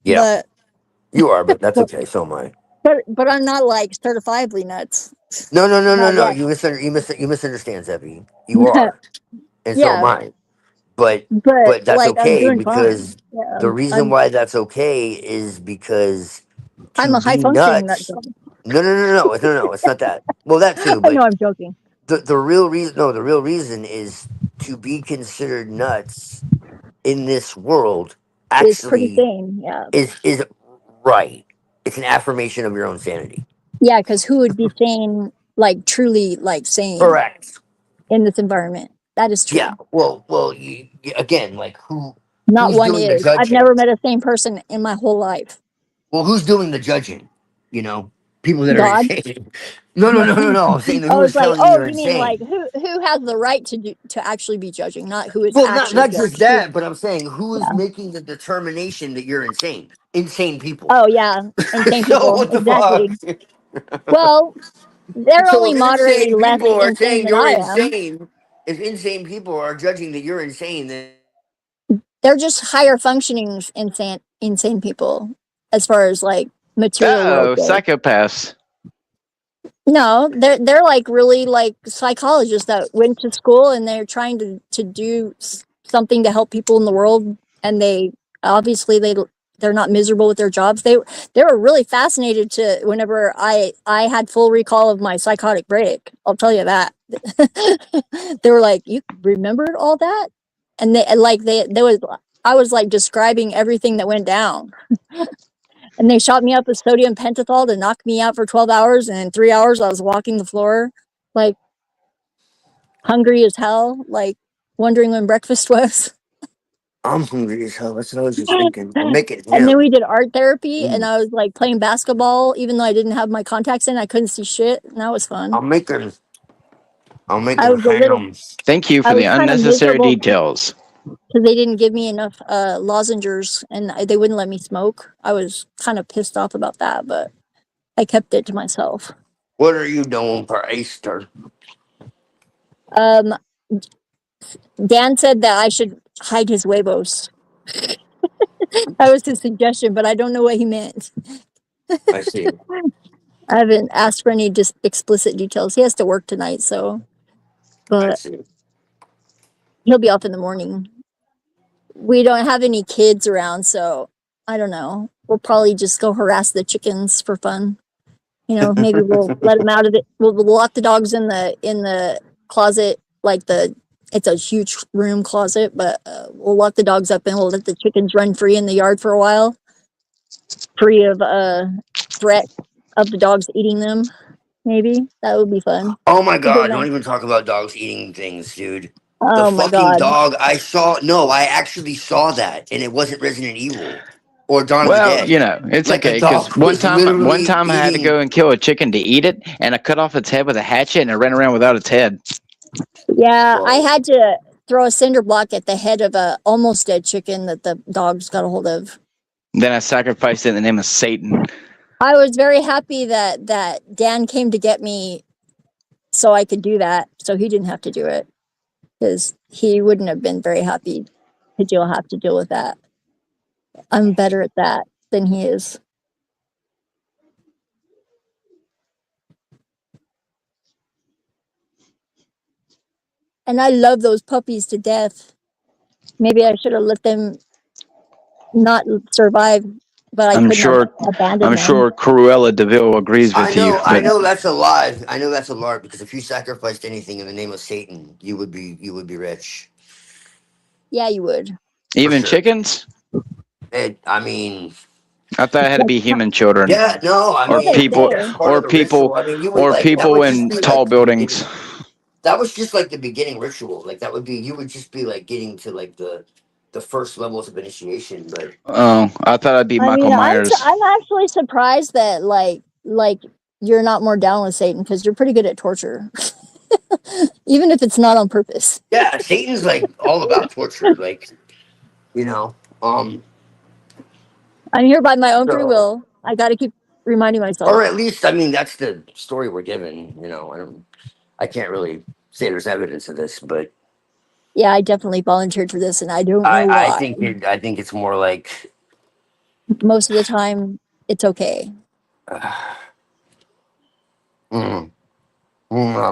Yeah, But you are, but that's okay. So am I. but I'm not like certifiably nuts. No. Not yet. You misunderstand, Zebby. You are, and so am Yeah, I. But but that's like I'm okay doing fine. because Yeah, the reason why that's okay is because I'm to a high be functioning nut nuts. job. No. It's not that. Well, that too, I know but I'm joking. the real reason. No, the real reason is to be considered nuts in this world. It's pretty Actually, sane. Yeah, is right. It's an affirmation of your own sanity. yeah. Because who would be sane, like truly, like sane Correct. in this environment? That is Yeah. true. Well. Again, like Not who's one doing the is. I've judging? never met a sane person in my whole life. Well, who's doing the judging? You know, people that are God. insane. No. I'm saying that I who was is like, telling you oh, you're you mean like insane? who has the right to actually be judging, not who is Well, actually not just judging. that, but I'm saying who is Yeah. making the determination that you're insane? Insane people. Oh yeah, insane So people. what the Exactly. fuck? Well, they're So only if moderately insane less people are insane saying than you're I am. insane, if insane people are judging that you're insane, then They're just higher functioning insane people as far as like material world Oh, goes. psychopaths. No, they're like really like psychologists that went to school and they're trying to do something to help people in the world, and they obviously they're not miserable with their jobs. They were really fascinated to whenever I had full recall of my psychotic break. I'll tell you that. They were like, "You remembered all that?" And they was I was like describing everything that went down. And they shot me up with sodium pentothal to knock me out for 12 hours. And in 3 hours, I was walking the floor, like hungry as hell, like wondering when breakfast was. I'm hungry as hell. That's what I was just thinking. I'm making And then him. we did art therapy, and Mm. I was like playing basketball, even though I didn't have my contacts in. I couldn't see shit, and that was fun. I'm making I was a little, ham. Thank you I for the was kind of unnecessary miserable details. because they didn't give me enough lozengers, and they wouldn't let me smoke. I was kind of pissed off about that, but I kept it to myself. What are you doing for Easter? Um, Dan said that I should hide his huevos. That was his suggestion, but I don't know what he meant. I see. I haven't asked for any just explicit details. He has to work tonight, so I but see. he'll be off in the morning. We don't have any kids around, so I don't know. We'll probably just go harass the chickens for fun. You know, maybe we'll let them out of it. We'll lock the dogs in the closet, like it's a huge room closet, but we'll lock the dogs up and we'll let the chickens run free in the yard for a while, free of threat of the dogs eating them. Maybe that would be fun. Oh my I don't god, don't know. even talk about dogs eating things, dude. The Oh my fucking god. dog I saw, no, I actually saw that, and it wasn't Resident Evil or Dawn of the Well, Dead. it's Like the okay because dog was one literally time I had to eating. go and kill a chicken to eat it, and I cut off its head with a hatchet, and it ran around without its head. Yeah, I Whoa. had to throw a cinder block at the head of a almost dead chicken that the dogs got a hold of. Then I sacrificed it in the name of Satan. I was very happy that Dan came to get me so I could do that, so he didn't have to do it, because he wouldn't have been very happy to have to deal with that. I'm better at that than he is. And I love those puppies to death. Maybe I should have let them not survive, but I I'm couldn't sure. abandon I'm them. sure Cruella Deville agrees with you. I But know that's a lie. I know that's a lie because if you sacrificed anything in the name of Satan, you would be rich. Yeah, you would. For even sure. chickens? I mean, I thought it had to be human children, yeah, no, I or Well, they mean, people, say. that's part or of the ritual. people, I mean, you would or like that people would just in be tall like the buildings. beginning. That was just like the beginning ritual. Like that would be you would just be like getting to like the first levels of initiation. But Oh, I thought I'd be I Michael mean, Myers. I'm actually surprised that like you're not more down with Satan, because you're pretty good at torture, even if it's not on purpose. yeah, Satan's like all about torture. Like you know, I'm here by my own free so will. I got to keep reminding myself. or at least I mean that's the story we're given. You know, I can't really say there's evidence of this, but Yeah, I definitely volunteered for this, and I don't know why. I think it's more like Most of the time, it's okay. mm,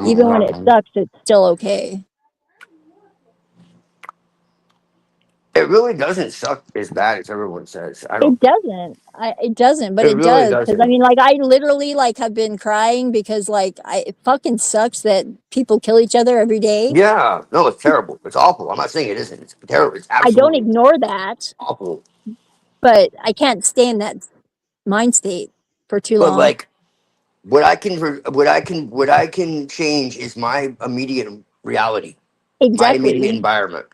Even when it sucks, it's still okay. it really doesn't suck as bad as everyone says. I don't It think doesn't. It doesn't, but it it really does. Because I doesn't. mean, like, I literally like have been crying because it fucking sucks that people kill each other every day. Yeah, no, it's terrible. It's awful. I'm not saying it isn't. It's terrible. It's I don't absolutely ignore that, awful. but I can't stay in that mind state for too But long. like, what I can change is my immediate reality, my immediate Exactly. environment,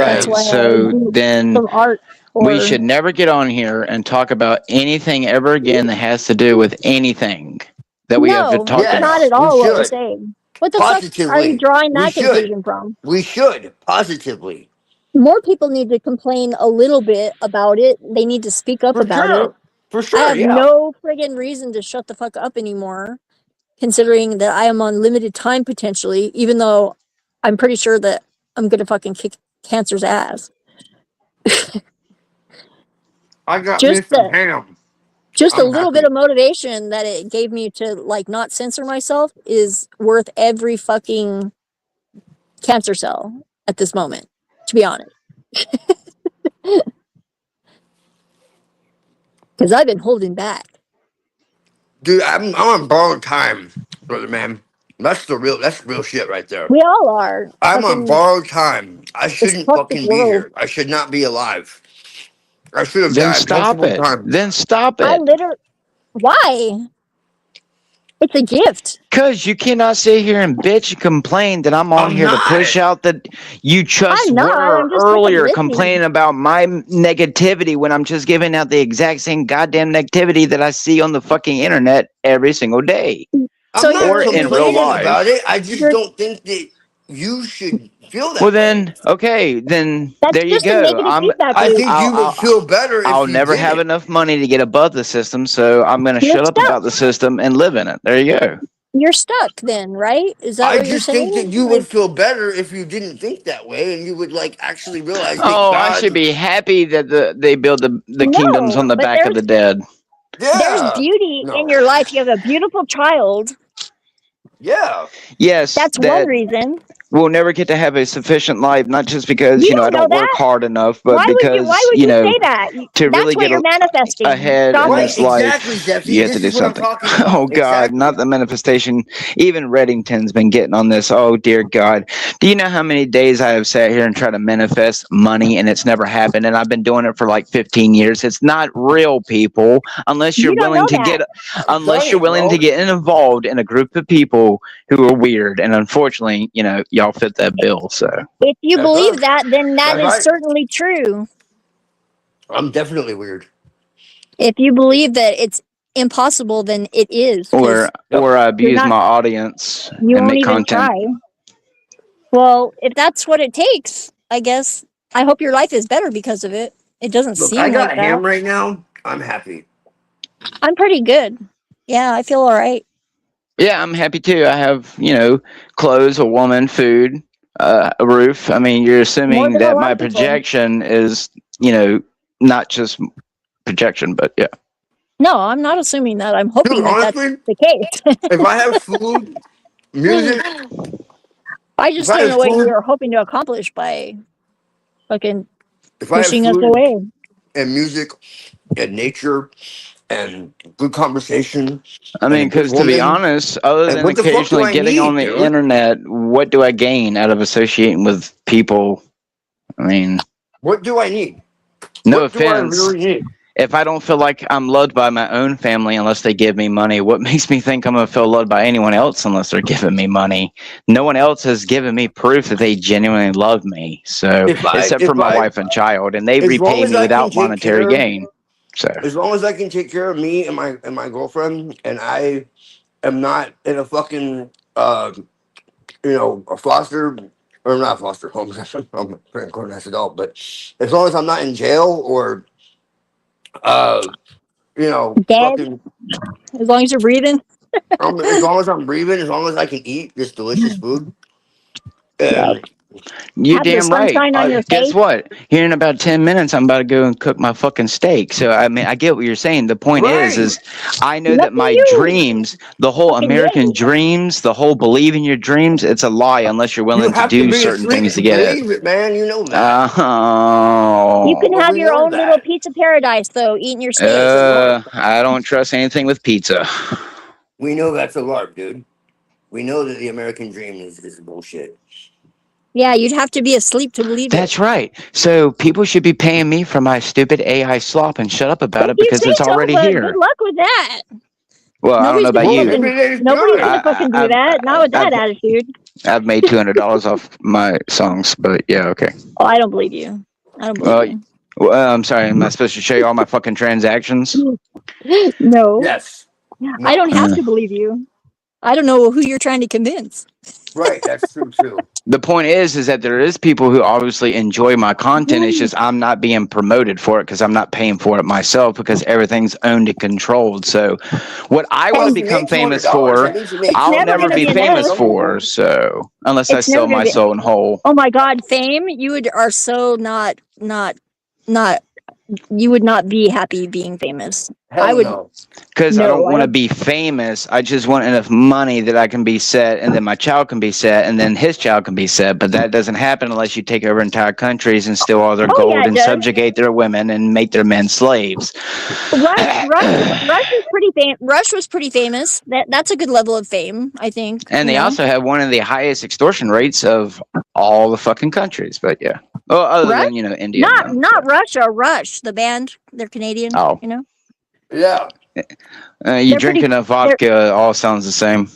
That's Right. and why I So do then some art we or should never get on here and talk about anything ever again that has to do with anything that we have no, talked that's not about. yes, at we all what we're should saying. What the fuck are you positively. drawing We that should. conclusion from? We should positively More people need to complain a little bit about it. They need to speak up for about it. sure, for I sure. have Yeah, no friggin' reason to shut the fuck up anymore, considering that I am on limited time potentially, even though I'm pretty sure that I'm gonna fucking kick cancer's ass. I got me Just some the ham. just a I'm little bit happy. of motivation that it gave me to like not censor myself is worth every fucking cancer cell at this moment, to be honest. Because I've been holding back. Dude, I'm on borrowed time, brother man. That's real shit right there. We all are. I'm on Fucking borrowed time. I this shouldn't toxic fucking be world. here. I should not be alive. I should have Then died stop multiple it. times. Then stop I it. literally. Why? It's a gift. Because you cannot sit here and bitch and complain that I'm on I'm here to not. push out that you just I'm not. were I'm just sick of earlier listening. complaining about my negativity when I'm just giving out the exact same goddamn negativity that I see on the fucking internet every single day So I'm not or you're in real complaining about life. it. I just you're don't think that you should feel Well that way. then, okay, then that's there you just a go. negative feedback I loop. think you would I'll feel better if I'll you never have didn't. enough money to get above the system, so I'm gonna You're shut up stuck. about the system and live in it. There you go. You're stuck then, right? Is that I what you're just think that saying? you Like, would feel better if you didn't think that way and you would like actually realize that Oh, I should God. be happy that they build the kingdoms no, on the but back of the dead. there's Yeah. beauty in No. your life. You have a beautiful child. Yeah. Yes, That's one that reason. we'll never get to have a sufficient life, not just because, You I don't know don't work that. hard enough, but Why because, would you say that? to That's really what get you're manifesting. ahead Stop in Right. this it. Exactly, life, Zephy. you have to This do is what I'm something. talking Oh about. God, not Exactly. the manifestation. Even Reddington's been getting on this. Oh dear God. Do you know how many days I have sat here and tried to manifest money and it's never happened? And I've been doing it for like 15 years. It's not real, people, unless you're You don't willing know to that. get I'm telling you, bro. involved in a group of people who are weird. And unfortunately, y'all fit that bill. So If you That's right. believe that, then that That's is right. certainly true. I'm definitely weird. If you believe that it's impossible, then it is, or because Yep. I you're abuse not. my audience You and won't make even content. try. Well, if that's what it takes, I guess. I hope your life is better because of it. It doesn't Look, I seem like got that. ham right now. I'm happy. I'm pretty good. Yeah, I feel all right. Yeah, I'm happy too. I have, clothes, a woman, food, a roof. I mean, you're More assuming than a that lot my of people. projection is, not just projection, but yeah. No, I'm not assuming that. I'm Dude, hoping that that's honestly, the case. if I have food, music, I if just I don't have know what food, you're hoping to accomplish by fucking if I have pushing us food away. and music and nature and good conversation I and a mean, good because to be woman, honest, other and than what the fuck do occasionally I getting on need, the dude? internet, what do I gain out of associating with people? I mean, What do I need? no What do I offense. really need? If I don't feel like I'm loved by my own family unless they give me money, what makes me think I'm going to feel loved by anyone else unless they're giving me money? No one else has given me proof that they genuinely love me. So, If I, except for if my I, wife and child, and they as long repay as me I can without take monetary care, gain. So, as long as I can take care of me and my girlfriend, and I am not in a fucking a foster or not foster home. I'm a pretty grown ass adult, but as long as I'm not in jail or uh, Dead, fucking, as long as you're breathing. as long as I'm breathing, as long as I can eat this delicious food, Yeah. and you're Have the damn right. sunshine on I your Guess face. what? Here in about 10 minutes, I'm about to go and cook my fucking steak. So, I mean, I get what you're saying. The point right, is I know Lucky that my you. dreams, the whole Fucking American yay. dreams, the whole believe in your dreams, it's a lie unless you're you willing to have to do be certain asleep things to to get it. believe it, man. You know that. You can Oh, Well, have we your know own little that. pizza paradise, though, eating your steak. That's a lark. I don't trust anything with pizza. We know that's a lark, dude. We know that the American dream is bullshit. Yeah, you'd have to be asleep to believe it. That's right. So people should be paying me for my stupid AI slop and shut up about If it you because say it's so, already but good here. luck with that. Well, I don't know Nobody's gonna about Well, you. maybe fucking they nobody's should. gonna fucking do that. Not with that attitude. I've made $200 off my songs, but yeah, okay. Oh, I don't believe you. I don't believe Well, you. I'm sorry. Am I supposed to show you all my fucking transactions? No, Yes. I No. don't have to believe you. I don't know who you're trying to convince. Right. That's true too. The point is that there is people who obviously enjoy my content. It's just I'm not being promoted for it because I'm not paying for it myself because everything's owned and controlled. So, what I want to And You become made famous $200. for, That means you made it's I'll never never gonna be be famous enough. for. So, unless I It's never sell gonna my be. soul in whole. Oh my God, fame! Not. You would not be happy being famous. I Hell would. no. Because I No, don't I want to don't. be famous. I just want enough money that I can be set, and then my child can be set, and then his child can be set. But that doesn't happen unless you take over entire countries and steal all their Oh yeah, gold it and does. subjugate their women and make their men slaves. Rush was pretty famous. That's a good level of fame, I think. And they also have one of the highest extortion rates of all the fucking countries. But yeah, well, other Rush, than India and them. not Russia. Rush, the band. They're Canadian. Oh, Yeah. you They're drink pretty. enough They're vodka, all sounds the same.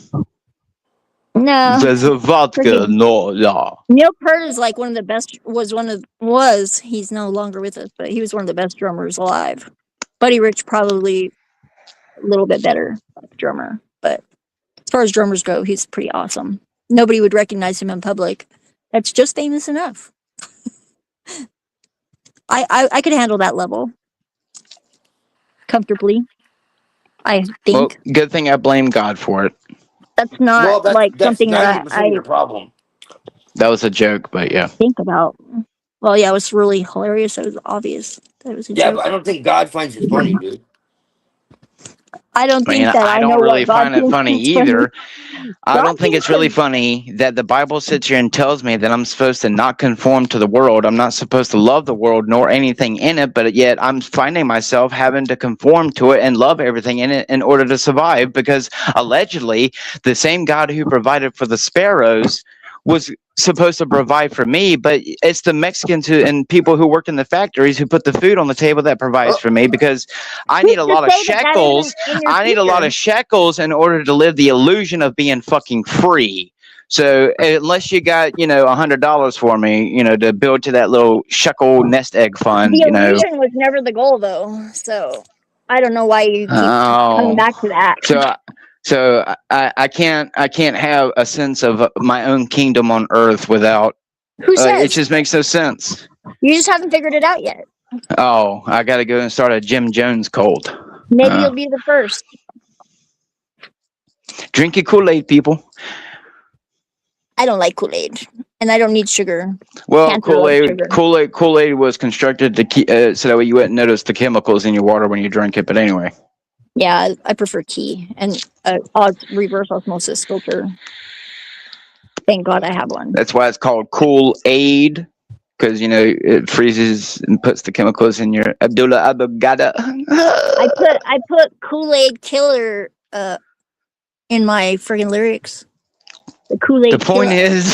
no. There's a vodka, Freaking no, yeah. Neil Peart is like one of the best. Was he's no longer with us, but he was one of the best drummers alive. Buddy Rich probably a little bit better drummer, but as far as drummers go, he's pretty awesome. Nobody would recognize him in public. That's just famous enough. I could handle that level comfortably. I Well, think good thing I blame God for it. that's not Well, like that's something that 90% of I your problem. That was a joke, but yeah. think about. Well, yeah, it was really hilarious. It was obvious that it was a Yeah, but joke. I don't think God finds it funny, dude. I don't I mean, think that I I don't know really what God find it thinks funny is funny. either. I God don't think thinks it's really funny that the Bible sits here and tells me that I'm supposed to not conform to the world. I'm not supposed to love the world nor anything in it, but yet I'm finding myself having to conform to it and love everything in it in order to survive because allegedly the same God who provided for the sparrows was supposed to provide for me, but it's the Mexicans and people who work in the factories who put the food on the table that provides Oh, for me because I Who's need a to lot of say that that shekels. isn't in your I need a lot future? of shekels in order to live the illusion of being fucking free. So unless you got, $100 for me, to build to that little shekel nest egg fund, The illusion was never the goal, though. So I don't know why you keep coming Oh, back to that. so I can't have a sense of my own kingdom on earth without. Who It says? just makes no sense. You just haven't figured it out yet. Oh, I got to go and start a Jim Jones cult. Maybe you'll be the first. Drink your Kool-Aid, people. I don't like Kool-Aid, and I don't need sugar. Well, Cancer loves sugar. Kool-Aid was constructed to keep so that way you wouldn't notice the chemicals in your water when you drink it. But anyway, Yeah, I prefer tea and reverse osmosis filter. Thank God I have one. that's why it's called Kool-Aid, because it freezes and puts the chemicals in your Abdullah Abagada. I put Kool-Aid killer in my friggin' lyrics. The Kool-Aid. The point is,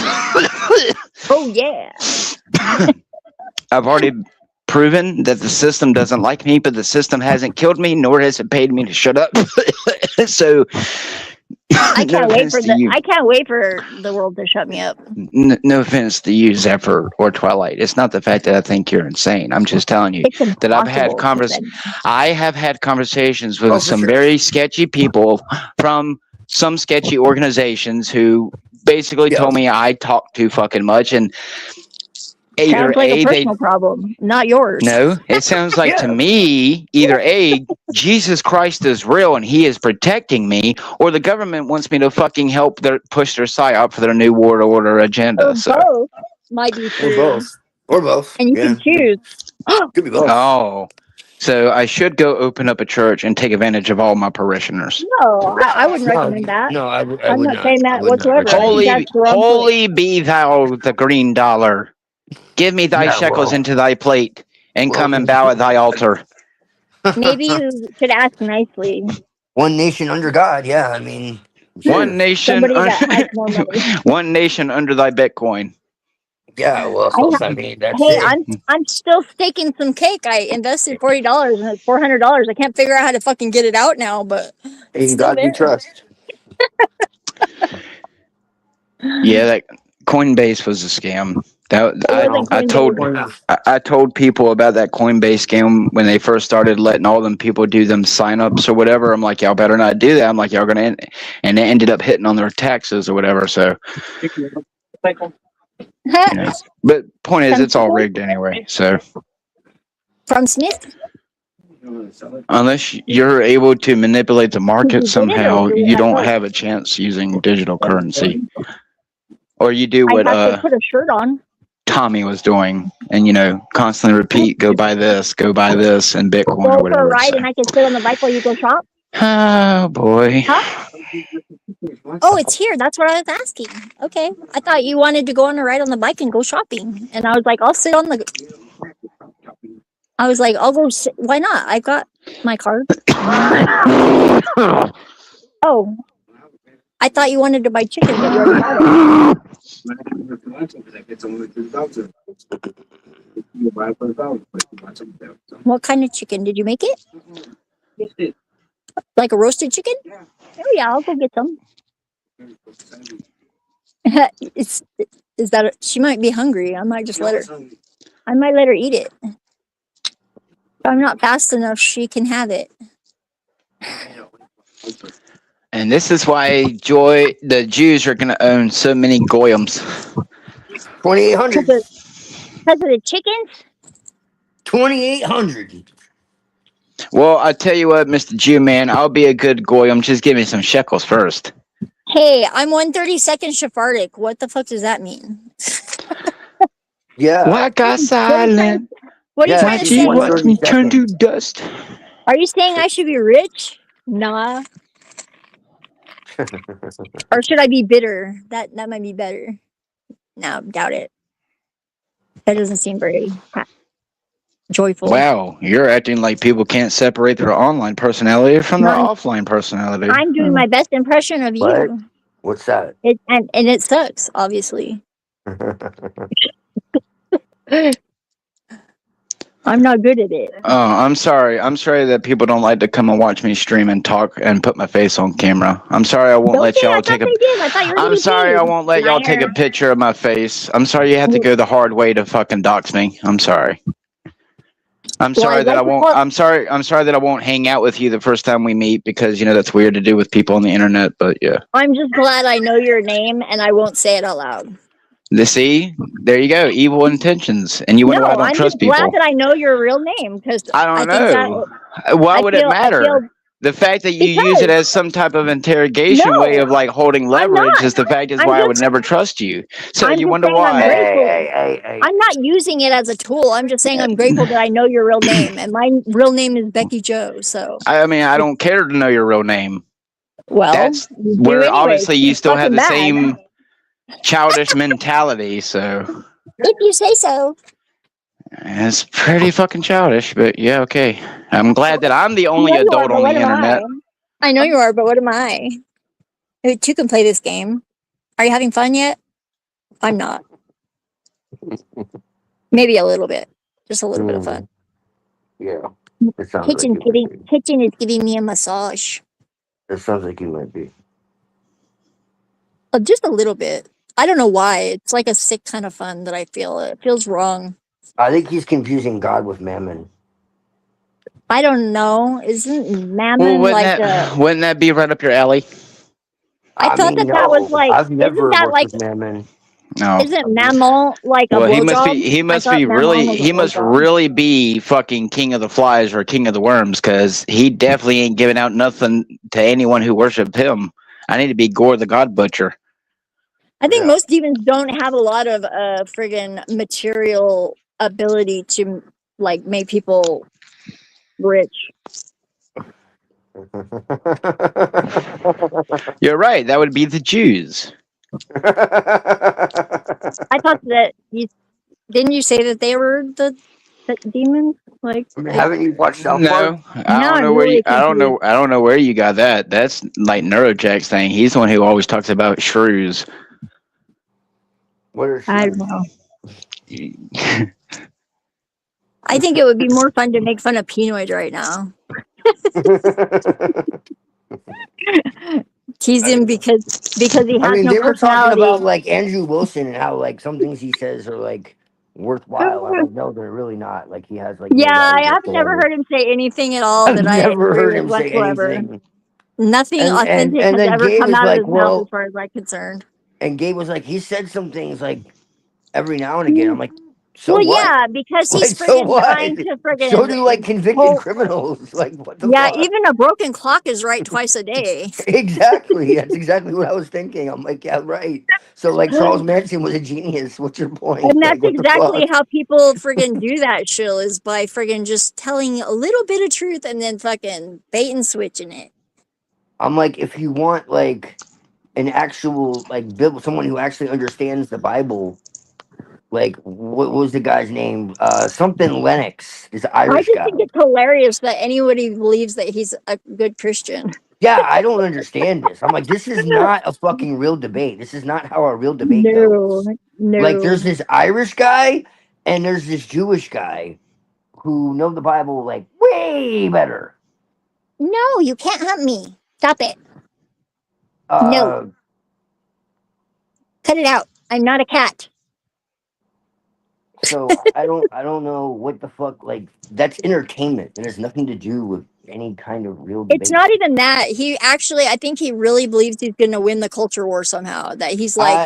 oh yeah. I've already proven that the system doesn't like me, but the system hasn't killed me, nor has it paid me to shut up. So I can't wait for the world to shut me up. No offense to you, Zephyr or Twilight. It's not the fact that I think you're insane. I'm just telling you that I have had conversations with some very sketchy people from some sketchy organizations who basically told me I talk too fucking much, and sounds like a personal problem, not yours. No, it sounds like to me, either A, Jesus Christ is real and he is protecting me, or the government wants me to fucking help push their psyop for their new world order agenda. Or both might be true. Or both. And you can choose. Could be both. Oh, so I should go open up a church and take advantage of all my parishioners. No, I wouldn't recommend that. No, I'm not saying that whatsoever. Holy be thou the green dollar. Give me thy shekels into thy plate, and come and bow at thy altar. Maybe you should ask nicely. One nation under God, yeah. I mean, one nation, one nation under thy Bitcoin. Yeah, well, I mean, that's hey, I'm still staking some cake. I invested $40 and it's $400. I can't figure out how to fucking get it out now, but in God we trust. Yeah, that Coinbase was a scam. I told people about that Coinbase scam when they first started letting all them people do them signups or whatever. I'm like, y'all better not do that. I'm like, y'all gonna and they ended up hitting on their taxes or whatever. So, but point is, it's all rigged anyway. So, from Smith. Unless you're able to manipulate the market somehow, you don't have a chance using digital currency. Or you do what I have to put a shirt on. Tommy was doing, and constantly repeat, go buy this, and Bitcoin go or whatever. For a ride, and I can sit on the bike while you go shop. Oh boy. Huh? Oh, it's here. That's what I was asking. Okay, I thought you wanted to go on a ride on the bike and go shopping, and I was like, I'll sit on the. I was like, I'll go. Why not? I got my card. Oh. I thought you wanted to buy chicken, but you already got it. What kind of chicken? Did you make it? Like a roasted chicken? Oh yeah, I'll go get some. Is that she might be hungry. I might just let her eat it. If I'm not fast enough, she can have it. And this is why the Jews are going to own so many goyams. 2,800. Because of the chickens? 2,800. Well, I tell you what, Mr. Jew man, I'll be a good goyam. Just give me some shekels first. Hey, I'm 132nd Sephardic. What the fuck does that mean? Yeah. Why got silent? What are you trying to say? Watch me turn to dust. Are you saying I should be rich? Nah. Or should I be bitter? That might be better. No, doubt it. That doesn't seem very joyful. Wow, you're acting like people can't separate their online personality from their offline personality. I'm doing my best impression of you. What's that? And it sucks, obviously. I'm not good at it. Oh, I'm sorry. I'm sorry that people don't like to come and watch me stream and talk and put my face on camera. I'm sorry I won't let y'all take a. I'm sorry I won't let y'all take a picture of my face. I'm sorry you have to go the hard way to fucking dox me. I'm sorry. I'm sorry that I won't. I'm sorry that I won't hang out with you the first time we meet because that's weird to do with people on the internet. But yeah. I'm just glad I know your name and I won't say it out loud. See, there you go. Evil intentions, and you wonder why I don't trust people. I'm just glad that I know your real name because I don't know. Why would it matter? The fact that you use it Because as some type of interrogation way no, of like holding I'm leverage not. is the fact is I'm why I would just never trust you. So I'm you just wonder saying I'm why. grateful. Hey. I'm not using it as a tool. I'm just saying I'm grateful that I know your real name, and my real name is Becky Joe. So, I mean, I don't care to know your real name. well, That's you do where anyways. obviously you It's still have fucking the bad. same childish mentality. So If you say so. it's pretty fucking childish, but yeah, okay. I'm glad that I'm the I only know you are, adult but on what the am I? internet. I know you are, but what am I? You two can play this game. Are you having fun yet? I'm not. Maybe a little bit. Just a little bit of fun. Yeah. It sounds like you might be. Kitchen is giving me a massage. It sounds like you might be. Just a little bit. I don't know why. It's like a sick kind of fun that I feel. It feels wrong. I think he's confusing God with mammon. I don't know. Isn't Well, mammon like a? wouldn't that be right up your alley? I I thought mean, that was no, like. I've Isn't never that worked like? with mammon. No. Isn't mammon like a Well, blowjob? he I must thought be mammon really was a he must blowjob. really be fucking king of the flies or king of the worms because he definitely ain't giving out nothing to anyone who worshipped him. I need to be Gore the God Butcher. I think Yeah. most demons don't have a lot of friggin' material ability to like make people rich. You're right. That would be the Jews. I thought that you didn't you say that they were the demons? Like Haven't you watched South Park? No, now I'm really confused. I don't know where you got that. That's like Neurojack's thing. He's the one who always talks about shrews. What are I don't shoes? know. I think it would be more fun to make fun of Pinoid right now. Tease him because he I has mean, no they were talking personality. about like Andrew Wilson and how like some things he says are like worthwhile. I'm like, no, they're really not. Like he has like no Yeah, value I've never whatsoever. heard him say anything at all I've that I never agree heard with him say whatsoever. anything. Nothing authentic And has then ever Gabe come is out of like, his mouth as well, far as I'm concerned. and Gabe was like, he said some things like every now and again. I'm like, so Well, what? yeah, because he's Like, so friggin' what? trying to So friggin' do like convicted pull. criminals. Like, what the Yeah, fuck? even a broken clock is right twice a day. Exactly. That's exactly what I was thinking. I'm like, yeah, right. So like Charles Manson was a genius. What's your point? And Like, that's what the exactly fuck? how people friggin' do that shill is by friggin' just telling a little bit of truth and then fucking bait and switching it. I'm like, if you want like an actual like Bible, someone who actually understands the Bible, like what was the guy's name? Something Lennox, this I Irish just guy. think it's hilarious that anybody believes that he's a good Christian. Yeah, I don't understand this. I'm like, this is not a fucking real debate. This is not how a real debate No, goes. Like, no. there's this Irish guy and there's this Jewish guy who know the Bible like way better. No, you can't hunt me. Stop it. No, Uh, cut it out. I'm not a cat. so I don't know what the fuck. Like, that's entertainment. It has nothing to do with any kind of real It's debate. not even that. He actually, I think he really believes he's going to win the culture war somehow. That he's like,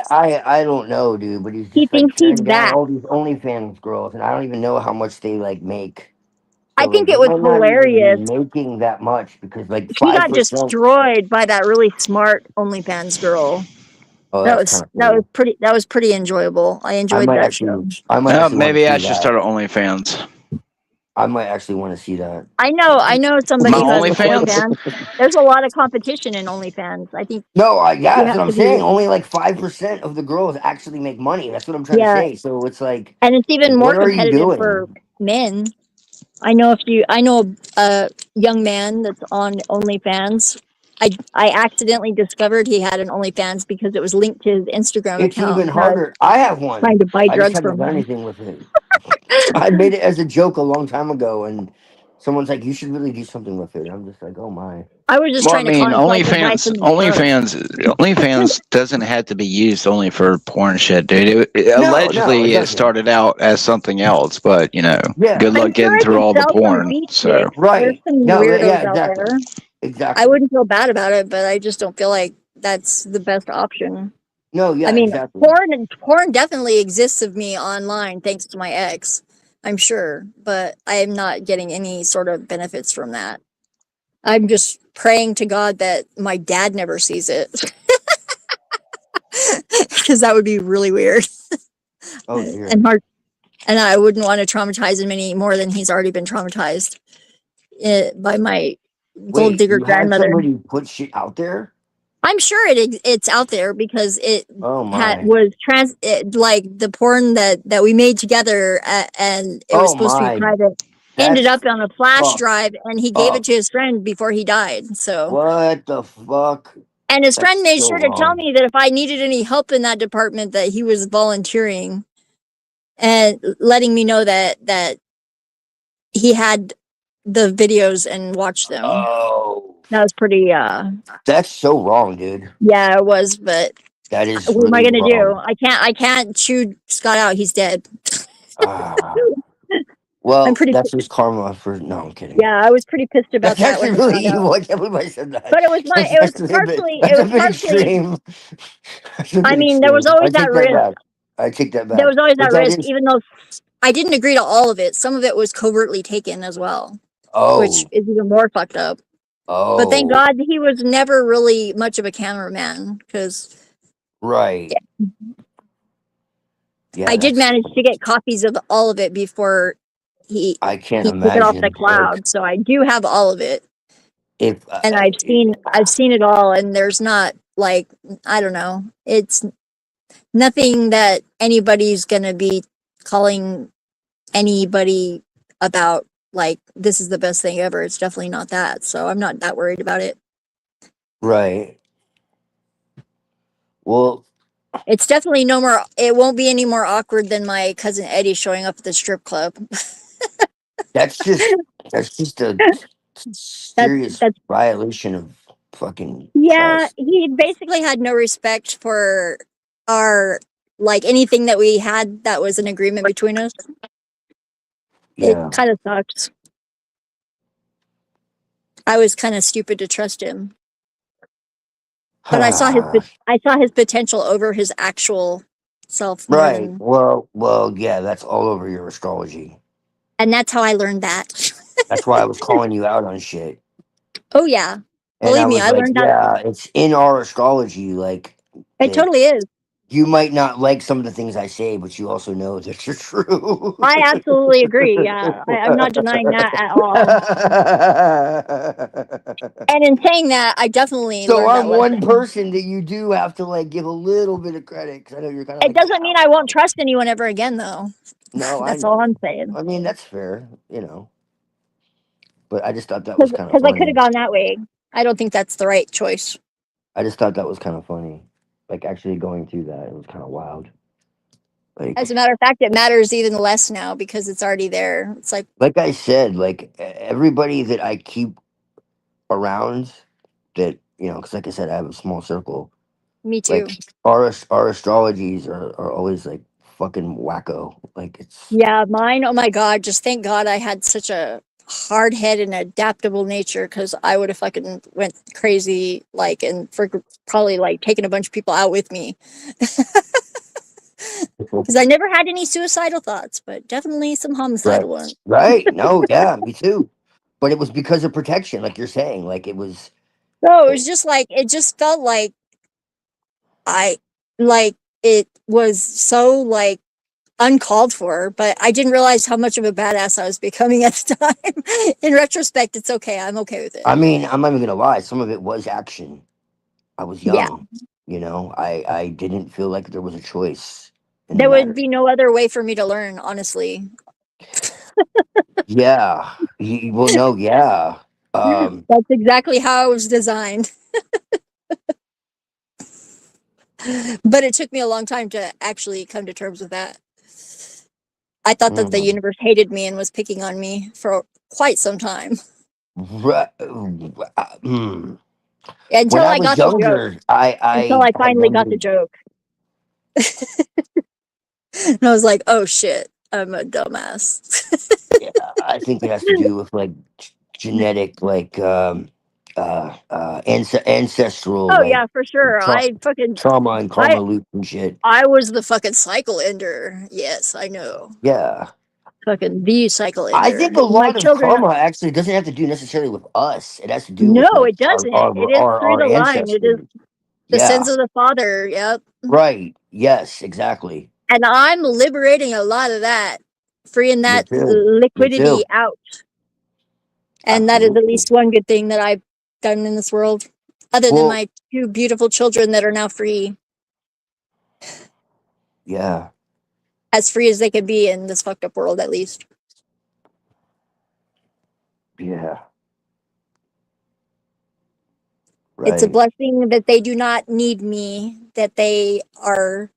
I don't know, dude, but he's he just like thinks he's tearing down that. all these OnlyFans girls, and I don't even know how much they like make. I So like think they it was might not even be hilarious. making that much because like He got 5%. destroyed by that really smart OnlyFans girl. Oh, that's kind of cool. That was pretty enjoyable. I enjoyed that show. I might Well, actually want to maybe I see should that. start an OnlyFans. I might actually want to see that. I know My somebody who has an OnlyFans? OnlyFans. There's a lot of competition in OnlyFans. I think No, yeah, you that's what have I'm to be, saying. Only like 5% of the girls actually make money. That's what I'm trying to yeah, say. So it's like, and it's even more what are you competitive for doing? men. I know a young man that's on OnlyFans. I accidentally discovered he had an OnlyFans because it was linked to his Instagram It's account. even And I was harder. I have one. trying to buy I just drugs haven't from done him. anything with it. I made it as a joke a long time ago, and someone's like, "You should really do something with it." I'm just like, "Oh my." I was just Well, I trying to call mean, him so I could buy some drugs. OnlyFans doesn't have to be used only for porn shit, dude. No, it Allegedly, it doesn't. started out as something else, but you know, Yeah, good I'm luck sure getting I through could all the sell some porn. beat So, sticks. There's right. some No, yeah, weirdos out exactly, there. I exactly. wouldn't feel bad about it, but I just don't feel like that's the best option. No, I yeah, mean, exactly. porn definitely exists of me online thanks to my ex. I'm sure, but I am not getting any sort of benefits from that. I'm just praying to God that my dad never sees it. Because that would be really weird. Oh dear. And hard. And I wouldn't want to traumatize him any more than he's already been traumatized by my gold Wait, digger you had grandmother. somebody put shit out there? I'm sure it's out there because it Oh my. was like the porn that we made together, and it was Oh supposed to be my. private. Ended That's up on a flash fucked drive, and he gave it up. to his friend before he died. So, What the fuck? and his friend That's made so sure to tell wrong. me that if I needed any help in that department, that he was volunteering and letting me know that he had the videos and watched them. Oh, That was pretty. that's so wrong, dude. Yeah, it was, but That is what am I really gonna do? wrong. I can't chew Scott out. He's dead. Ah. I'm Well, pretty. that's just karma for. No, I'm kidding. Yeah, I was pretty pissed about That's that actually when I really found out. evil. I can't believe I said that. But it was my. It was partially. It That's a was bit partially. extreme. That's a I bit mean, there was extreme. I always that take that risk. back. I take that There back. was always But that that risk, is. even though I didn't agree to all of it. Some of it was covertly taken as well, which Oh. is even more fucked up. But thank Oh. God he was never really much of a cameraman, because Right. Yeah, I did that's. manage to get copies of all of it before he I can't took it off the imagine. Like, cloud. So I do have all of it, if. and I've seen it all, and there's not like, I don't know, it's nothing that anybody's gonna be calling anybody about, like, this is the best thing ever. It's definitely not that. So I'm not that worried about it. Right. Well, It's definitely no more. It won't be any more awkward than my cousin Eddie showing up at the strip club. that's just. That's just a That serious that's violation of fucking Yeah. trust. He basically had no respect for our, like, anything that we had that was an agreement between us. It Yeah. kind of sucks. I was kind of stupid to trust him, but I saw his potential over his actual self more Right. than, Well, yeah, that's all over your astrology. and that's how I learned that. That's why I was calling you out on shit. Oh yeah, And I believe me, was I like, learned that. yeah, it's in our astrology, like It that totally is. you might not like some of the things I say, but you also know that they're true. I absolutely agree. Yeah, I'm not denying that at all. And in saying that, I definitely So learned that I'm one lesson. person that you do have to like give a little bit of credit because I know you're kind of It like, doesn't yeah, mean I won't trust anyone ever again, though. no, I That's all know. I'm saying. I mean, that's fair, you know. But I just thought that was kind of Because I could have funny. gone that way. I don't think that's the right choice. I just thought that was kind of funny. Like actually going through that, it was kind of wild. As a Like, matter of fact, it matters even less now because it's already there. It's like, like I said, like everybody that I keep around, that because like I said, I have a small circle. me too. Like our astrologies are always like fucking wacko. Like it's Yeah, mine. Oh my God! Just thank God I had such a hard head and adaptable nature, because I would have fucking went crazy, like, and for probably like taking a bunch of people out with me. Because I never had any suicidal thoughts, but definitely some right, homicidal ones. right. No, yeah, me too. But it was because of protection, like you're saying. Like it was. So it was just like, it just felt like I, like, it was so like uncalled for, but I didn't realize how much of a badass I was becoming at the time. In retrospect, it's okay. I'm okay with it. I mean, I'm not even gonna lie. Some of it was action. I was Yeah. young. I didn't feel like there was a choice in the There would matter. be no other way for me to learn, honestly. Yeah. Well, no, yeah. That's exactly how I was designed. But it took me a long time to actually come to terms with that. I thought that the mm, universe hated me and was picking on me for quite some time. mm. When Until I I was got the joke. younger, I Until I I I finally got the wondered. joke. And I was like, oh shit, I'm a dumbass. Yeah, I think it has to do with like genetic, like ancestral, Oh like yeah, for sure. tra- trauma and I karma loop and shit. I was the fucking cycle ender. Yes, I know. Yeah. fucking the cycle I ender. think a My lot of children. karma actually doesn't have to do necessarily with us. It has to do with No, like it doesn't. It is through our the line. It is ancestors. the sins Yeah. of the father. Yep. Right. Yes. Exactly. And I'm liberating a lot of that, freeing Me that too. Me liquidity too. out. And that is at Absolutely. least one good thing that I've done in this world, other than Well. my two beautiful children that are now free, Yeah. as free as they could be in this fucked up world, at least. Yeah. It's a Right. blessing that they do not need me, that they are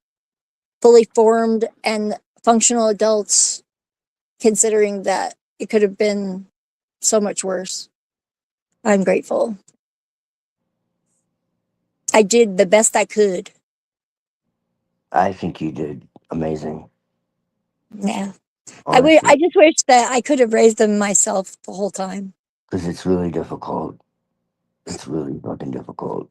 fully formed and functional adults, considering that it could have been so much worse. I'm grateful. I did the best I could. I think you did amazing. Yeah. Honestly, I just wish that I could have raised them myself the whole time. because it's really difficult. It's really fucking difficult.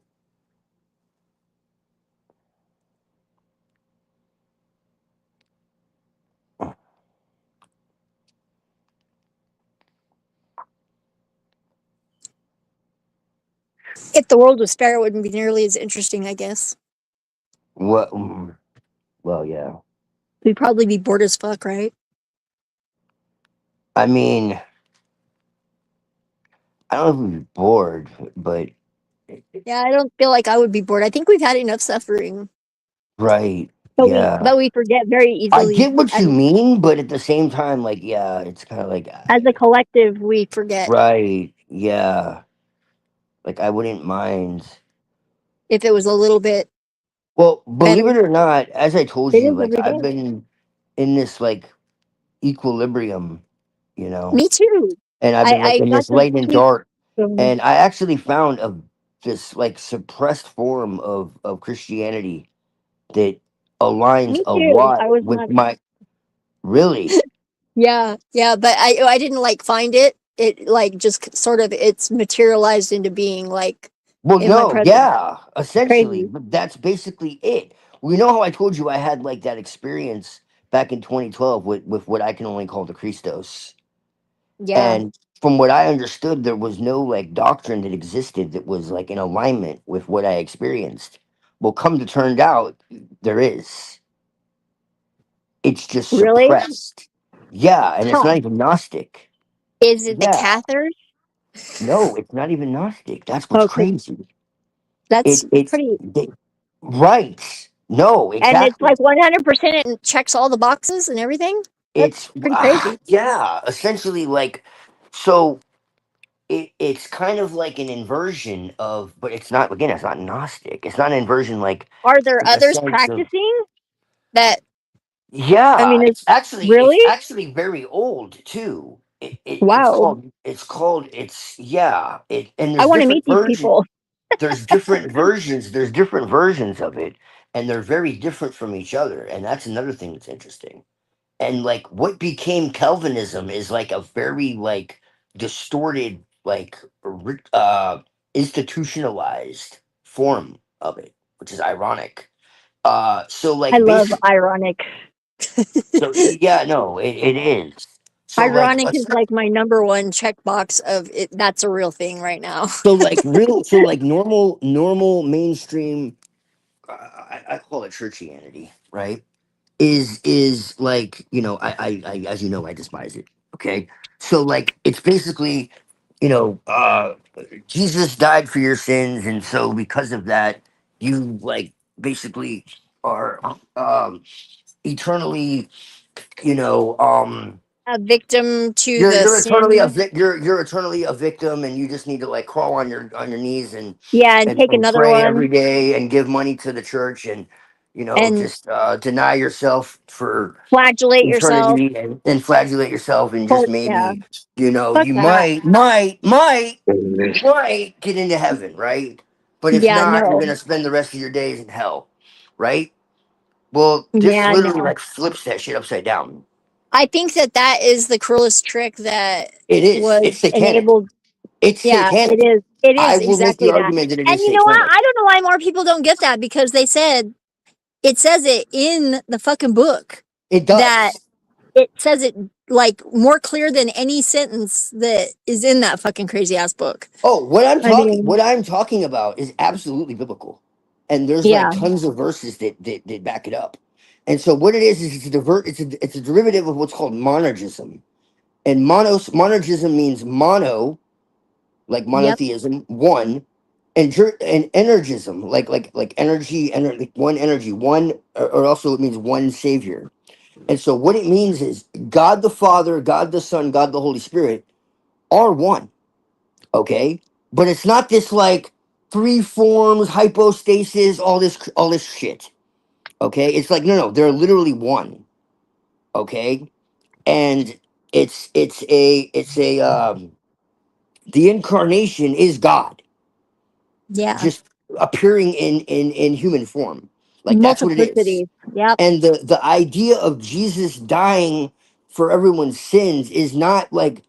If the world was fair, it wouldn't be nearly as interesting, I guess. What? Well, yeah. We'd probably be bored as fuck, right? I mean, I don't know if we'd be bored, but Yeah, I don't feel like I would be bored. I think we've had enough suffering, right. but Yeah. we forget very I easily. get what you mean, but at the same time, like, yeah, it's kind of like, As a collective, we forget right. Yeah. Like, I wouldn't mind. if it was a little bit Well, better. believe it or not, as I told It you, is like, every I've day. been in this, like, equilibrium, you know, Me too. and I've been, like, I in got this to light and keep dark. going. And I actually found this, like, suppressed form of Christianity that aligns Me a too. lot I was with not. my, really. Yeah, yeah, but I didn't like find it. It like just sort of it's materialized into being like Well, in my no, presence. yeah, essentially, Crazy. but that's basically it. We know how I told you I had like that experience back in 2012 with what I can only call the Christos. Yeah, And from what I understood, there was no like doctrine that existed that was like in alignment with what I experienced. Well, come to turned out, there is. It's just really? suppressed. Yeah, and it's Huh. not even Gnostic. Is it the Yeah, cathars? no, it's not even Gnostic. That's what's Oh, 'cause crazy. that's It's pretty. right. No, And it's exactly. like 100% and checks all the boxes and everything. That's It's pretty crazy. yeah, essentially like so it's kind of like an inversion of, but it's not, again, it's not Gnostic. It's not an inversion like Are there in the others sense of, practicing that? I yeah, mean, it's it's really actually very old too. wow. It's yeah, and I there's want to different meet these versions. people. There's different versions of it, and they're very different from each other, and that's another thing that's interesting. And like what became Calvinism is like a very like distorted, like institutionalized form of it, which is ironic. So I like love basically, ironic. so yeah, no, it is. So like Ironic is like my number one checkbox of it. That's a real thing right now. so like normal mainstream, I call it churchianity, right? Is like, I as you know, I despise it. Okay, so like it's basically, you know uh Jesus died for your sins, and so because of that, you like basically are eternally, you know um A victim to the you're eternally sin. you're eternally a victim, and you just need to like crawl on your knees and Yeah, and take and another pray every one day and give money to the church, and and just deny yourself for flagellate yourself. eternity, and flagellate yourself, and just Yeah, maybe fuck you that. might get into heaven, right? But if Yeah, not, you're no. gonna spend the rest of your days in hell, right? Well, this Yeah, literally no. like flips that shit upside down. I think that that is the cruelest trick that It is. was It's satanic. enabled. It's Yeah, it satanic. is. It I is will make the exactly that. argument that it And is you know what? satanic. I don't know why more people don't get that because they said it says it in the fucking book It that does. it says it like more clear than any sentence that is in that fucking crazy ass book. Oh, I mean, what I'm talking about is absolutely biblical, and there's like yeah, tons of verses that back it up. And so what it is it's a derivative of what's called monergism, and monergism means mono, like yep, monotheism, one, and and energism, like energy, like one energy, one, or also it means one savior. And so what it means is God the Father, God the Son, God the Holy Spirit are one. Okay, but it's not this like three forms, hypostasis, all this shit. Okay, it's like no, they're literally one. Okay, and it's a the incarnation is God yeah, just appearing in human form. Like that's what it is. multiplicity. Yep, And the idea of Jesus dying for everyone's sins is not like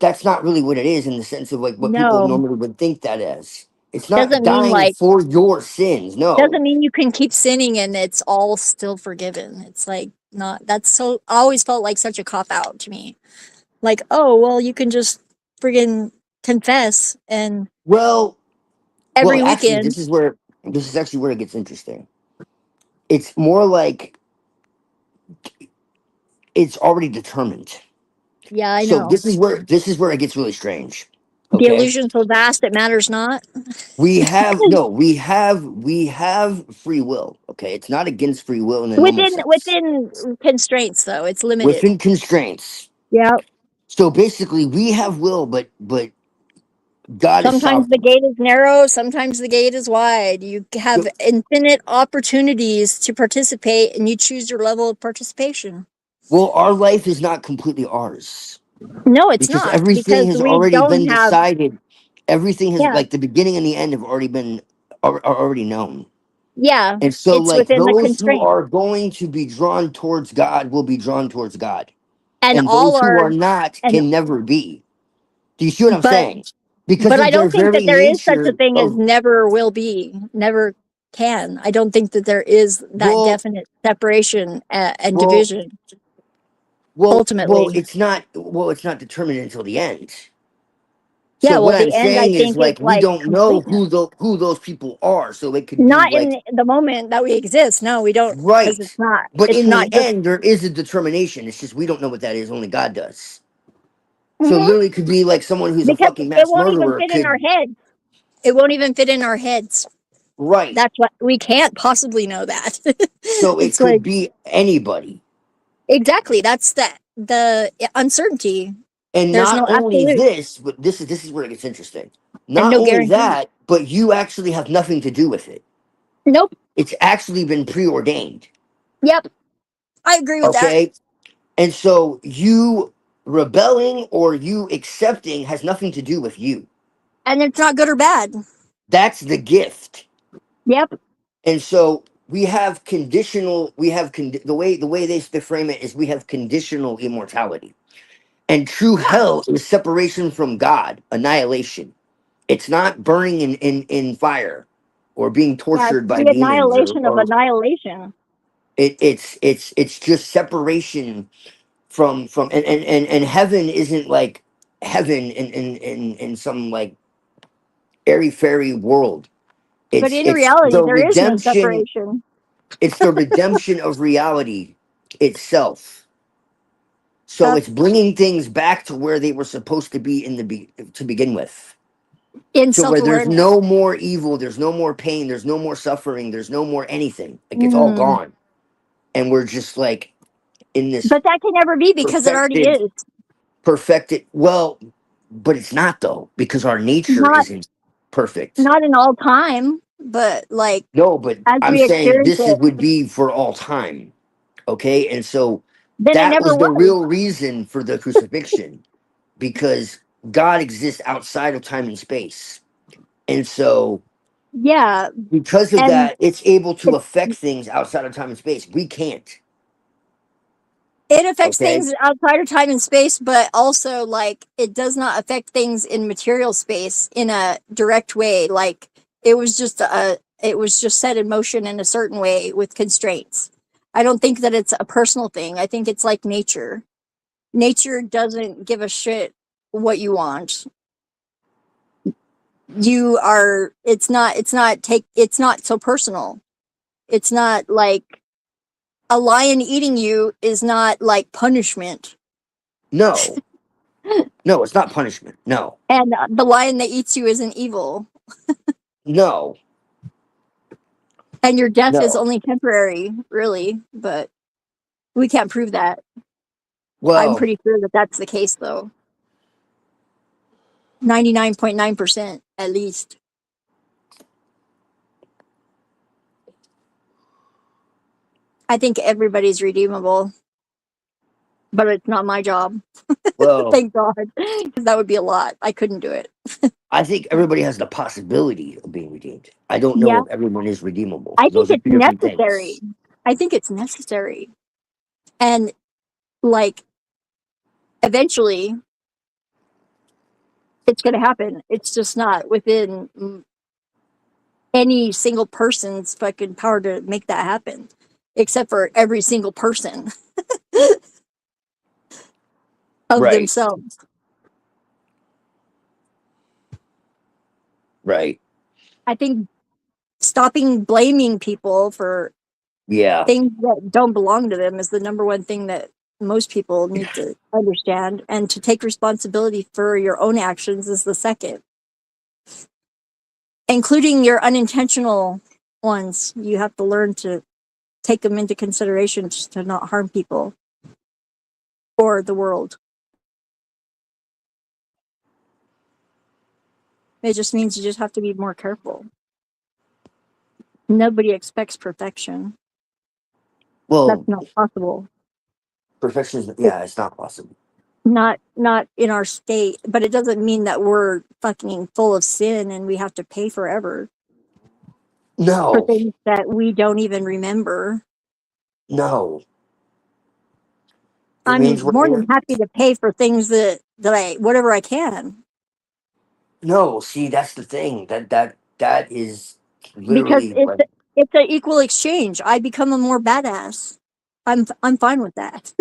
that's not really what it is in the sense of like what people no, normally would think that as. It's not doesn't mean dying like for your sins. No. doesn't mean you can keep sinning and it's all still forgiven. It's like not. That's so. I always felt like such a cop out to me. Like, oh well, you can just friggin' confess and Well, every actually weekend. this is actually where it gets interesting. It's more like it's already determined. Yeah, I So know. this is where it gets really strange. The Okay? illusion so vast it matters not. We have no, we have free will. Okay, it's not against free will in the normal Within sense. within constraints though, it's limited. Within constraints. Yeah. So basically, we have will, but God is Sometimes the sovereign. gate is narrow, sometimes the gate is wide. You have So- infinite opportunities to participate and you choose your level of participation. Well, our life is not completely ours No, it's because not everything because has we already don't been have decided. Everything has yeah. like the beginning and the end have already been are already known. Yeah. And so, It's like within the those who constraint. are going to be drawn towards God will be drawn towards God, And and all those who our are not and can never be. Do you see what I'm but saying? Because but I of their don't think that very there is such a nature thing as of never will be, never can. I don't think that there is that well, definite separation and well, division well, ultimately. it's not determined until the end. So Yeah, what well, I'm the end I saying is think is like we like don't know completeness. who those people are. So it could be Not in like the moment that we exist. No, we don't, because right. But it's in not the just. end there is a determination. It's just we don't know what that is, only God does. So it Mhm. literally could be like someone who's a Because fucking it mass won't even murderer fit in our could heads. It won't even fit in our heads. right. That's what we can't possibly know that. So it It's could like be anybody. exactly that's the uncertainty. And There's not no only absolute this, but this is where it gets interesting. and Not no only guarantee. that, but you actually have nothing to do with it. Nope. It's actually been preordained. Yep. I agree with that. Okay? And so you rebelling or you accepting has nothing to do with you. And it's not good or bad. That's the gift. Yep. And so we have conditional the way they frame it is we have conditional immortality. And true Yeah. hell is separation from God, annihilation. It's not burning in fire or being Yeah. It's tortured by the demons annihilation of or annihilation. it's just separation from and heaven isn't like heaven in some like airy fairy world. But in It's reality, the there is no redemption. separation. It's the redemption of reality itself. So Yep. it's bringing things back to where they were supposed to be to begin with. In So where self there's awareness. no more evil, there's no more pain, there's no more suffering, there's no more anything. Like it's all Mm. gone. And we're just like in this But that can never be because it already perfected, is. well, but it's not though, because our nature Not isn't perfect. not in all time, but like No, but as I'm we saying experience it, would be for all time. Okay. And so then it that never was the was. real reason for the crucifixion, because God exists outside of time and space. And so Yeah. because of And that, it's able to it, affect things outside of time and space. We can't. it affects Okay. things outside of time and space, but also like it does not affect things in material space in a direct way. Like it was just set in motion in a certain way with constraints. I don't think that it's a personal thing. I think it's like nature. nature doesn't give a shit what you want. You are, it's not so personal. It's not like a lion eating you is not like punishment. No, no, it's not punishment. No, And the lion that eats you isn't evil. no, And your death is no. only temporary, really, but we can't prove that. I'm Well, pretty sure that that's the case, though. 99.9% at least. I think everybody's redeemable, but it's not my job. well, Thank God, because that would be a lot. I couldn't do it. I think everybody has the possibility of being redeemed. I don't know Yeah, if everyone is redeemable. I think Those are it's two different necessary. things. I think it's necessary. And like eventually it's going to happen. It's just not within any single person's fucking power to make that happen, except for every single person of Right, themselves. right. I think stopping blaming people for Yeah, things that don't belong to them is the number one thing that most people need to understand, and to take responsibility for your own actions is the second, including your unintentional ones. You have to learn to take them into consideration just to not harm people or the world. It just means you just have to be more careful. Nobody expects perfection. well, That's not possible. perfection is, yeah, it's not possible. Not in our state, but it doesn't mean that we're fucking full of sin and we have to pay forever for No, things that we don't even remember. no. It means I'm we're more than here. happy to pay for things that I whatever I can, No, see, that's the thing. That is because literally like, it's an equal exchange. I become a more badass. I'm fine with that.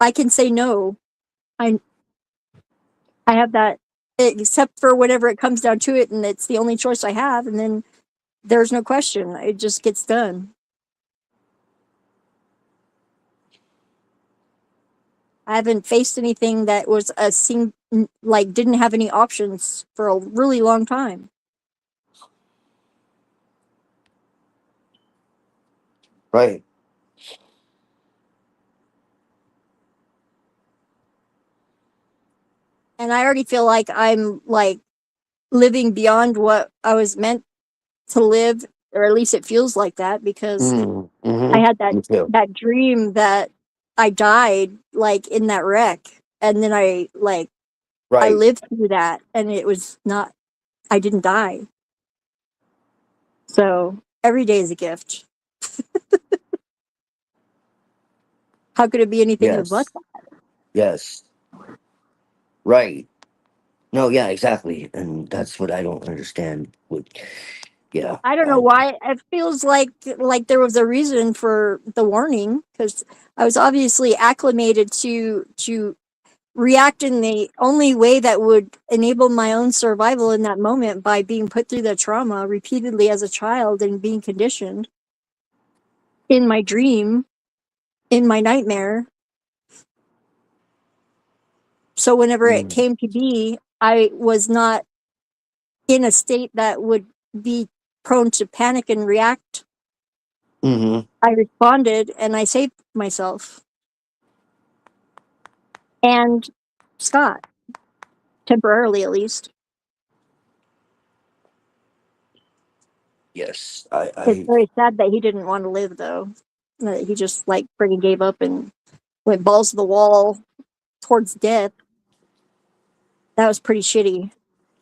I can say no. I I have that, except for whenever it comes down to it and it's the only choice I have, and then there's no question. It just gets done. I haven't faced anything that was like didn't have any options for a really long time. right. And I already feel like I'm like living beyond what I was meant to live, or at least it feels like that, because I had Me too. that dream that I died like in that wreck, and then I Right. lived through that, and it was not, I didn't die. So every day is a gift. How could it be anything but Yes. Yes. Right. No, yeah, exactly. And that's what I don't understand. Yeah. I don't know why it feels like there was a reason for the warning, because I was obviously acclimated to react in the only way that would enable my own survival in that moment, by being put through the trauma repeatedly as a child and being conditioned in my dream, in my nightmare. So whenever it Mm, came to be, I was not in a state that would be prone to panic and react. mm-hmm. I responded and I saved myself and Scott, temporarily at least. Yes. It's very sad that he didn't want to live, though. That he just like freaking gave up and went balls to the wall towards death. That was pretty shitty.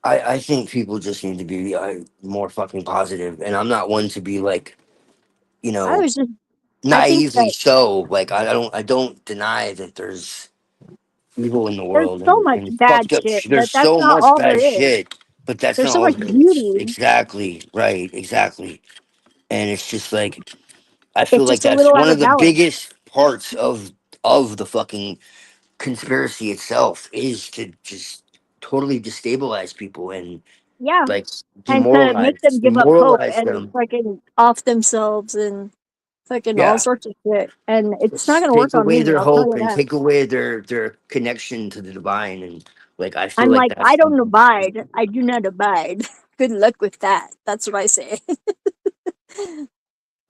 I think people just need to be more fucking positive, and I'm not one to be like, you I know, was just, I think naively that so. Like I don't deny that there's evil in the there's world, so and much it's bad fucked up. shit, but There's that's so not much all there bad is. shit, but that's There's not so all much there is. beauty. Exactly right. Exactly, and it's just like I feel It's like just a that's little one out of of the balance. biggest parts of the fucking conspiracy itself is to just totally destabilize people and Yeah. like And to make them give up hope demoralize and them. fucking off themselves and fucking all Yeah, sorts of shit. And it's not just gonna work take on away me, their I'll tell hope you and that. take away their connection to the divine, and like I feel I'm like like, that's I don't abide. I do not abide. Good luck with that. That's what I say.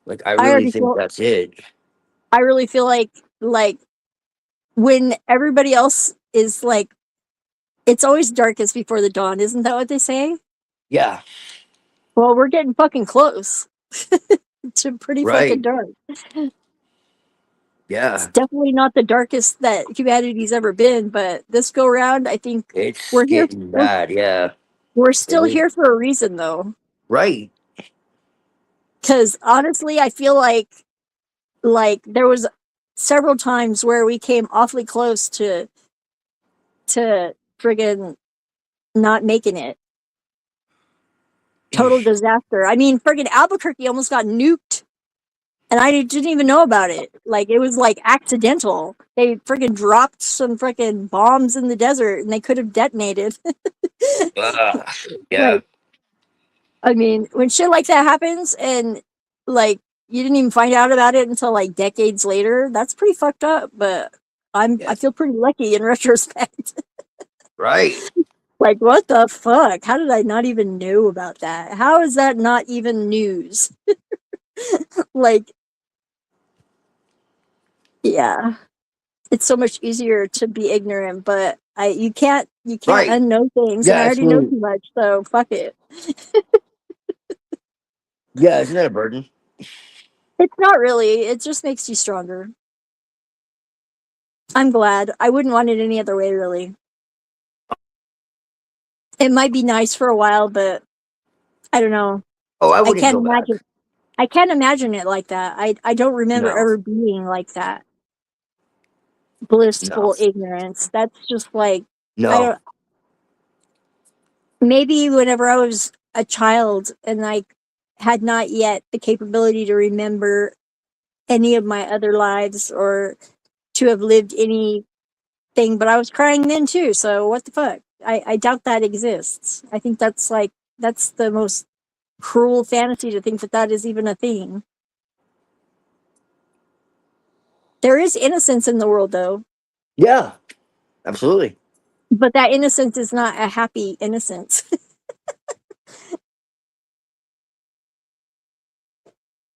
like I I really already think feel that's it. I really feel like when everybody else is like, it's always darkest before the dawn, isn't that what they say? Yeah, Well, we're getting fucking close to pretty fucking right. dark. It's Yeah, definitely not the darkest that humanity's ever been, but this go round, I think it's we're here. getting bad. Yeah, We're it still is. here for a reason, though. Right. Because honestly, I feel like there was several times where we came awfully close to friggin' not making it. Total disaster. I mean, friggin' Albuquerque almost got nuked, and I didn't even know about it. Like, it was like accidental. They friggin' dropped some friggin' bombs in the desert, and they could have detonated. Yeah. Like, I mean, when shit like that happens, and like you didn't even find out about it until like decades later, that's pretty fucked up. But I Yeah. feel pretty lucky in retrospect. Right. Like, what the fuck? How did I not even know about that? How is that not even news? Like, yeah, it's so much easier to be ignorant, but you can't Right. unknow things, and Yeah, I already know absolutely. too much, so fuck it. Yeah, isn't that a burden? It's not really. It just makes you stronger. I'm glad. I wouldn't want it any other way, really. It might be nice for a while, but I don't know. Oh, I I wouldn't can't go back. imagine. I can't imagine it like that. I don't remember No. ever being like that. No. Blissful ignorance. That's just like, I No. don't. Maybe whenever I was a child and I had not yet the capability to remember any of my other lives or to have lived anything, but I was crying then too. So what the fuck? I doubt that exists. I think that's the most cruel fantasy to think that that is even a thing. There is innocence in the world, though, Yeah, absolutely. but that innocence is not a happy innocence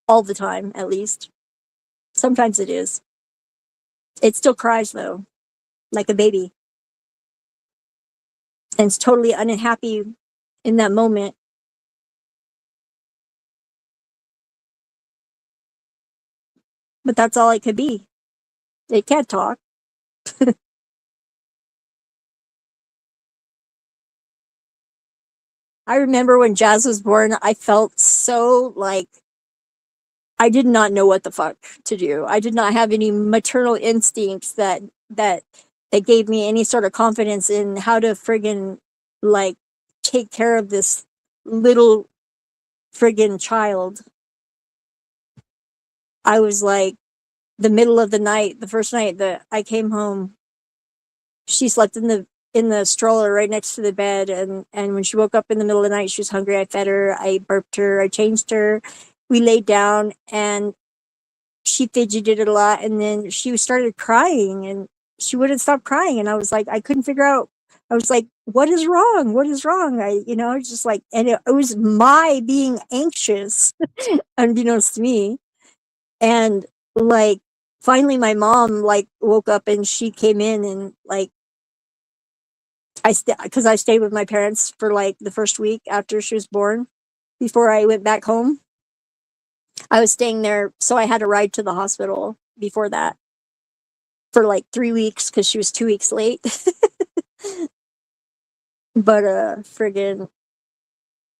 all the time, at least. Sometimes it is. It still cries, though, like a baby, and it's totally unhappy in that moment. But that's all it could be. It can't talk. I remember when Jazz was born, I felt so like I did not know what the fuck to do. I did not have any maternal instincts that that gave me any sort of confidence in how to friggin' like take care of this little friggin' child. I was like the middle of the night, the first night that I came home, she slept in the stroller right next to the bed, and when she woke up in the middle of the night, she was hungry. I fed her, I burped her, I changed her. We laid down, and she fidgeted a lot, and then she started crying, and she wouldn't stop crying, and I was like, I couldn't figure out. I was like, what is wrong? What is wrong? It's just like, and it was my being anxious, unbeknownst to me. And like, finally, my mom like woke up and she came in, and like, because I stayed with my parents for like the first week after she was born before I went back home. I was staying there, so I had a ride to the hospital before that for like 3 weeks because she was 2 weeks late. But friggin',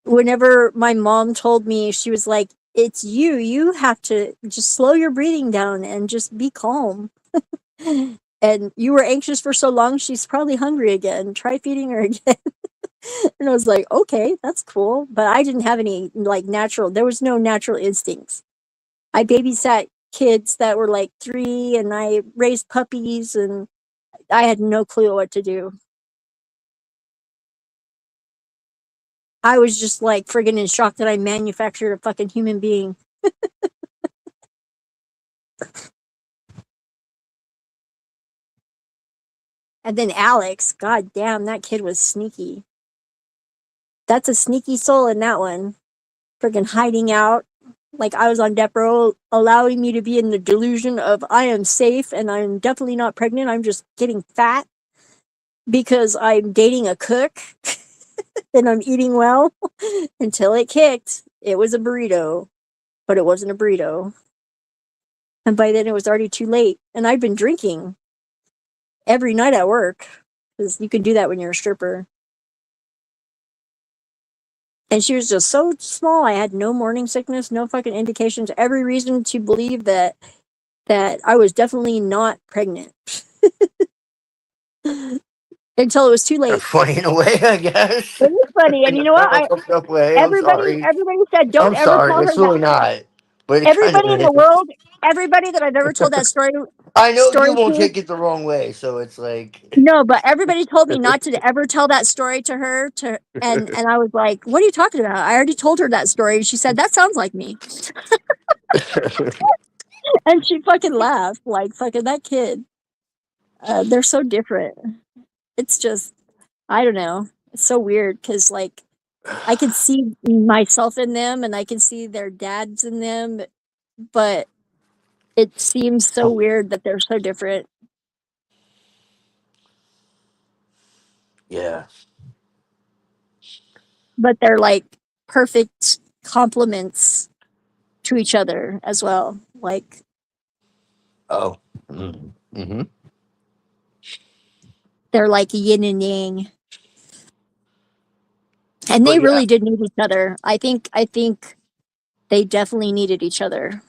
whenever my mom told me, she was like, "It's you. You have to just slow your breathing down and just be calm." And you were anxious for so long, she's probably hungry again. Try feeding her again. And I was like, okay, that's cool. But I didn't have any like natural. There was no natural instincts. I babysat kids that were like 3, and I raised puppies, and I had no clue what to do. I was just like friggin' in shock that I manufactured a fucking human being. And then Alex, god damn, that kid was sneaky. That's a sneaky soul in that one. Friggin' hiding out. Like I was on death row, allowing me to be in the delusion of I am safe and I'm definitely not pregnant. I'm just getting fat because I'm dating a cook and I'm eating well until it kicked. It was a burrito, but it wasn't a burrito. And by then it was already too late. And I'd been drinking every night at work because you can do that when you're a stripper. And she was just so small. I had no morning sickness, no fucking indications, every reason to believe that I was definitely not pregnant. Until it was too late. Funny in a way, I guess. It was funny, and In you a know what? kind of fucked up way. I'm Everybody sorry. said, "Don't I'm ever sorry. tell her It's that." really not. But it kind of Everybody in the is. world, everybody that I've ever told that story I know you won't to, take it the wrong way, so it's like. no, but everybody told me not to ever tell that story to her. And I was like, "What are you talking about? I already told her that story." She said, "That sounds like me," and she fucking laughed like fucking that kid. They're so different. It's just, I don't know. It's so weird because like I can see myself in them, and I can see their dads in them, but it seems so weird that they're so different. Yeah. But they're like perfect complements to each other as well. Like Oh. Mm-hmm. they're like yin and yang. And they But yeah. really did need each other. I think they definitely needed each other.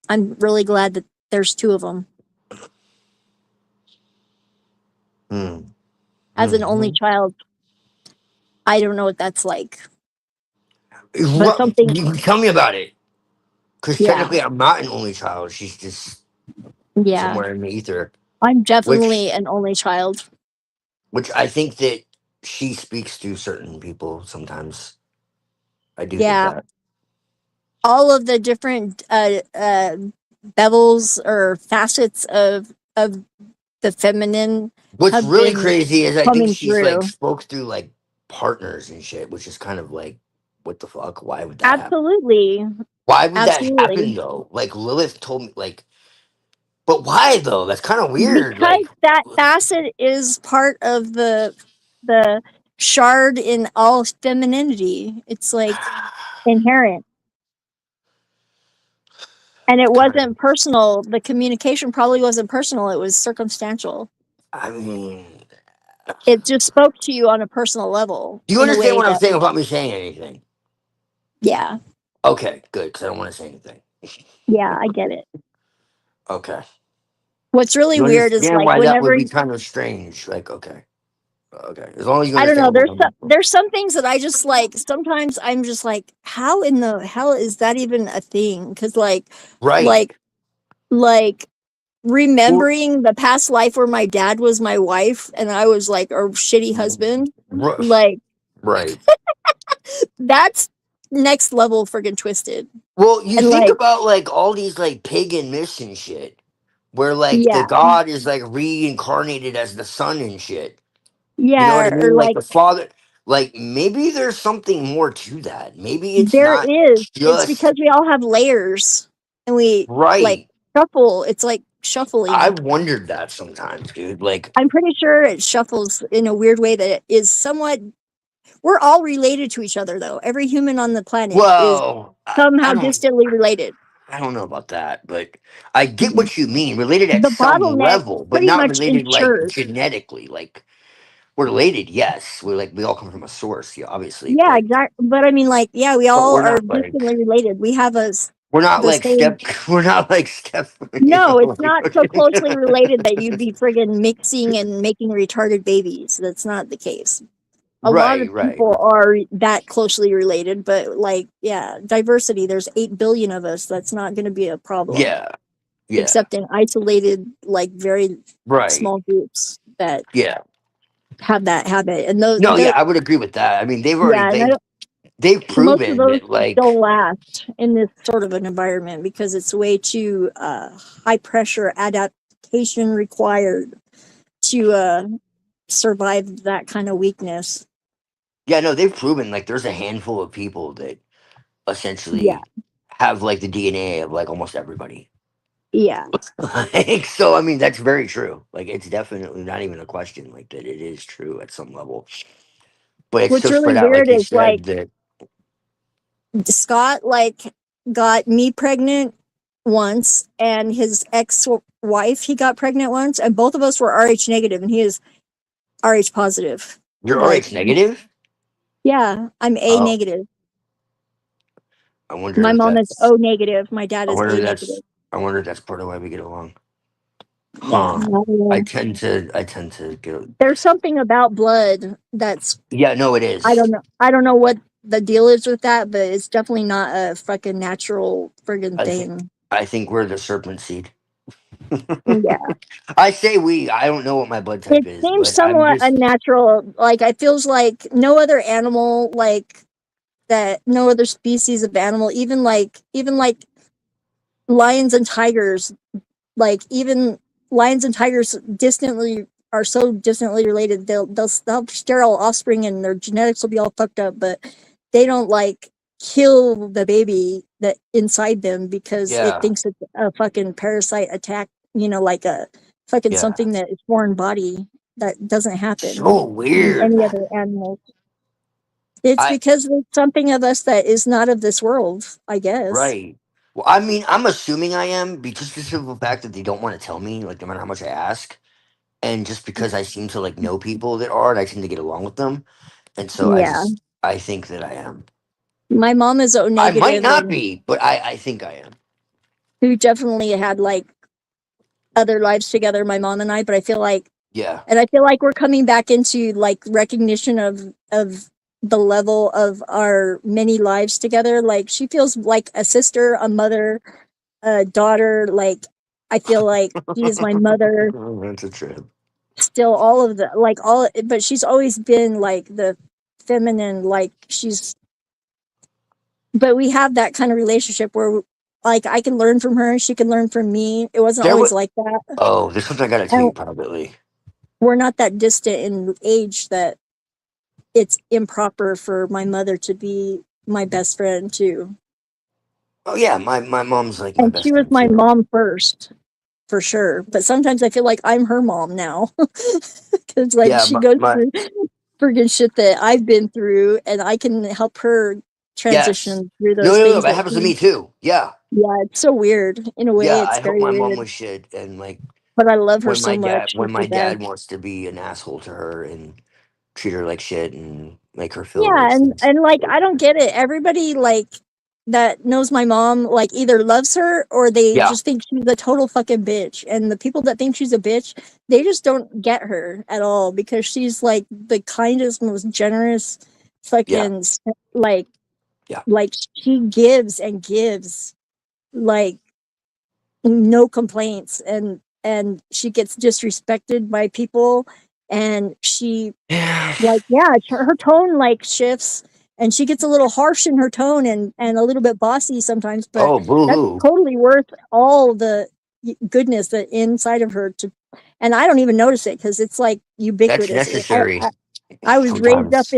I'm really glad that there's 2 of them. Mm. As an only Mm-hmm. child, I don't know what that's like. But What? something, You tell me about it. Because yeah, technically, I'm not an only child. She's just yeah. somewhere in the ether. I'm Which, definitely an only child. which I think that she speaks to certain people sometimes. I do think Yeah, that. all of the different bevels or facets of the feminine What's have really been crazy is I think coming she's like through. spoke through like partners and shit, which is kind of like, what the fuck? Why would that happen? Absolutely, Why would that happen absolutely. though? Like Lilith told me, like, but why though? That's kind of weird. Because Like, that facet is part of the shard in all femininity. It's like inherent. And it kind of. wasn't personal. The communication probably wasn't personal. It was circumstantial. I mean, It just spoke to you on a personal level do you in a understand way what I'm that, saying without me saying anything? yeah, Okay, good, because I don't want to say anything. yeah, I get it. Okay. What's really You weird is understand like why that would whenever be kind of strange. Like, okay. Okay. As long as you I don't know, understand what I'm there's some things that I just like. Sometimes I'm just like, how in the hell is that even a thing? Because right. like, like Well, remembering the past life where my dad was my wife and I was like a shitty husband, r- like right. that's next level freaking twisted. Well, you And think like, about like all these like pagan myths and shit, where like the yeah, god is like reincarnated as the son and shit. You know what yeah, I or mean? Like like the father. Like maybe there's something more to that. Maybe it's there not is. It's because just we all have layers and we like right. shuffle. It's like I've shuffling. wondered that sometimes, dude. Like, I'm pretty sure it shuffles in a weird way that it is somewhat. We're all related to each other, though. Every human on the planet is well, I somehow don't. distantly related. I don't know about that, but I get what you mean. Related at The some bottleneck level, but pretty not much related like ensures. genetically. Like we're related, yes. We're like we all come from a source, yeah, obviously, Yeah, exactly. But I mean, like, yeah, we but all we're are not like distantly related. We have we're not the like same. step. We're not like step. You No, know, it's like not so fucking. closely related that you'd be friggin' mixing and making retarded babies. That's not the case. a lot of Right. people are that closely related, but like, yeah, diversity, there's 8 billion of us. That's not going to be a problem. Yeah. Yeah. Except in isolated, like very Right. small groups that Yeah. have that habit. And those, No, yeah, I would agree with that. I mean, they've already yeah, and they've most of proven those that, like, don't last in this sort of an environment because it's way too high pressure adaptation required to survive that kind of weakness. yeah, no, they've proven like there's a handful of people that Yeah, essentially have like the DNA of like almost everybody. yeah. Like, so I mean, that's very true. Like, it's definitely not even a question. Like, that it is true at some level, but it's What's so really spread out, like weird you is like said. That Scott like got me pregnant once, and his ex-wife he got pregnant once, and both of us were Rh negative, and he is Rh positive. you're Like, Rh negative. yeah, I'm A Oh, negative. I wonder My if mom is that's. O negative. My dad I is wonder A if negative. that's. I wonder if that's part of why we get along. Yeah, Huh. I tend to get. there's something about blood that's Yeah, no, it I is. don't know. I don't know what the deal is with that, but it's definitely not a fucking natural friggin' I think. thing. I think we're the serpent seed. Yeah. I say we. I don't know what my blood type It is, seems but I'm somewhat just. unnatural. Like, it feels like no other animal, like that, no other species of animal, even like lions and tigers, like even lions and tigers distantly are so distantly related. They'll have sterile offspring and their genetics will be all fucked up, but they don't like kill the baby that inside them because it Yeah. thinks it's a fucking parasite attack. Like a fucking Yeah. something that is foreign body. That doesn't happen So in weird, any man. other animals. It's I because there's something of us that is not of this world, I guess. right. Well, I mean, I'm assuming I am because the simple fact that they don't want to tell me, like, no matter how much I ask, and just because I seem to like know people that are, and I tend to get along with them, and so Yeah. I think that I am. My mom is O I might negative, not and be, but I think I am. who definitely had like other lives together, my mom and I, but I feel like Yeah. we're coming back into like recognition of the level of our many lives together. Like, she feels like a sister, a mother, a daughter. Like, I feel like she is my mother That's a trip. still, all of the like all, but she's always been like the feminine, like but we have that kind of relationship where like I can learn from her and she can learn from me. It wasn't There always was. like that. Oh, there's something I gotta tell And you privately. we're not that distant in age that it's improper for my mother to be my best friend too. Oh yeah, my mom's like my And she best was friend my too. mom first, for sure. But sometimes I feel like I'm her mom now. Because like Yeah, she goes my through friggin' shit that I've been through, and I can help her yes. transition through No, those no, no. things That that happens to she, me too. Yeah, yeah, it's so weird. In a way, yeah. it's I hope very my mom weird. was shit, and like But I love her so much. She's when the my best. dad wants to be an asshole to her and treat her like shit and make her feel like Yeah, she's and like I don't get it. Everybody like that knows my mom like either loves her or they yeah, just think she's a total fucking bitch. And the people that think she's a bitch, they just don't get her at all because she's like the kindest, most generous yeah, fucking like yeah. like she gives and gives like no complaints, and she gets disrespected by people, and she Yeah. like, yeah, her tone like shifts, and she gets a little harsh in her tone and a little bit bossy sometimes, but Oh, boo that's hoo. totally worth all the goodness that inside of her to, and I don't even notice it because it's like That's ubiquitous. necessary I was raised up sometimes.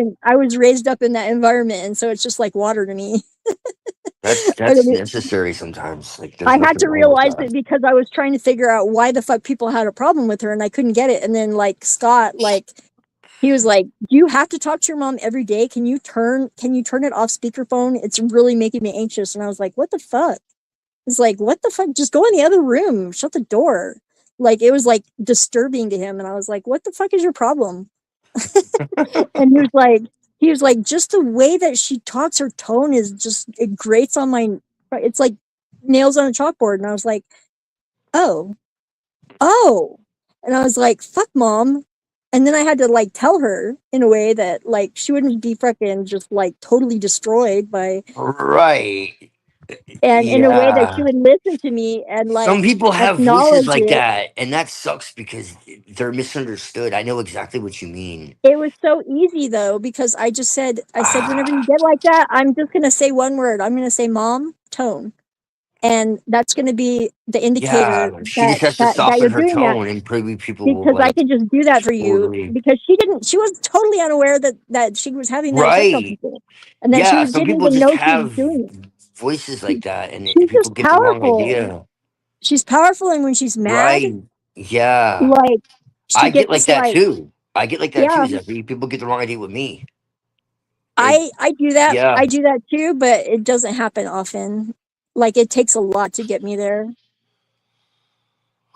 in that environment, and so it's just like water to me. I That's mean, necessary sometimes. Like, I there's had nothing to wrong with realize that. it because I was trying to figure out why the fuck people had a problem with her, and I couldn't get it. And then like Scott, like he was like, "Do you have to talk to your mom every day? Can you turn it off speakerphone? It's really making me anxious." And I was like, "What the fuck?" It's like, "What the fuck? Just go in the other room. Shut the door." Like, it was like disturbing to him, and I was like, "What the fuck is your problem?" And he was like, "Just the way that she talks, her tone is just, it grates on my, it's like nails on a chalkboard." And I was like, "Oh, oh." And I was like, "Fuck, mom." And then I had to like tell her in a way that like she wouldn't be freaking just like totally destroyed by, Right. and in a way that she Yeah. would listen to me and Some like people have voices acknowledge like it. that, and that sucks because they're misunderstood. I know exactly what you mean. It was so easy though, because I said, whenever you Ah, get like that, I'm just going to say one word. I'm going to say mom tone. And that's going to be the indicator yeah. She that, just has to that soften you're her doing that, tone, and probably people will because I like can just do that for you, totally. because she was totally unaware that she was having that effect on Right. people, and that Yeah. Some didn't people even just know she was have doing voices it. like that, and She's people just get the wrong powerful. idea. She's powerful, and when she's mad, Right. Yeah. like she I get like gets that like, too. I get like that too, yeah, Zephyr. People get the wrong idea with me. It, I do that. yeah. I do that too, but it doesn't happen often. Like it takes a lot to get me there.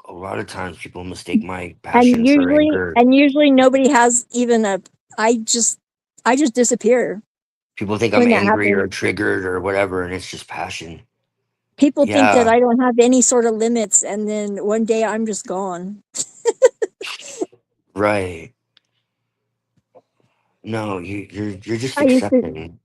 A lot of times people mistake my And passion for usually anger. and usually nobody has even a, I just I just disappear People think I'm when that angry or happens. triggered or whatever, and it's just passion. People think that Yeah. I don't have any sort of limits, and then one day I'm just gone. Right. No, you're just I used to, accepting.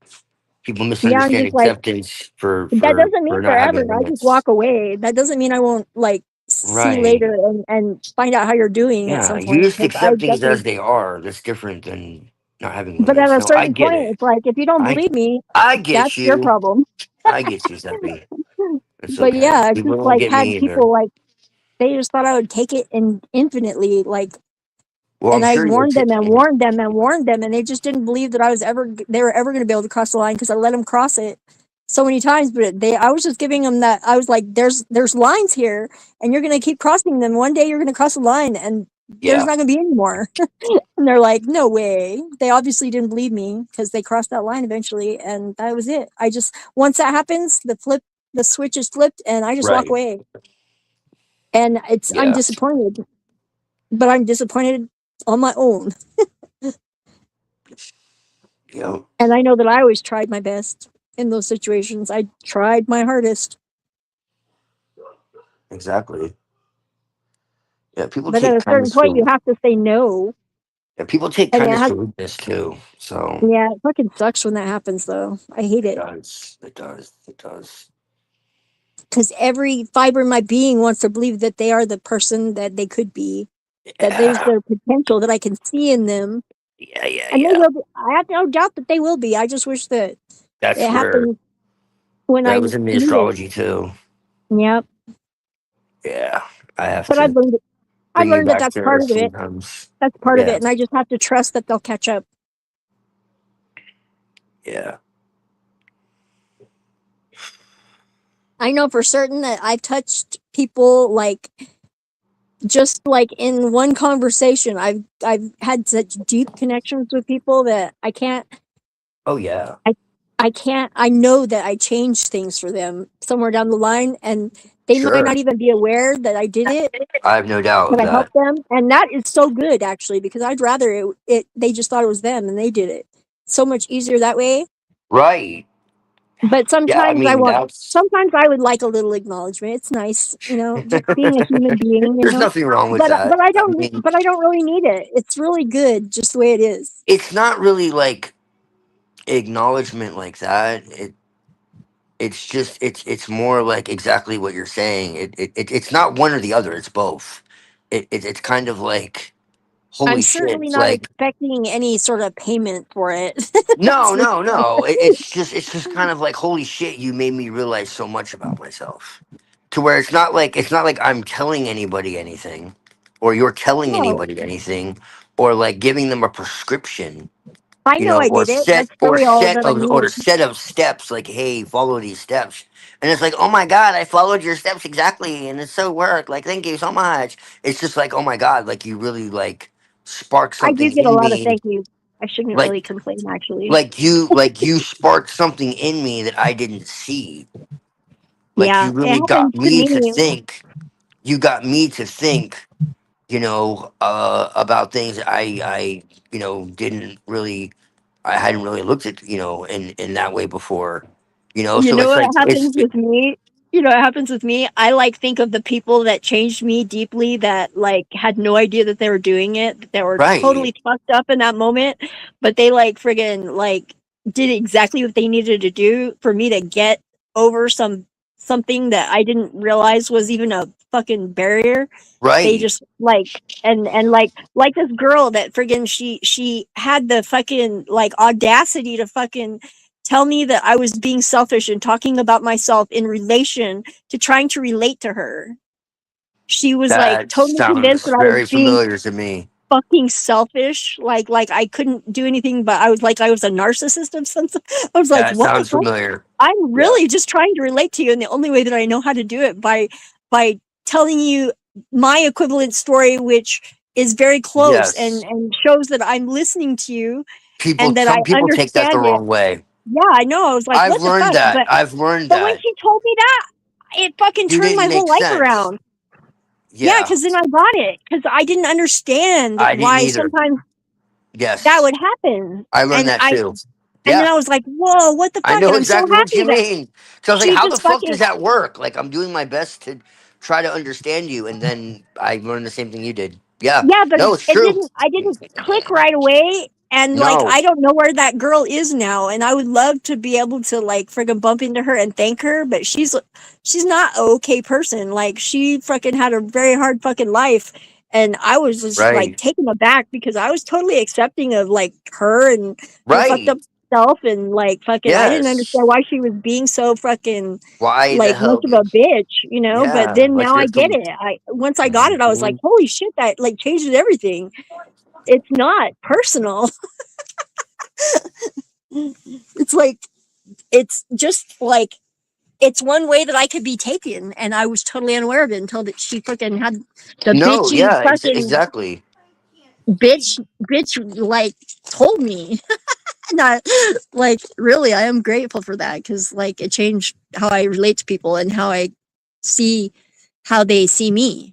People yeah, I'm misunderstand just like, acceptance for that doesn't mean not forever. having I just limits. walk away. That doesn't mean I won't like see you later Right. and find out how you're doing at Yeah. some You point, just because I accept things as definitely, they are. That's different than not having but at limits. a No, I certain get point, it. it's like, if you don't I believe me, I that's get your you. problem. I get you, Zeppy. It's But okay. yeah, I People just don't like get had me either. people like, they just thought I would take it in infinitely, like, Well, I'm and I sure you're warned them and taking. warned them and warned them, and they just didn't believe that they were ever going to be able to cross the line, because I let them cross it so many times. But I was just giving them that. I was like, there's lines here, and you're going to keep crossing them. One day you're going to cross the line, and there's Yeah. not going to be any more. And they're like, no way. They obviously didn't believe me, because they crossed that line eventually, and that was it. I just, once that happens, the switch is flipped, and I just walk Right. away. And I'm Yeah. disappointed, but I'm disappointed on my own. Yeah. And I know that I always tried my best in those situations. I tried my hardest. Exactly. Yeah. People But at take a certain kindness point, you for. have to say no. Yeah. People take And it kindness has, for weakness too. So yeah, it fucking sucks when that happens, though. I hate it it, does. It does. It does. because every fiber in my being wants to believe that they are the person that they could be, that there's Yeah. their potential that I can see in them. Yeah. Yeah. And they Yeah. will be. I have no doubt that they will be. I just wish that That's it where happened when I that was in the need it. astrology too. Yep. Yeah. I have But to I've bring you learned that back that's to part earth of it. sometimes. That's part of it. Yeah. And I just have to trust that they'll catch up. Yeah. I know for certain that I've touched people, like, just like in one conversation. I've had such deep connections with people that Oh yeah. I I can't I know that I changed things for them somewhere down the line, and they might Sure. not even be aware that I did it, I have no doubt but of I that. helped them, and that is so good, actually, because I'd rather it they just thought it was them and they did it. So much easier that way. Right. But Yeah. I mean, that's sometimes I would like a little acknowledgement. It's nice, just being a human being, there's nothing wrong with But that. I mean, I don't really need it. It's really good just the way it is. it's not really like acknowledgement like that. It's just it's more like exactly what you're saying. It's not one or the other. It's both. It's kind of like I'm holy certainly shit. not Like expecting any sort of payment for it. That's no, for no, sure. no. It's just kind of like holy shit. You made me realize so much about myself. To where it's not like I'm telling anybody anything, or you're telling No, anybody anything, or like giving them a prescription, I know I or did it. set That's or really all set that I of or need. set of steps. Like, hey, follow these steps, and it's like, oh my god, I followed your steps exactly, and it so worked. Like, thank you so much. It's just like, oh my god, like you really like sparked I do something get a in lot of me, thank yous. I shouldn't like really complain, actually. like you sparked something in me that I didn't see. Like Yeah, you it really got happens to me to me. think. You got me to think, about things that I didn't really, I hadn't really looked at, in that way before. You So know it's what like happens with me? you know, it happens with me. I like think of the people that changed me deeply that like had no idea that they were doing it, that were Right. totally fucked up in that moment, but they like friggin' like did exactly what they needed to do for me to get over something that I didn't realize was even a fucking barrier. They Right. just like and like this girl that friggin' she had the fucking like audacity to fucking tell me that I was being selfish and talking about myself in relation to trying to relate to her. She was like That totally convinced sounds that I was very being familiar to me. fucking selfish. Like I couldn't do anything, but I was like I was a narcissist of some sort. I was like, That what the sounds fuck? familiar. I'm Yeah. really just trying to relate to you, and the only way that I know how to do it by telling you my equivalent story, which is very close Yes. and shows that I'm listening to you and People, that I some people take that the understand it. wrong way. Yeah, I know. I was like, I've what the learned fuck? that. I've learned But when that. she told me that, it fucking You turned my didn't whole make life sense. around. Yeah, Yeah. because then I got it. Because I didn't understand I didn't why either. sometimes that Yes. would happen. I learned And that too. then Yeah. I was like, whoa, what the I fuck? know And I'm so exactly what happy you that mean. So I was like, she how the just fuck does fucking that work? Like, I'm doing my best to try to understand you. And then I learned the same thing you did. Yeah. yeah, but No, it's it true. didn't I didn't click right away. And like No. I don't know where that girl is now. And I would love to be able to like friggin' bump into her and thank her, but she's not a okay person. Like she fucking had a very hard fucking life. And I was just like Right. taken aback because I was totally accepting of like her and her fucked Right. up self and like fucking I didn't Yes. understand why she was being so fucking Why the like much hell? of a bitch, you know, but Yeah. then Like, now I there's get some. it. I once I got it, I was like, Mhm. holy shit, that like changes everything. It's not personal. It's like it's just like it's one way that I could be taken, and I was totally unaware of it until that she fucking had the No, bitchy yeah, fucking exactly. bitch like told me. And I, like really, I am grateful for that because like it changed how I relate to people and how I see how they see me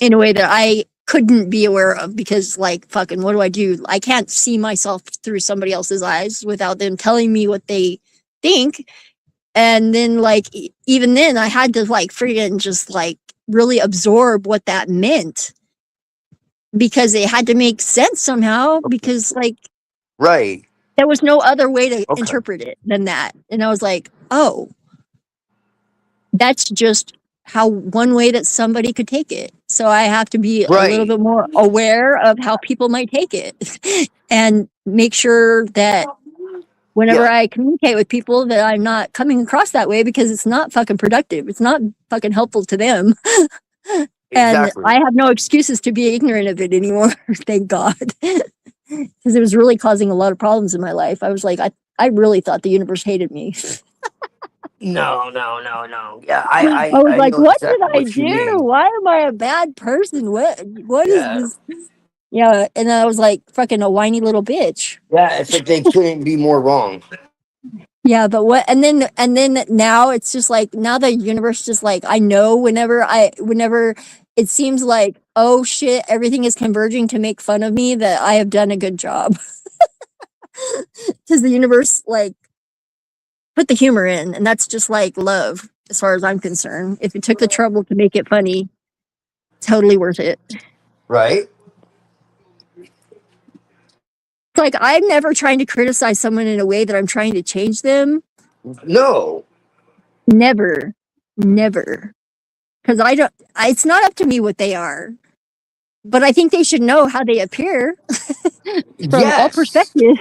in a way that I couldn't be aware of because like fucking what do I do? I can't see myself through somebody else's eyes without them telling me what they think. And then like even then I had to like freaking just like really absorb what that meant because it had to make sense somehow because like Right. there was no other way to Okay. interpret it than that. And I was like, "Oh, that's just how one way that somebody could take it. So I have to be a little Right. bit more aware of how people might take it and make sure that whenever Yeah. I communicate with people that I'm not coming across that way because it's not fucking productive. It's not fucking helpful to them. And Exactly. I have no excuses to be ignorant of it anymore, thank God. Because it was really causing a lot of problems in my life. I was like, I really thought the universe hated me. No, no, no, no. Yeah, I was I like, know "What did exactly I what you do? mean. Why am I a bad person? What is Yeah. this?" Yeah, and I was like, "Fucking a whiny little bitch." Yeah, it's like they couldn't be more wrong. Yeah, but what? And then now it's just like now the universe just like I know whenever it seems like oh shit everything is converging to make fun of me that I have done a good job because the universe like put the humor in and that's just like love as far as I'm concerned. If it took the trouble to make it funny, totally worth it. Right? It's like I'm never trying to criticize someone in a way that I'm trying to change them. No. Never, never. Because I don't. It's not up to me what they are, but I think they should know how they appear from all Yes. perspectives.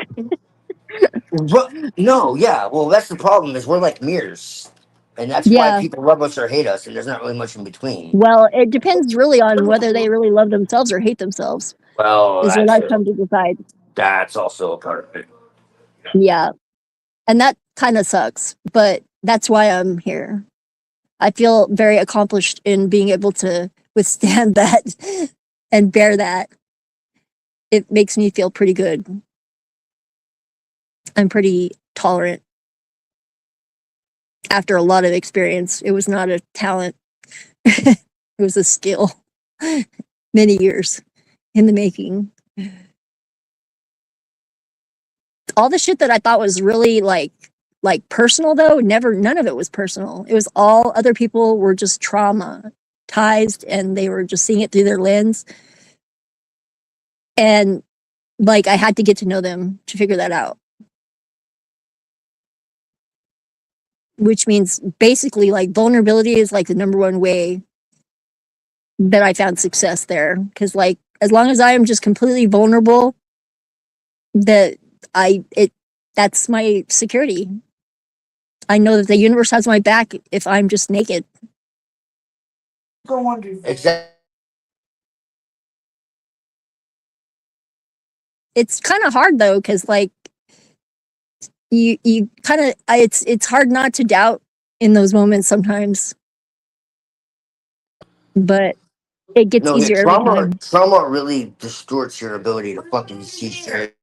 No, yeah. Well, that's the problem is we're like mirrors. And that's why Yeah. people love us or hate us, and there's not really much in between. Well, it depends really on whether they really love themselves or hate themselves. Well, Is what I've come to decide. that's also a part of it. Yeah, and that kind of sucks, but that's why I'm here. I feel very accomplished in being able to withstand that and bear that. It makes me feel pretty good. I'm pretty tolerant after a lot of experience. It was not a talent, it was a skill. Many years in the making. All the shit that I thought was really like like personal though. Never, none of it was personal. It was all other people were just traumatized and they were just seeing it through their lens. And like I had to get to know them to figure that out. Which means basically like vulnerability is like the number one way that I found success there. Cause like as long as I am just completely vulnerable, that's my security. I know that the universe has my back if I'm just naked. Exactly. It's kind of hard though, because like you kind of it's hard not to doubt in those moments sometimes, but it gets No, yeah, easier every time. trauma really distorts your ability to fucking see shit.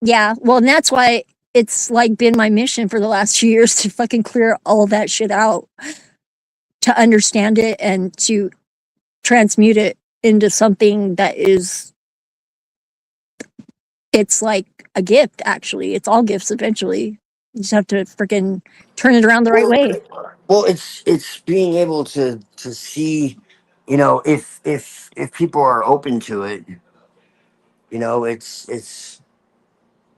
Yeah, well, and that's why it's like been my mission for the last few years to fucking clear all that shit out, to understand it and to transmute it into something that is, it's like a gift. Actually, it's all gifts eventually. You just have to freaking turn it around the right way. Well, it's being able to see, you know, if people are open to it, you know, it's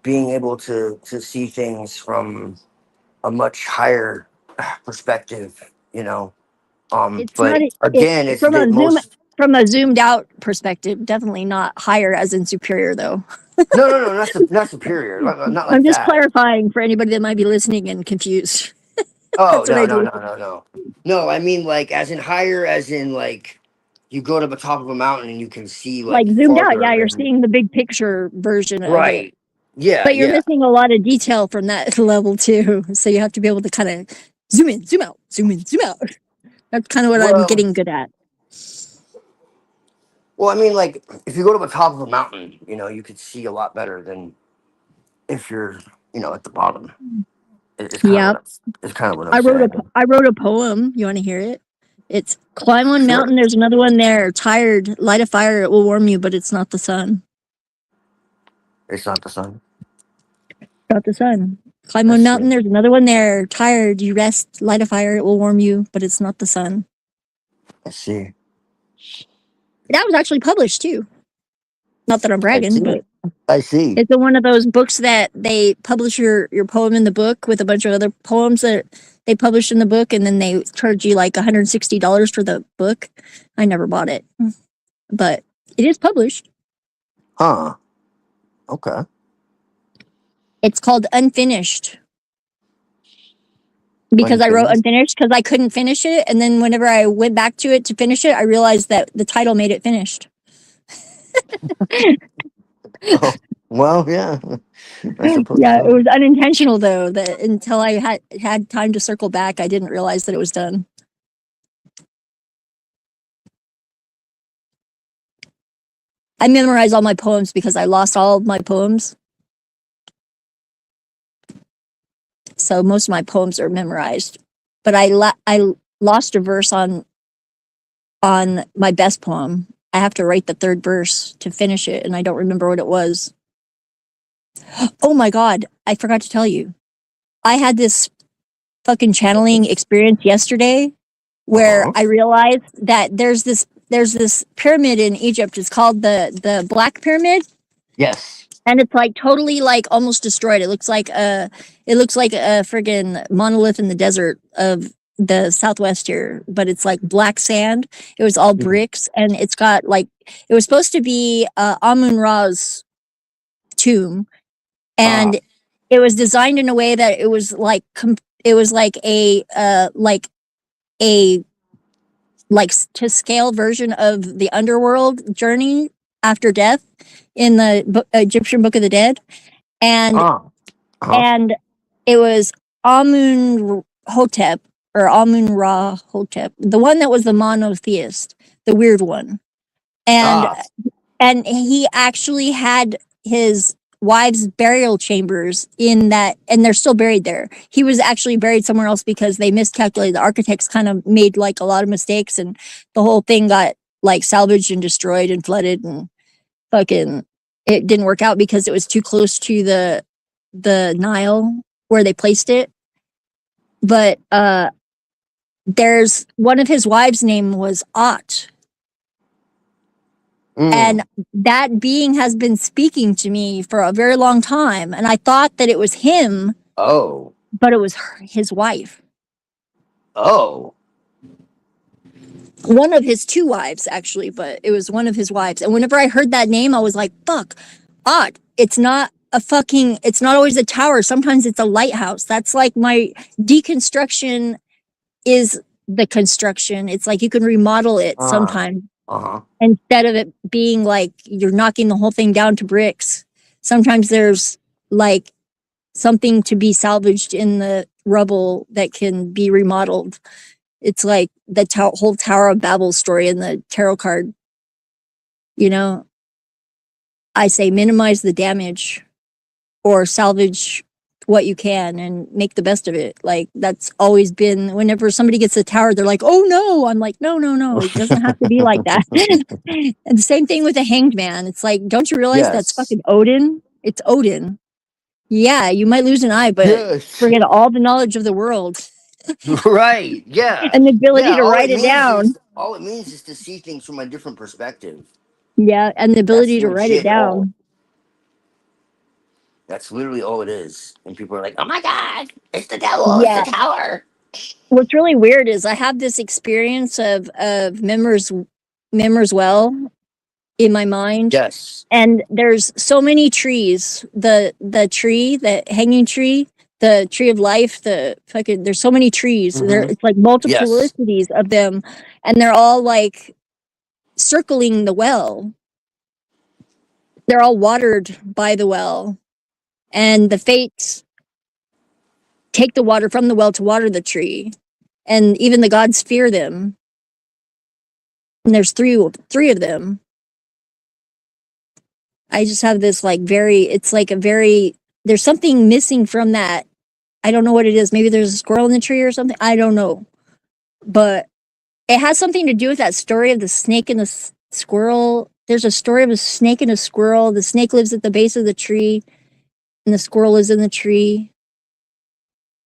being able to see things from a much higher perspective, you know. It's not But it again, it's that most. from a zoomed out perspective. Definitely not higher as in superior, though. No, not superior, not like I'm just that. clarifying for anybody that might be listening and confused. Oh That's what I do. no. I mean, like, as in higher, as in like you go to the top of a mountain and you can see Like like zoomed out, yeah, farther you're than seeing the big picture version of it. right. Yeah, But you're yeah. missing a lot of detail from that level too. So you have to be able to kind of zoom in, zoom out, zoom in, zoom out. That's kind of what I'm Well, getting good at. I mean, like, if you go to the top of a mountain, you know, you could see a lot better than if you're, you know, at the bottom. It's kind of Yeah, what I'm saying. I wrote a poem. You want to hear it? It's climb on Sure, mountain. There's another one there. Tired, light a fire. It will warm you, but it's not the sun. it's not the sun. Not the sun. Climb I on see. mountain. There's another one there. Tired, you rest. Light a fire. It will warm you, but it's not the sun. I see. That was actually published too. Not that I'm I bragging, see. but I see. it's in one of those books that they publish your poem in the book with a bunch of other poems that they published in the book, and then they charge you like $160 for the book. I never bought it, but it is published. Huh. Okay. It's called Unfinished because I wrote Unfinished. Unfinished because I couldn't finish it, and then whenever I went back to it to finish it, I realized that the title made it finished. Oh, well, yeah. I suppose Yeah, it so. was unintentional though. That until I had time to circle back, I didn't realize that it was done. I memorize all my poems because I lost all of my poems. So most of my poems are memorized. But I lost a verse on my best poem. I have to write the third verse to finish it, and I don't remember what it was. Oh my god, I forgot to tell you. I had this fucking channeling experience yesterday where Uh-huh. I realized that there's this pyramid in Egypt. It's called the Black Pyramid, Yes. and it's like totally like almost destroyed. It looks like a friggin' monolith in the desert of the Southwest here, but it's like black sand. It was all Mhm. bricks, and it's got like it was supposed to be Amun Ra's tomb, Ah. and it was designed in a way that it was like it was like a to scale version of the underworld journey after death in the Egyptian Book of the Dead, and Ah. Uh-huh. and it was Amun Hotep or Amun Ra Hotep, the one that was the monotheist, the weird one, and Ah. he actually had his wife's burial chambers in that, and they're still buried there. He was actually buried somewhere else because they miscalculated. The architects kind of made like a lot of mistakes, and the whole thing got like salvaged and destroyed and flooded, and fucking it didn't work out because it was too close to the Nile where they placed it. But there's one of his wives' name was Ot. And that being has been speaking to me for a very long time. And I thought that it was him. Oh. But it was his wife. Oh. One of his two wives, actually, but it was one of his wives. And whenever I heard that name, I was like, fuck, Ot. It's not always a tower. Sometimes it's a lighthouse. That's like my deconstruction is the construction. It's like you can remodel it sometimes. Instead of it being like you're knocking the whole thing down to bricks. Sometimes there's like something to be salvaged in the rubble that can be remodeled. It's like the whole Tower of Babel story in the tarot card. You know, I say minimize the damage or salvage what you can and make the best of it. Like that's always been, whenever somebody gets a tower, they're like, oh no. I'm like, no, it doesn't have to be like that. And the same thing with the Hanged Man. It's like, don't you realize that's fucking Odin? It's Odin. Yeah, you might lose an eye, but forget all the knowledge of the world. Right. Yeah. And the ability to write it down. All it means is to see things from a different perspective. Yeah, and the ability to write it down. That's literally all it is. And people are like, oh my God, it's the devil, it's the tower. What's really weird is I have this experience of Memor's Well in my mind. Yes. And there's so many trees. The tree, the hanging tree, the tree of life, there's so many trees. It's like multiplicities of them. And they're all like circling the well. They're all watered by the well. And the fates take the water from the well to water the tree. And even the gods fear them. And there's three of them. I just have this like there's something missing from that. I don't know what it is. Maybe there's a squirrel in the tree or something. I don't know. But it has something to do with that story of the snake and the squirrel. There's a story of a snake and a squirrel. The snake lives at the base of the tree and the squirrel is in the tree.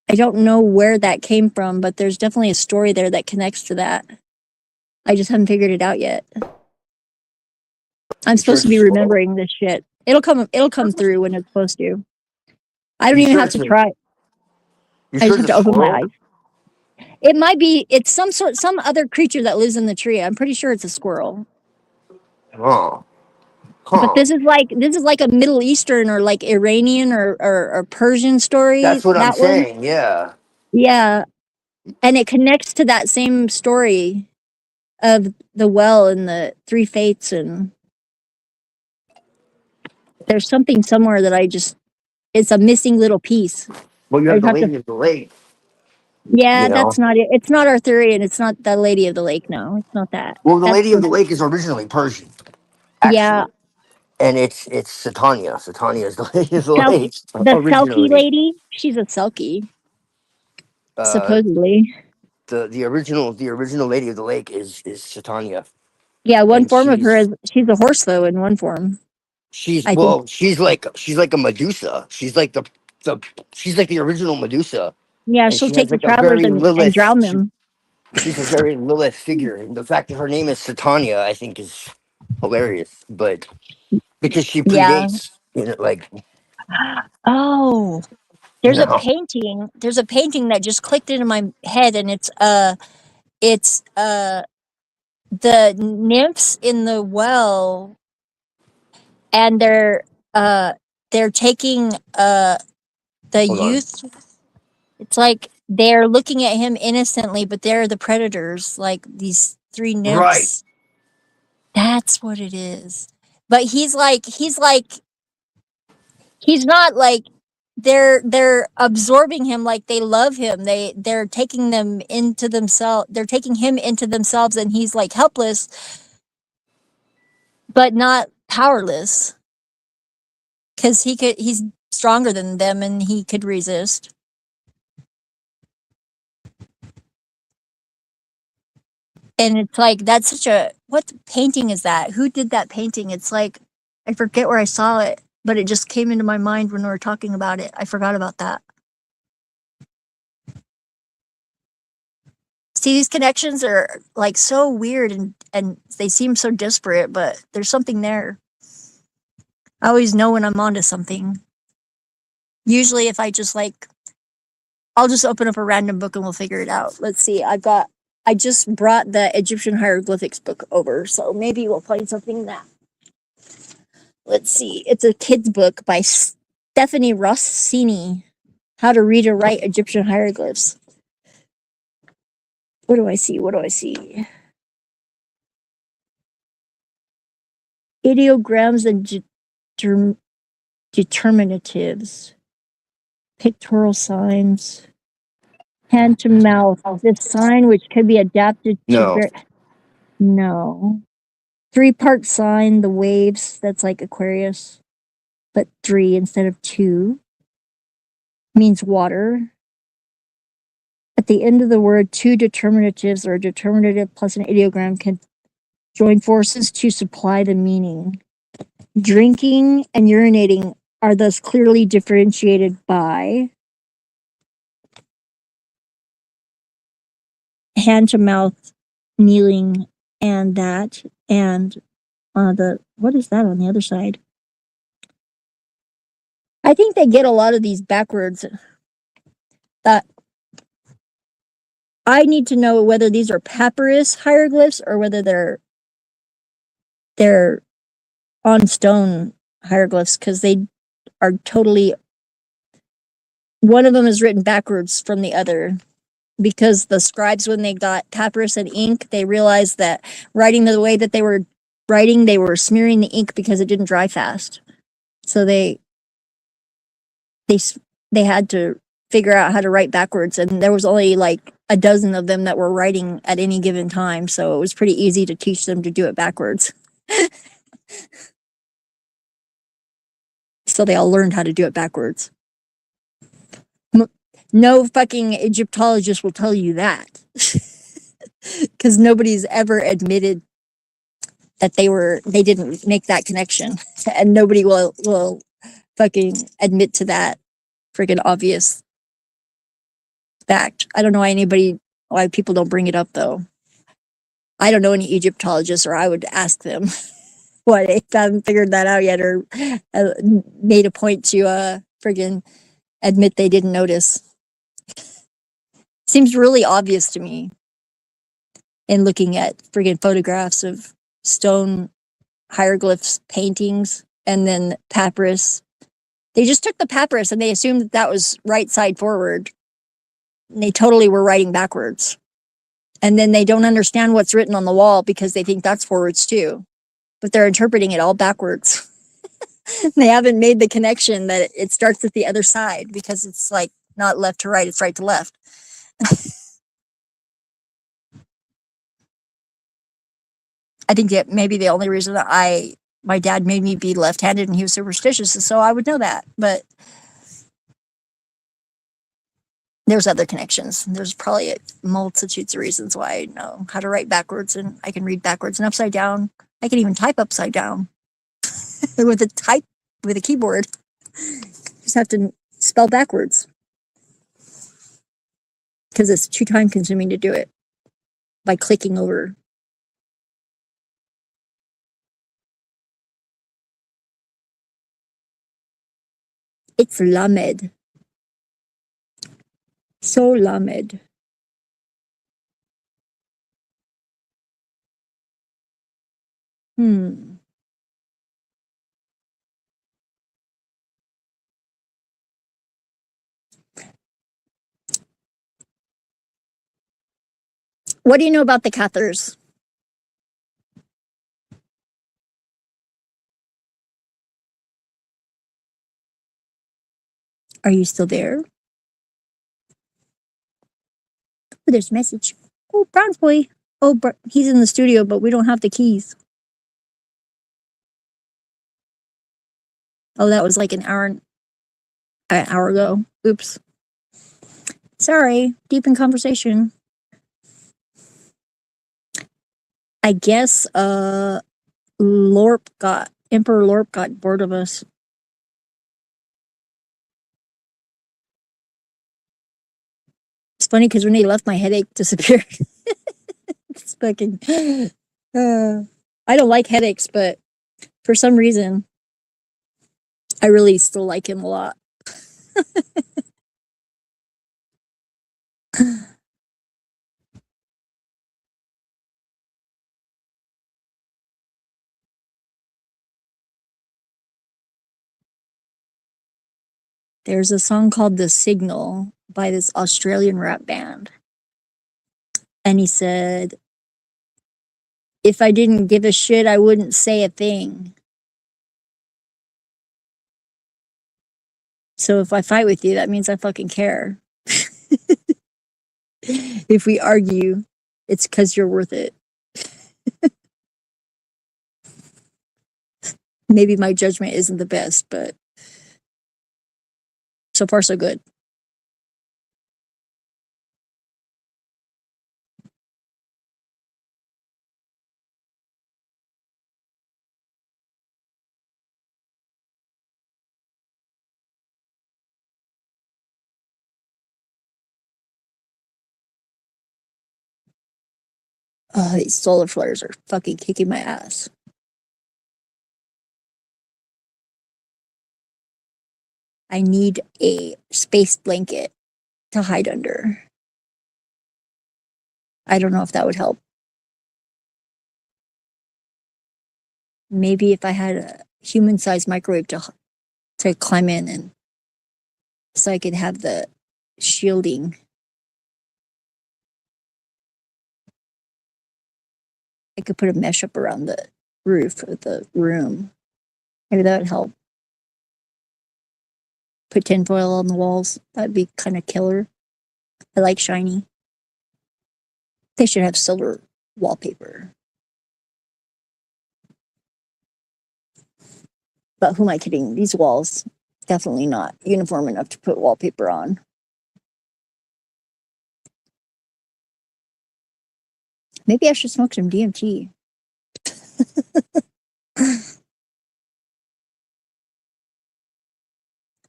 I don't know where that came from, but there's definitely a story there that connects to that. I just haven't figured it out yet. I'm supposed to be remembering this shit. It'll come through when it's supposed to. I don't even have to try. I just have to open my eyes. It might be, it's some other creature that lives in the tree. I'm pretty sure it's a squirrel. Oh. But this is like a Middle Eastern or like Iranian or Persian story. That's what I'm saying, yeah. Yeah. And it connects to that same story of the well and the three fates, and there's something somewhere that it's a missing little piece. Well, you have the Lady of the Lake. Yeah, that's not it. It's not Arthurian. It's not the Lady of the Lake. No, it's not that. Well, the Lady of the Lake is originally Persian. Actually. Yeah. And it's Satania. Satania is the Lady of the Lake. The Selkie lady, she's a Selkie. Supposedly. The original Lady of the Lake is Satania. Yeah, one form of her is she's a horse though in one form. She's like a Medusa. She's like the original Medusa. Yeah, she'll take the travelers and drown them. She's a very Lilith figure. And the fact that her name is Satania, I think, is hilarious. But because she predates, like. Oh, there's a painting. There's a painting that just clicked into my head, and it's the nymphs in the well, and they're taking the youth. It's like they're looking at him innocently, but they're the predators, like these three nymphs. Right. That's what it is. But he's not like they're absorbing him, like they love him. They're taking them into themselves. They're taking him into themselves, and he's like helpless, but not powerless. Because he's stronger than them, and he could resist. And it's like, that's what painting is that? Who did that painting? It's like, I forget where I saw it. but it just came into my mind when we were talking about it. I forgot about that. See, these connections are like so weird and they seem so disparate, but there's something there. I always know when I'm onto something. Usually if I just like, I'll just open up a random book and we'll figure it out. Let's see. I just brought the Egyptian hieroglyphics book over, so maybe we'll find something in that. Let's see. It's a kid's book by Stephanie Rossini. How to read and write Egyptian hieroglyphs. What do I see? What do I see? Ideograms and determinatives. Pictorial signs. Hand to mouth. This sign which can be adapted to no. 3-part sign, the waves, that's like Aquarius, but 3 instead of 2 means water. At the end of the word, 2 determinatives or a determinative plus an ideogram can join forces to supply the meaning. Drinking and urinating are thus clearly differentiated by hand to mouth, kneeling, and that, and what is that on the other side? I think they get a lot of these backwards. That I need to know whether these are papyrus hieroglyphs or whether they're on stone hieroglyphs, because they are totally, one of them is written backwards from the other, because the scribes, when they got papyrus and ink, they realized that writing the way that they were writing, they were smearing the ink because it didn't dry fast. So they had to figure out how to write backwards, and there was only like a dozen of them that were writing at any given time, so it was pretty easy to teach them to do it backwards. So they all learned how to do it backwards. No fucking Egyptologist will tell you that, because nobody's ever admitted that they didn't make that connection, and nobody will fucking admit to that freaking obvious fact. I don't know why people don't bring it up though. I don't know any Egyptologists, or I would ask them why they haven't figured that out yet, or made a point to friggin' admit they didn't notice. Seems really obvious to me in looking at friggin' photographs of stone hieroglyphs, paintings, and then papyrus. They just took the papyrus and they assumed that was right side forward. And they totally were writing backwards. And then they don't understand what's written on the wall because they think that's forwards too. But they're interpreting it all backwards. They haven't made the connection that it starts at the other side, because it's like not left to right, it's right to left. I think that maybe the only reason that my dad made me be left-handed and he was superstitious is so I would know that. But there's other connections. There's probably multitudes of reasons why I know how to write backwards, and I can read backwards and upside down. I can even type upside down with a keyboard. Just have to spell backwards, because it's too time consuming to do it by clicking over. It's Lamed. So Lamed. What do you know about the Cathars? Are you still there? Oh, there's a message. Oh, Brown Boy. Oh, he's in the studio, but we don't have the keys. Oh, that was like an hour ago. Oops. Sorry. Deep in conversation. I guess Emperor Lorp got bored of us. It's funny because when they left, my headache disappeared. It's fucking. I don't like headaches, but for some reason, I really still like him a lot. There's a song called The Signal by this Australian rap band. And he said, if I didn't give a shit, I wouldn't say a thing. So if I fight with you, that means I fucking care. If we argue, it's because you're worth it. Maybe my judgment isn't the best, but so far so good. Oh, these solar flares are fucking kicking my ass. I need a space blanket to hide under. I don't know if that would help. Maybe if I had a human-sized microwave to climb in and so I could have the shielding. I could put a mesh up around the roof of the room. Maybe that would help. Put tinfoil on the walls. That'd be kind of killer. I like shiny. They should have silver wallpaper. But who am I kidding? These walls, definitely not uniform enough to put wallpaper on. Maybe I should smoke some DMT.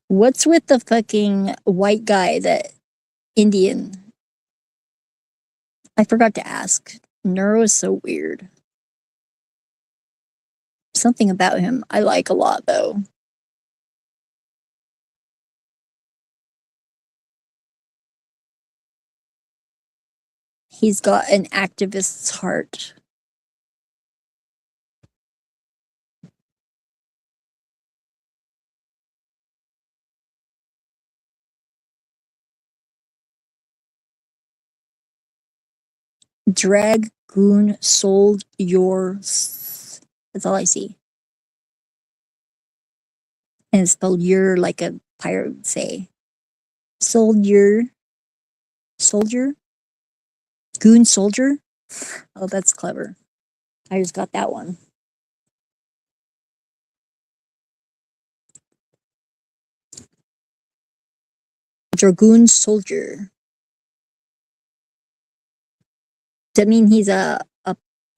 What's with the fucking white guy, that Indian? I forgot to ask. Neuro is so weird. Something about him I like a lot, though. He's got an activist's heart. Drag Goon Sold yours. That's all I see. And it's spelled "your" like a pirate would say. Sold your soldier? Goon Soldier? Oh, that's clever. I just got that one. Dragoon Soldier. Does that mean he's a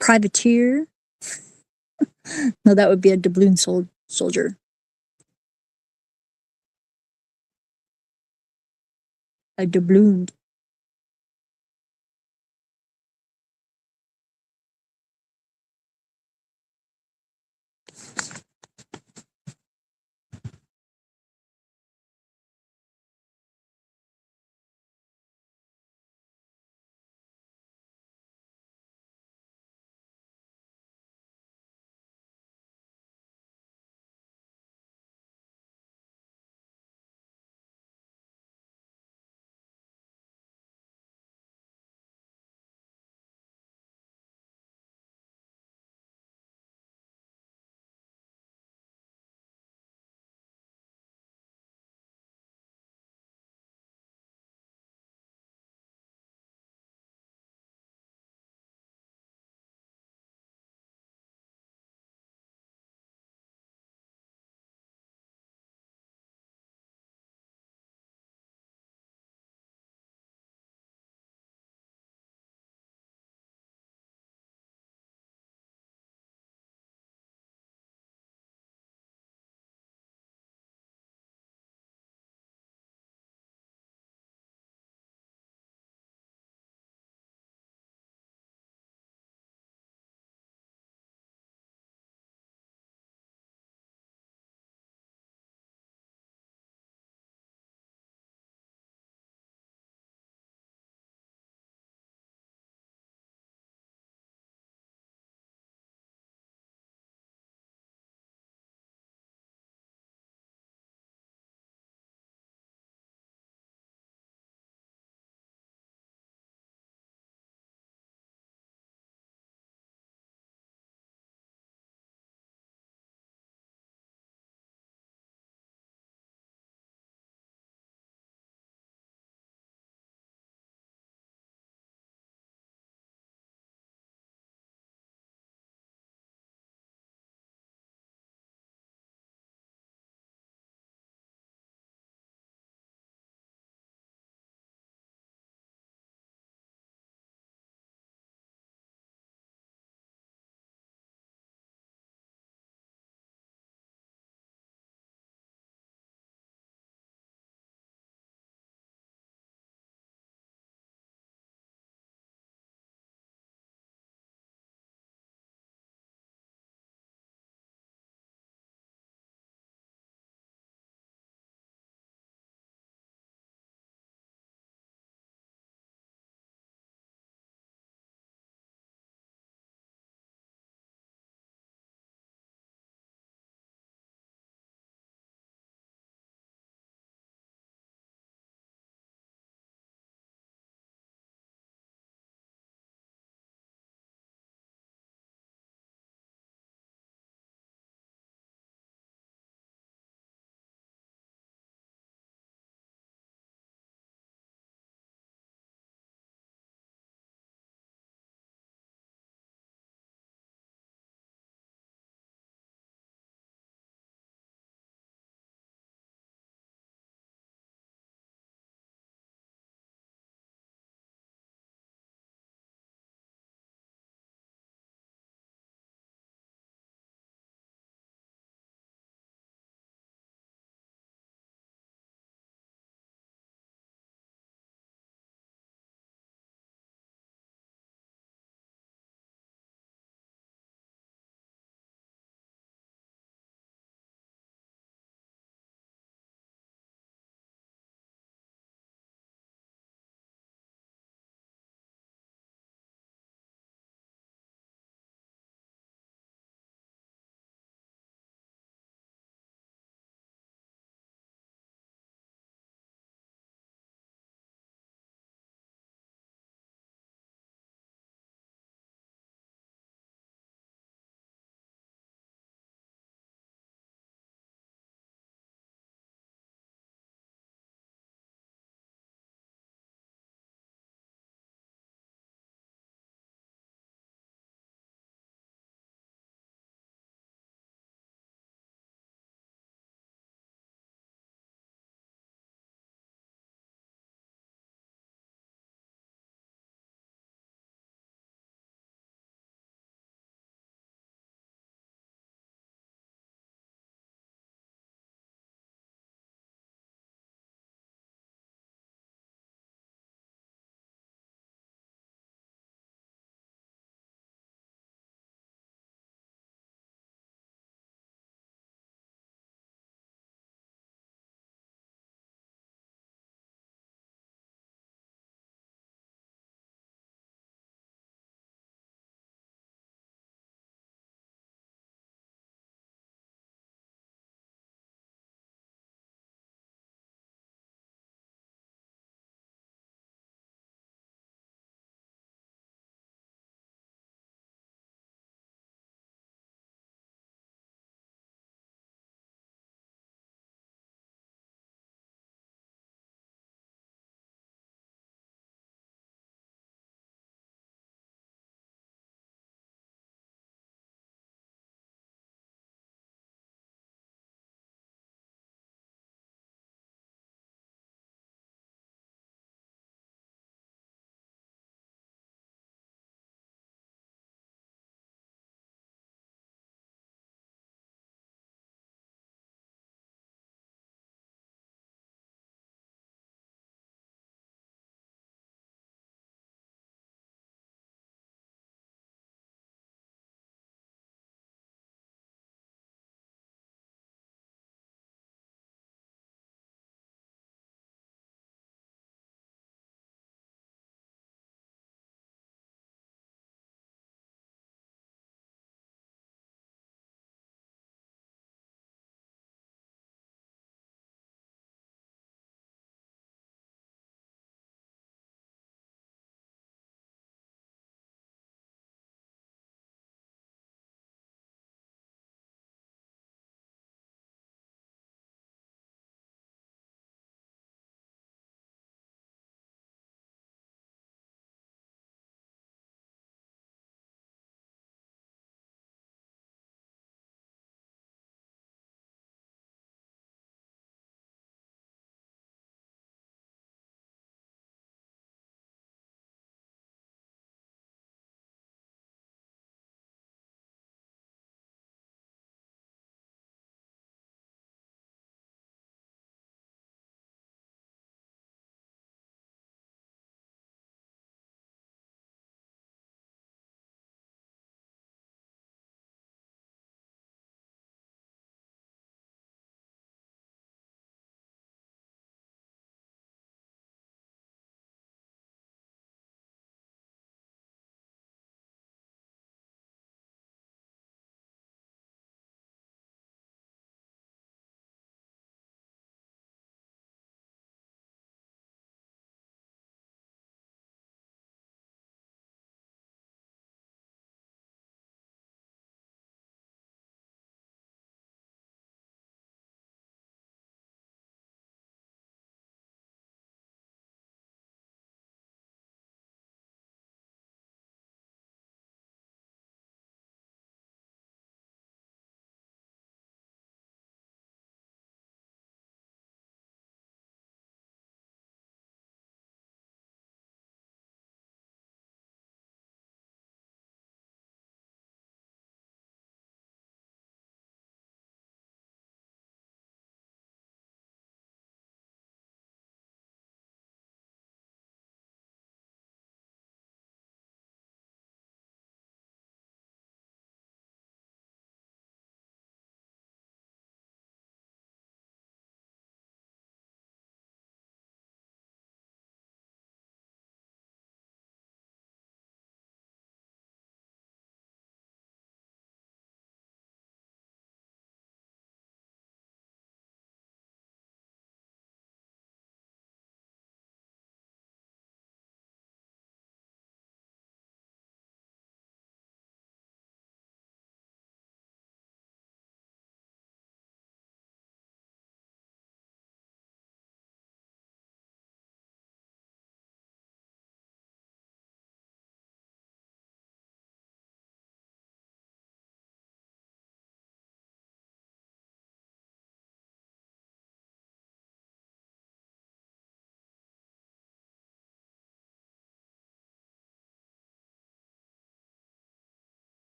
privateer? No, that would be a doubloon soldier. A doubloon